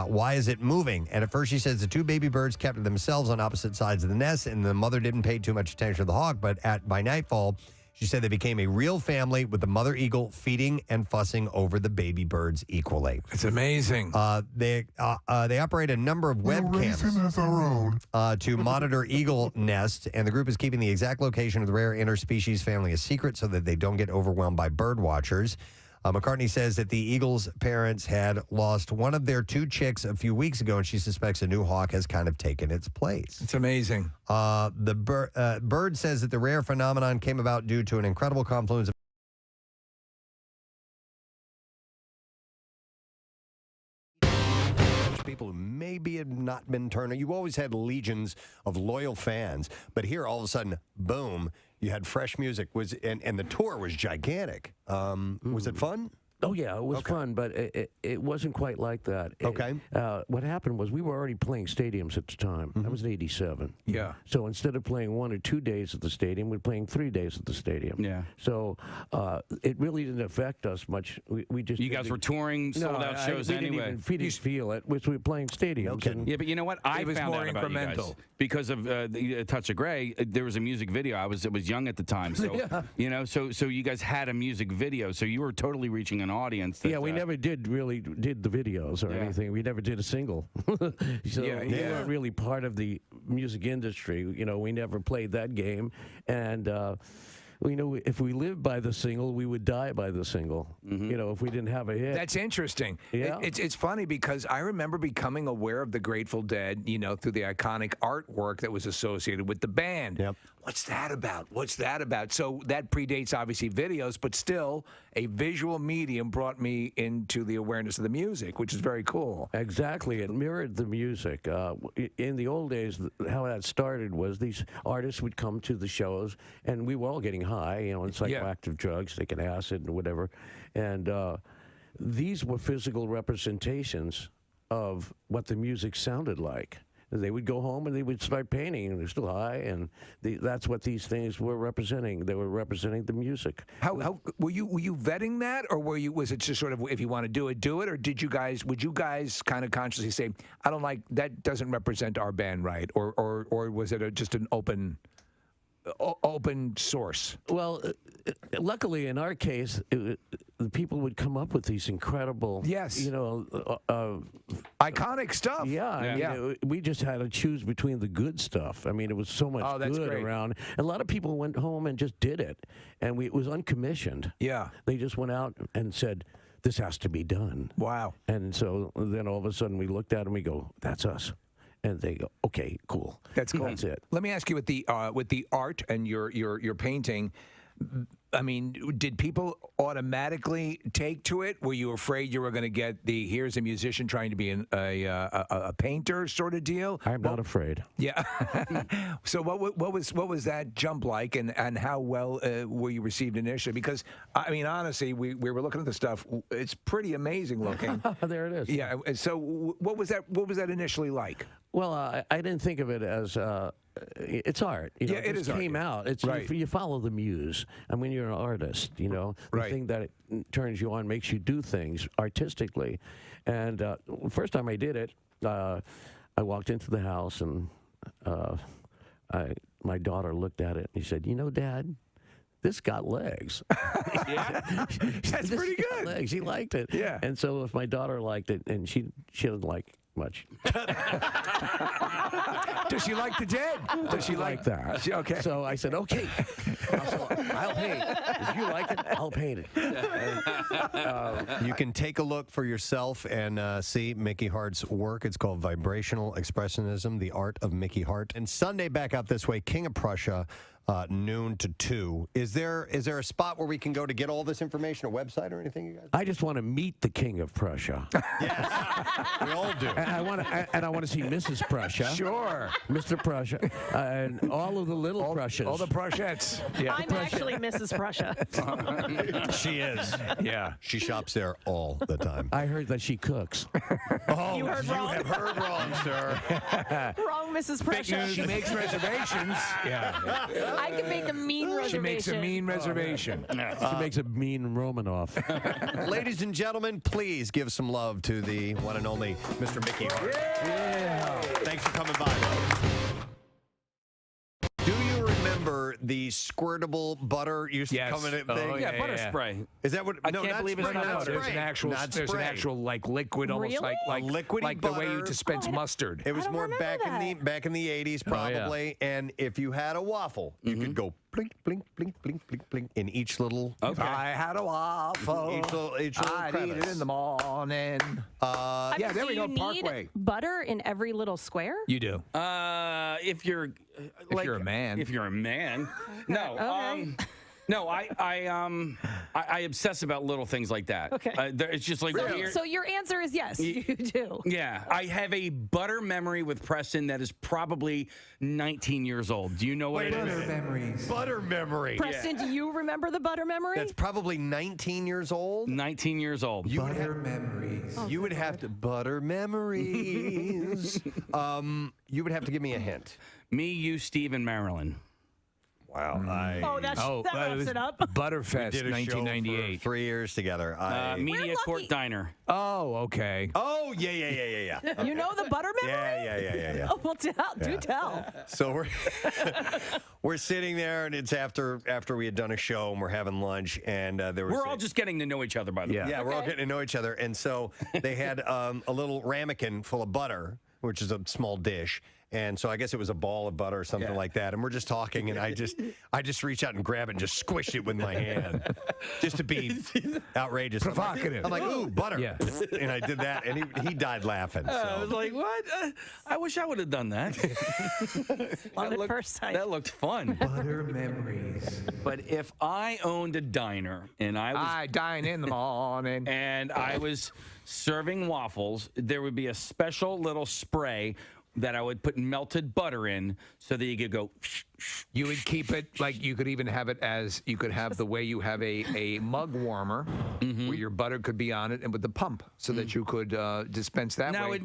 Why is it moving? And at first she says the two baby birds kept themselves on opposite sides of the nest, and the mother didn't pay too much attention to the hawk. But by nightfall, she said they became a real family with the mother eagle feeding and fussing over the baby birds equally. It's amazing. They operate a number of webcams as our own. To monitor eagle nests, and the group is keeping the exact location of the rare interspecies family a secret so that they don't get overwhelmed by bird watchers. McCartney says that the eagle's parents had lost one of their two chicks a few weeks ago, and she suspects a new hawk has kind of taken its place. It's amazing. The bird says that the rare phenomenon came about due to an incredible confluence of people who maybe had not been turned. You always had legions of loyal fans, but here all of a sudden, boom, you had fresh music. And the tour was gigantic. Was it fun? Oh, yeah, it was fun, but it wasn't quite like that. Okay. What happened was we were already playing stadiums at the time. That was in '87. Yeah. So instead of playing 1 or 2 days at the stadium, we were playing 3 days at the stadium. Yeah. So it really didn't affect us much. We just You guys were touring sold-out shows anyway. We didn't feel it, which we were playing stadiums. And Yeah, but you know what? I was found more out about you guys incremental. because of the Touch of Grey. There was a music video. I was young at the time, so you know, so you guys had a music video, so you were totally reaching an audience. That, we never did the videos or anything. We never did a single. So we weren't really part of the music industry. You know, we never played that game. And, you know, if we lived by the single, we would die by the single. You know, if we didn't have a hit. That's interesting. Yeah. It's funny because I remember becoming aware of the Grateful Dead, you know, through the iconic artwork that was associated with the band. Yep. What's that about? What's that about? So that predates, obviously, videos, but still a visual medium brought me into the awareness of the music, which is very cool. Exactly. It mirrored the music. In the old days, how that started was these artists would come to the shows, and we were all getting high, you know, on psychoactive drugs, taking acid and whatever. And these were physical representations of what the music sounded like. They would go home and they would start painting, and they're still high, and that's what these things were representing. They were representing the music. How were you vetting that, or was it just sort of if you want to do it, or would you guys kind of consciously say, I don't like that, doesn't represent our band right, or was it just an open source? Well, luckily, in our case, the people would come up with these incredible, iconic stuff. Yeah, I mean, we just had to choose between the good stuff. I mean, it was so much good around. A lot of people went home and just did it, and it was uncommissioned. Yeah, they just went out and said, "This has to be done." Wow. And so then all of a sudden we looked at them, we go, "That's us." And they go, "Okay, cool." That's cool. That's it. Let me ask you with the art and your painting. I mean, did people automatically take to it? Were you afraid you were going to get here's a musician trying to be a painter sort of deal? I'm not afraid. Yeah. So what was that jump like, and how well were you received initially? Because I mean, honestly, we were looking at the stuff. It's pretty amazing looking. There it is. Yeah. So what was that initially like? Well, I didn't think of it as it's art. You know, it is came art. out. It's Right. you follow the muse. I mean, you're an artist. You know, the thing that turns you on, makes you do things artistically. And first time I did it, I walked into the house and my daughter looked at it and she said, "You know, Dad, this got legs." Yeah, that's pretty good. Legs. He liked it. Yeah. And so if my daughter liked it, and she doesn't like much. Does she like the Dead? Does she like that? Okay. So I said, "Okay, I'll paint. If you like it, I'll paint it." You can take a look for yourself and see Mickey Hart's work. It's called Vibrational Expressionism, The Art of Mickey Hart. And Sunday, back out this way, King of Prussia, noon to 2. Is there a spot where we can go to get all this information, a website or anything, you guys? I just want to meet the King of Prussia. We all do. And I want to see Mrs. Prussia. Sure. Mr. Prussia. And all of the little Prussias. All the Prussiattes. Yeah. I'm actually Mrs. Prussia. She is. Yeah. She shops there all the time. I heard that she cooks. Oh, You heard wrong. have heard wrong, sir. Wrong, Mrs. Prussia. She makes reservations. Yeah. I can make a mean reservation. She makes a mean reservation. She makes a mean Romanoff. Ladies and gentlemen, please give some love to the one and only Mr. Mickey Hart. Yeah. Thanks for coming by. Do you remember the squirtable butter used to come in a thing? Yeah, butter spray. Is that what? I no, can't not believe it's spray, not not butter. There's spray. an actual, Not there's an spray. actual like liquid, almost Really? like liquidy like the way you butter. dispense mustard. It was don't more remember back in the 80s probably, and if you had a waffle, you could go blink, blink, blink, blink, blink, blink in each little. Okay. I had a waffle. Each little I'd eat it crevice. in the morning. I Yeah, mean, there do we go, you need Parkway. butter in every little square? You do. If you're you're a man. If you're a man. No. Okay. No, I obsess about little things like that. Okay. It's just like weird. So your answer is yes, you do. Yeah, I have a butter memory with Preston that is probably 19 years old. Do you know what it is? memories. Butter memory. Preston, do you remember the butter memory? That's probably 19 years old. 19 years old. You would have, memories. you would have to butter memories. You would have to give me a hint. Me, you, Steve, and Marilyn. Wow. that wraps it up. Butterfest, Did a show for 1998. 3 years together. Media lucky. Court Diner. Oh, okay. Oh, yeah. Okay. You know the butter memory? Yeah. Oh, well, do tell. So we're sitting there, and it's after we had done a show, and we're having lunch, and there was We're all just getting to know each other, by the way. yeah, we're all getting to know each other, and so they had a little ramekin full of butter, which is a small dish. And so I guess it was a ball of butter or something like that. And we're just talking, and I just reach out and grab it and just squish it with my hand, just to be outrageous. Provocative. I'm like, ooh, butter. Yeah. And I did that, and he died laughing. So. I was like, what? I wish I would have done that. Love at first sight. That looked fun. Butter memories. But if I owned a diner and I dine in the morning. and I was serving waffles, there would be a special little spray that I would put melted butter in so that you could go. You would keep it like you could even have it as you could have the way you have a mug warmer where your butter could be on it and with the pump so that you could dispense that Now way.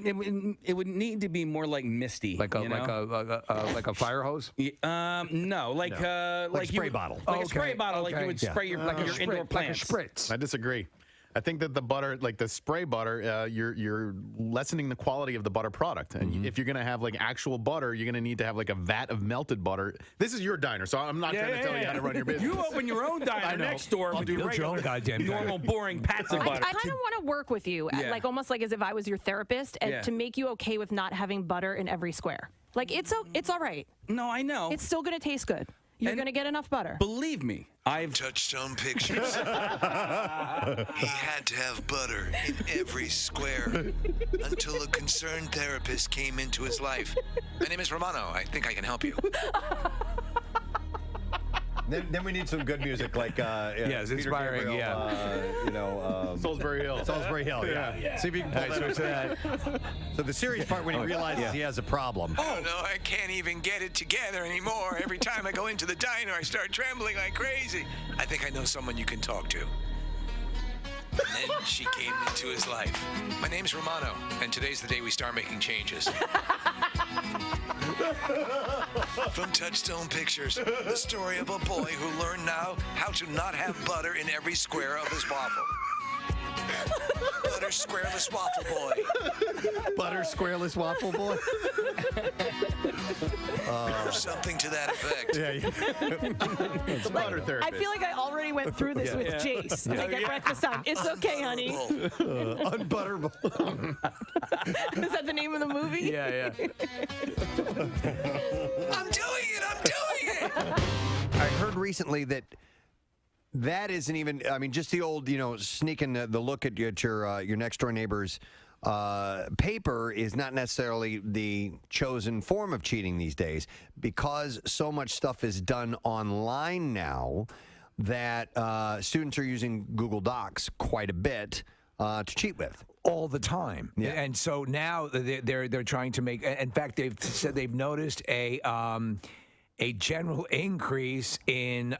it would need to be more like misty, Like a you know? like a fire hose. No, like a spray bottle. like a spray bottle, like you would spray your like your indoor like a plants. spritz. I disagree. I think that the butter, like the spray butter, you're lessening the quality of the butter product. And if you're going to have like actual butter, you're going to need to have like a vat of melted butter. This is your diner, so I'm not trying to tell you how to run your business. You open your own diner next door. I'll Do build your own goddamn normal, boring pats of butter. I kind of want to work with you, like almost like as if I was your therapist, and to make you okay with not having butter in every square. Like it's all right. No, I know. It's still going to taste good. You're going to get enough butter. Believe me, I've Touchstone Pictures. He had to have butter in every square until a concerned therapist came into his life. My name is Romano. I think I can help you. Then we need some good music like yes, Peter inspiring. Gabriel, Salisbury Hill. Salisbury Hill. Yeah. See if you can pull that. So the serious part when he realizes he has a problem. Oh no, I can't even get it together anymore. Every time I go into the diner, I start trembling like crazy. I think I know someone you can talk to. And then she came into his life. My name's Romano, and today's the day we start making changes. From Touchstone Pictures, the story of a boy who learned now how to not have butter in every square of his waffle. Butter squareless waffle boy. Butter squareless waffle boy. Or something to that effect. It's a butter therapist. I feel like I already went through this with Jace. Like at breakfast time. It's okay, honey. Unbutterable. Is that the name of the movie? Yeah. I'm doing it. I heard recently that isn't even. I mean, just the old, sneaking the look at your next door neighbor's paper is not necessarily the chosen form of cheating these days, because so much stuff is done online now that students are using Google Docs quite a bit to cheat with. All the time. Yeah. And so now they're trying to make. In fact, they've said they've noticed a general increase in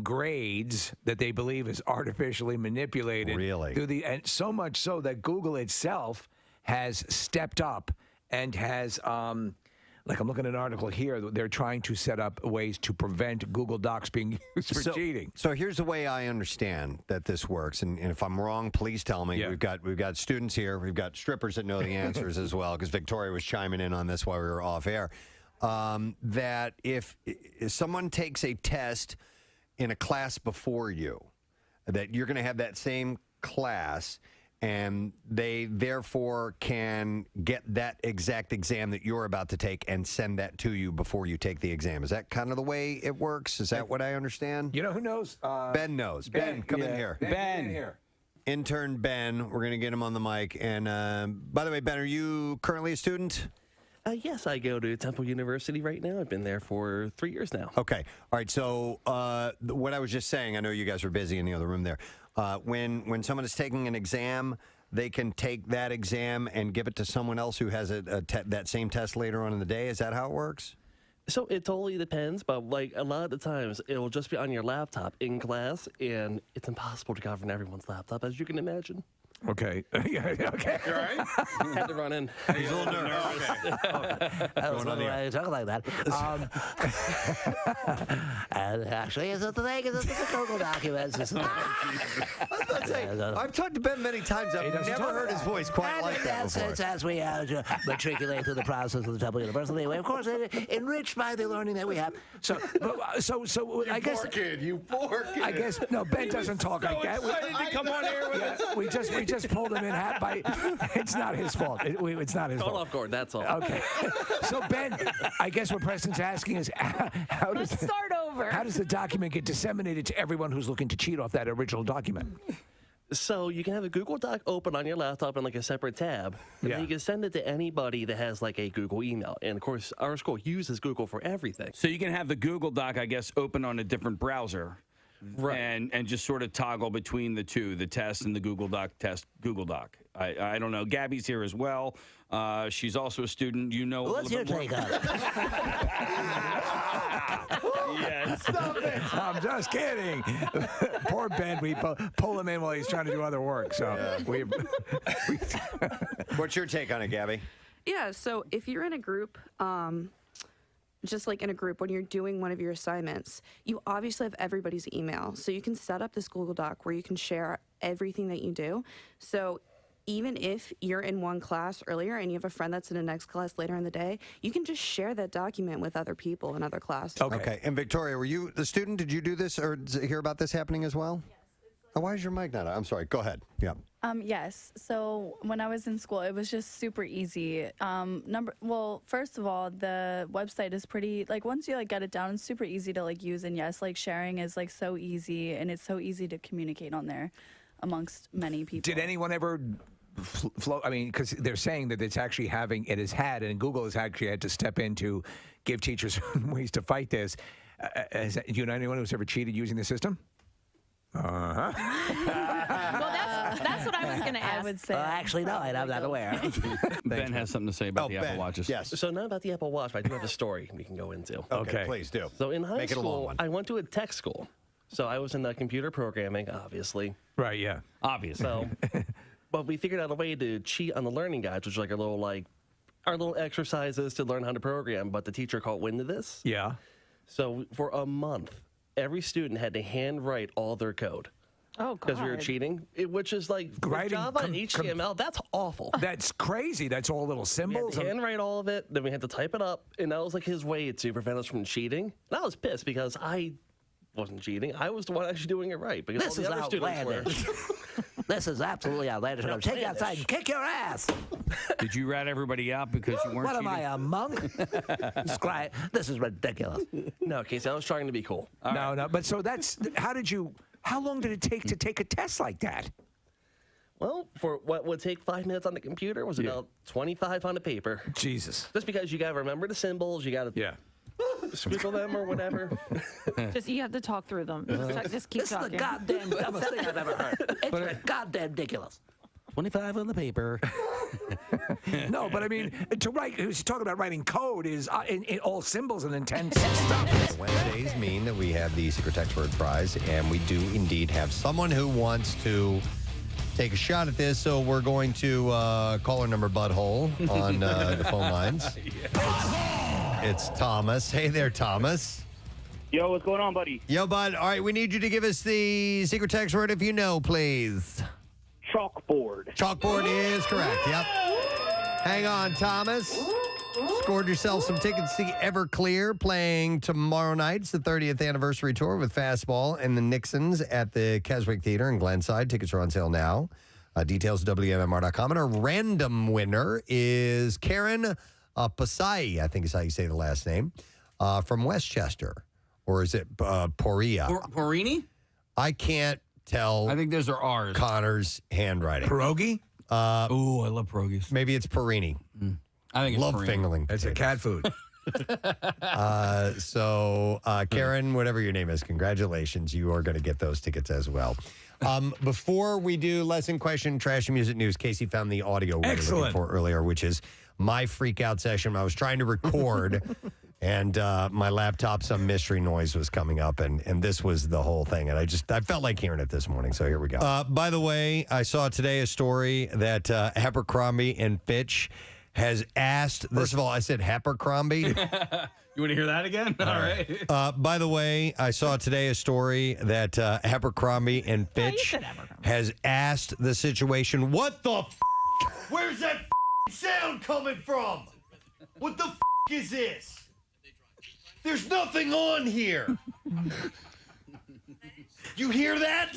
grades that they believe is artificially manipulated. Really? And so much so that Google itself has stepped up and has, like I'm looking at an article here, they're trying to set up ways to prevent Google Docs being used for cheating. So here's the way I understand that this works, and if I'm wrong, please tell me. Yeah. We've got students here, we've got strippers that know the answers as well, because Victoria was chiming in on this while we were off air. That if someone takes a test in a class before you, that you're going to have that same class, and they therefore can get that exact exam that you're about to take and send that to you before you take the exam. Is that kind of the way it works? Is that what I understand? You know who knows? Ben knows. Ben, come in here. Ben. Intern Ben, we're going to get him on the mic. And by the way, Ben, are you currently a student? Yes, I go to Temple University right now. I've been there for 3 years now. Okay. All right. So what I was just saying, I know you guys are busy in the other room there. When someone is taking an exam, they can take that exam and give it to someone else who has that same test later on in the day. Is that how it works? So it totally depends, but like a lot of the times it will just be on your laptop in class, and it's impossible to govern everyone's laptop, as you can imagine. Okay. Okay. You all right? Had to run in. He's a little nervous. I was wondering why you talk like that. And actually, it's the thing is the Google documents. I've talked to Ben many times. I've never heard his voice quite like that before. As we matriculate through the process of the Temple University, anyway, of course, enriched by the learning that we have. So I guess. You poor kid. I guess no. Ben doesn't talk like that. Come on air with us. We just pulled him in by. It's not his fault. It's not his fault. Call off guard. That's all. Okay. So Ben, I guess what Preston's asking is, Let's start over. How does the document get disseminated to everyone who's looking to cheat off that original document? So you can have a Google Doc open on your laptop in like a separate tab, and then you can send it to anybody that has like a Google email. And of course, our school uses Google for everything. So you can have the Google Doc, I guess, open on a different browser. Right. And just sort of toggle between the two, the test and the Google Doc test, Google Doc. I don't know. Gabby's here as well. She's also a student. You know. What's your take on it? Yes. Stop it. I'm just kidding. Poor Ben. We pull him in while he's trying to do other work. So What's your take on it, Gabby? Yeah. So if you're in a group, just like in a group, when you're doing one of your assignments, you obviously have everybody's email. So you can set up this Google Doc where you can share everything that you do. So even if you're in one class earlier and you have a friend that's in the next class later in the day, you can just share that document with other people in other classes. Okay. And Victoria, were you the student? Did you do this or hear about this happening as well? Yes. Oh, why is your mic not on? I'm sorry. Go ahead. Yeah. Yes. So when I was in school, it was just super easy. Well, first of all, the website is pretty, like, once you like get it down, it's super easy to like use. And yes, like sharing is like so easy, and it's so easy to communicate on there amongst many people. Did anyone ever flow? I mean, because they're saying that it has had, and Google has actually had to step in to give teachers ways to fight this. Do you know anyone who's ever cheated using the system? Well, that's what I was going to ask. I would say. Actually, no, I'm not aware. Ben has something to say about the Apple Watches. Yes. So not about the Apple Watch, but I do have a story we can go into. Okay, please do. So in high Make it a long school, one. I went to a tech school. So I was in computer programming, obviously. Right, yeah. Obviously. So, but we figured out a way to cheat on the learning guides, which is like our little exercises to learn how to program, but the teacher caught wind of this. Yeah. So for a month, every student had to handwrite all their code. Oh, God. Because we were cheating, which is like Java and HTML. That's awful. That's crazy. That's all little symbols. We had to handwrite all of it. Then we had to type it up, and that was like his way to prevent us from cheating. And I was pissed because I wasn't cheating. I was the one actually doing it right because This all is the other students outlandish. This is absolutely outlandish. I'm take you outside and kick your ass. Did you rat everybody out because you weren't What am cheating? I, a monk? This is ridiculous. No, Casey, I was trying to be cool. No. But so how long did it take to take a test like that? Well, for what would take 5 minutes on the computer was about 25 on the paper. Jesus. Just because you got to remember the symbols, you got to squiggle them or whatever. Just you have to talk through them. Just keep This talking. is the goddamn dumbest thing I've ever heard. It's goddamn ridiculous. 25 on the paper. No, but I mean, to write, who's talking about writing code is in all symbols and intense stuff. Wednesdays mean that we have the Secret Text Word Prize, and we do indeed have someone who wants to take a shot at this. So we're going to caller number Butthole on the phone lines. It's Thomas. Hey there, Thomas. Yo, what's going on, buddy? Yo, bud. All right, we need you to give us the secret text word if you know, please. Chalkboard. Chalkboard is correct. Yep. Hang on, Thomas. Scored yourself some tickets to Everclear playing tomorrow night. It's the 30th anniversary tour with Fastball and the Nixons at the Keswick Theater in Glenside. Tickets are on sale now. Details at WMMR.com. And our random winner is Karen Pasai, I think is how you say the last name, from Westchester. Or is it Poria? Porini? I can't tell. I think those are ours. Connor's handwriting. Pierogi? Ooh, I love pierogies. Maybe it's Perini. I think it's love Perini. fingerling. It's a cat food. Karen, whatever your name is, congratulations. You are going to get those tickets as well. Before we do lesson question, trashy music news, Casey found the audio we were looking for earlier, which is my freak out session. I was trying to record, and my laptop, some mystery noise was coming up, and this was the whole thing. And I felt like hearing it this morning, so here we go. By the way, I saw today a story that Abercrombie and Fitch has asked, first of all, I said Abercrombie. You want to hear that again? All right. By the way, I saw today a story that Abercrombie and Fitch has asked the situation, what the f***? Where's that sound coming from? What the f*** is this? There's nothing on here. You hear that?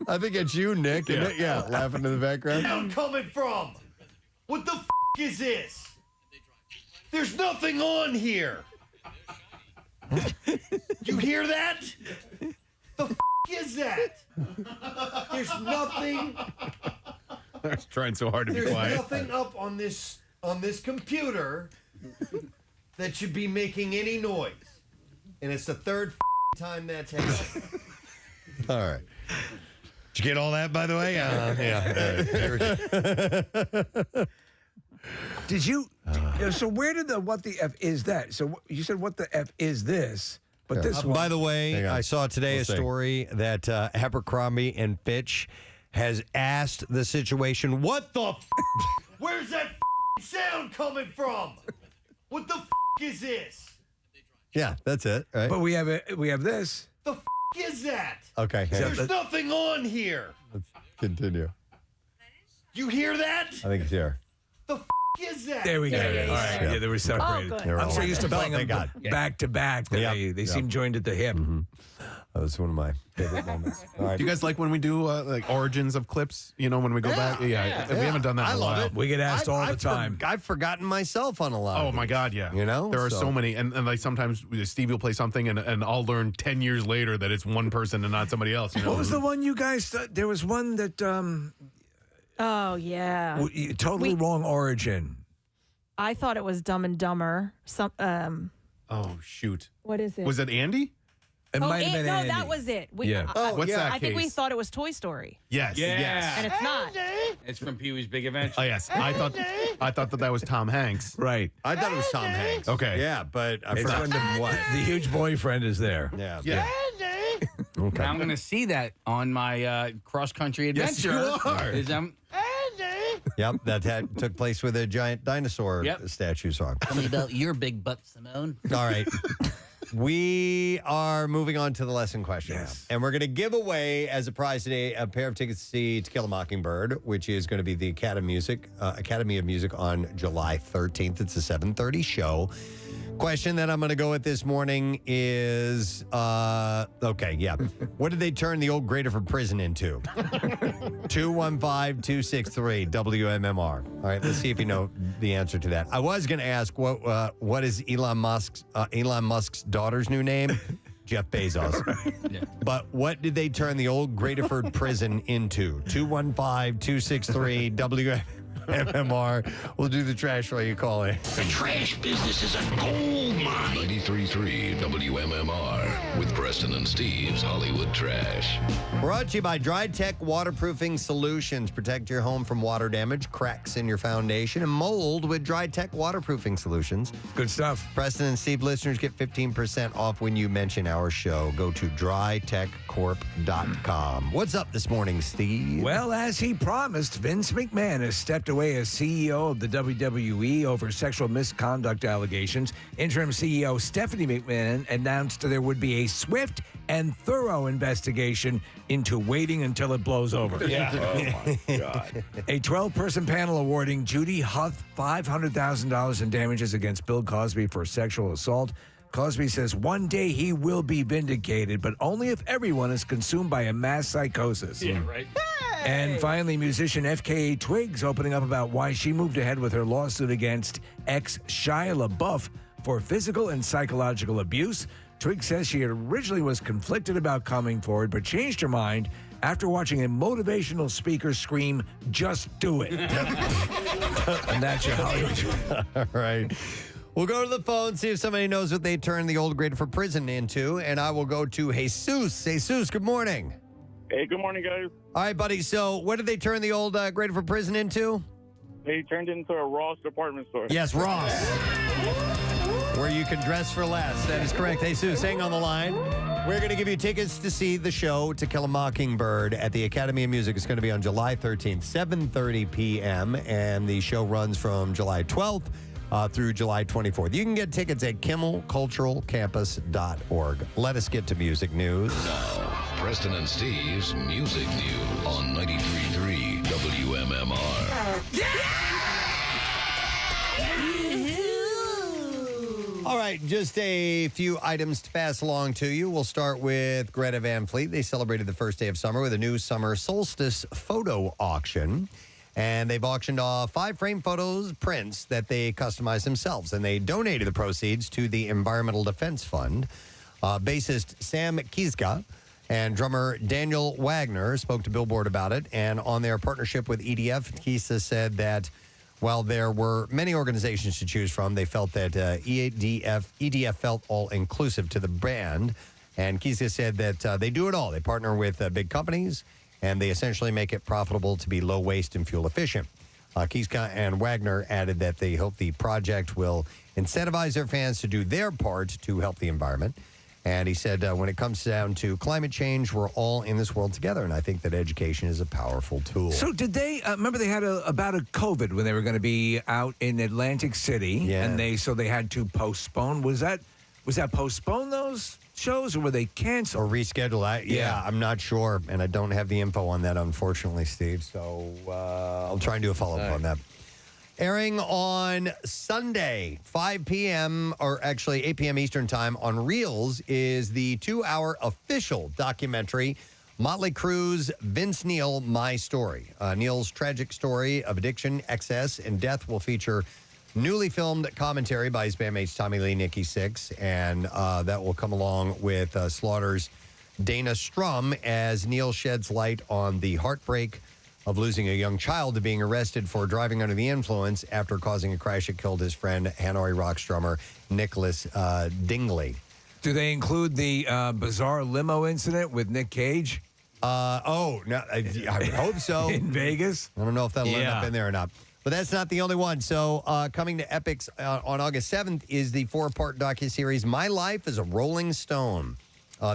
I think it's you, Nick, isn't it? Yeah, laughing in the background. Sound coming from? What the f*** is this? There's nothing on here. You hear that? The f*** is that? There's nothing. I was trying so hard to be There's quiet. nothing up on this computer that should be making any noise, and it's the third time that's happened. All right. Did you get all that, by the way? Yeah. Did you? So where did what the F is that? So you said what the F is this? But this one. By the way, I saw today a story that Abercrombie and Fitch has asked the situation, what the f***? Where's that sound coming from? What the f*** is this? Yeah, that's it, right? But we have this. The f*** is that? Okay. Is that There's nothing on here. Continue. You hear that? I think it's here. Is that? There we go. There it is. All right. Yeah, they were separated. good. They're I'm so all- used to Oh, playing thank them God. back to back. that Yep. They seem joined at the hip. That was one of my favorite moments. All right. Do you guys like when we do like origins of clips? You know, when we go back? Yeah, we haven't done that in a while. We get asked all the time. I've forgotten myself on a lot. Oh of my these. God, yeah. You know, there are so many, and like sometimes Steve will play something, and I'll learn 10 years later that it's one person and not somebody else. You know? What was the one you guys? There was one that Oh yeah. totally wrong origin. I thought it was Dumb and Dumber. Oh shoot! What is it? Was it Andy? It might have been no, Andy. that was it. Yeah. What's that I think we case? thought it was Toy Story. Yes, Yeah. yes. And it's not. It's from Pee Wee's Big Adventure. Oh yes, I thought that was Tom Hanks. Right. I thought it was Tom Hanks. Okay. Yeah, but I It's forgot when the huge boyfriend is there. Yeah. Yeah. Okay. Now I'm going to see that on my cross-country adventure. Yes, you are. Yep, that took place with a giant dinosaur statue song. Tell me about your big butt, Simone. All right. We are moving on to the lesson question now. And we're going to give away, as a prize today, a pair of tickets to see To Kill a Mockingbird, which is going to be the Academy of Music on July 13th. It's a 7:30 show. Question that I'm going to go with this morning is, what did they turn the old Graterford prison into? 215-263 WMMR. All right, let's see if you know the answer to that. I was going to ask what is Elon Musk's daughter's new name? Jeff Bezos. But what did they turn the old Graterford prison into? 215-263 WMMR. We'll do the trash while you call in. The trash business is a gold mine. 93.3 WMMR with Preston and Steve's Hollywood Trash. Brought to you by Dry Tech Waterproofing Solutions. Protect your home from water damage, cracks in your foundation, and mold with Dry Tech Waterproofing Solutions. Good stuff. Preston and Steve listeners get 15% off when you mention our show. Go to drytechcorp.com. What's up this morning, Steve? Well, as he promised, Vince McMahon has stepped away as CEO of the WWE over sexual misconduct allegations. Interim CEO Stephanie McMahon announced there would be a swift and thorough investigation into waiting until it blows over. Yeah. Oh, my God. A 12-person panel awarding Judy Huth $500,000 in damages against Bill Cosby for sexual assault. Cosby says one day he will be vindicated, but only if everyone is consumed by a mass psychosis. Yeah, right. And finally, musician FKA Twigs opening up about why she moved ahead with her lawsuit against ex-Shia LaBeouf for physical and psychological abuse. Twigs says she originally was conflicted about coming forward, but changed her mind after watching a motivational speaker scream, "Just do it." And that's your Hollywood. All right. We'll go to the phone, see if somebody knows what they turned the old Graterford prison into, and I will go to Jesus. Jesus, good morning. Hey, good morning, guys. All right, buddy. So what did they turn the old Graterford prison into? They turned it into a Ross department store. Yes, Ross. Where you can dress for less. That is correct. Jesus, hang on the line. We're going to give you tickets to see the show To Kill a Mockingbird at the Academy of Music. It's going to be on July 13th, 7:30 p.m., and the show runs from July 12th through July 24th. You can get tickets at kimmelculturalcampus.org. Let us get to music news. Now, Preston and Steve's Music News on 93.3 WMMR. All right, just a few items to pass along to you. We'll start with Greta Van Fleet. They celebrated the first day of summer with a new summer solstice photo auction. And they've auctioned off 5 frame prints that they customized themselves. And they donated the proceeds to the Environmental Defense Fund. Bassist Sam Kieska and drummer Daniel Wagner spoke to Billboard about it. And on their partnership with EDF, Kieska said that while there were many organizations to choose from, they felt that EDF felt all-inclusive to the band. And Kieska said that they do it all. They partner with big companies, and they essentially make it profitable to be low waste and fuel efficient. Kieska and Wagner added that they hope the project will incentivize their fans to do their part to help the environment. And he said, when it comes down to climate change, we're all in this world together. And I think that education is a powerful tool. So did they, remember they had about a COVID when they were going to be out in Atlantic City. Yeah. And they had to postpone. Was that postpone those? shows, or were they canceled? Or rescheduled? Yeah, I'm not sure, and I don't have the info on that, unfortunately, Steve. So I'll try and do a follow-up on that. Airing on Sunday, 5 p.m., or actually 8 p.m. Eastern Time on Reels, is the 2-hour official documentary, Motley Crue's Vince Neil, My Story. Neil's tragic story of addiction, excess, and death will feature newly filmed commentary by his bandmates Tommy Lee, Nikki Sixx, and that will come along with Slaughter's Dana Strum as Neil sheds light on the heartbreak of losing a young child to being arrested for driving under the influence after causing a crash that killed his friend, Hanoi Rocks drummer Nicholas Dingley. Do they include the bizarre limo incident with Nick Cage? No, I would hope so. In Vegas? I don't know if that'll end up in there or not. But that's not the only one. So coming to Epix on August 7th is the 4-part docuseries My Life as a Rolling Stone.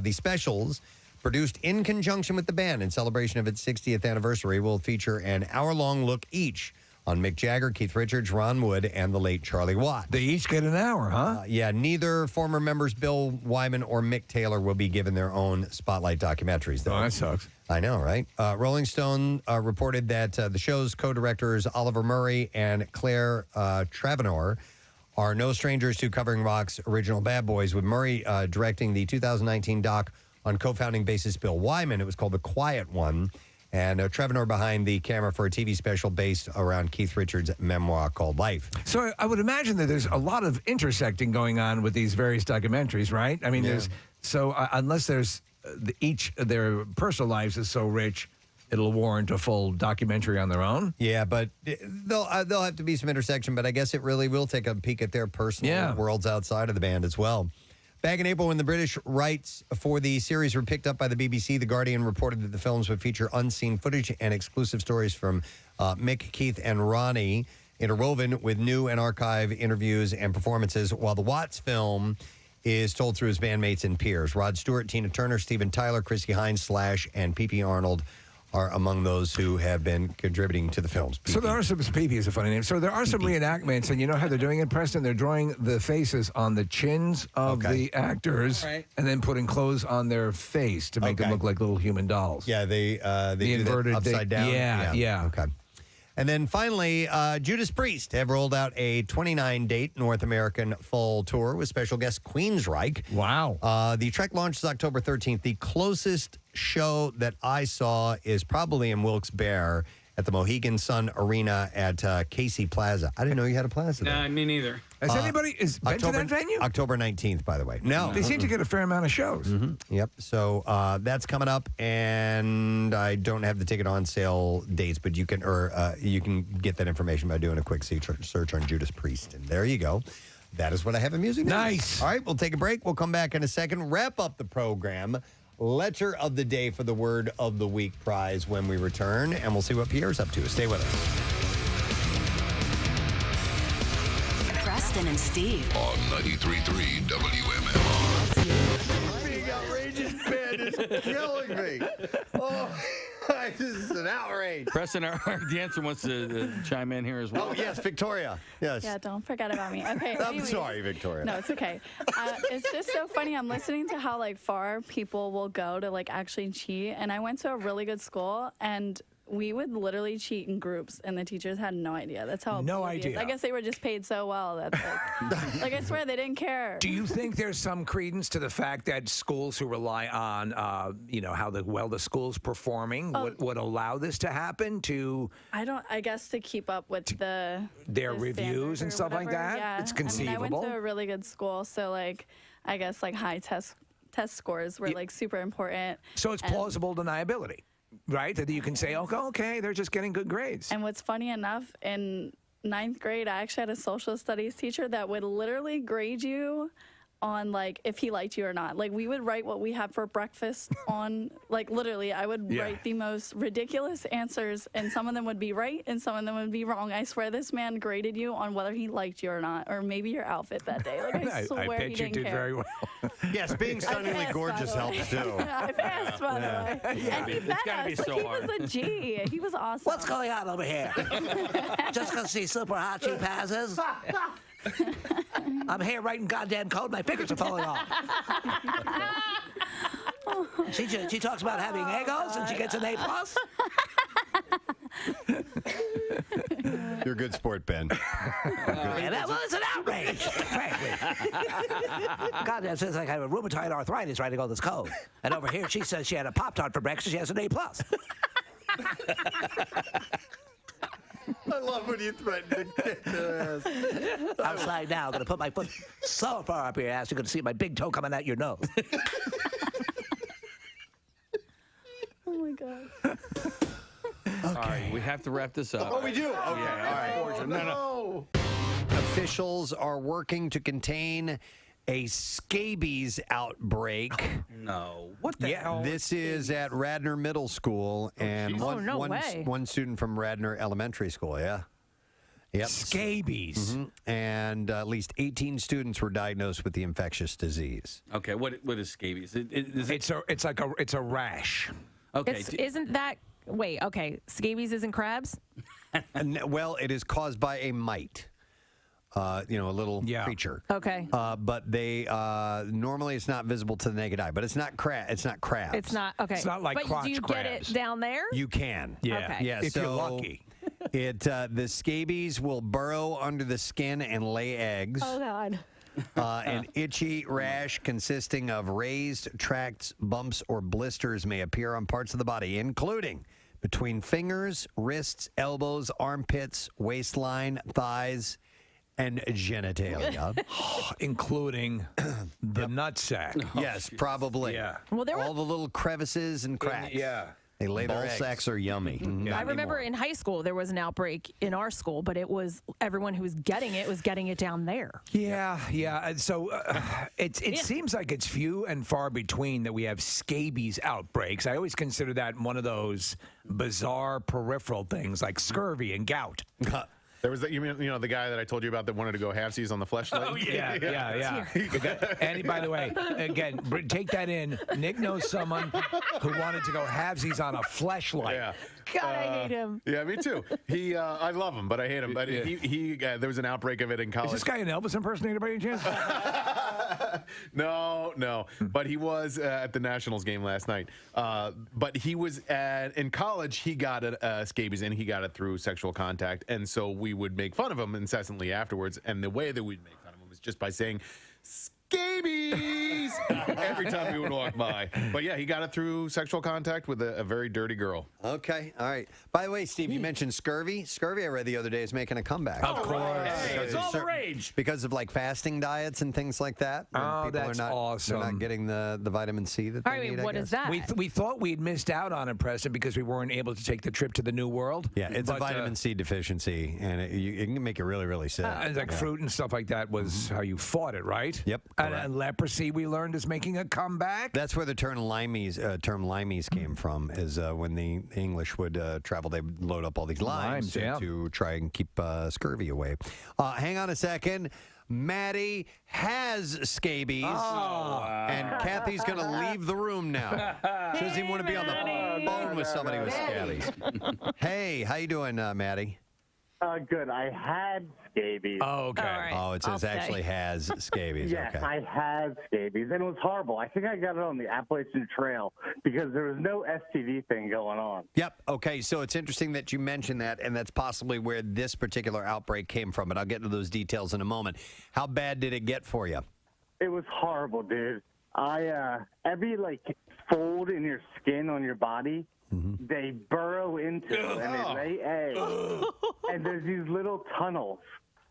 The specials, produced in conjunction with the band in celebration of its 60th anniversary, will feature an hour-long look each on Mick Jagger, Keith Richards, Ron Wood, and the late Charlie Watts. They each get an hour, huh? Yeah, neither former members Bill Wyman or Mick Taylor will be given their own spotlight documentaries, though. Oh, that sucks. I know, right? Rolling Stone reported that the show's co-directors Oliver Murray and Claire Travanor are no strangers to covering rock's original Bad Boys, with Murray directing the 2019 doc on co-founding bassist Bill Wyman. It was called The Quiet One. And Travanor behind the camera for a TV special based around Keith Richards' memoir called Life. So I would imagine that there's a lot of intersecting going on with these various documentaries, right? I mean, unless there's each their personal lives is so rich, it'll warrant a full documentary on their own. Yeah, but there'll have to be some intersection. But I guess it really will take a peek at their personal worlds outside of the band as well. Back in April, when the British rights for the series were picked up by the BBC, The Guardian reported that the films would feature unseen footage and exclusive stories from Mick, Keith, and Ronnie, interwoven with new and archive interviews and performances, while the Watts film is told through his bandmates and peers. Rod Stewart, Tina Turner, Steven Tyler, Chrissy Hines, Slash, and P.P. Arnold are among those who have been contributing to the films. So there are some, P.P. is a funny name. So there are some reenactments, and you know how they're doing it, Preston? They're drawing the faces on the chins of the actors and then putting clothes on their face to make them look like little human dolls. Yeah, they do inverted that upside down. Yeah. Okay. And then finally, Judas Priest have rolled out a 29-date North American fall tour with special guest Queensryche. Wow. The trek launches October 13th. The closest show that I saw is probably in Wilkes-Barre at the Mohegan Sun Arena at Casey Plaza. I didn't know you had a plaza there. Nah, me neither. Has anybody been to that venue? October 19th, by the way. No. They seem to get a fair amount of shows. Mm-hmm. Yep. So that's coming up, and I don't have the ticket on sale dates, but you can get that information by doing a quick search on Judas Priest. And there you go. That is what I have in music news. Nice. All right, we'll take a break. We'll come back in a second. Wrap up the program. Letter of the day for the Word of the Week prize when we return, and we'll see what Pierre's up to. Stay with us. Preston and Steve. On 93.3 WMMR. Being outrageous Ben is killing me. Oh, this is an outrage. Preston, our dancer wants to chime in here as well. Oh, yes, Victoria. Yes. Yeah, don't forget about me. Okay. I'm anyways. sorry, Victoria. No, it's okay. It's just so funny. I'm listening to how far people will go to actually cheat, and I went to a really good school, and we would literally cheat in groups, and the teachers had no idea. That's how No oblivious. idea. I guess they were just paid so well that I swear they didn't care. Do you think there's some credence to the fact that schools who rely on, how the school's performing would allow this to happen? I guess to keep up with their reviews and stuff like that. Yeah. It's conceivable. I went to a really good school, so I guess high test scores were super important. So it's plausible deniability. Right? That you can say, okay, they're just getting good grades. And what's funny enough, in 9th grade, I actually had a social studies teacher that would literally grade you on if he liked you or not. We would write what we had for breakfast on literally I would write the most ridiculous answers, and some of them would be right and some of them would be wrong. I swear this man graded you on whether he liked you or not, or maybe your outfit that day. I swear I bet he you didn't did care. very well. Yes, being stunningly gorgeous helps too. I passed, by the way. And he fed us. He was a G. He was awesome. What's going on over here? Just because she's super hot, she passes? I'm here writing goddamn code. My fingers are falling off. She talks about having egos and she gets an A+. You're a good sport, Ben. Yeah, that was an outrage, frankly. Goddamn, says like I have a rheumatoid arthritis writing all this code. And over here, she says she had a Pop-Tart for breakfast. She has an A+. I love when you threaten to kick their ass. Outside now, I'm going to put my foot so far up your ass, you're going to see my big toe coming out your nose. Oh, my God. All right, we have to wrap this up. Oh, we do? Okay, all right. No. Officials are working to contain a scabies outbreak. No. What the hell? This is at Radnor Middle School and no way. one student from Radnor Elementary School, yeah. Yep. Scabies. And at least 18 students were diagnosed with the infectious disease. Okay, what is scabies? It's a rash. Okay. Isn't that... Wait, okay. Scabies isn't crabs? Well, it is caused by a mite. A little creature. Okay. But they normally it's not visible to the naked eye. But it's not It's not crabs. It's not, okay. It's not like but crotch do you crabs. get it down there? You can. Yeah. Okay. Yeah. If you're so lucky. The scabies will burrow under the skin and lay eggs. Oh, God. An itchy rash consisting of raised tracts, bumps, or blisters may appear on parts of the body, including between fingers, wrists, elbows, armpits, waistline, thighs, and genitalia. Including the nutsack. Yes, probably. Yeah. Well, there all the little crevices and cracks. Yeah. They lay their Ball eggs. sacks are yummy. I remember in high school there was an outbreak in our school, but it was everyone who was getting it down there. Yeah. And so it seems like it's few and far between that we have scabies outbreaks. I always consider that one of those bizarre peripheral things like scurvy and gout. There was the guy that I told you about that wanted to go halfsies on the fleshlight. Oh yeah. And by the way, again, take that in. Nick knows someone who wanted to go halvesies on a fleshlight. Yeah. God, I hate him. Yeah, me too. I love him, but I hate him. But there was an outbreak of it in college. Is this guy an Elvis impersonator by any chance? No. But he was at the Nationals game last night. But he was in college. He got scabies, and he got it through sexual contact. And so we would make fun of him incessantly afterwards. And the way that we'd make fun of him was just by saying scabies every time we would walk by. But yeah, he got it through sexual contact with a very dirty girl. Okay, all right. By the way, Steve, you mentioned scurvy. Scurvy, I read the other day, is making a comeback. Of course. Hey, it's all the rage. Because of like fasting diets and things like that. Oh, that's awesome. They're not getting the vitamin C that they All right, need, what is that? We thought we'd missed out on it, Preston, because we weren't able to take the trip to the New World. Yeah, it's a vitamin C deficiency, and it can make you really, really sick. And like fruit and stuff like that was how you fought it, right? Yep. And leprosy, we learned, is making a comeback. That's where the term limeys came from, is when the English would travel, they would load up all these limes to try and keep scurvy away. Hang on a second. Maddie has scabies, and Kathy's going to leave the room now. She doesn't even want to be on the phone with somebody with scabies. Hey, how you doing, Maddie? Good. I had scabies. Oh, okay. Right. Oh, it says actually has scabies. Yes, Okay. I had scabies, and it was horrible. I think I got it on the Appalachian Trail because there was no STD thing going on. Yep. Okay. So it's interesting that you mentioned that, and that's possibly where this particular outbreak came from. But I'll get into those details in a moment. How bad did it get for you? It was horrible, dude. Every fold in your skin on your body, they burrow into and they lay eggs, and there's these little tunnels.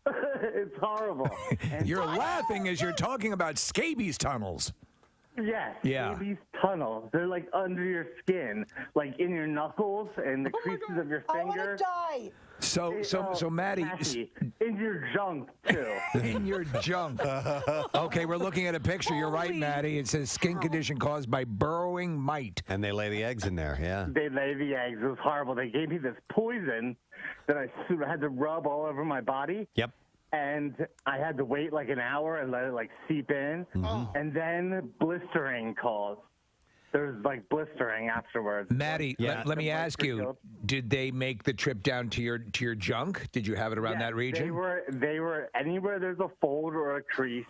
It's horrible. And You're laughing as you're talking about scabies tunnels. Yes, Yeah. scabies tunnels. They're like under your skin, like in your knuckles and the creases of your finger. die. So Maddie, Kathy, in your junk too. in your junk. Okay, we're looking at a picture. You're right, Maddie. It says skin condition caused by burrowing mite. And they lay the eggs in there, yeah. They lay the eggs. It was horrible. They gave me this poison that I had to rub all over my body. Yep. And I had to wait like an hour and let it seep in. And then blistering caused. there's like blistering afterwards. Maddie, let me ask you: did they make the trip down to your junk? Did you have it around that region? They were anywhere there's a fold or a crease.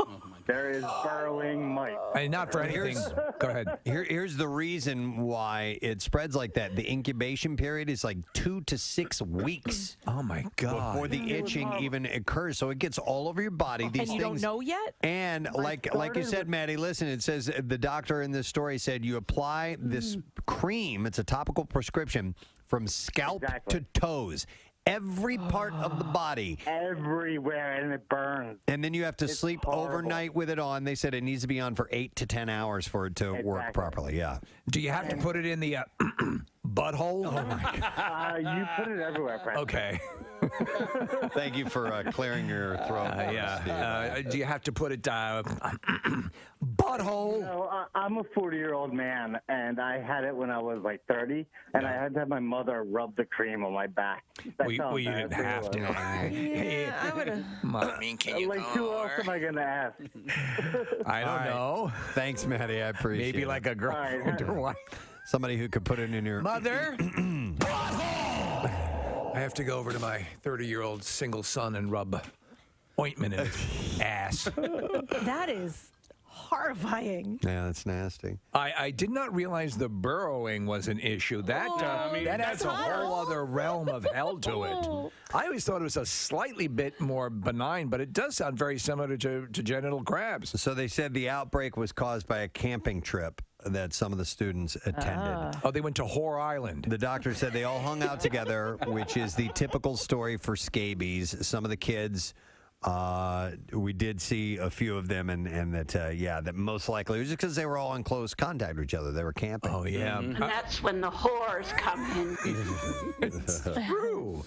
There is burrowing mites. And not for anything. Go ahead. Here's the reason why it spreads like that. The incubation period is like 2 to 6 weeks. Oh my God! Before the itching even occurs, so it gets all over your body. These And you things, don't know yet? And like you said, Maddie, listen. It says the doctor in this story said you apply this cream. It's a topical prescription from scalp to toes. Every part of the body. Everywhere, and it burns. And then you have to sleep overnight with it on. They said it needs to be on for 8 to 10 hours for it to work properly. Yeah. Do you have to put it in the butthole? Oh, my God. You put it everywhere, Preston. Okay. Thank you for clearing your throat. Do you have to put it butthole? No, I'm a 40-year-old man, and I had it when I was like 30, and I had to have my mother rub the cream on my back. That's how you didn't have to. Yeah, I would have. I mean, can you like, who else am I going to ask? I don't know. Thanks, Maddie. I appreciate it. Maybe like a girlfriend or wife. Somebody who could put it in your mother. I have to go over to my 30-year-old single son and rub ointment in his ass. That is horrifying. Yeah, that's nasty. I did not realize the burrowing was an issue. That that adds a whole other realm of hell to it. I always thought it was a slightly bit more benign, but it does sound very similar to genital crabs. So they said the outbreak was caused by a camping trip that some of the students attended. Oh, they went to Whore Island. The doctor said they all hung out together, which is the typical story for scabies. Some of the kids, we did see a few of them, and that, that most likely it was just because they were all in close contact with each other. They were camping. Oh, yeah. And that's when the whores come in. It's true.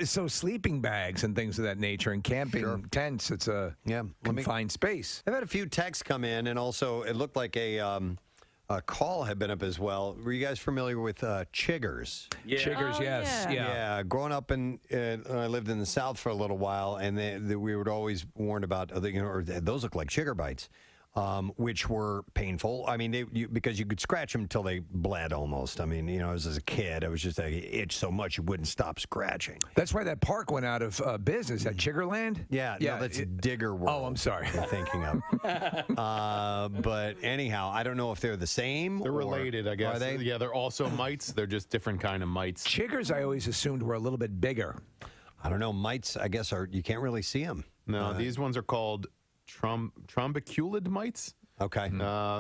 So sleeping bags and things of that nature and camping tents, it's a confined space. I've had a few texts come in, and also it looked like a call had been up as well. Were you guys familiar with chiggers? Yeah. Chiggers, yes. Yeah. Growing up I lived in the South for a little while, and we would always warn about, those look like chigger bites. Which were painful. I mean, because you could scratch them until they bled almost. I mean, as a kid, it was just it itched so much you wouldn't stop scratching. That's why that park went out of business at Chiggerland. Yeah, no, that's Digger World. Oh, I'm sorry. I'm thinking of. But anyhow, I don't know if they're the same. They're related, I guess. Are they? Yeah, they're also mites. They're just different kind of mites. Chiggers, I always assumed were a little bit bigger. I don't know. Mites, I guess, you can't really see them. No, these ones are called trombiculid mites. Okay.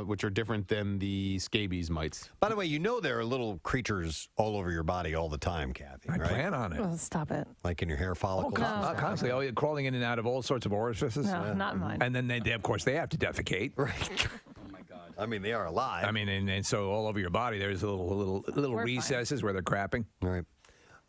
Which are different than the scabies mites. By the way, there are little creatures all over your body all the time, Kathy. I right? plan on it. Oh, stop it. Like in your hair follicles? Constantly. Crawling in and out of all sorts of orifices. No, not mine. And then, they of course, they have to defecate. Right. Oh, my God. I mean, they are alive. I mean, and so all over your body, there's little recesses where they're crapping. Right.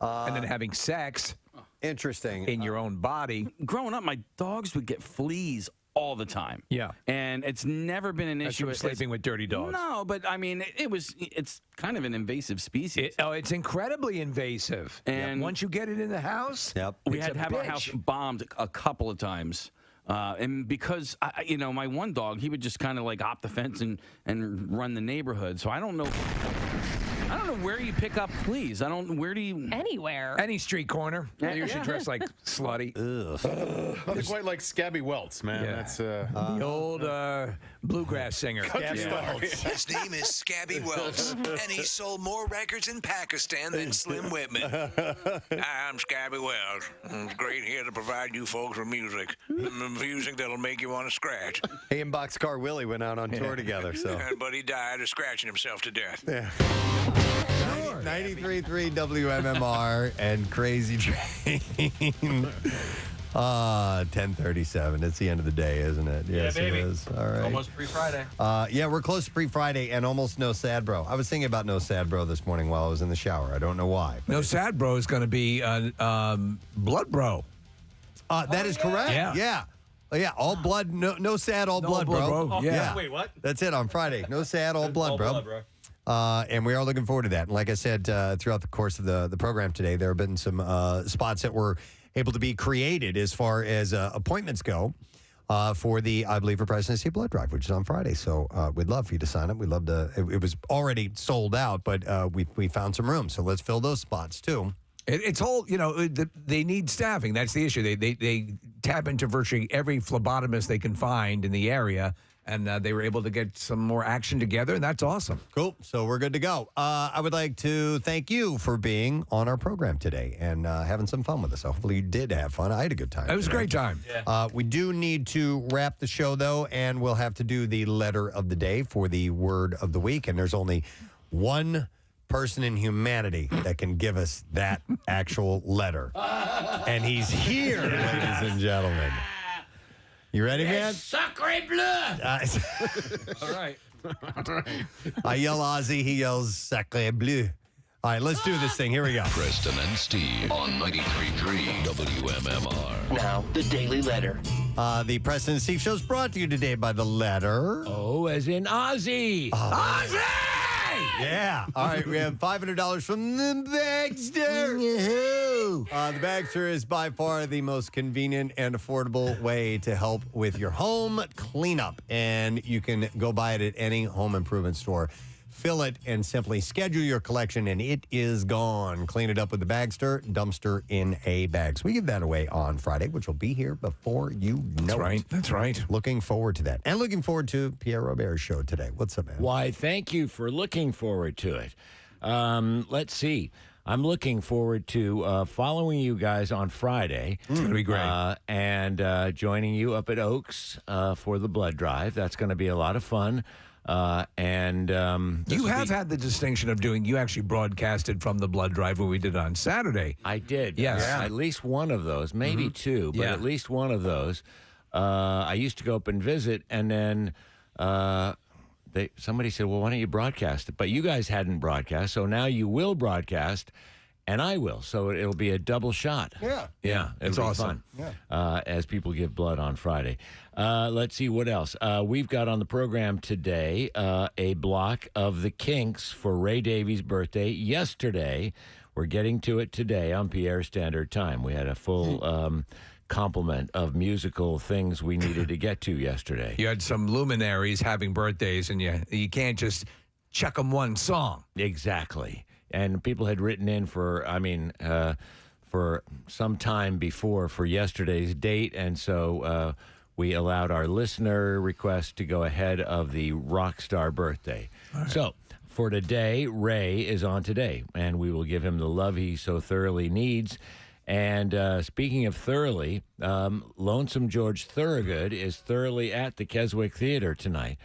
And then having sex. Interesting. In your own body. Growing up, my dogs would get fleas all the time. Yeah. And it's never been an issue. From sleeping with dirty dogs. No, but I mean, it's kind of an invasive species. It's incredibly invasive. And once you get it in the house, we had to have our house bombed a couple of times. And because, my one dog, he would just kind of like hop the fence and run the neighborhood. So I don't know where you pick up fleas. Where do you? Anywhere. Any street corner. You should dress like slutty. They're quite like Scabby Welts, man. Yeah. That's the old bluegrass singer. His name is Scabby Welts, and he sold more records in Pakistan than Slim Whitman. Hi, I'm Scabby Welts. It's great here to provide you folks with music. Music that'll make you want to scratch. He and Boxcar Willie went out on tour together, so. But he died of scratching himself to death. Yeah. 93.3 WMMR and Crazy Train. 10:37. It's the end of the day, isn't it? Yes, baby. It is. All right. Almost pre-Friday. Yeah, we're close to pre-Friday and almost no sad bro. I was thinking about no sad bro this morning while I was in the shower. I don't know why. No sad bro is going to be blood bro. That is correct. Yeah. Yeah, all blood, no sad, all blood, bro. Oh, yeah. Wait, what? That's it on Friday. No sad, all blood, bro. And we are looking forward to that. And like I said, throughout the course of the program today, there have been some spots that were able to be created as far as appointments go. for the I Believe for Preston and Steve blood drive, which is on Friday. So we'd love for you to sign up. We'd love to. It was already sold out, but we found some room. So let's fill those spots too. It's all, they need staffing. That's the issue. They tap into virtually every phlebotomist they can find in the area, and they were able to get some more action together, and that's awesome. Cool. So we're good to go. I would like to thank you for being on our program today and having some fun with us. So hopefully you did have fun. I had a good time. It was a great time. We do need to wrap the show, though, and we'll have to do the letter of the day for the word of the week, and there's only one person in humanity that can give us that actual letter. And he's here, ladies and gentlemen. You ready, man? Sacre bleu! All right. I yell Ozzy, he yells Sacre bleu. All right, let's do this thing. Here we go. Preston and Steve on 93.3 WMMR. Now, the Daily Letter. The Preston and Steve Show is brought to you today by the letter. Oh, as in Ozzy. Ozzy! Yeah. All right, we have $500 from the Bagster. The Bagster is by far the most convenient and affordable way to help with your home cleanup. And you can go buy it at any home improvement store. Fill it and simply schedule your collection, and it is gone. Clean it up with the Bagster, dumpster in a bag. So we give that away on Friday, which will be here before you know it. That's right. Looking forward to that. And looking forward to Pierre Robert's show today. What's up, man? Why, thank you for looking forward to it. Let's see. I'm looking forward to following you guys on Friday. It's going to be great. And joining you up at Oaks for the blood drive. That's going to be a lot of fun. You have had the distinction of you actually broadcasted from the blood drive when we did it on Saturday. I did. Yes. Yeah. At least one of those, maybe two, but at least one of those. I used to go up and visit, and then somebody said, well, why don't you broadcast it? But you guys hadn't broadcast, so now you will broadcast, and I will. So it'll be a double shot. Yeah. Yeah. It's it'll be awesome. fun, as people give blood on Friday. Let's see what else. We've got on the program today a block of the Kinks for Ray Davies' birthday yesterday. We're getting to it today on Pierre Standard Time. We had a full complement of musical things we needed to get to yesterday. You had some luminaries having birthdays, and you can't just chuck them one song. Exactly. And people had written in for some time before for yesterday's date, and so we allowed our listener request to go ahead of the rock star birthday. Right. So for today, Ray is on today, and we will give him the love he so thoroughly needs. And speaking of thoroughly, Lonesome George Thorogood is thoroughly at the Keswick Theater tonight.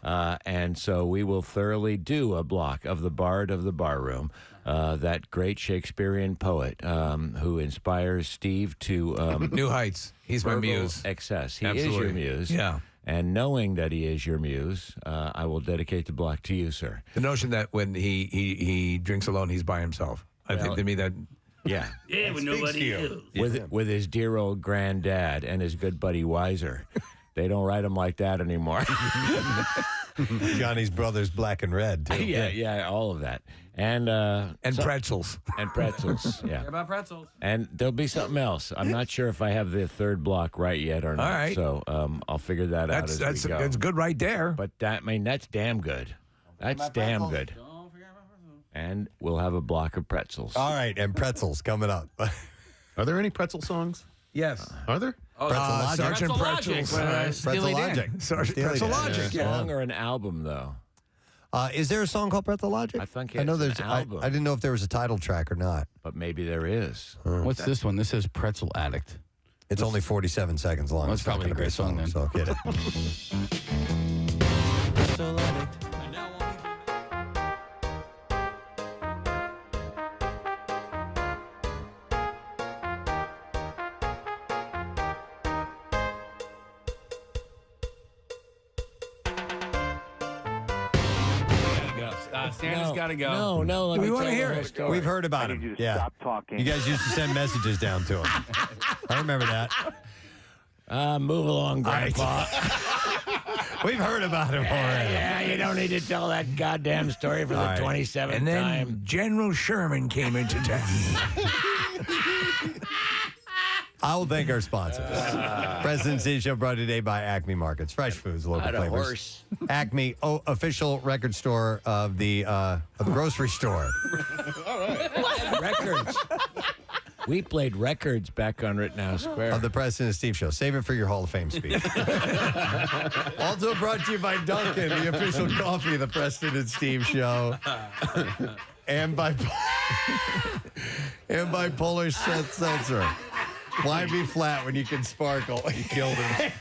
And so we will thoroughly do a block of the Bard of the Barroom, that great Shakespearean poet who inspires Steve to... New heights. He's my muse. Excess. He Absolutely. is your muse. Yeah. And knowing that he is your muse, I will dedicate the block to you, sir. The notion that when he drinks alone, he's by himself. I think to me that... Yeah. Yeah, with nobody else. With his dear old granddad and his good buddy Weiser. They don't write him like that anymore. Johnny's Brothers Black and Red, too. Yeah, all of that. And pretzels. And pretzels, yeah. Care about pretzels. And there'll be something else. I'm not sure if I have the third block right yet or not. All right. So I'll figure that out as we go. That's good right there. But that's damn good. That's damn good. And we'll have a block of pretzels. All right, and pretzels coming up. Are there any pretzel songs? Yes. Are there? Sergeant Pretzels. Pretzel Logic. Pretzel Logic. A song or an album, though? Is there a song called Pretzel Logic? I think I know it's there's. an album. I didn't know if there was a title track or not. But maybe there is. What's this one? This is Pretzel Addict. It's only 47 seconds long. Well, it's probably a great song then. So get it. Pretzel Addict. Santa's got to go. No. We want to hear it. We've heard about I need him. you to Yeah. stop talking. You guys used to send messages down to him. I remember that. Move along, Grandpa. We've heard about him already. Yeah, you don't need to tell that goddamn story for the 27th And then time. General Sherman came into town. I will thank our sponsors. President Steve Show brought today by Acme Markets. Fresh foods, local Not a flavors. horse. Acme, official record store of the grocery store. Records. We played records back on Rittenhouse Square. Of the President Steve Show. Save it for your Hall of Fame speech. Also brought to you by Dunkin', the official coffee of the Preston and Steve Show. And by Polish Seltzer. Why be flat when you can sparkle? You killed him.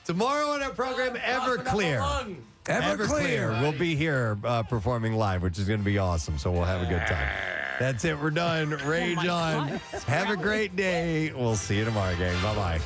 Tomorrow on our program, Everclear. Everclear. We'll be here performing live, which is going to be awesome. So we'll have a good time. That's it. We're done. Rage on. Have a great day. We'll see you tomorrow, gang. Bye-bye.